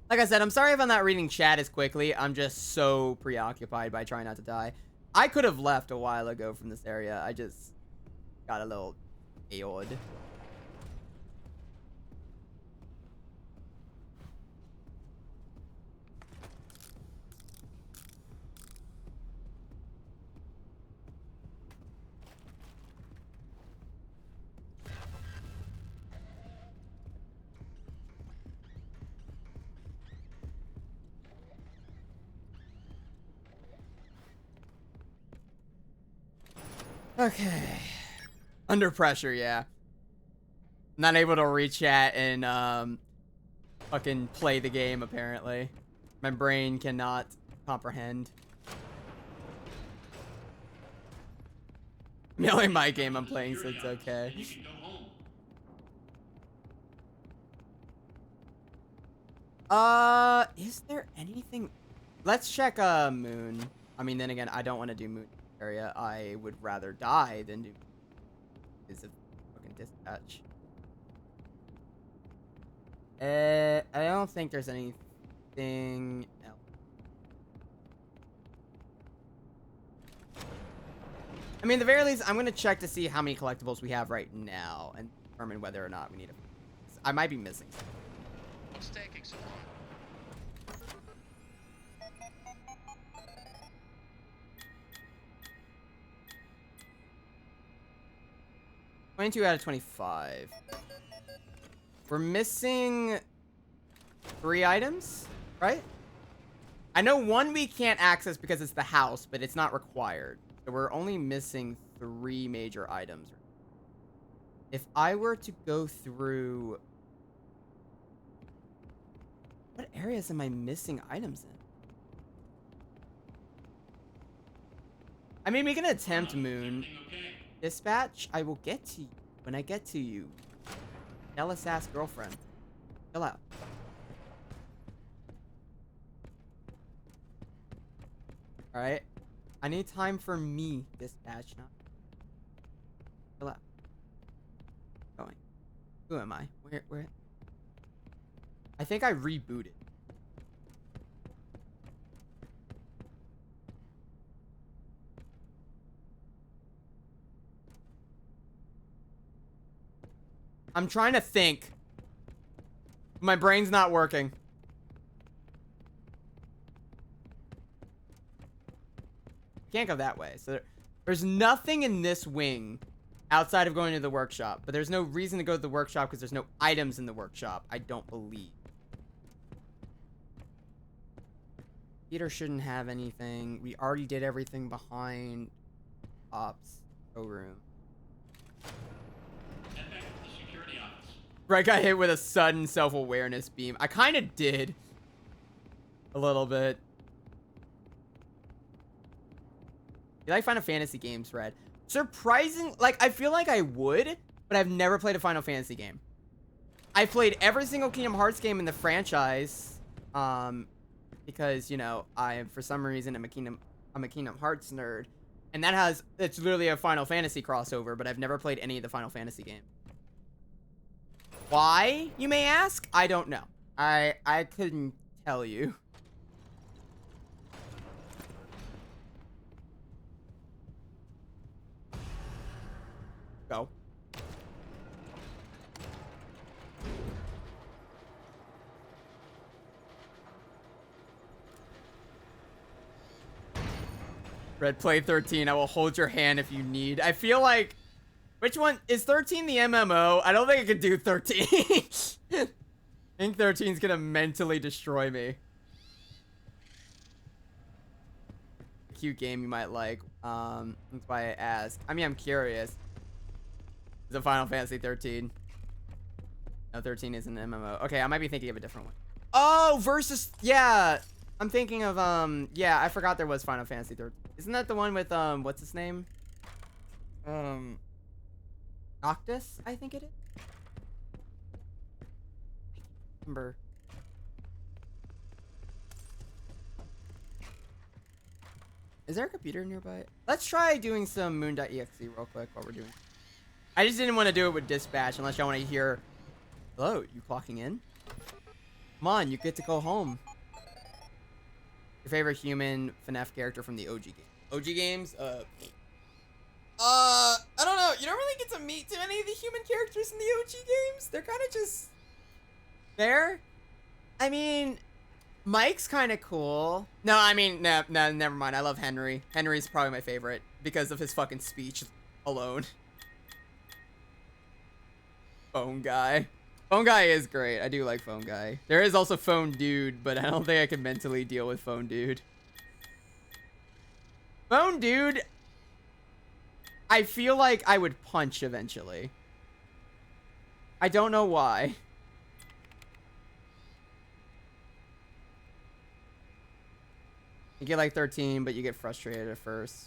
Like I said, I'm sorry if I'm not reading chat as quickly. I'm just so preoccupied by trying not to die. I could have left a while ago from this area. I just got a little AO'd. Okay. Under pressure, yeah. Not able to reach chat and fucking play the game, apparently. My brain cannot comprehend. The only my game I'm playing, so it's okay. Is there anything? Let's check Moon. I mean, then again, I don't want to do Moon area. I would rather die than do is a fucking dispatch. I don't think there's anything else. I mean, at the very least, I'm gonna check to see how many collectibles we have right now and determine whether or not we need to. I might be missing some. What's taking so long? 22 out of 25. We're missing 3 items, right? I know one we can't access because it's the house, but it's not required. So we're only missing 3 major items. If I were to go through... What areas am I missing items in? I mean, we can attempt Moon. Dispatch, I will get to you when I get to you. Jealous ass girlfriend. Chill out. Alright. I need time for me, Dispatch, not. Chill out. Going. Who am I? Where? I think I rebooted. I'm trying to think. My brain's not working. Can't go that way. So there's nothing in this wing outside of going to the workshop. But there's no reason to go to the workshop because there's no items in the workshop. I don't believe. Peter shouldn't have anything. We already did everything behind Ops showroom. Right, got hit with a sudden self-awareness beam. I kind of did. A little bit. You like Final Fantasy games, Red? Surprising, like, I feel like I would, but I've never played a Final Fantasy game. I've played every single Kingdom Hearts game in the franchise, because, you know, for some reason, I'm a Kingdom Hearts nerd, and it's literally a Final Fantasy crossover, but I've never played any of the Final Fantasy games. Why, you may ask? I don't know. I couldn't tell you. Go. Red, play 13. I will hold your hand if you need. I feel like... Which one? Is 13 the MMO? I don't think I could do 13. I think 13's gonna mentally destroy me. Cute game you might like. That's why I asked. I mean, I'm curious. Is it Final Fantasy 13? No, 13 isn't an MMO. Okay, I might be thinking of a different one. Oh, versus... Yeah. I'm thinking of, yeah, I forgot there was Final Fantasy 13. Isn't that the one with, what's his name? Noctis, I think it is. I can't remember. Is there a computer nearby? Let's try doing some moon.exe real quick while we're doing. I just didn't want to do it with dispatch unless y'all want to hear. Hello, you clocking in? Come on, you get to go home. Your favorite human FNAF character from the OG game? OG games? I don't know. You don't really get to meet too many of the human characters in the OG games. They're kind of just there. I mean, Mike's kind of cool. No, I mean, no, never mind. I love Henry. Henry's probably my favorite because of his fucking speech alone. Phone Guy. Phone Guy is great. I do like Phone Guy. There is also Phone Dude, but I don't think I can mentally deal with Phone Dude. Phone Dude... I feel like I would punch eventually. I don't know why. You get like 13, but you get frustrated at first.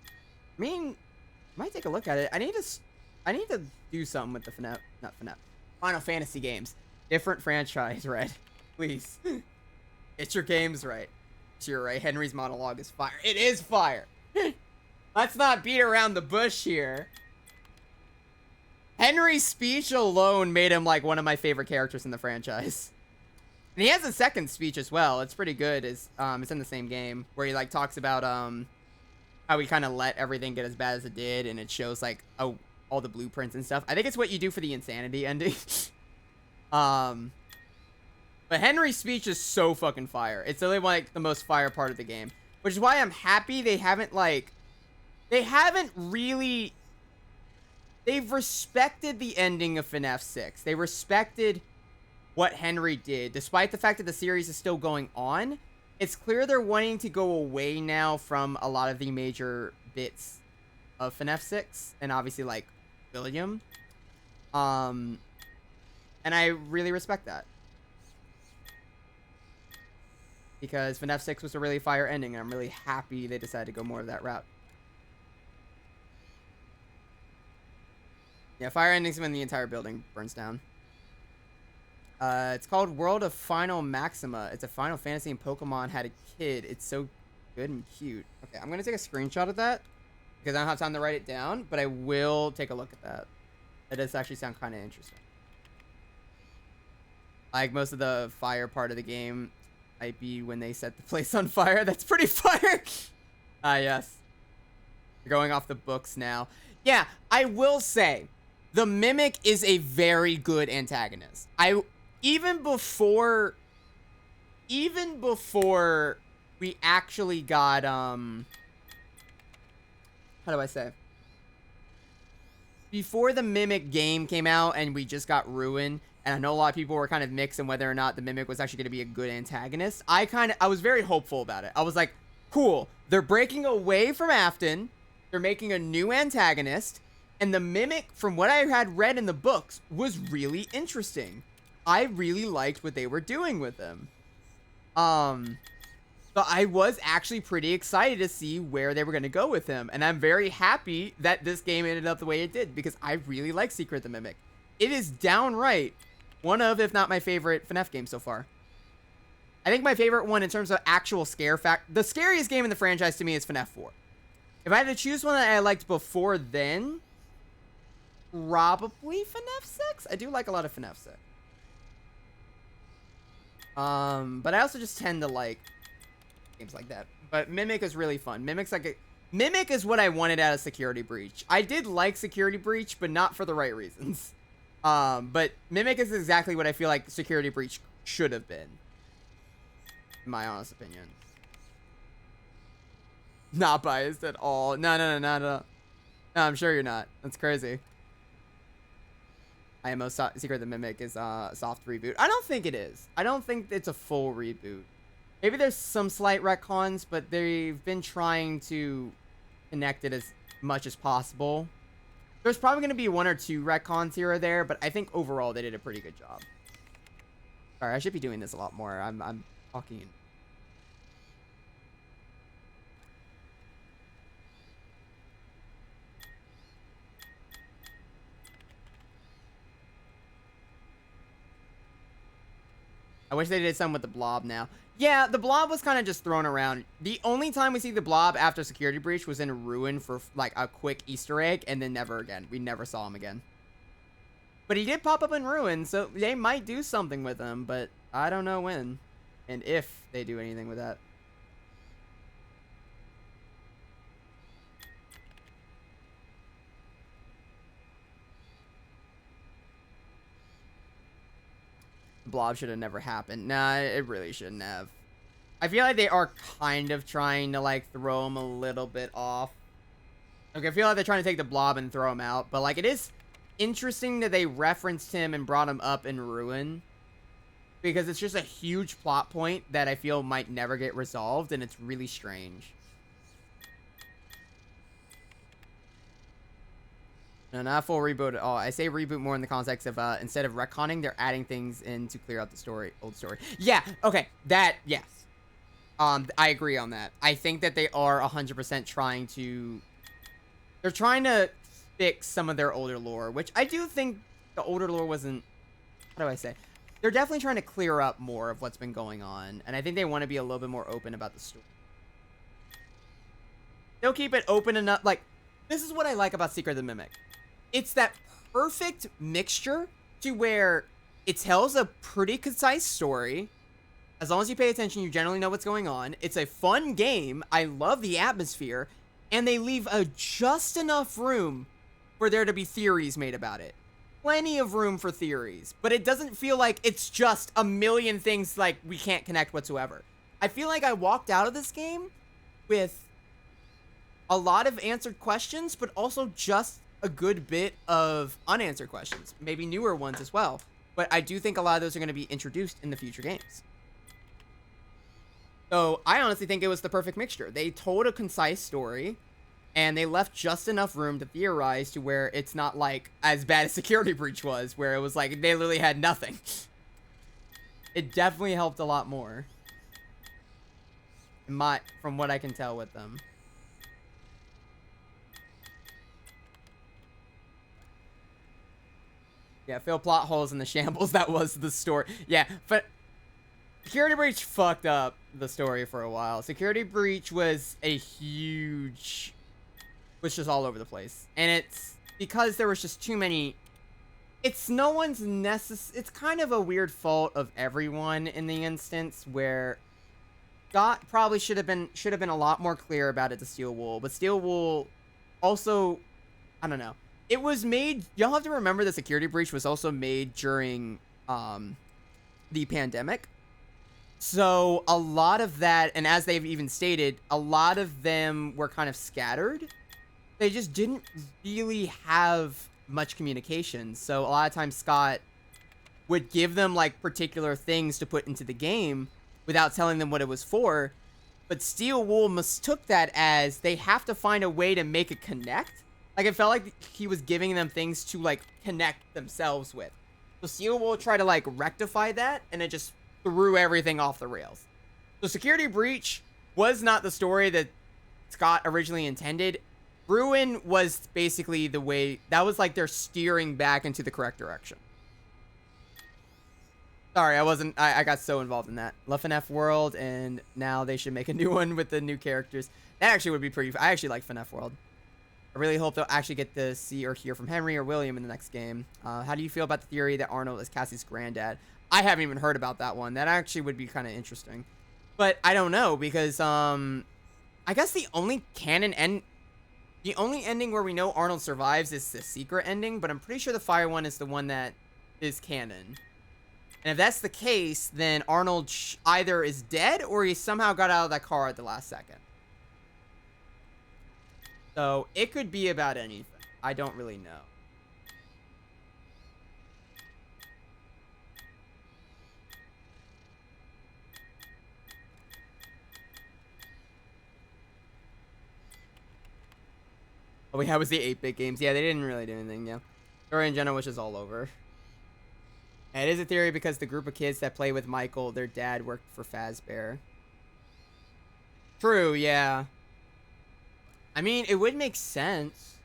I mean, might take a look at it. I need to do something with the not FNAF. Final Fantasy games. Different franchise, Red. Please. It's your games, right? You're right. Henry's monologue is fire. It is fire. Let's not beat around the bush here. Henry's speech alone made him like one of my favorite characters in the franchise. And he has a second speech as well. It's pretty good. It's in the same game where he like talks about how we kind of let everything get as bad as it did, and it shows like all the blueprints and stuff. I think it's what you do for the insanity ending. But Henry's speech is so fucking fire. It's literally like the most fire part of the game, which is why I'm happy they haven't really. They've respected the ending of FNAF 6. They respected what Henry did, despite the fact that the series is still going on. It's clear they're wanting to go away now from a lot of the major bits of FNAF 6, and obviously like William. And I really respect that, because FNAF 6 was a really fire ending, and I'm really happy they decided to go more of that route. Yeah, fire endings when the entire building burns down. It's called World of Final Maxima. It's a Final Fantasy and Pokemon had a kid. It's so good and cute. Okay, I'm going to take a screenshot of that because I don't have time to write it down, but I will take a look at that. That does actually sound kind of interesting. Like, most of the fire part of the game might be when they set the place on fire. That's pretty fire. Yes. We're going off the books now. Yeah, I will say, the Mimic is a very good antagonist. Even before we actually got, how do I say? Before the Mimic game came out and we just got Ruin, and I know a lot of people were kind of mixed on whether or not the Mimic was actually going to be a good antagonist, I was very hopeful about it. I was like, cool, they're breaking away from Afton, they're making a new antagonist, and the Mimic, from what I had read in the books, was really interesting. I really liked what they were doing with him. So I was actually pretty excited to see where they were going to go with him. And I'm very happy that this game ended up the way it did, because I really like Secret the Mimic. It is downright one of, if not my favorite, FNAF game so far. I think my favorite one in terms of actual scare fact, the scariest game in the franchise to me is FNAF 4. If I had to choose one that I liked before then, probably FNAF 6. I do like a lot of FNAF 6. But I also just tend to like games like that. But Mimic is really fun. Mimic is what I wanted out of Security Breach. I did like Security Breach, but not for the right reasons. But Mimic is exactly what I feel like Security Breach should have been, in my honest opinion. Not biased at all. No, no, I'm sure you're not. That's crazy. IMO Secret of the Mimic is a soft reboot. I don't think it is. I don't think it's a full reboot. Maybe there's some slight retcons, but they've been trying to connect it as much as possible. There's probably going to be 1 or 2 retcons here or there, but I think overall they did a pretty good job. Sorry, I should be doing this a lot more. I'm talking. I wish they did something with the blob now. Yeah, the blob was kind of just thrown around. The only time we see the blob after Security Breach was in Ruin for like a quick Easter egg, and then never again. We never saw him again. But he did pop up in Ruin, so they might do something with him, but I don't know when and if they do anything with that. Blob should have never happened. Nah, it really shouldn't have. I feel like they are kind of trying to like throw him a little bit off. Like, I feel like they're trying to take the blob and throw him out, but like it is interesting that they referenced him and brought him up in Ruin, because it's just a huge plot point that I feel might never get resolved, and it's really strange. No, not a full reboot at all. I say reboot more in the context of instead of retconning, they're adding things in to clear out the old story. Yeah, okay, yes. I agree on that. I think that they are 100% trying to... They're trying to fix some of their older lore, which I do think the older lore wasn't... How do I say? They're definitely trying to clear up more of what's been going on, and I think they want to be a little bit more open about the story. They'll keep it open enough. Like, this is what I like about Secret of the Mimic. It's that perfect mixture to where it tells a pretty concise story. As long as you pay attention, you generally know what's going on. It's a fun game. I love the atmosphere. and they leave just enough room for there to be theories made about it. Plenty of room for theories, but it doesn't feel like it's just a million things like we can't connect whatsoever. I feel like I walked out of this game with a lot of answered questions, but also just a good bit of unanswered questions, maybe newer ones as well. But I do think a lot of those are going to be introduced in the future games. So I honestly think it was the perfect mixture. They told a concise story, and they left just enough room to theorize to where it's not like as bad as Security Breach was, where it was like they literally had nothing. It definitely helped a lot more. From what I can tell with them. Yeah, fill plot holes in the shambles. That was the story. Yeah, but Security Breach fucked up the story for a while. Security Breach was just all over the place. And it's because there was just too many. It's no one's it's kind of a weird fault of everyone in the instance where Scott probably should have been a lot more clear about it to Steel Wool, but Steel Wool also, I don't know. It was made, y'all have to remember the Security Breach was also made during the pandemic. So a lot of that, and as they've even stated, a lot of them were kind of scattered. They just didn't really have much communication. So a lot of times Scott would give them like particular things to put into the game without telling them what it was for. But Steel Wool mistook that as they have to find a way to make it connect. Like, it felt like he was giving them things to, like, connect themselves with. So Steel Wool tried to, like, rectify that, and it just threw everything off the rails. So Security Breach was not the story that Scott originally intended. Ruin was basically the way, that was like their steering back into the correct direction. Sorry, I got so involved in that. Left FNF World, and now they should make a new one with the new characters. That actually would be pretty, I actually like FNF World. I really hope they'll actually get to see or hear from Henry or William in the next game. How do you feel about the theory that Arnold is Cassie's granddad? I haven't even heard about that one. That actually would be kind of interesting. But I don't know, because I guess the only ending where we know Arnold survives is the secret ending, but I'm pretty sure the fire one is the one that is canon. And if that's the case, then Arnold either is dead or he somehow got out of that car at the last second. So, it could be about anything. I don't really know. Oh, yeah, it was the 8-bit games. Yeah, they didn't really do anything, yeah. Story in general was just all over. And it is a theory because the group of kids that play with Michael, their dad worked for Fazbear. True, yeah. I mean, it would make sense.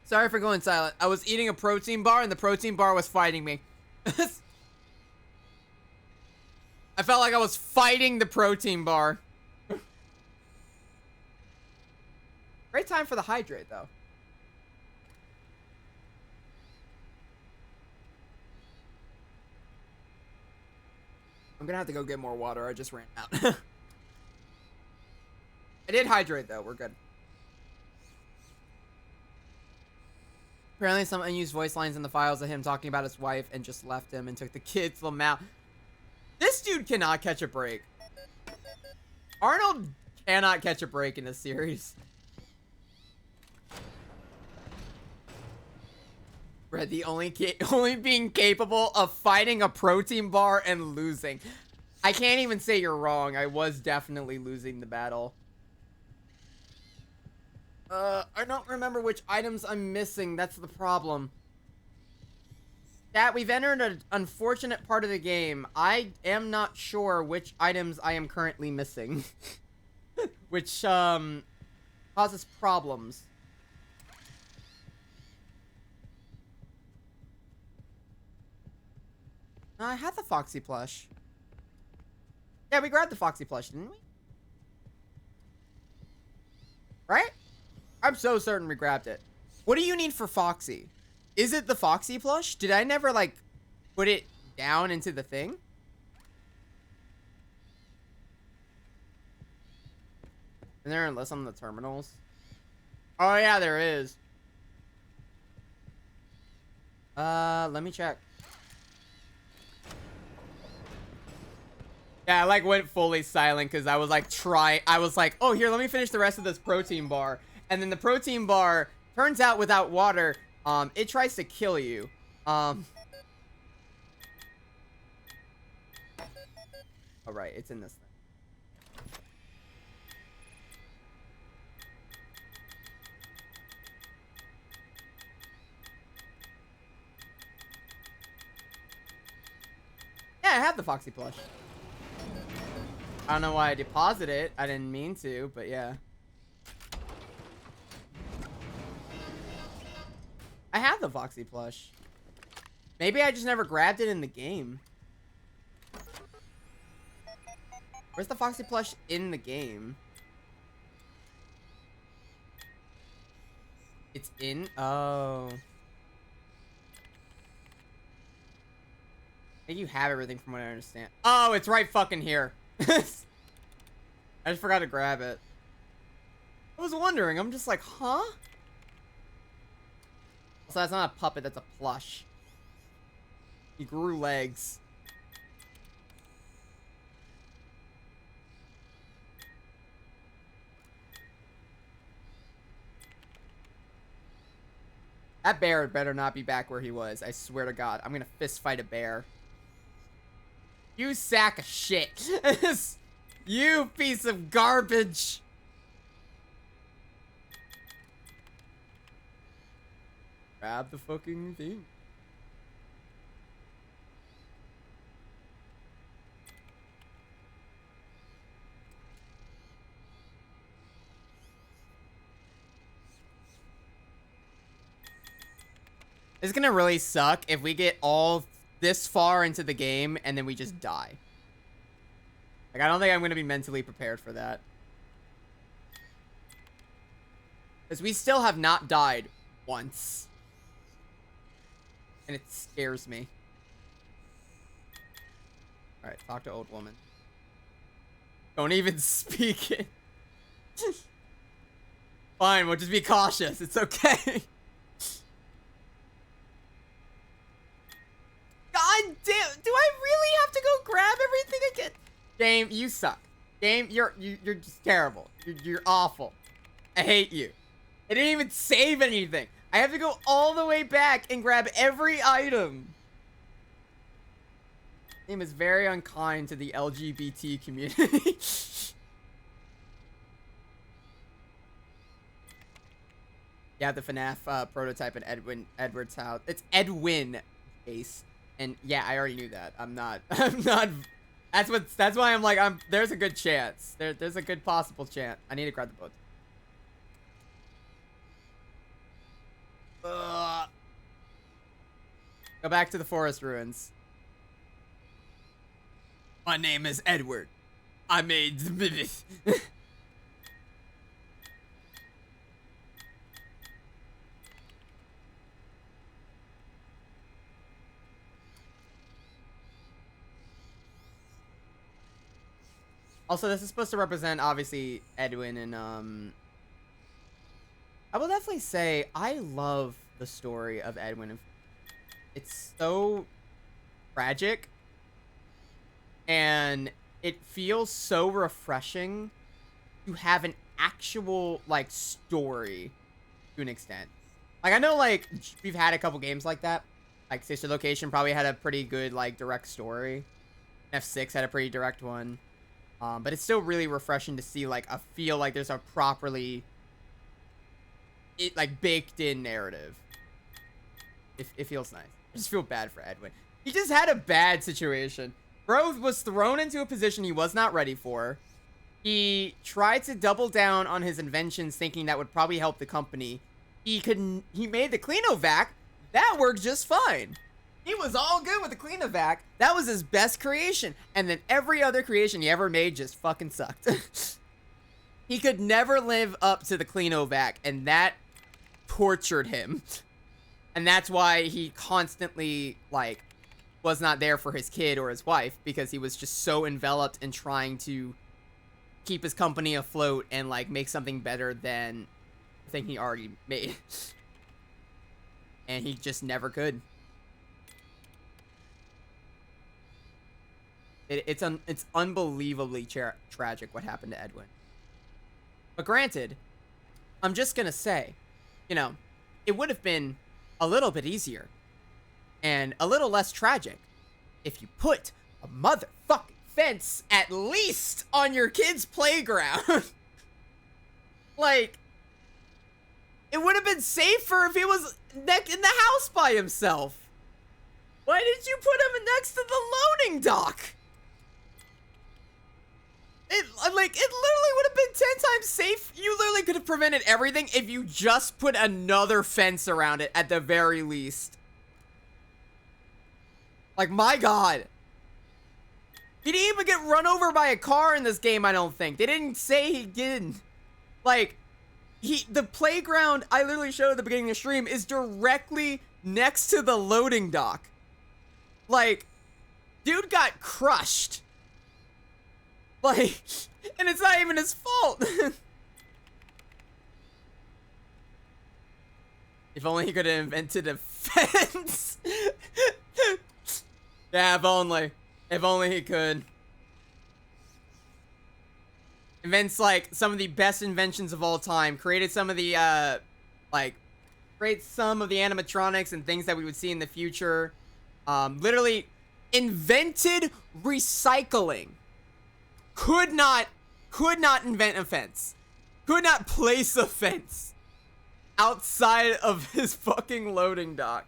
Sorry for going silent. I was eating a protein bar and the protein bar was fighting me. I felt like I was fighting the protein bar. Great time for the hydrate, though. I'm gonna have to go get more water. I just ran out. I did hydrate, though. We're good. Apparently, some unused voice lines in the files of him talking about his wife and just left him and took the kids' Lamau. This dude cannot catch a break. Arnold cannot catch a break in this series. Red, the only being capable of fighting a protein bar and losing. I can't even say you're wrong. I was definitely losing the battle. I don't remember which items I'm missing. That's the problem. Chat, we've entered an unfortunate part of the game. I am not sure which items I am currently missing. Which, causes problems. I had the Foxy plush. Yeah, we grabbed the Foxy plush, didn't we? Right? I'm so certain we grabbed it. What do you need for Foxy? Is it the Foxy plush? Did I never, like, put it down into the thing? Is there a list on the terminals? Oh, yeah, there is. Let me check. Yeah, I like went fully silent because I was like oh, here, let me finish the rest of this protein bar. And then the protein bar turns out without water, it tries to kill you. All right, it's in this thing. Yeah, I have the Foxy plush. I don't know why I deposited it. I didn't mean to, but yeah. I have the Foxy plush. Maybe I just never grabbed it in the game. Where's the Foxy plush in the game? It's in? Oh. I think you have everything from what I understand. Oh, it's right fucking here. I just forgot to grab it. I was wondering. I'm just like, huh? So that's not a puppet. That's a plush. He grew legs. That bear better not be back where he was. I swear to God. I'm gonna fist fight a bear. You sack of shit. You piece of garbage. Grab the fucking thing. It's gonna really suck if we get all this far into the game and then we just die. Like, I don't think I'm gonna be mentally prepared for that. Because we still have not died once. And it scares me. Alright, talk to old woman. Don't even speak it. Fine, we'll just be cautious. It's okay. God damn, do I really have to go grab everything again? Game, you suck. Game, you're just terrible. You're awful. I hate you. I didn't even save anything. I have to go all the way back and grab every item. Game is very unkind to the LGBT community. Yeah, the FNAF prototype at Edward's house. It's Edwin Ace. And yeah, I already knew that. I'm not that's why I'm like, there's a good chance. There's a good possible chance. I need to grab the boat. Go back to the forest ruins. My name is Edward. I made Also, this is supposed to represent, obviously, Edwin and, I will definitely say, I love the story of Edwin. It's so tragic. And it feels so refreshing to have an actual, like, story to an extent. Like, I know, like, we've had a couple games like that. Like, Sister Location probably had a pretty good, like, direct story. F6 had a pretty direct one. But it's still really refreshing to see, like, feel like there's a properly, like, baked in narrative. It feels nice. I just feel bad for Edwin. He just had a bad situation. Bro was thrown into a position he was not ready for. He tried to double down on his inventions, thinking that would probably help the company. He made the Cleanovac. That worked just fine. He was all good with the Cleanovac. That was his best creation. And then every other creation he ever made just fucking sucked. He could never live up to the Cleanovac, and that tortured him. And that's why he constantly, like, was not there for his kid or his wife, because he was just so enveloped in trying to keep his company afloat and, like, make something better than the thing he already made. And he just never could. It's unbelievably tragic what happened to Edwin. But granted, I'm just gonna say, you know, it would have been a little bit easier and a little less tragic if you put a motherfucking fence at least on your kid's playground. Like, it would have been safer if he was in the house by himself. Why did you put him next to the loading dock? It literally would have been 10 times safe. You literally could have prevented everything if you just put another fence around it at the very least. Like, my God. He didn't even get run over by a car in this game, I don't think. They didn't say he didn't. Like, the playground I literally showed at the beginning of the stream is directly next to the loading dock. Like, dude got crushed. Like, and it's not even his fault. If only he could have invented a fence. Yeah, if only. If only he could. Invents, like, some of the best inventions of all time. Created some of the, create some of the animatronics and things that we would see in the future. Literally invented recycling. Could not invent a fence. Could not place a fence outside of his fucking loading dock.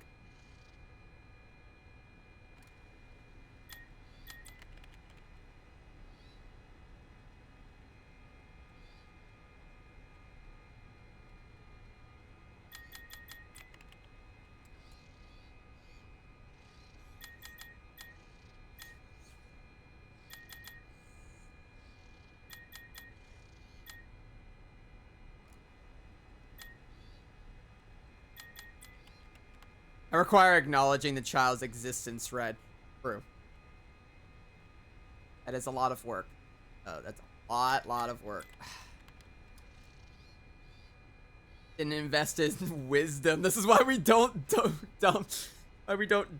I require acknowledging the child's existence, Red. True. That is a lot of work. Oh, that's a lot of work. Didn't invest in wisdom. This is why we don't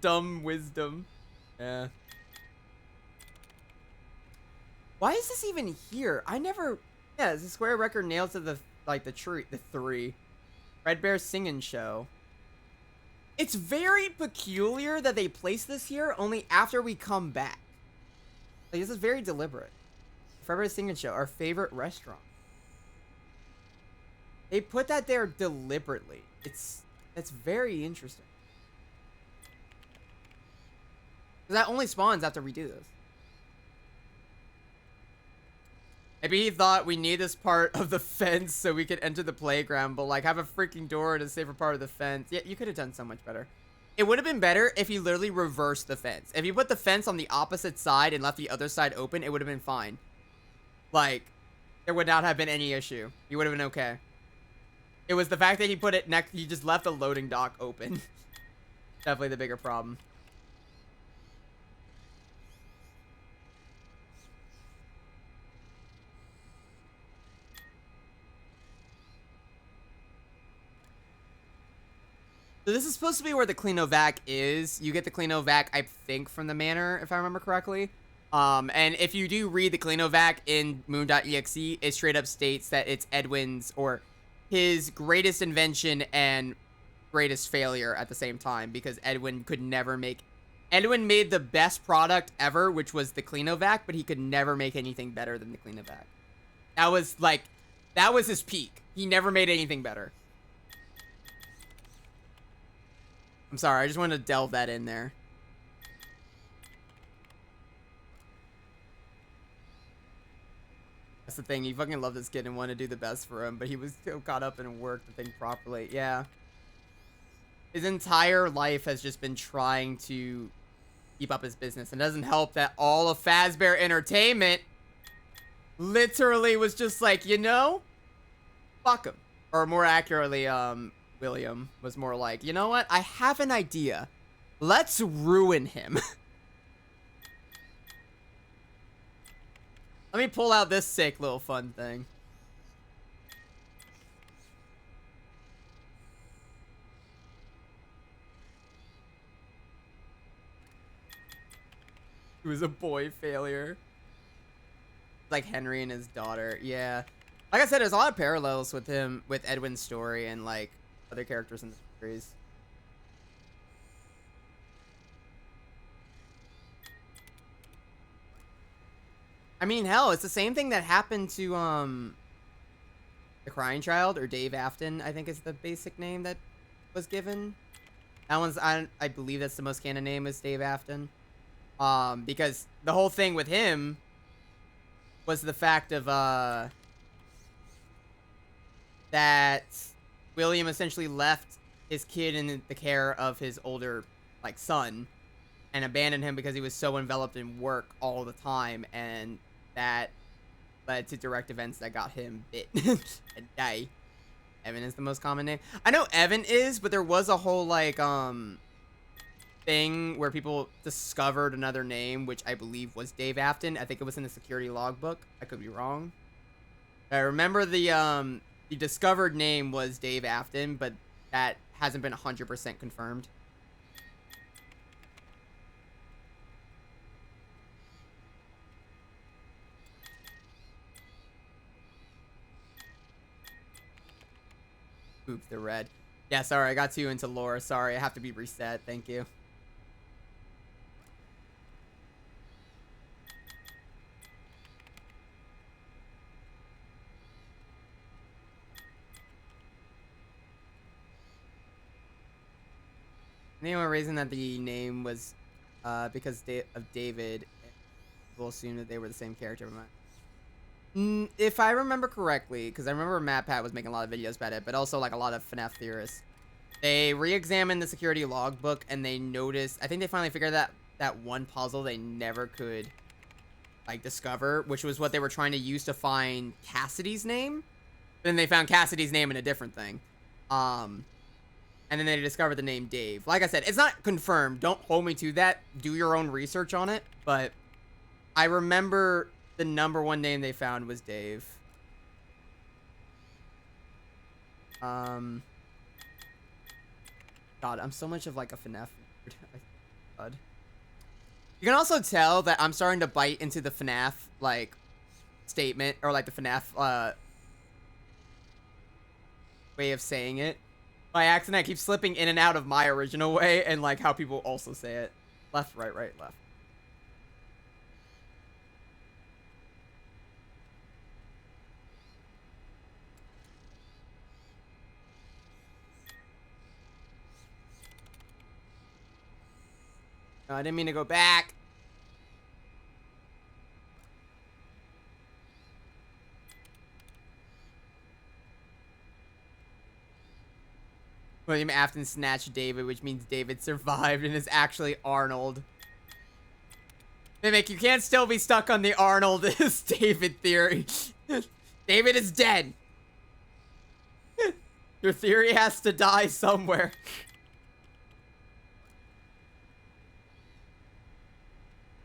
dumb wisdom. Yeah. Why is this even here? I never. Yeah, it's a square record nailed to the tree. The 3. Red Bear Singing Show. It's very peculiar that they place this here only after we come back. Like, this is very deliberate. Fredbear's Singing Show, our favorite restaurant. They put that there deliberately. It's very interesting. That only spawns after we do this. Maybe he thought we need this part of the fence so we could enter the playground, but, like, have a freaking door in a safer part of the fence. Yeah, you could have done so much better. It would have been better if you literally reversed the fence. If you put the fence on the opposite side and left the other side open, it would have been fine. Like, there would not have been any issue. You would have been okay. It was the fact that he put it next, he just left the loading dock open. Definitely the bigger problem. So this is supposed to be where the Cleanovac is. You get the Cleanovac, I think, from the manor, if I remember correctly. And if you do read the Cleanovac in Moon.exe, it straight up states that it's Edwin's or his greatest invention and greatest failure at the same time, because Edwin made the best product ever, which was the Cleanovac, but he could never make anything better than the Cleanovac. That was his peak. He never made anything better. I'm sorry, I just wanted to delve that in there. That's the thing, he fucking loved this kid and wanted to do the best for him, but he was so caught up in work the thing properly. Yeah. His entire life has just been trying to keep up his business. And it doesn't help that all of Fazbear Entertainment literally was just like, you know, fuck him. Or more accurately, William was more like, you know what? I have an idea. Let's ruin him. Let me pull out this sick little fun thing. He was a boy failure. Like Henry and his daughter. Yeah. Like I said, there's a lot of parallels with him, with Edwin's story and like other characters in the series. I mean, hell, it's the same thing that happened to the Crying Child, or Dave Afton, I think is the basic name that was given. That one's, I believe that's the most canon name, is Dave Afton. Because the whole thing with him was the fact of that William essentially left his kid in the care of his older like son and abandoned him because he was so enveloped in work all the time, and that led to direct events that got him bit and die. Evan is the most common name. I know Evan is, but there was a whole like thing where people discovered another name, which I believe was Dave Afton. I think it was in the security logbook. I could be wrong. I remember the discovered name was Dave Afton, but that hasn't been 100% confirmed. Oops, the red. Yeah, sorry, I got too into lore. Sorry, I have to be reset. Thank you. The only reason that the name was because of David, we'll assume that they were the same character. If I remember correctly, because I remember MatPat was making a lot of videos about it, but also like a lot of FNAF theorists, they re-examined the security logbook and they noticed, I think they finally figured out that one puzzle they never could like discover, which was what they were trying to use to find Cassidy's name. But then they found Cassidy's name in a different thing. And then they discovered the name Dave. Like I said, it's not confirmed. Don't hold me to that. Do your own research on it. But I remember the #1 name they found was Dave. God, I'm so much of like a FNAF nerd. God. You can also tell that I'm starting to bite into the FNAF like statement, or like the FNAF way of saying it. By accident, I keep slipping in and out of my original way and like how people also say it. Left, right, right, left. No, I didn't mean to go back. William Afton snatched David, which means David survived and is actually Arnold. Mimic, you can't still be stuck on the Arnold is David theory. David is dead. Your theory has to die somewhere.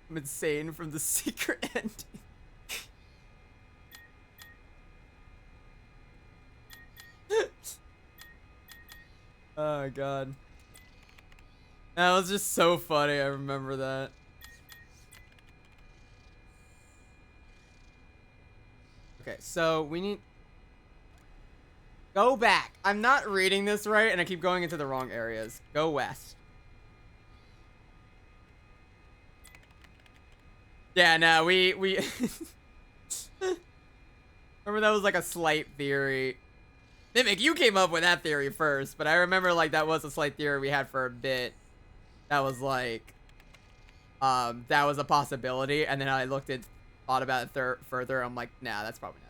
I'm insane from the secret ending. Oh god. That was just so funny. I remember that. so we need... Go back. I'm not reading this right, and I keep going into the wrong areas. Go west. Yeah, no, we... Remember that was like a slight theory. Mimic, you came up with that theory first, but I remember like that was a slight theory we had for a bit. That was like... that was a possibility, and then I thought about it further. I'm like, nah, that's probably not it.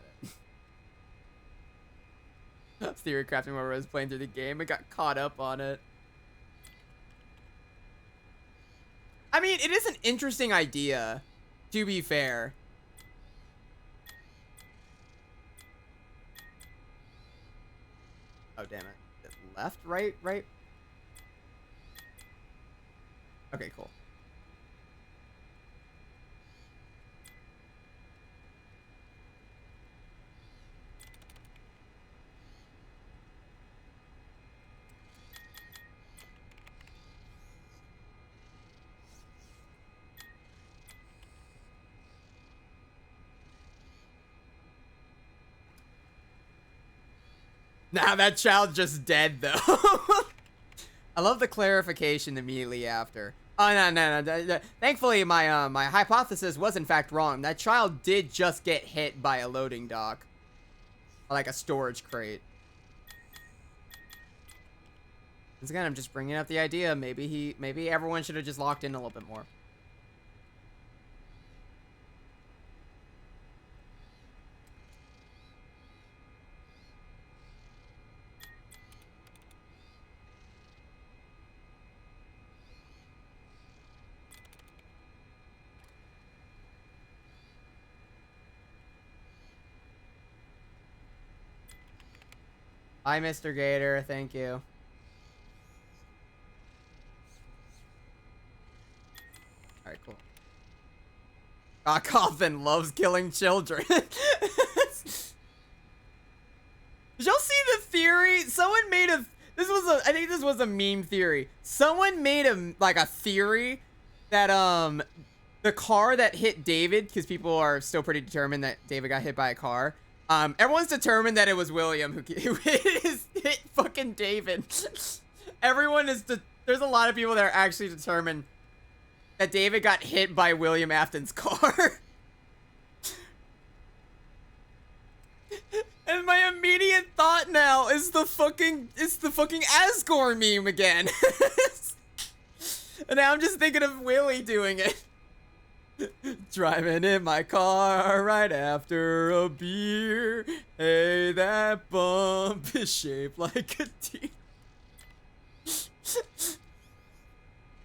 Theory crafting while I was playing through the game. I got caught up on it. I mean, it is an interesting idea, to be fair. Oh, damn it. Left, right, right? Okay, cool. Nah, that child's just dead, though. I love the clarification immediately after. Oh, no. Thankfully, my my hypothesis was, in fact, wrong. That child did just get hit by a loading dock. Like a storage crate. Once again, I'm just bringing up the idea. Maybe everyone should have just locked in a little bit more. Hi, Mr. Gator. Thank you. Alright, cool. Coffin loves killing children. Did y'all see the theory? Someone made a... I think this was a meme theory. Someone made a theory that, the car that hit David, because people are still pretty determined that David got hit by a car. Everyone's determined that it was William who hit fucking David. Everyone is... There's a lot of people that are actually determined that David got hit by William Afton's car. And my immediate thought now is the fucking Asgore meme again. And now I'm just thinking of Willie doing it. Driving in my car right after a beer. Hey, that bump is shaped like a deer.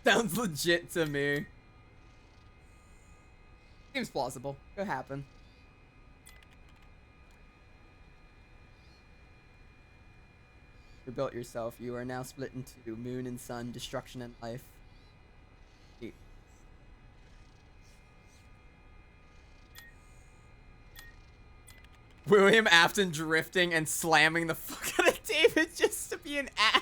Sounds legit to me. Seems plausible. Could happen. You built yourself. You are now split into moon and sun, destruction and life. Eat. William Afton drifting and slamming the fuck out of David just to be an ass.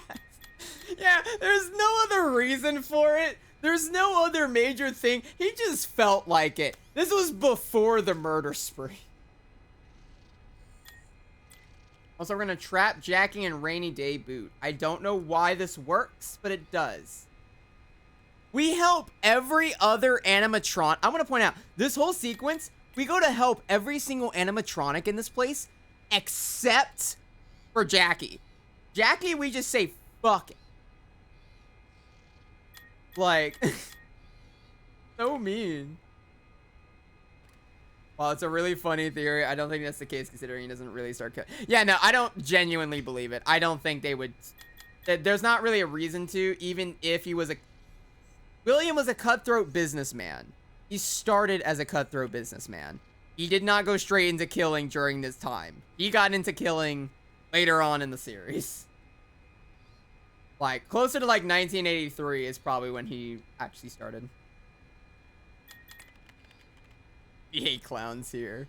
Yeah, there's no other reason for it. There's no other major thing. He just felt like it. This was before the murder spree. Also, we're gonna trap Jackie and Rainy Day Boot. I don't know why this works, but it does. We help every other animatronic. I want to point out, this whole sequence, we go to help every single animatronic in this place, except for Jackie. Jackie, we just say, fuck it. Like, so mean. Well, it's a really funny theory. I don't think that's the case, considering he doesn't really start yeah, no, I don't genuinely believe it. I don't think they would... There's not really a reason to, even if he was a... William was a cutthroat businessman. He started as a cutthroat businessman. He did not go straight into killing during this time. He got into killing later on in the series. Like, closer to like 1983 is probably when he actually started. We hate clowns here.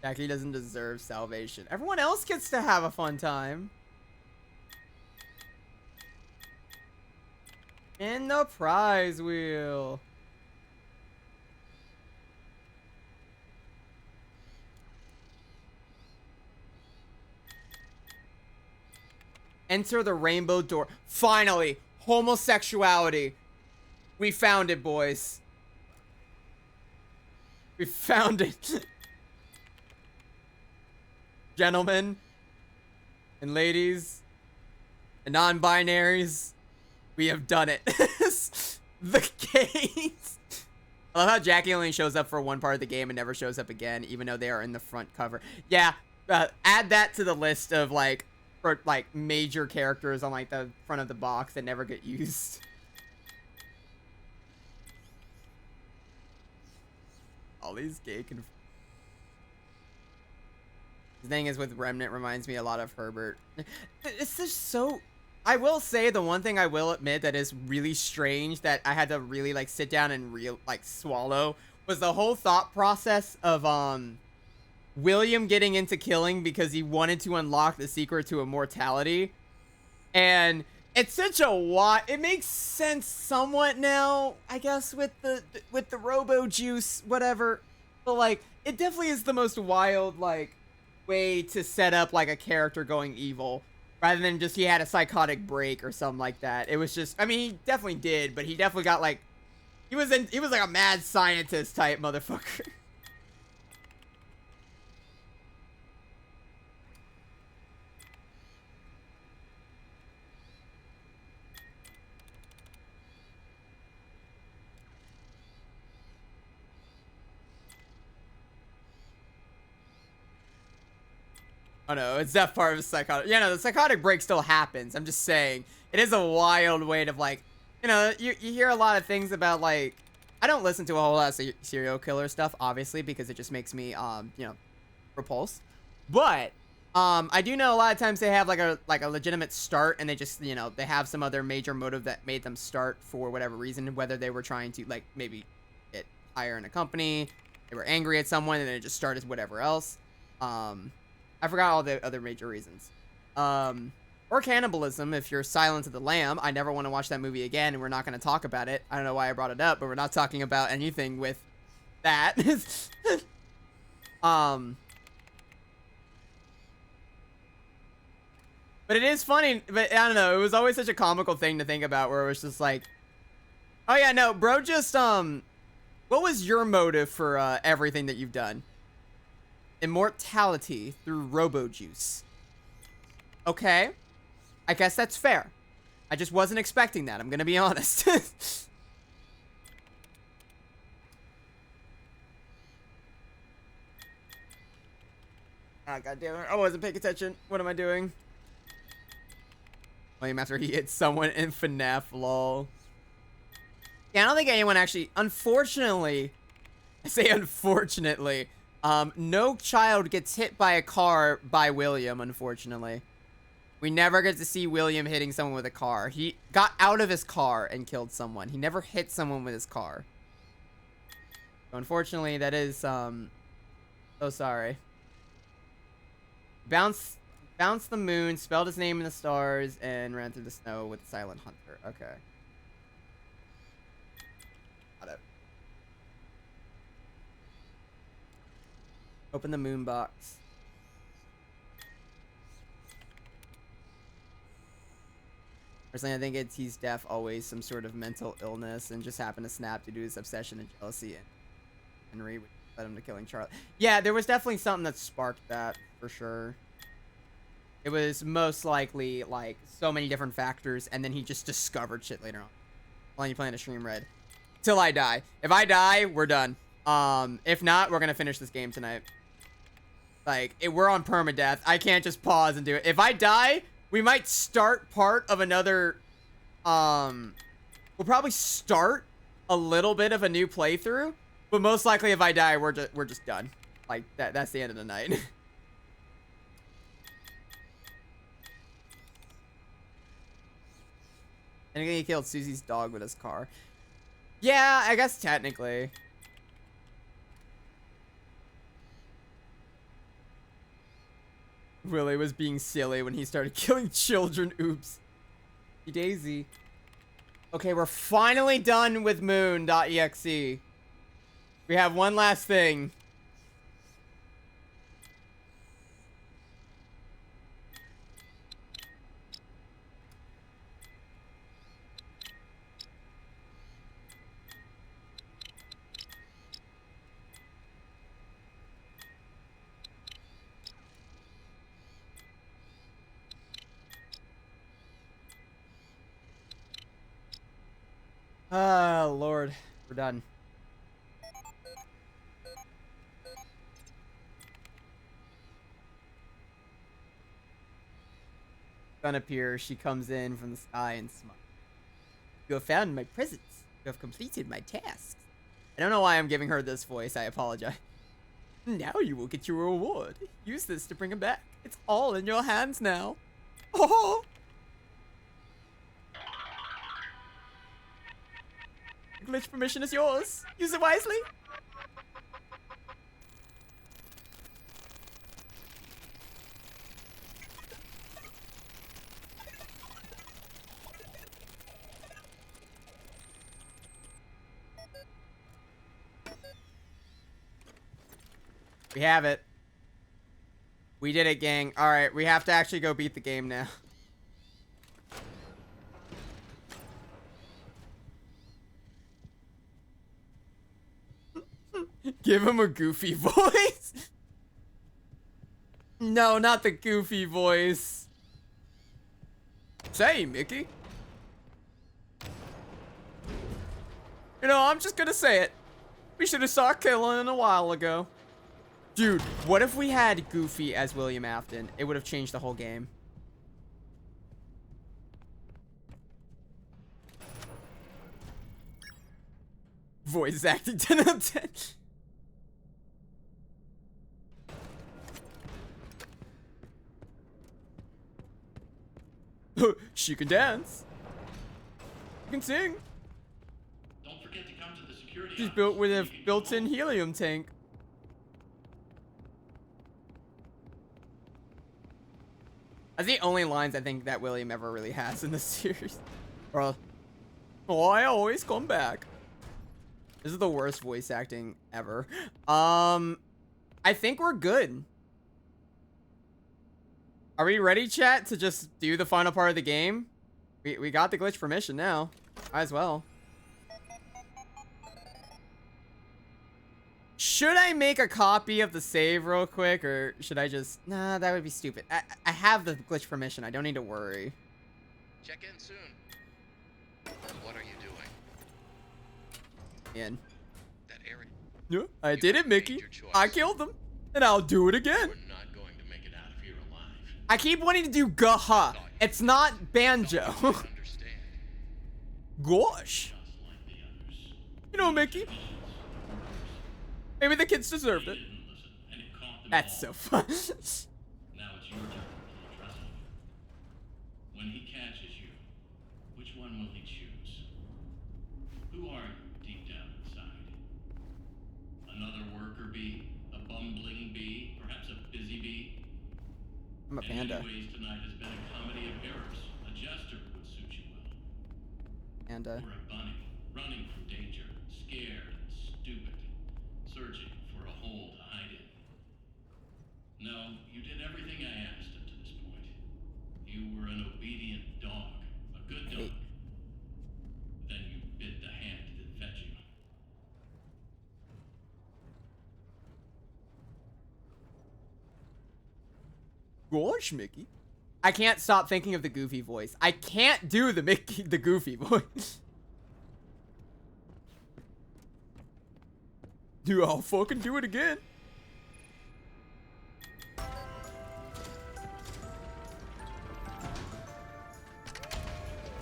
Jackie doesn't deserve salvation. Everyone else gets to have a fun time. In the prize wheel. Enter the rainbow door. Finally, homosexuality. We found it, boys. We found it. Gentlemen and ladies and non-binaries, we have done it. The gays. I love how Jackie only shows up for one part of the game and never shows up again, even though they are in the front cover. Yeah, add that to the list of like, for like major characters on like the front of the box that never get used. All these gay the thing is with Remnant reminds me a lot of Herbert. It's just so... I will say the one thing I will admit that is really strange that I had to really like sit down and swallow was the whole thought process of William getting into killing because he wanted to unlock the secret to immortality. And it's such a it makes sense somewhat now, I guess, with the robo juice, whatever. But like, it definitely is the most wild like way to set up like a character going evil, rather than just he had a psychotic break or something like that. It was just, I mean, he definitely did, but he definitely got like, he was like a mad scientist type motherfucker. Oh no, it's that part of the psychotic. Yeah, no, the psychotic break still happens. I'm just saying, it is a wild way to like, you know, you hear a lot of things about like, I don't listen to a whole lot of serial killer stuff, obviously, because it just makes me, you know, repulsed. But, I do know a lot of times they have like a legitimate start and they just, you know, they have some other major motive that made them start for whatever reason, whether they were trying to like maybe get higher in a company, they were angry at someone and then it just started whatever else. I forgot all the other major reasons. Or cannibalism, if you're Silence of the Lamb. I never want to watch that movie again, and we're not going to talk about it. I don't know why I brought it up, but we're not talking about anything with that. But it is funny, but I don't know, it was always such a comical thing to think about, where it was just like, oh yeah, no, bro, just, what was your motive for, everything that you've done? Immortality through robo-juice. Okay. I guess that's fair. I just wasn't expecting that, I'm gonna be honest. Ah, goddammit. I wasn't paying attention. What am I doing? William after he hits someone in FNAF, lol. Yeah, I don't think anyone actually... Unfortunately... I say unfortunately... no child gets hit by a car by William, unfortunately. We never get to see William hitting someone with a car. He got out of his car and killed someone. He never hit someone with his car. So unfortunately, that is, so sorry. Bounced the moon, spelled his name in the stars, and ran through the snow with the silent hunter. Okay. Got it. Open the moon box. Personally, I think he's deaf, always some sort of mental illness, and just happened to snap due to his obsession and jealousy. And Henry led him to killing Charlie. Yeah, there was definitely something that sparked that, for sure. It was most likely, like, so many different factors, and then he just discovered shit later on. While you playing a stream red. Till I die. If I die, we're done. If not, we're gonna finish this game tonight. Like, we're on permadeath. I can't just pause and do it. If I die, we might start part of another, we'll probably start a little bit of a new playthrough, but most likely if I die, we're just done. Like, that's the end of the night. And he killed Susie's dog with his car. Yeah, I guess technically. Willie was being silly when he started killing children. Oops. Daisy. Okay, we're finally done with moon.exe. We have one last thing. Oh, Lord. We're done. Sun appears. She comes in from the sky and smiles. You have found my presents. You have completed my tasks. I don't know why I'm giving her this voice. I apologize. Now you will get your reward. Use this to bring him back. It's all in your hands now. Oh! The glitch permission is yours. Use it wisely. We have it. We did it, gang. All right, we have to actually go beat the game now. Give him a goofy voice. No, not the goofy voice. Say, Mickey. You know, I'm just gonna say it. We should have saw Killing a while ago. Dude, what if we had Goofy as William Afton? It would have changed the whole game. Voice acting 10 out of 10. She can dance. She can sing. Don't forget to come to the security She's office built with so a you can built-in helium tank. That's the only lines I think that William ever really has in this series. Bro. Oh, I always come back. This is the worst voice acting ever. I think we're good. Are we ready, chat, to just do the final part of the game? We got the glitch permission now. Might as well. Should I make a copy of the save real quick, or should I just... Nah, that would be stupid. I have the glitch permission. I don't need to worry. Check in soon. What are you doing? In. That area. Yeah, I did it, Mickey. I killed them. And I'll do it again. We're not going to make it out of here alive. I keep wanting to do Gaha. It's not Banjo. Gosh. You know, Mickey. Maybe the kids deserved it. That's so fun. Now it's your turn to address him. When he catches you, which one will he choose? Who are you deep down inside? Another worker bee? A bumbling bee? Perhaps a busy bee? I'm a panda. In many ways, tonight has been a comedy of errors. A jester would suit you well. Panda. Or a bunny, running from danger, scared and stupid, searching for a hole to hide in. No, you did everything I asked up to this point. You were an obedient dog, a good dog. Then you bit the hand that fed you. Gosh, Mickey. I can't stop thinking of the Goofy voice. I can't do the Goofy voice. Dude, I'll fucking do it again.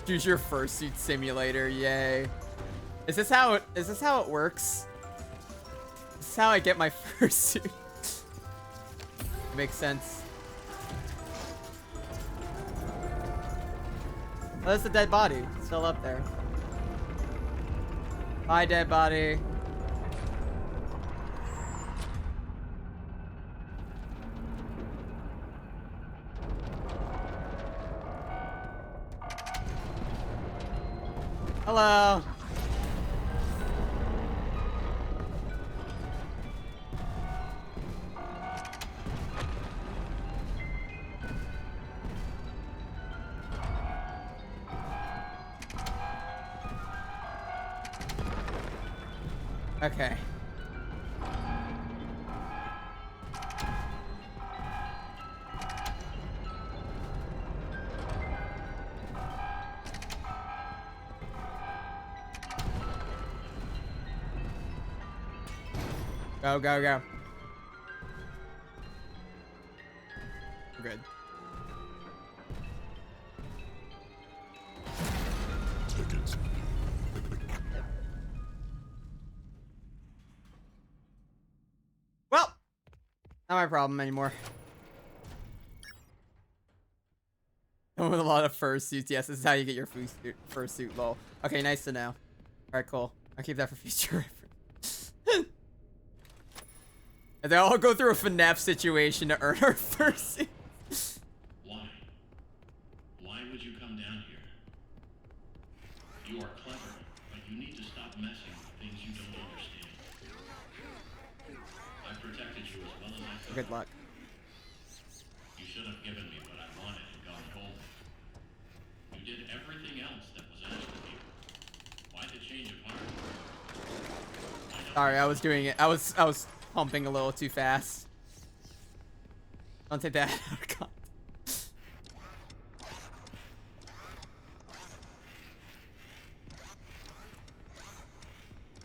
Choose your fursuit simulator, yay. Is this how it works? This is how I get my fursuit. Makes sense. Oh, that's a dead body. It's still up there. Hi, dead body. Hello. Okay. Go, go, go. We're good. Tickets. Well, not my problem anymore. With a lot of fursuits. Yes, this is how you get your fursuit. Lol. Okay, nice to know. All right, cool. I'll keep that for future reference. And they all go through a FNAF situation to earn our fursuit. Why? Why would you come down here? You are clever, but you need to stop messing with things you don't understand. I protected you as well as I could. Good luck. You should have given me what I wanted and gone home. You did everything else that was asked of you. Why the change of heart? Sorry, I was doing it. I was pumping a little too fast. Don't take that out of context.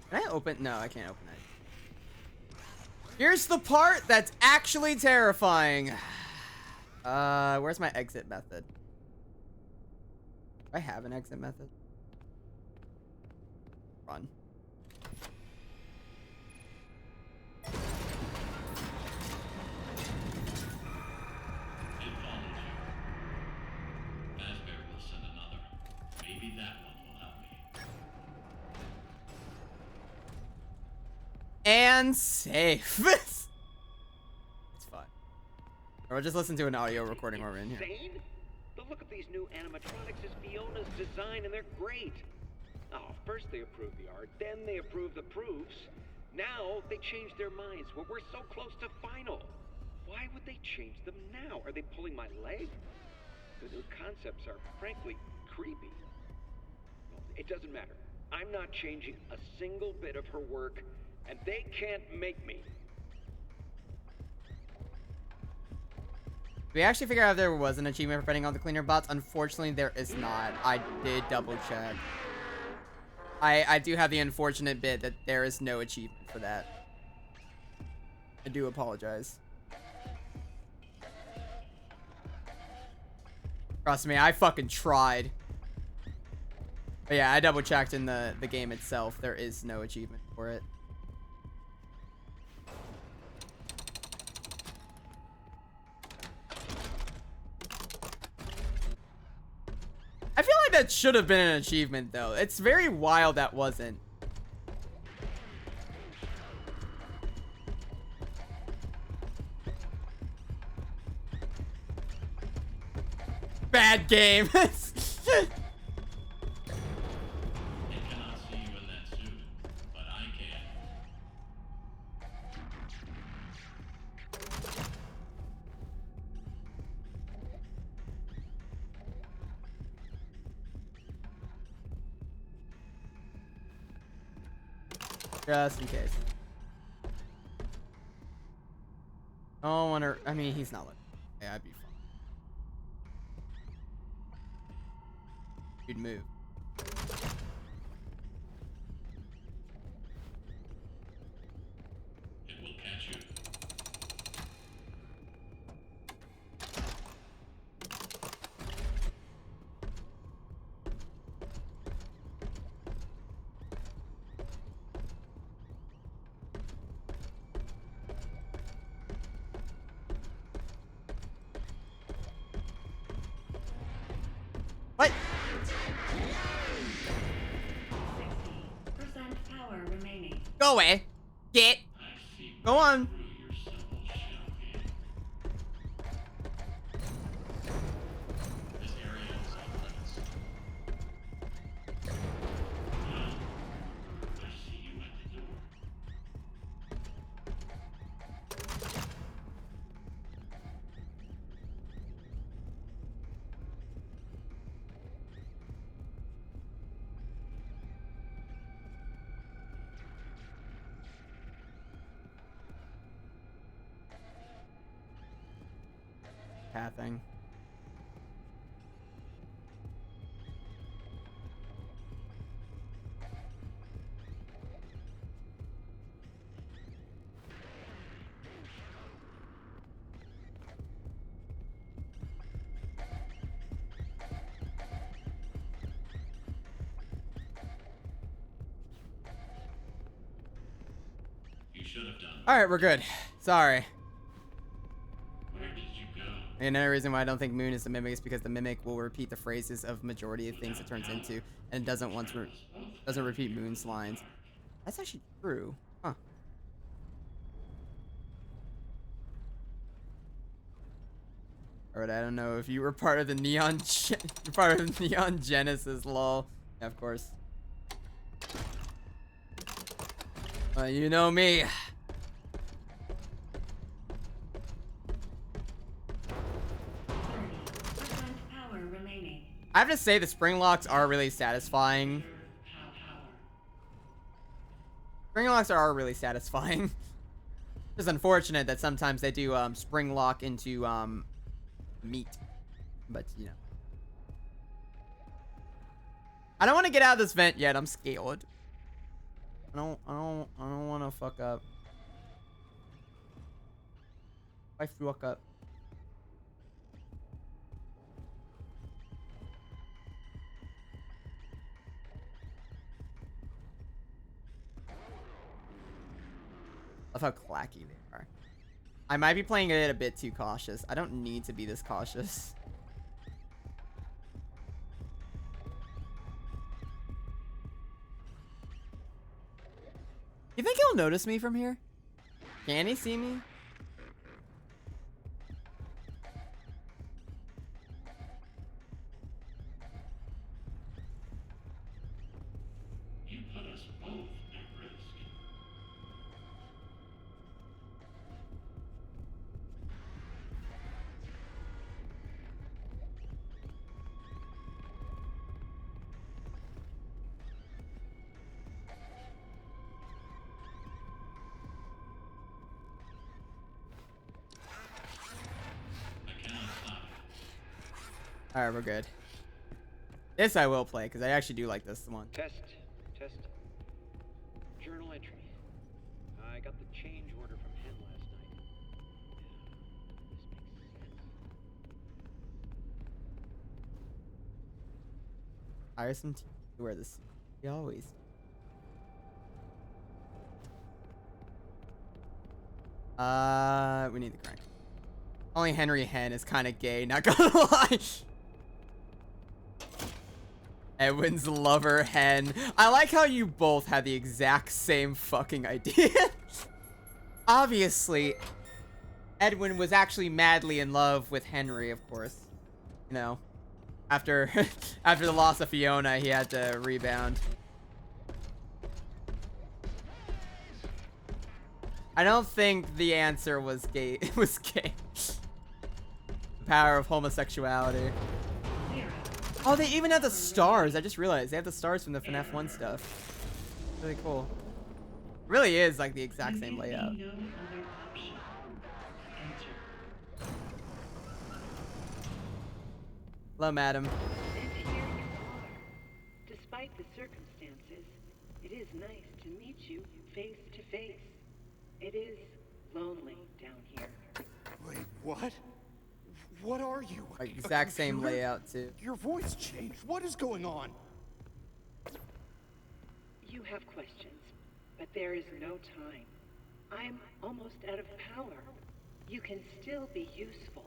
Can I open? No, I can't open that. Here's the part that's actually terrifying. Where's my exit method? Do I have an exit method? Run. Maybe that one will help me. And safe. It's fine. Or we'll just listen to an audio recording while we're in here. Insane? The look of these new animatronics is Fiona's design, and they're great. Oh, first they approve the art, then they approve the proofs. Now they change their minds when we're so close to final. Why would they change them now? Are they pulling my leg? The new concepts are frankly creepy. It doesn't matter. I'm not changing a single bit of her work, and they can't make me. We actually figured out if there was an achievement for fighting all the cleaner bots. Unfortunately, there is not. I did double check. I do have the unfortunate bit that there is no achievement for that. I do apologize. Trust me, I fucking tried. But yeah, I double checked in the game itself. There is no achievement for it. I feel like that should have been an achievement, though. It's very wild that wasn't. Bad game. It cannot see you in that suit, but I can. Just in case. Oh, wonder. I mean, he's not looking. Yeah, I'd be fine. You'd move. It will catch you. What? 60% power remaining. Go away. Get. Go on. This area is off limits. I see you at the door. Pathing. should have done. All right, we're good. Sorry. Where did you go? And another reason why I don't think Moon is the mimic is because the mimic will repeat the phrases of majority of things it turns into, and doesn't doesn't repeat Moon's lines. That's actually true, huh? Alright, I don't know if you were part of the Neon Genesis, lol. Yeah, of course. You know me. Power remaining. I have to say the spring locks are really satisfying. Spring locks are really satisfying. It's unfortunate that sometimes they do spring lock into meat, but you know. I don't want to get out of this vent yet. I'm scared. I don't want to fuck up. If I fuck up. Love how clacky they are. I might be playing it a bit too cautious. I don't need to be this cautious. You think he'll notice me from here? Can he see me? You put us both at risk. Alright, we're good. This I will play, because I actually do like this one. Test. Journal entry. I got the change order from Hen last night. This makes sense. Hire some team to wear this. He always. We need the crank. Only Henry Hen is kind of gay, not gonna lie. Edwin's lover, Hen. I like how you both had the exact same fucking idea. Obviously, Edwin was actually madly in love with Henry, of course. You know, after the loss of Fiona, he had to rebound. I don't think the answer was gay. It was gay. The power of homosexuality. Oh, they even have the stars. I just realized they have the stars from the FNAF 1 stuff. Really cool. It really is like the exact same layout. Hello, madam. And here you are. Despite the circumstances, it is nice to meet you face to face. It is lonely down here. Wait, what? What are you? Like, exact same layout too. Your voice changed. What is going on? You have questions, but there is no time. I'm almost out of power. You can still be useful.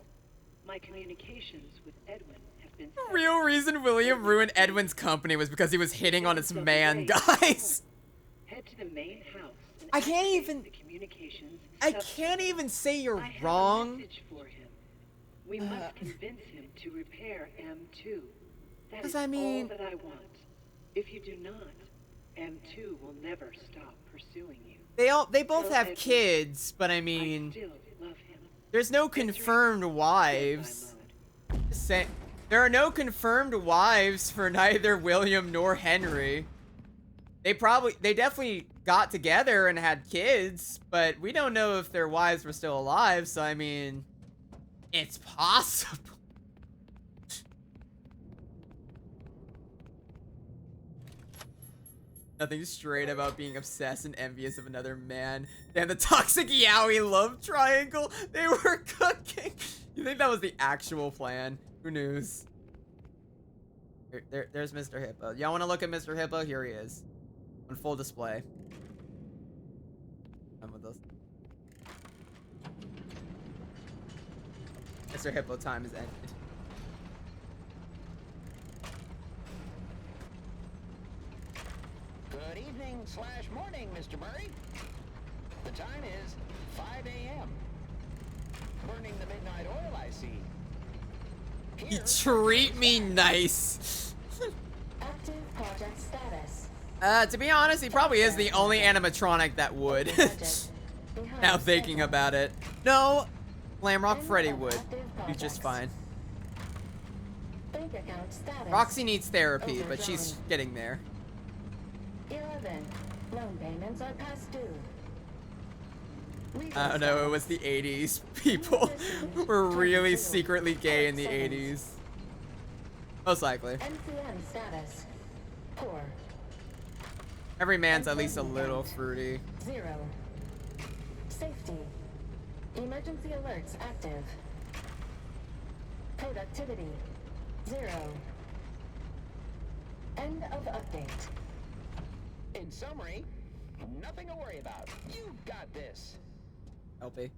My communications with Edwin have been... The real reason William ruined Edwin's company was because he was hitting on his man, guys. Head to the main house. I can't even... The communications... I can't even say you're I have wrong. A message for him. We must convince him to repair M2. That is I mean... all that I want. If you do not, M2 will never stop pursuing you. They both have kids, but I mean... I still love him. There's no confirmed wives. There are no confirmed wives for neither William nor Henry. They definitely got together and had kids, but we don't know if their wives were still alive, so I mean, it's possible. Nothing straight about being obsessed and envious of another man. Damn, the toxic yaoi love triangle they were cooking. You think that was the actual plan? Who knows? There's Mr. Hippo. Y'all want to look at Mr. Hippo? Here he is. On full display. Done with this. Mr. Hippo time is ended. Good evening / morning, Mr. Murray. The time is 5 a.m. Burning the midnight oil, I see. You treat me nice. Active project status. To be honest, he probably is the only animatronic that would. Now thinking about it. No, Glamrock Freddy would. He's just fine. Bank account status. Roxy needs therapy, but she's getting there. 11. Loan payments are past due. I don't know, it was the 80s. People were really secretly gay in the 80s. Most likely. NCM status. Poor. Every man's at least a little fruity. 0. Safety. Emergency alerts active. Productivity. 0. End of update. In summary, nothing to worry about. You got this. Helpy.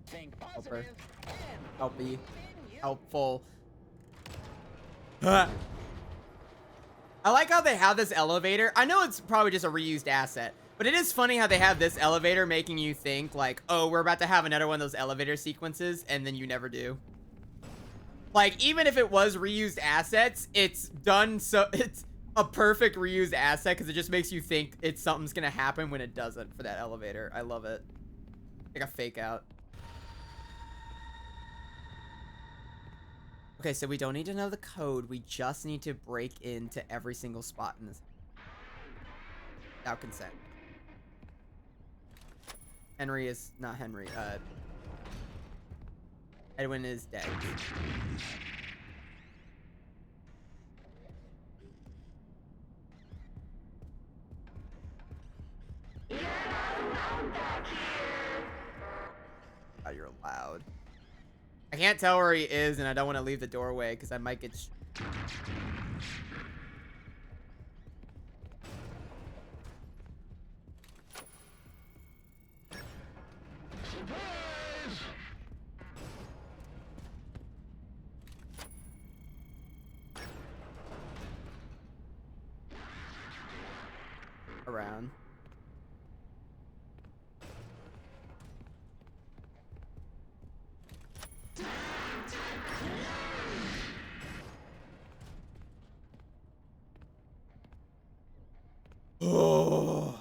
Think Helper. positive and Helpy. Helpful. I like how they have this elevator. I know it's probably just a reused asset, but it is funny how they have this elevator making you think like, oh, we're about to have another one of those elevator sequences, and then you never do. Like, even if it was reused assets, it's done so it's a perfect reused asset because it just makes you think something's gonna happen when it doesn't for that elevator. I love it. Like a fake out. Okay, so we don't need to know the code. We just need to break into every single spot in this. Without consent. Henry is not Henry. Edwin is dead. Oh, you're loud. I can't tell where he is, and I don't want to leave the doorway because I might get. Around. Oh.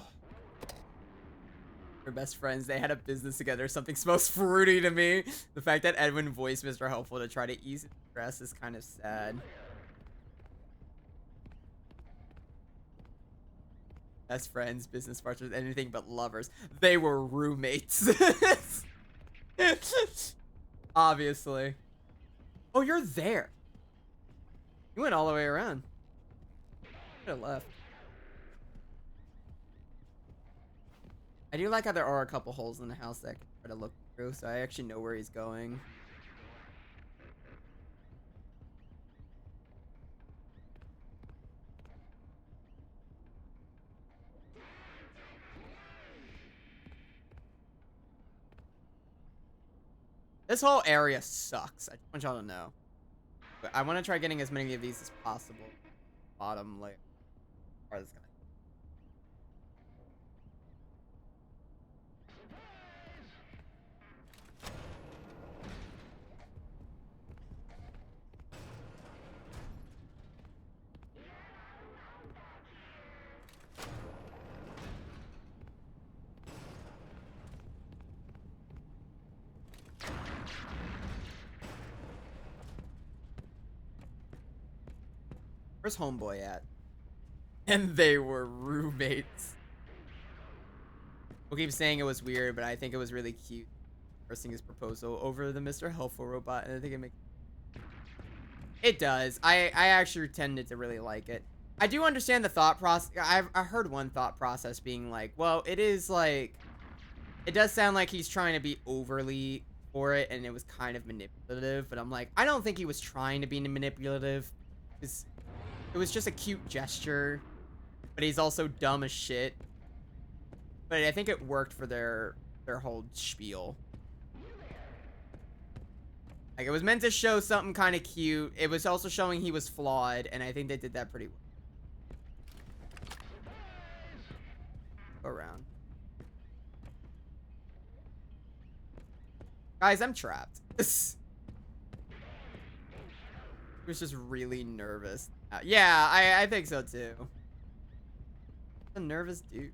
We're best friends. They had a business together. Something smells fruity to me. The fact that Edwin voiced Mr. Helpful to try to ease his stress is kind of sad. Best friends, business partners, anything but lovers. They were roommates. Obviously. Oh, you're there. You went all the way around. Could have left. I do like how there are a couple holes in the house that I can try to look through, so I actually know where he's going. This whole area sucks. I just want y'all to know. But I want to try getting as many of these as possible. Bottom layer. Or this guy. Where's Homeboy at? And they were roommates. We'll keep saying it was weird, but I think it was really cute. Pressing his proposal over the Mr. Helpful robot, and I think it makes... It does. I actually tended to really like it. I do understand the thought process. I heard one thought process being like, well, it is like... It does sound like he's trying to be overly for it, and it was kind of manipulative, but I'm like, I don't think he was trying to be manipulative. It was just a cute gesture, but he's also dumb as shit. But I think it worked for their their whole spiel. Like, it was meant to show something kind of cute. It was also showing he was flawed, and I think they did that pretty well. Go around. Guys, I'm trapped. He was just really nervous. Yeah, I think so too. A nervous dude.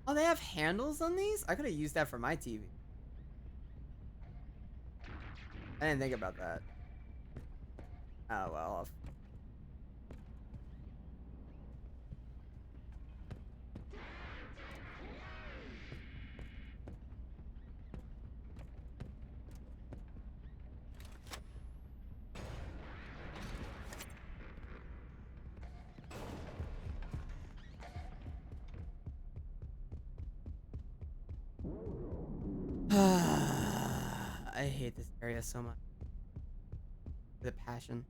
Oh, they have handles on these? I could have used that for my TV. I didn't think about that. Oh, well. I hate this area so much. The passion.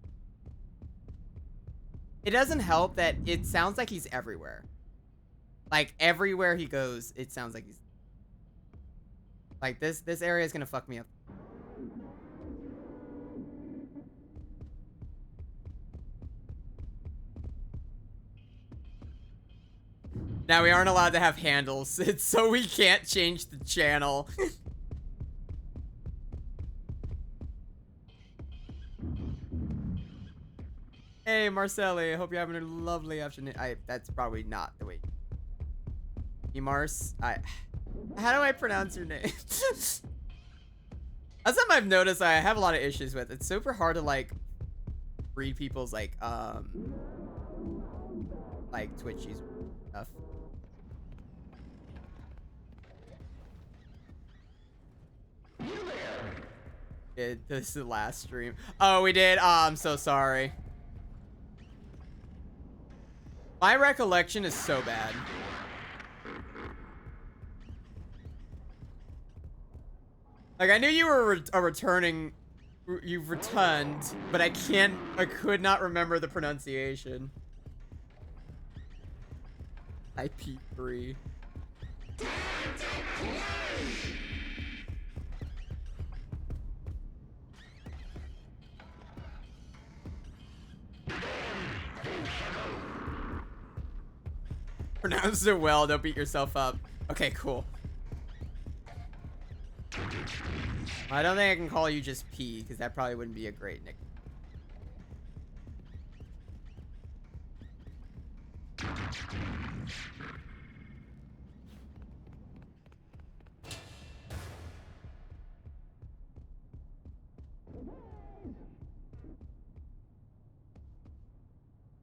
It doesn't help that it sounds like he's everywhere. Like, everywhere he goes, it sounds like he's... Like, this area is gonna fuck me up. Now, we aren't allowed to have handles. It's so we can't change the channel. Hey, Marcelli. I hope you're having a lovely afternoon. That's probably not the way. Mars. How do I pronounce your name? That's something I've noticed I have a lot of issues with. It's super hard to, like, read people's, like Twitch user stuff. This is the last stream. Oh, we did? Oh, I'm so sorry. My recollection is so bad. Like, I knew you were you've returned, but I could not remember the pronunciation. IP3. Pronounce it well, don't beat yourself up. Okay, cool. I don't think I can call you just P, because that probably wouldn't be a great nickname.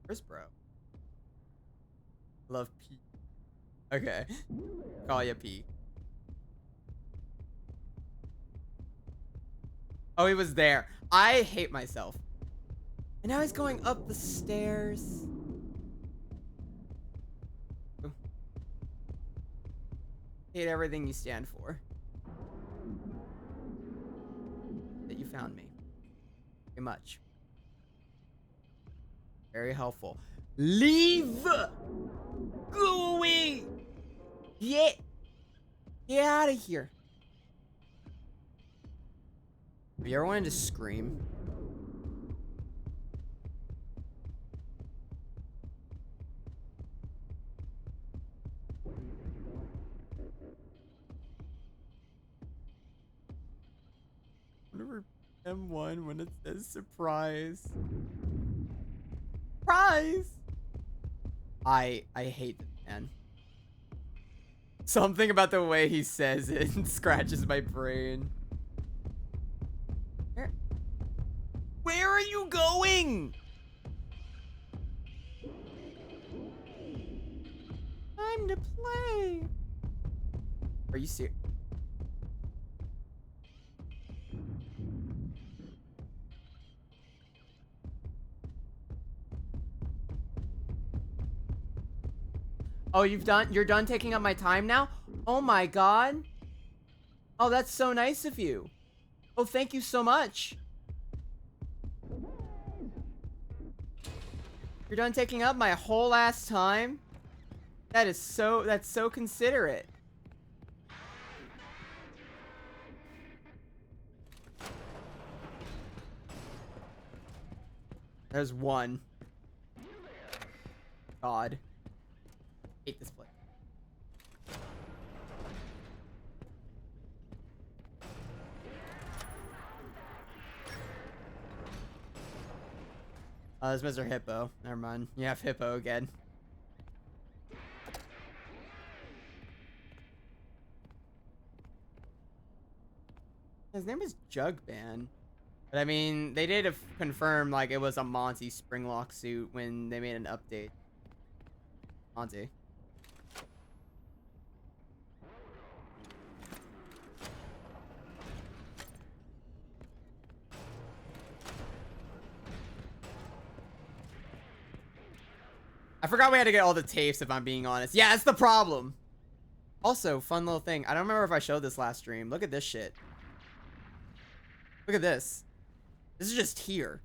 Where's bro? Love P. Okay. Call you P. Oh, he was there. I hate myself. And now he's going up the stairs. Ooh. Hate everything you stand for. That you found me. Very much. Very helpful. Leave! Go away! Get out of here. Have you ever wanted to scream? Whenever M1 when it says surprise. Surprise! I hate this man. Something about the way he says it scratches my brain. Where are you going? Time to play. Are you serious? Oh, you're done taking up my time now? Oh my god. Oh, that's so nice of you. Oh, thank you so much. You're done taking up my whole ass time? That's so considerate. There's one. God. Hate this place. Oh, there's Mr. Hippo. Never mind. You have Hippo again. His name is Jugban. But I mean, they did confirm like it was a Monty Springlock suit when they made an update. Monty. I forgot we had to get all the tapes, if I'm being honest. Yeah, that's the problem. Also, fun little thing. I don't remember if I showed this last stream. Look at this shit. Look at this. This is just here.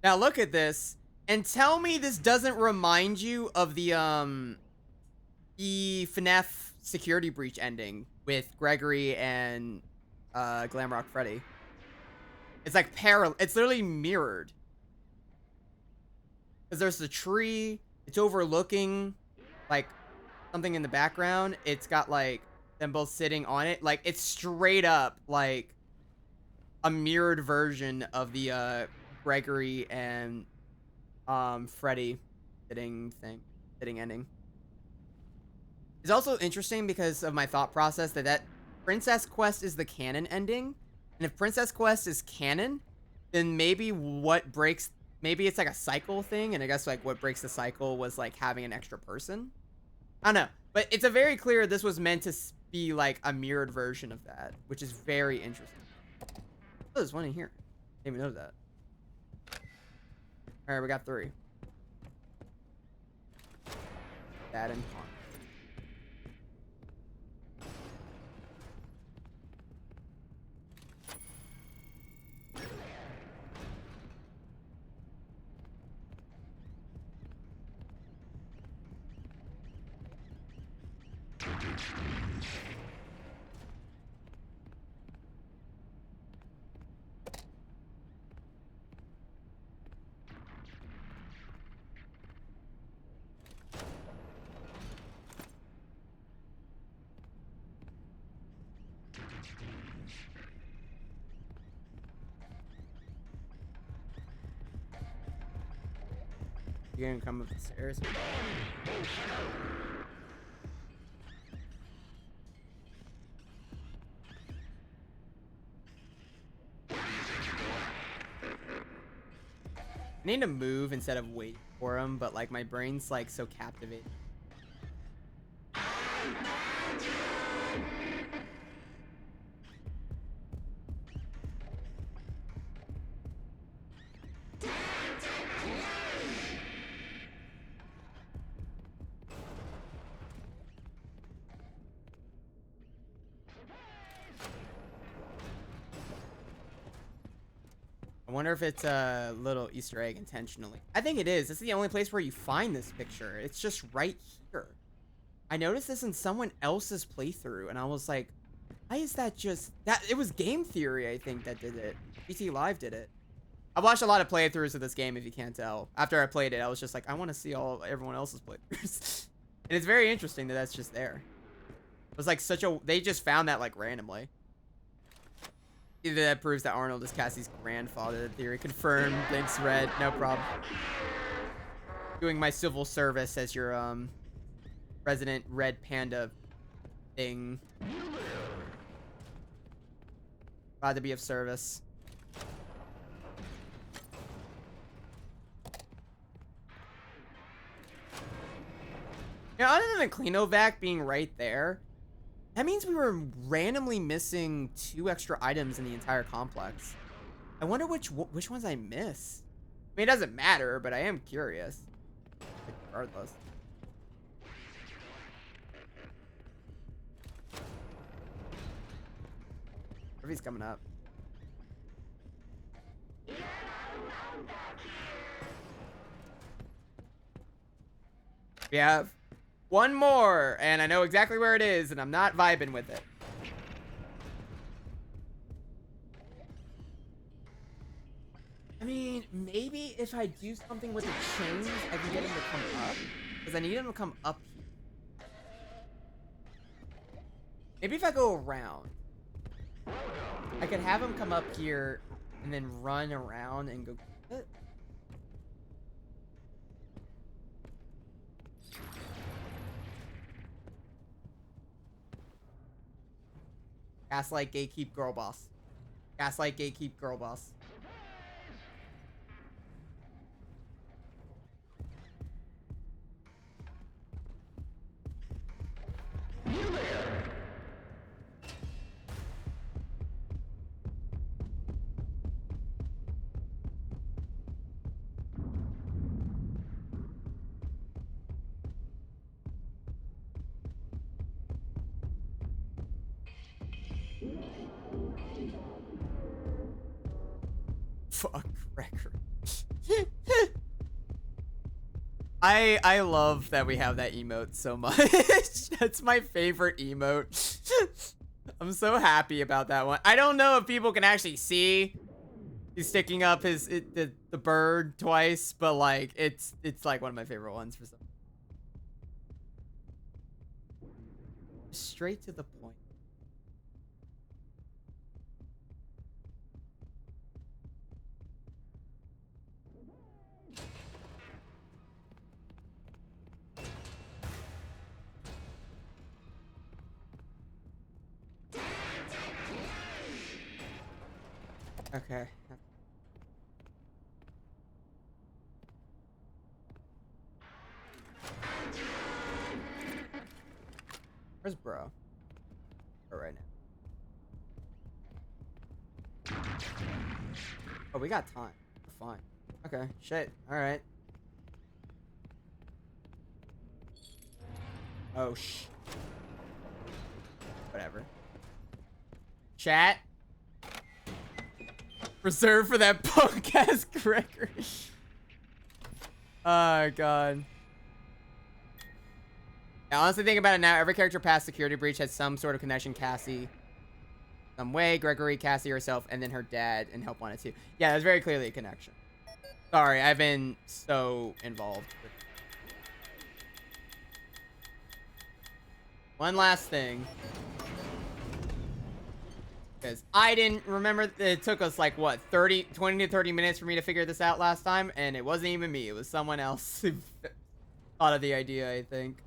Now look at this. And tell me this doesn't remind you of the FNAF security breach ending with Gregory and Glamrock Freddy. It's like it's literally mirrored. Because there's the tree, it's overlooking like something in the background. It's got like them both sitting on it. Like it's straight up like a mirrored version of the Gregory and Freddy sitting ending. It's also interesting because of my thought process that Princess Quest is the canon ending. And if Princess Quest is canon, then maybe maybe it's like a cycle thing, and I guess like what breaks the cycle was like having an extra person. I don't know, but it's a very clear this was meant to be like a mirrored version of that, which is very interesting. Oh, there's one in here. Didn't even know that. All right, we got 3. That and Pond. You're gonna come up the stairs? I need to move instead of wait for him, but like my brain's like so captivated. I wonder if it's a little Easter egg intentionally. I think it is. This is the only place where you find this picture. It's just right here. I noticed this in someone else's playthrough, and I was like, why is that just... that? It was Game Theory, I think, that did it. PT Live did it. I've watched a lot of playthroughs of this game, if you can't tell. After I played it, I was just like, I want to see everyone else's playthroughs. And it's very interesting that that's just there. It was like such a... they just found that, like, randomly. Either that proves that Arnold is Cassie's grandfather. The theory confirmed. Thanks, Red. No problem. Doing my civil service as your Resident Red Panda thing. Glad to be of service. Now, other than the Cleanovac being right there, that means we were randomly missing 2 extra items in the entire complex. I wonder which ones I miss. I mean, it doesn't matter, but I am curious. Regardless. If he's coming up. We have one more, and I know exactly where it is, and I'm not vibing with it. I mean, maybe if I do something with the chains, I can get him to come up. Because I need him to come up here. Maybe if I go around. I could have him come up here and then run around and go get it. Gaslight, gatekeep, girl boss. Gaslight, gatekeep, girl boss. Fuck record. I love that we have that emote so much. That's my favorite emote. I'm so happy about that one. I don't know if people can actually see he's sticking up the bird twice, but like it's like one of my favorite ones for some. Straight to the point. Okay. Where's bro? Oh, right now. Oh, we got time. We're fine. Okay. Shit. All right. Oh, whatever. Chat. Reserved for that punk ass Gregory. Oh god. Now, honestly, think about it now. Every character past security breach has some sort of connection. Cassie, some way. Gregory, Cassie herself, and then her dad, and Help Wanted too. Yeah, that's very clearly a connection. Sorry, I've been so involved. One last thing. Because I didn't remember, it took us like, what, 20 to 30 minutes for me to figure this out last time, and it wasn't even me, it was someone else who thought of the idea, I think.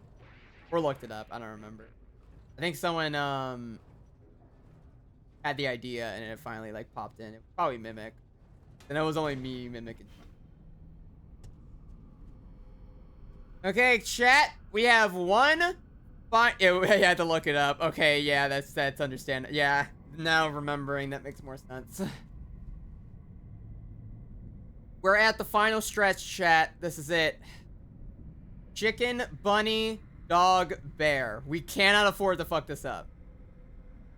Or looked it up, I don't remember. I think someone, had the idea, and it finally, like, popped in. It was probably Mimic. And it was only me mimicking. Okay, chat, we have one fine. Yeah, we had to look it up. Okay, yeah, that's understandable. Yeah. Now remembering, that makes more sense. We're at the final stretch, chat. This is it. Chicken, bunny, dog, bear. We cannot afford to fuck this up.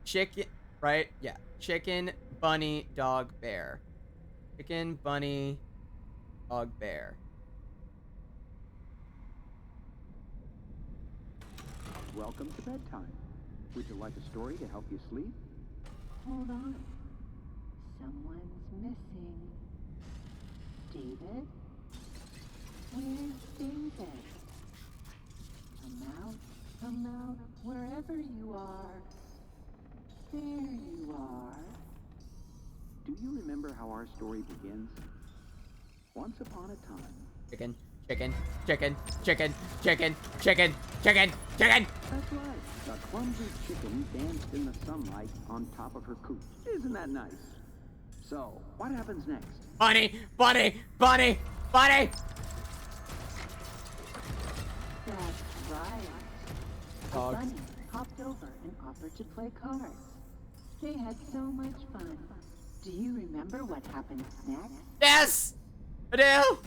Chicken, right? Yeah. Chicken, bunny, dog, bear. Chicken, bunny, dog, bear. Welcome to bedtime. Would you like a story to help you sleep? Hold on. Someone's missing. David? Where's David? Come out, wherever you are. There you are. Do you remember how our story begins? Once upon a time. Chicken, chicken, chicken, chicken, chicken, chicken, chicken, chicken. That's right. The clumsy chicken danced in the sunlight on top of her coop. Isn't that nice? So, what happens next? Bunny, bunny, bunny, bunny. That's right. Dog. A bunny hopped over and offered to play cards. They had so much fun. Do you remember what happened next? Yes! I do!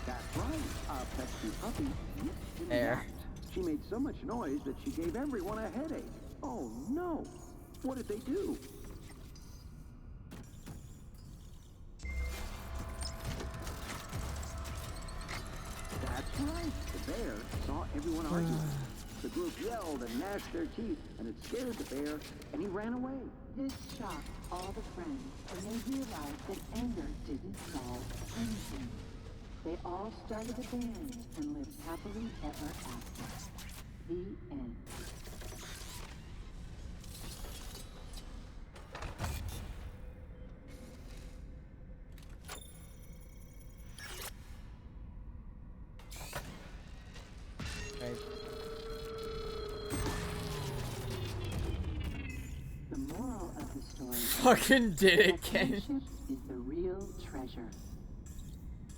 That's right. A pesky puppy nipped and There. yapped. She made so much noise that she gave everyone a headache. Oh no! What did they do? That's right. The bear saw everyone arguing. The group yelled and gnashed their teeth, and it scared the bear, and he ran away. This shocked all the friends, and they realized that anger didn't solve anything. They all started a band and lived happily ever after. The end. Okay. The moral of the story Fucking did it, that Ken. friendship is the real treasure.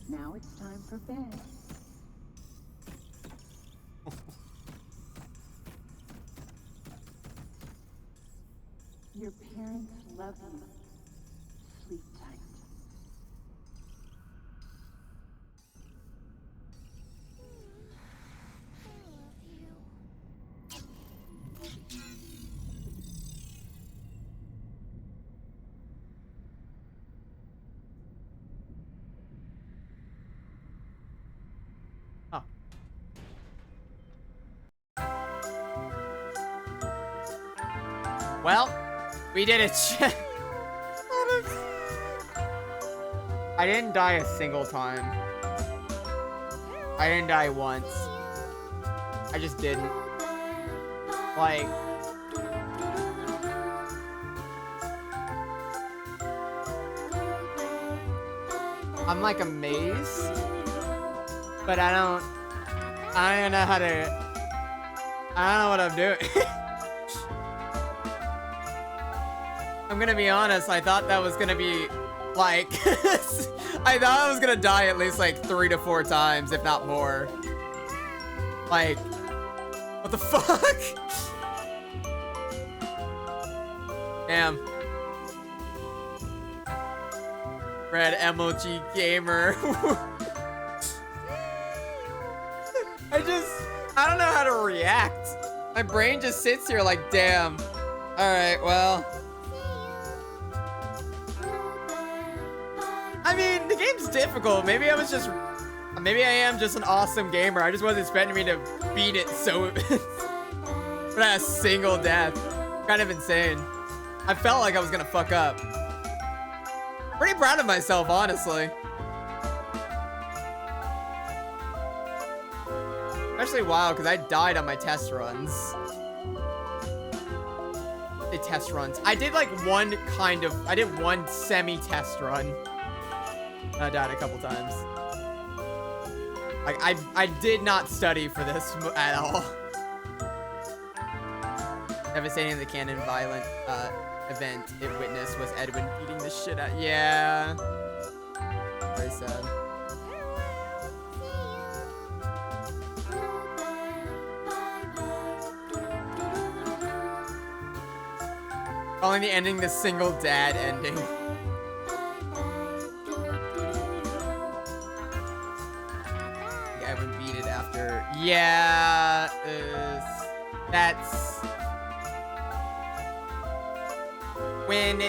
Now it's time for bed. Your parents love you. Sleep tight. Oh. Well, we did it. I didn't die a single time. I didn't die once. I just didn't. Like... I'm like amazed. But I don't know how to... I don't know what I'm doing. I'm gonna be honest, I thought that was gonna be, like... I thought I was gonna die at least, like, 3 to 4 times, if not more. Like... What the fuck? Damn. Red MLG Gamer. I don't know how to react. My brain just sits here like, damn. Alright, well. I mean, the game's difficult. Maybe I am just an awesome gamer. I just wasn't expecting me to beat it so without a single death. Kind of insane. I felt like I was gonna fuck up. Pretty proud of myself, honestly. Especially wild, because I died on my test runs. The test runs. I did like I did one semi-test run. I died a couple times. Like, I did not study for this at all. Devastating the canon violent event it witnessed was Edwin beating the shit out. Yeah. Very sad. Calling the ending the single dad ending. Edwin beat it after. Yeah. That's... When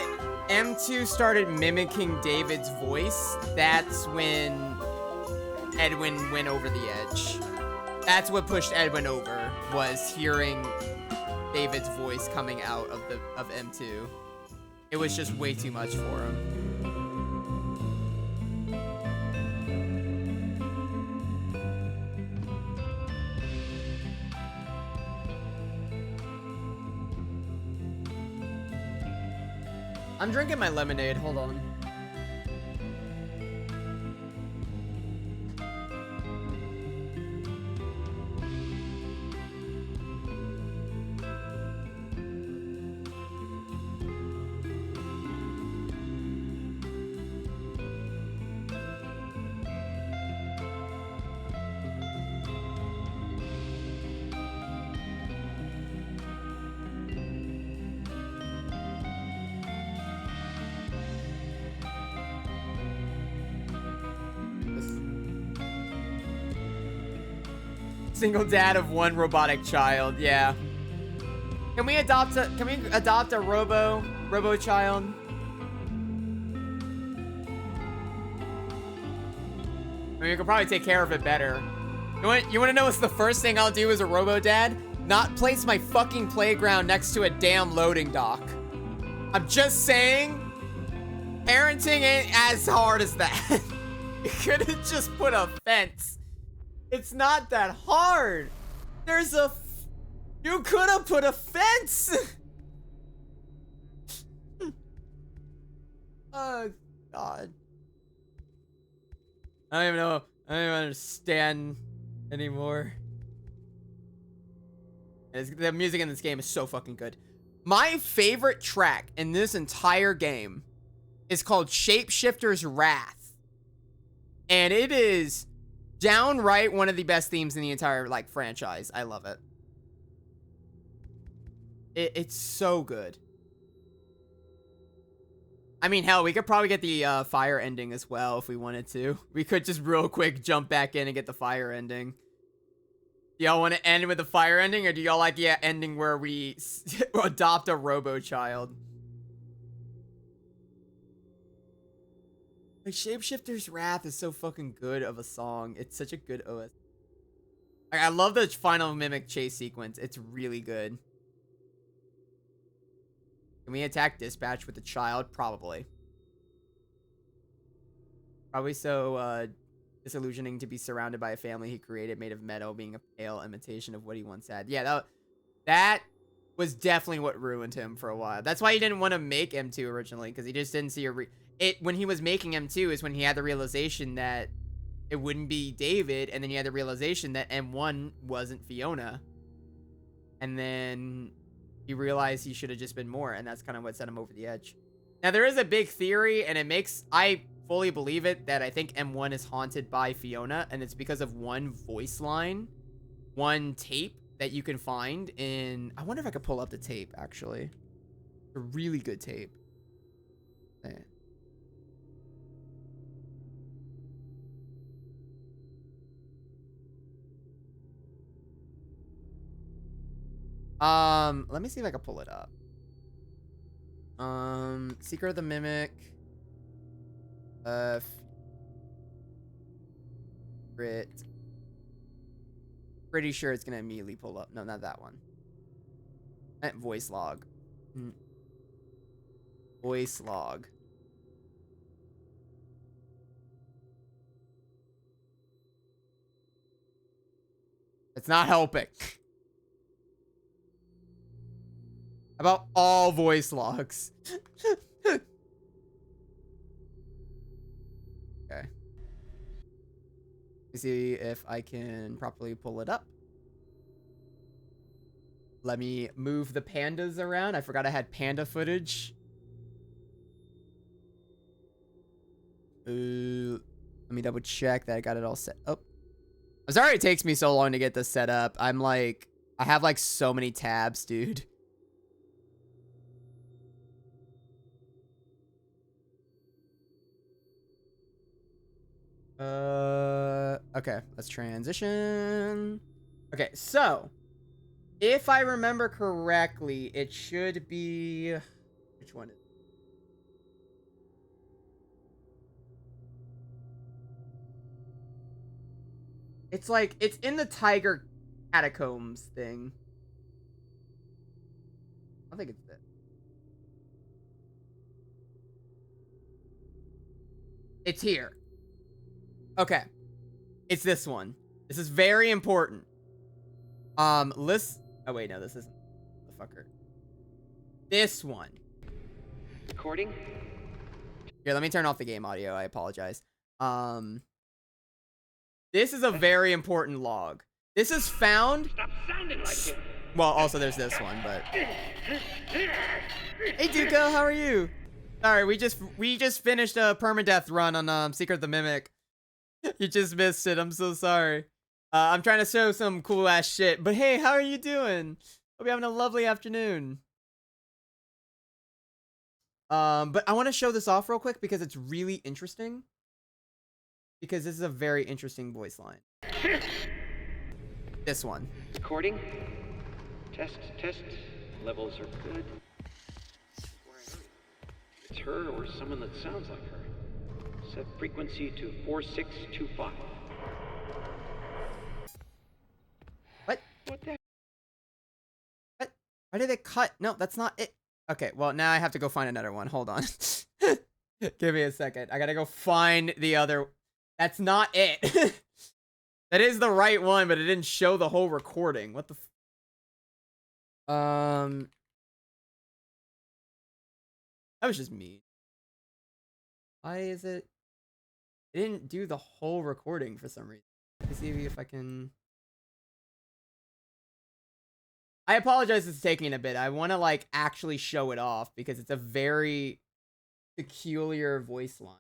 M2 started mimicking David's voice, that's when Edwin went over the edge. That's what pushed Edwin over, was hearing David's voice coming out of M2. It was just way too much for him. I'm drinking my lemonade, hold on. Single dad of one robotic child. Yeah. Can we adopt a robo child? I mean, we could probably take care of it better. You want to know what's the first thing I'll do as a robo dad? Not place my fucking playground next to a damn loading dock. I'm just saying, parenting ain't as hard as that. You could have just put a fence. It's not that hard. You could have put a fence. Oh, God. I don't even know. I don't even understand anymore. The music in this game is so fucking good. My favorite track in this entire game is called Shapeshifter's Wrath. And it is downright one of the best themes in the entire, like, franchise. I love it. It's so good. I mean, hell, we could probably get the fire ending as well if we wanted to. We could just real quick jump back in and get the fire ending. Do y'all want to end with the fire ending, or do y'all like the ending where we adopt a robo child? Like, Shapeshifter's Wrath is so fucking good of a song. It's such a good OS. Like, I love the final mimic chase sequence. It's really good. Can we attack Dispatch with the child? Probably. Probably so disillusioning to be surrounded by a family he created made of metal, being a pale imitation of what he once had. Yeah, that was definitely what ruined him for a while. That's why he didn't want to make M2 originally, because he just didn't see when he was making M2 is when he had the realization that it wouldn't be David, and then he had the realization that M1 wasn't Fiona. And then he realized he should have just been more, and that's kind of what set him over the edge. Now, there is a big theory, and I fully believe it, that I think M1 is haunted by Fiona, and it's because of one voice line, one tape that you can find in... I wonder if I could pull up the tape, actually. A really good tape. Let me see if I can pull it up. Secret of the Mimic. Pretty sure it's gonna immediately pull up. No, not that one. Voice log. Voice log. It's not helping. About all voice logs. Okay. Let me see if I can properly pull it up. Let me move the pandas around. I forgot I had panda footage. Let me double check that I got it all set up. I'm sorry it takes me so long to get this set up. I have like so many tabs, dude. Okay, let's transition. Okay, so if I remember correctly, it should be, which one is it? It's like, it's in the Tiger Catacombs thing. I think it's this. It's here. Okay. It's this one. This is very important. Oh wait, no, this isn't the fucker. This one. Recording? Here, let me turn off the game audio. I apologize. This is a very important log. This is found. Stop sounding like it. Well, also there's this one, but. Hey, Duco, how are you? Sorry, we just finished a permadeath run on Secret of the Mimic. You just missed it. I'm so sorry. I'm trying to show some cool ass shit. But hey, how are you doing? Hope you're having a lovely afternoon. But I want to show this off real quick because it's really interesting. Because this is a very interesting voice line. this one. Recording. Test, test. Levels are good. It's her or someone that sounds like her. Set frequency to 4625. What? What the? What? Why did it cut? No, that's not it. Okay, well, now I have to go find another one. Hold on. Give me a second. I gotta go find the other. That's not it. That is the right one, but it didn't show the whole recording. What the that was just me. Why is it? It didn't do the whole recording for some reason. Let me see if I can. I apologize, it's taking a bit. I want to like actually show it off because it's a very peculiar voice line.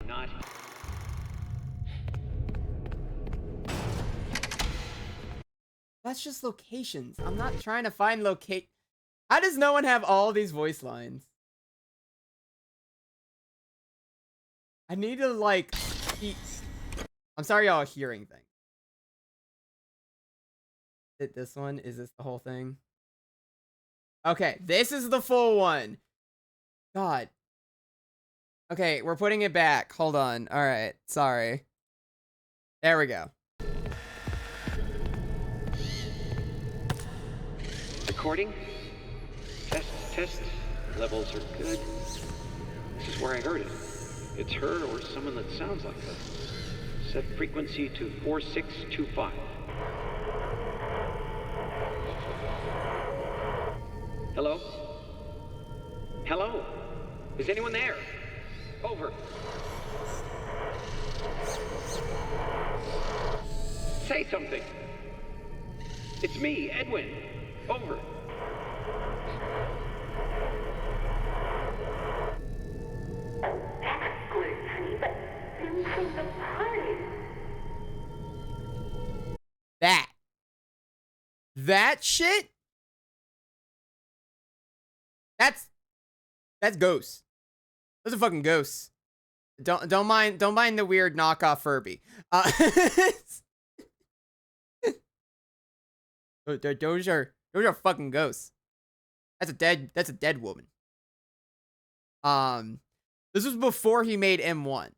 Not. That's just locations. I'm not trying to find locate. How does no one have all these voice lines? I need to like I'm sorry y'all are hearing things. Is it this one? Is this the whole thing? Okay, this is the full one. God. Okay, we're putting it back. Hold on. All right. Sorry. There we go. Recording. Test, test. Levels are good. This is where I heard it. It's her or someone that sounds like her. Set frequency to 4625. Hello? Hello? Is anyone there? Over. Say something. It's me, Edwin. Over. That's good, honey, but then for the party. That shit? That's ghosts. Those are fucking ghosts. Don't mind the weird knockoff Furby. Those are fucking ghosts. That's a dead woman. This was before he made M1.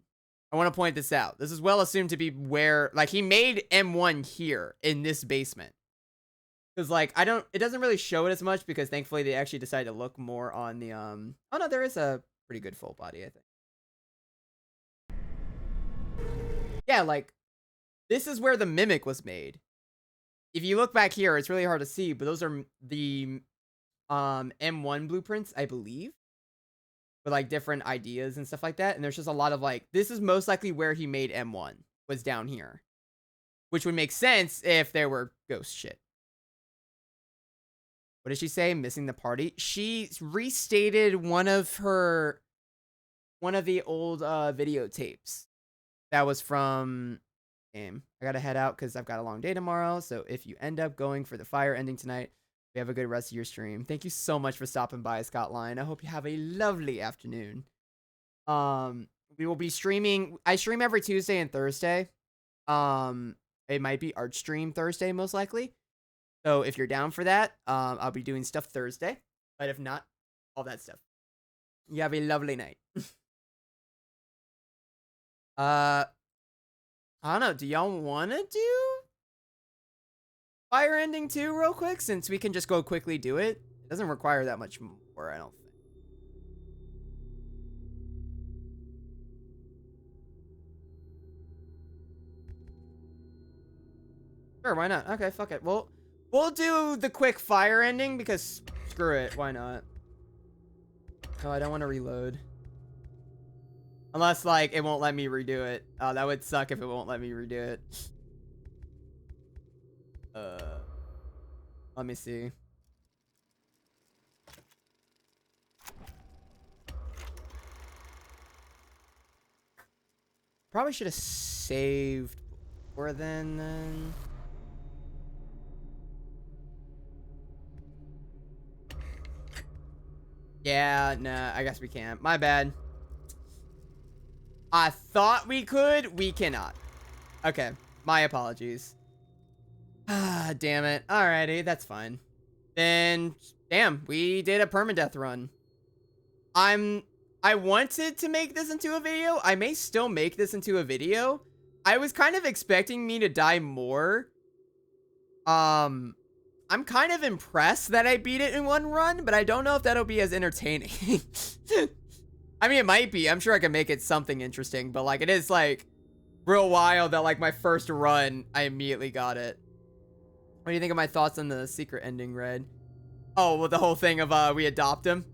I want to point this out. This is well assumed to be where, like, he made M1 here in this basement. Because, like, it doesn't really show it as much because thankfully they actually decided to look more on the, oh no, there is a pretty good full body, I think. Yeah, like, this is where the Mimic was made. If you look back here, it's really hard to see, but those are the, M1 blueprints, I believe. With, like, different ideas and stuff like that. And there's just a lot of, like, this is most likely where he made M1, was down here. Which would make sense if there were ghost shit. What did she say? Missing the party? She restated one of the old videotapes. That was from game. I gotta head out because I've got a long day tomorrow. So if you end up going for the fire ending tonight, we have a good rest of your stream. Thank you so much for stopping by, Scott Line. I hope you have a lovely afternoon. We will be streaming. I stream every Tuesday and Thursday. It might be Art Stream Thursday, most likely. So if you're down for that, I'll be doing stuff Thursday. But if not, all that stuff. You have a lovely night. I don't know. Do y'all want to do Fire Ending 2 real quick? Since we can just go quickly do it. It doesn't require that much more, I don't think. Sure, why not? Okay, fuck it. We'll do the quick fire ending because screw it. Why not? Oh, I don't want to reload. Unless, like, it won't let me redo it. Oh, that would suck if it won't let me redo it. Let me see. Probably should have saved before then. Yeah, nah, I guess we can't. My bad. I thought we could. We cannot. Okay, my apologies. Ah, damn it. Alrighty, that's fine. Then, damn, we did a permadeath run. I wanted to make this into a video. I may still make this into a video. I was kind of expecting me to die more. I'm kind of impressed that I beat it in one run, but I don't know if that'll be as entertaining. I mean, it might be. I'm sure I can make it something interesting, but like, it is like real wild that like my first run, I immediately got it. What do you think of my thoughts on the secret ending, Red? Oh, well, the whole thing of we adopt him.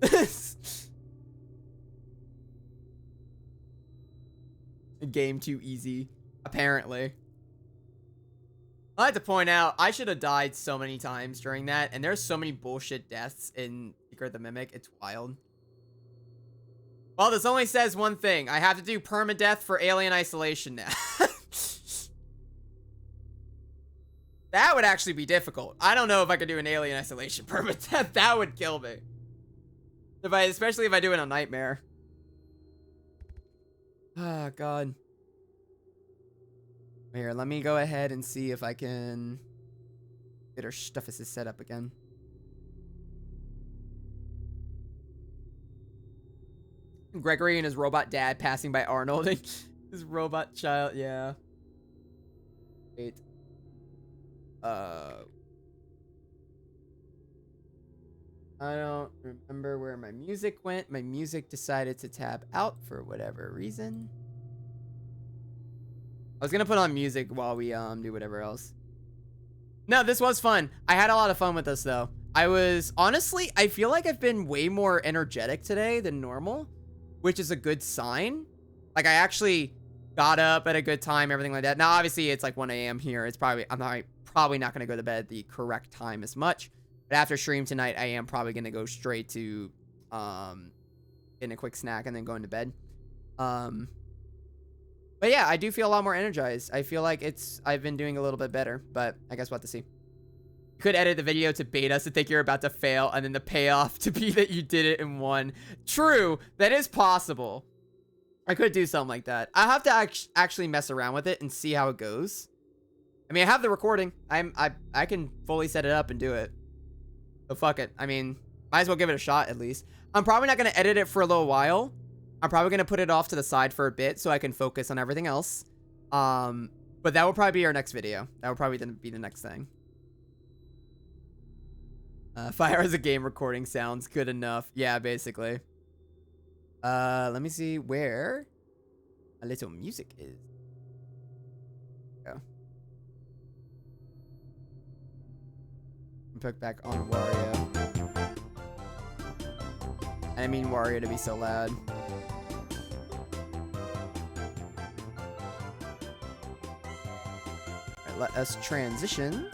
Game too easy, apparently. I like to point out, I should have died so many times during that, and there's so many bullshit deaths in Secret of the Mimic. It's wild. Well, this only says one thing. I have to do permadeath for Alien Isolation now. That would actually be difficult. I don't know if I could do an Alien Isolation permadeath. That would kill me. Especially if I do it on Nightmare. Oh, God. Here, let me go ahead and see if I can get our stuff as set up again. Gregory and his robot dad passing by Arnold. His robot child, yeah. Wait. I don't remember where my music went. My music decided to tab out for whatever reason. I was gonna put on music while we do whatever else. No, this was fun. I had a lot of fun with this though. Honestly, I feel like I've been way more energetic today than normal, which is a good sign. Like, I actually got up at a good time, everything like that. Now, obviously, it's like 1 a.m. here. It's probably, I'm probably not gonna go to bed at the correct time as much. But after stream tonight, I am probably gonna go straight to getting a quick snack and then going to bed. But yeah, I do feel a lot more energized. I feel like I've been doing a little bit better, but I guess we'll have to see. You could edit the video to bait us to think you're about to fail, and then the payoff to be that you did it in one. True, that is possible. I could do something like that. I'll have to actually mess around with it and see how it goes. I mean, I have the recording. I can fully set it up and do it. So fuck it. I mean, might as well give it a shot at least. I'm probably not going to edit it for a little while. I'm probably going to put it off to the side for a bit so I can focus on everything else. But that will probably be our next video. That will probably be the next thing. 5 hours of game recording sounds good enough. Yeah, basically. Let me see where a little music is. Go. Put back on Wario. I didn't mean Wario to be so loud. Alright, let us transition.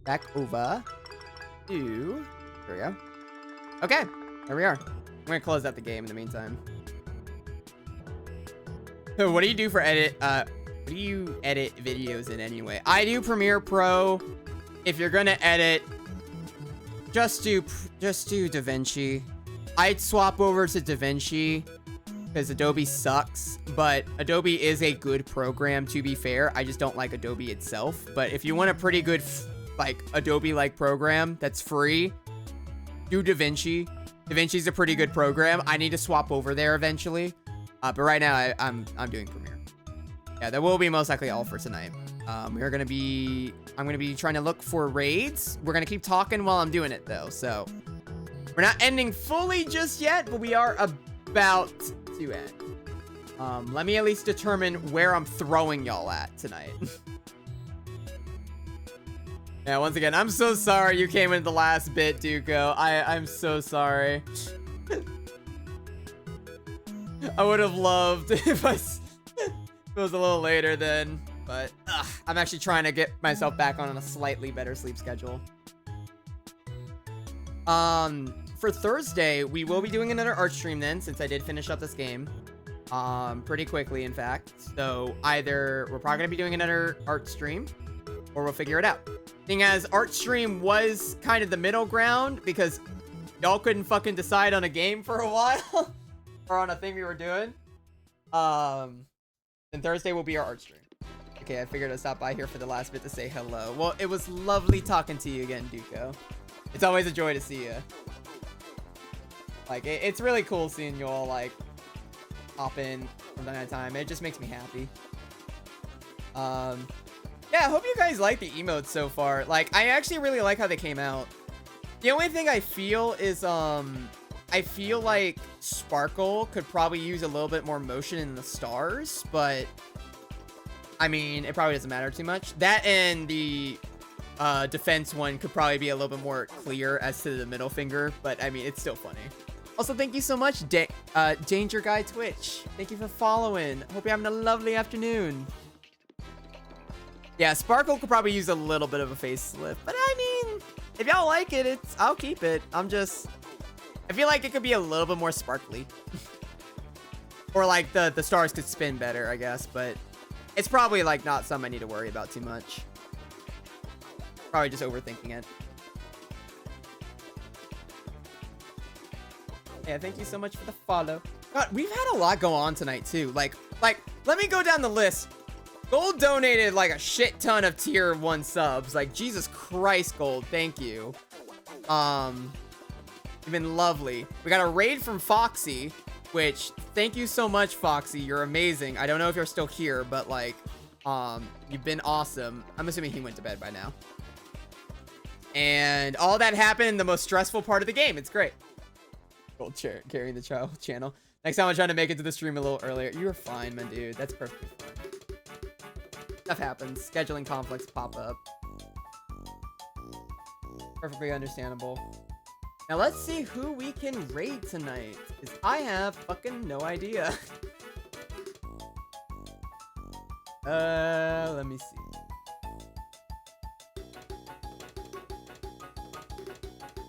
Back over to... There we go. Okay, there we are. I'm gonna close out the game in the meantime. So what do you do for edit? What do you edit videos in anyway? I do Premiere Pro. If you're gonna edit, just do DaVinci. I'd swap over to DaVinci because Adobe sucks, but Adobe is a good program to be fair. I just don't like Adobe itself. But if you want a pretty good like Adobe-like program that's free, do DaVinci. DaVinci's a pretty good program. I need to swap over there eventually. But right now, I'm doing Premiere. Yeah, that will be most likely all for tonight. I'm gonna be trying to look for raids. We're gonna keep talking while I'm doing it though. So we're not ending fully just yet, but we are about to end. Let me at least determine where I'm throwing y'all at tonight. Yeah, once again, I'm so sorry you came in the last bit, Duco. I'm so sorry. I would have loved if it was a little later then, but I'm actually trying to get myself back on a slightly better sleep schedule. For Thursday, we will be doing another art stream then, since I did finish up this game. Pretty quickly, in fact. So either we're probably gonna be doing another art stream, or we'll figure it out. Seeing as Art Stream was kind of the middle ground because y'all couldn't fucking decide on a game for a while or on a thing we were doing. Then Thursday will be our art stream. Okay, I figured I'd stop by here for the last bit to say hello. Well, it was lovely talking to you again, Duco. It's always a joy to see you. Like, it's really cool seeing you all, like, hop in from time to time. It just makes me happy. Yeah, I hope you guys like the emotes so far. Like, I actually really like how they came out. The only thing I feel is, I feel like Sparkle could probably use a little bit more motion in the stars, but I mean, it probably doesn't matter too much. That and the defense one could probably be a little bit more clear as to the middle finger, but I mean, it's still funny. Also, thank you so much, Danger Guy Twitch. Thank you for following. Hope you're having a lovely afternoon. Yeah, Sparkle could probably use a little bit of a facelift, but I mean, if y'all like it, I'll keep it. I feel like it could be a little bit more sparkly. Or like the stars could spin better, I guess, but it's probably like not something I need to worry about too much. Probably just overthinking it. Yeah, thank you so much for the follow. God, we've had a lot go on tonight too. Like, let me go down the list. Gold donated like a shit ton of tier 1 subs. Like, Jesus Christ, Gold, thank you. You've been lovely. We got a raid from Foxy, which, thank you so much, Foxy. You're amazing. I don't know if you're still here, but like, you've been awesome. I'm assuming he went to bed by now. And all that happened in the most stressful part of the game. It's great. Gold chair carrying the child channel. Next time I'm trying to make it to the stream a little earlier. You're fine, my dude. That's perfectly fine. Stuff happens. Scheduling conflicts pop up. Perfectly understandable. Now let's see who we can raid tonight, because I have fucking no idea. Let me see.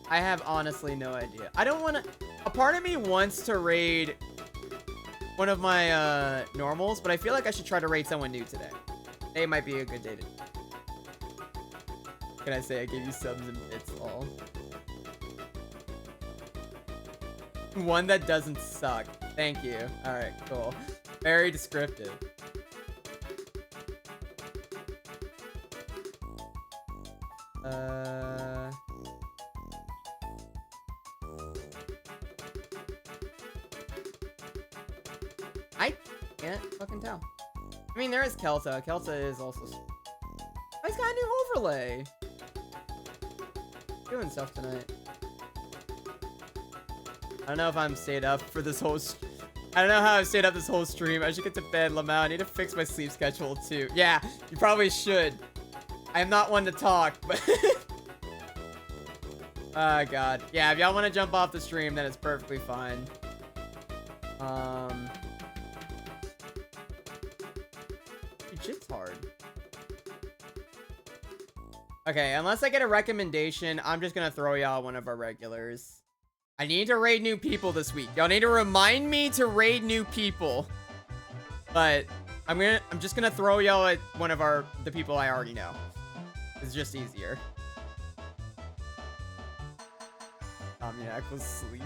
I have honestly no idea. I don't want to... A part of me wants to raid one of my normals, but I feel like I should try to raid someone new today. Today might be a good day to... What can I say? I gave you subs and bits, all. One that doesn't suck. Thank you. Alright, cool. Very descriptive. I can't fucking tell. I mean, there is Kelta. Kelta is also... Oh, he's got a new overlay. Doing stuff tonight. I don't know if I'm stayed up for this whole... I don't know how I've stayed up this whole stream. I should get to bed, Lamau. I need to fix my sleep schedule, too. Yeah, you probably should. I am not one to talk, but... Oh, God. Yeah, if y'all want to jump off the stream, then it's perfectly fine. Dude, shit's hard. Okay, unless I get a recommendation, I'm just gonna throw y'all one of our regulars. I need to raid new people this week. Y'all need to remind me to raid new people. But I'm just gonna throw y'all at one of the people I already know. It's just easier. Omniac was asleep.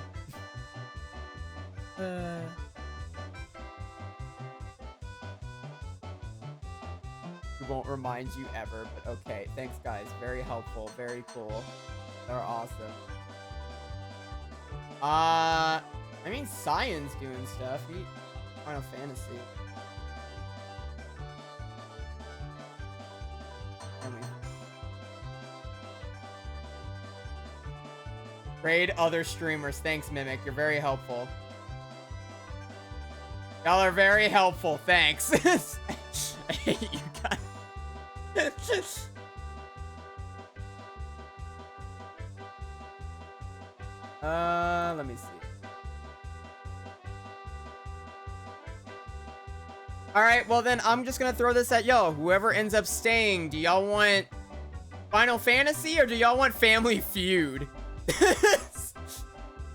We won't remind you ever, but okay. Thanks, guys. Very helpful. Very cool. They're awesome. I mean, Cyan's doing stuff. Final Fantasy. Raid other streamers. Thanks, Mimic. You're very helpful. Y'all are very helpful. Thanks. I hate you guys. Let me see. Alright, well then I'm just gonna throw this at y'all. Whoever ends up staying, do y'all want Final Fantasy or do y'all want Family Feud?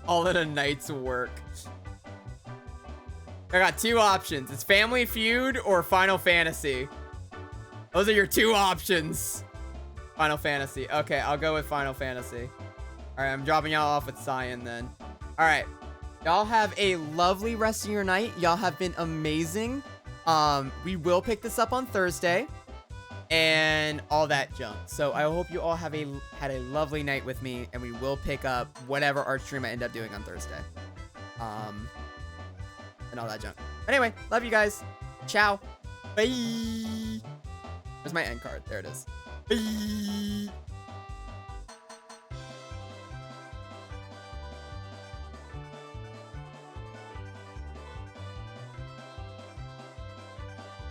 All in a night's work. I got two options. It's Family Feud or Final Fantasy. Those are your two options. Final Fantasy. Okay, I'll go with Final Fantasy. All right, I'm dropping y'all off with Cyan then. All right. Y'all have a lovely rest of your night. Y'all have been amazing. We will pick this up on Thursday and all that junk. So I hope you all had a lovely night with me, and we will pick up whatever art stream I end up doing on Thursday. And all that junk. Anyway, love you guys. Ciao. Bye. There's my end card. There it is. Bye.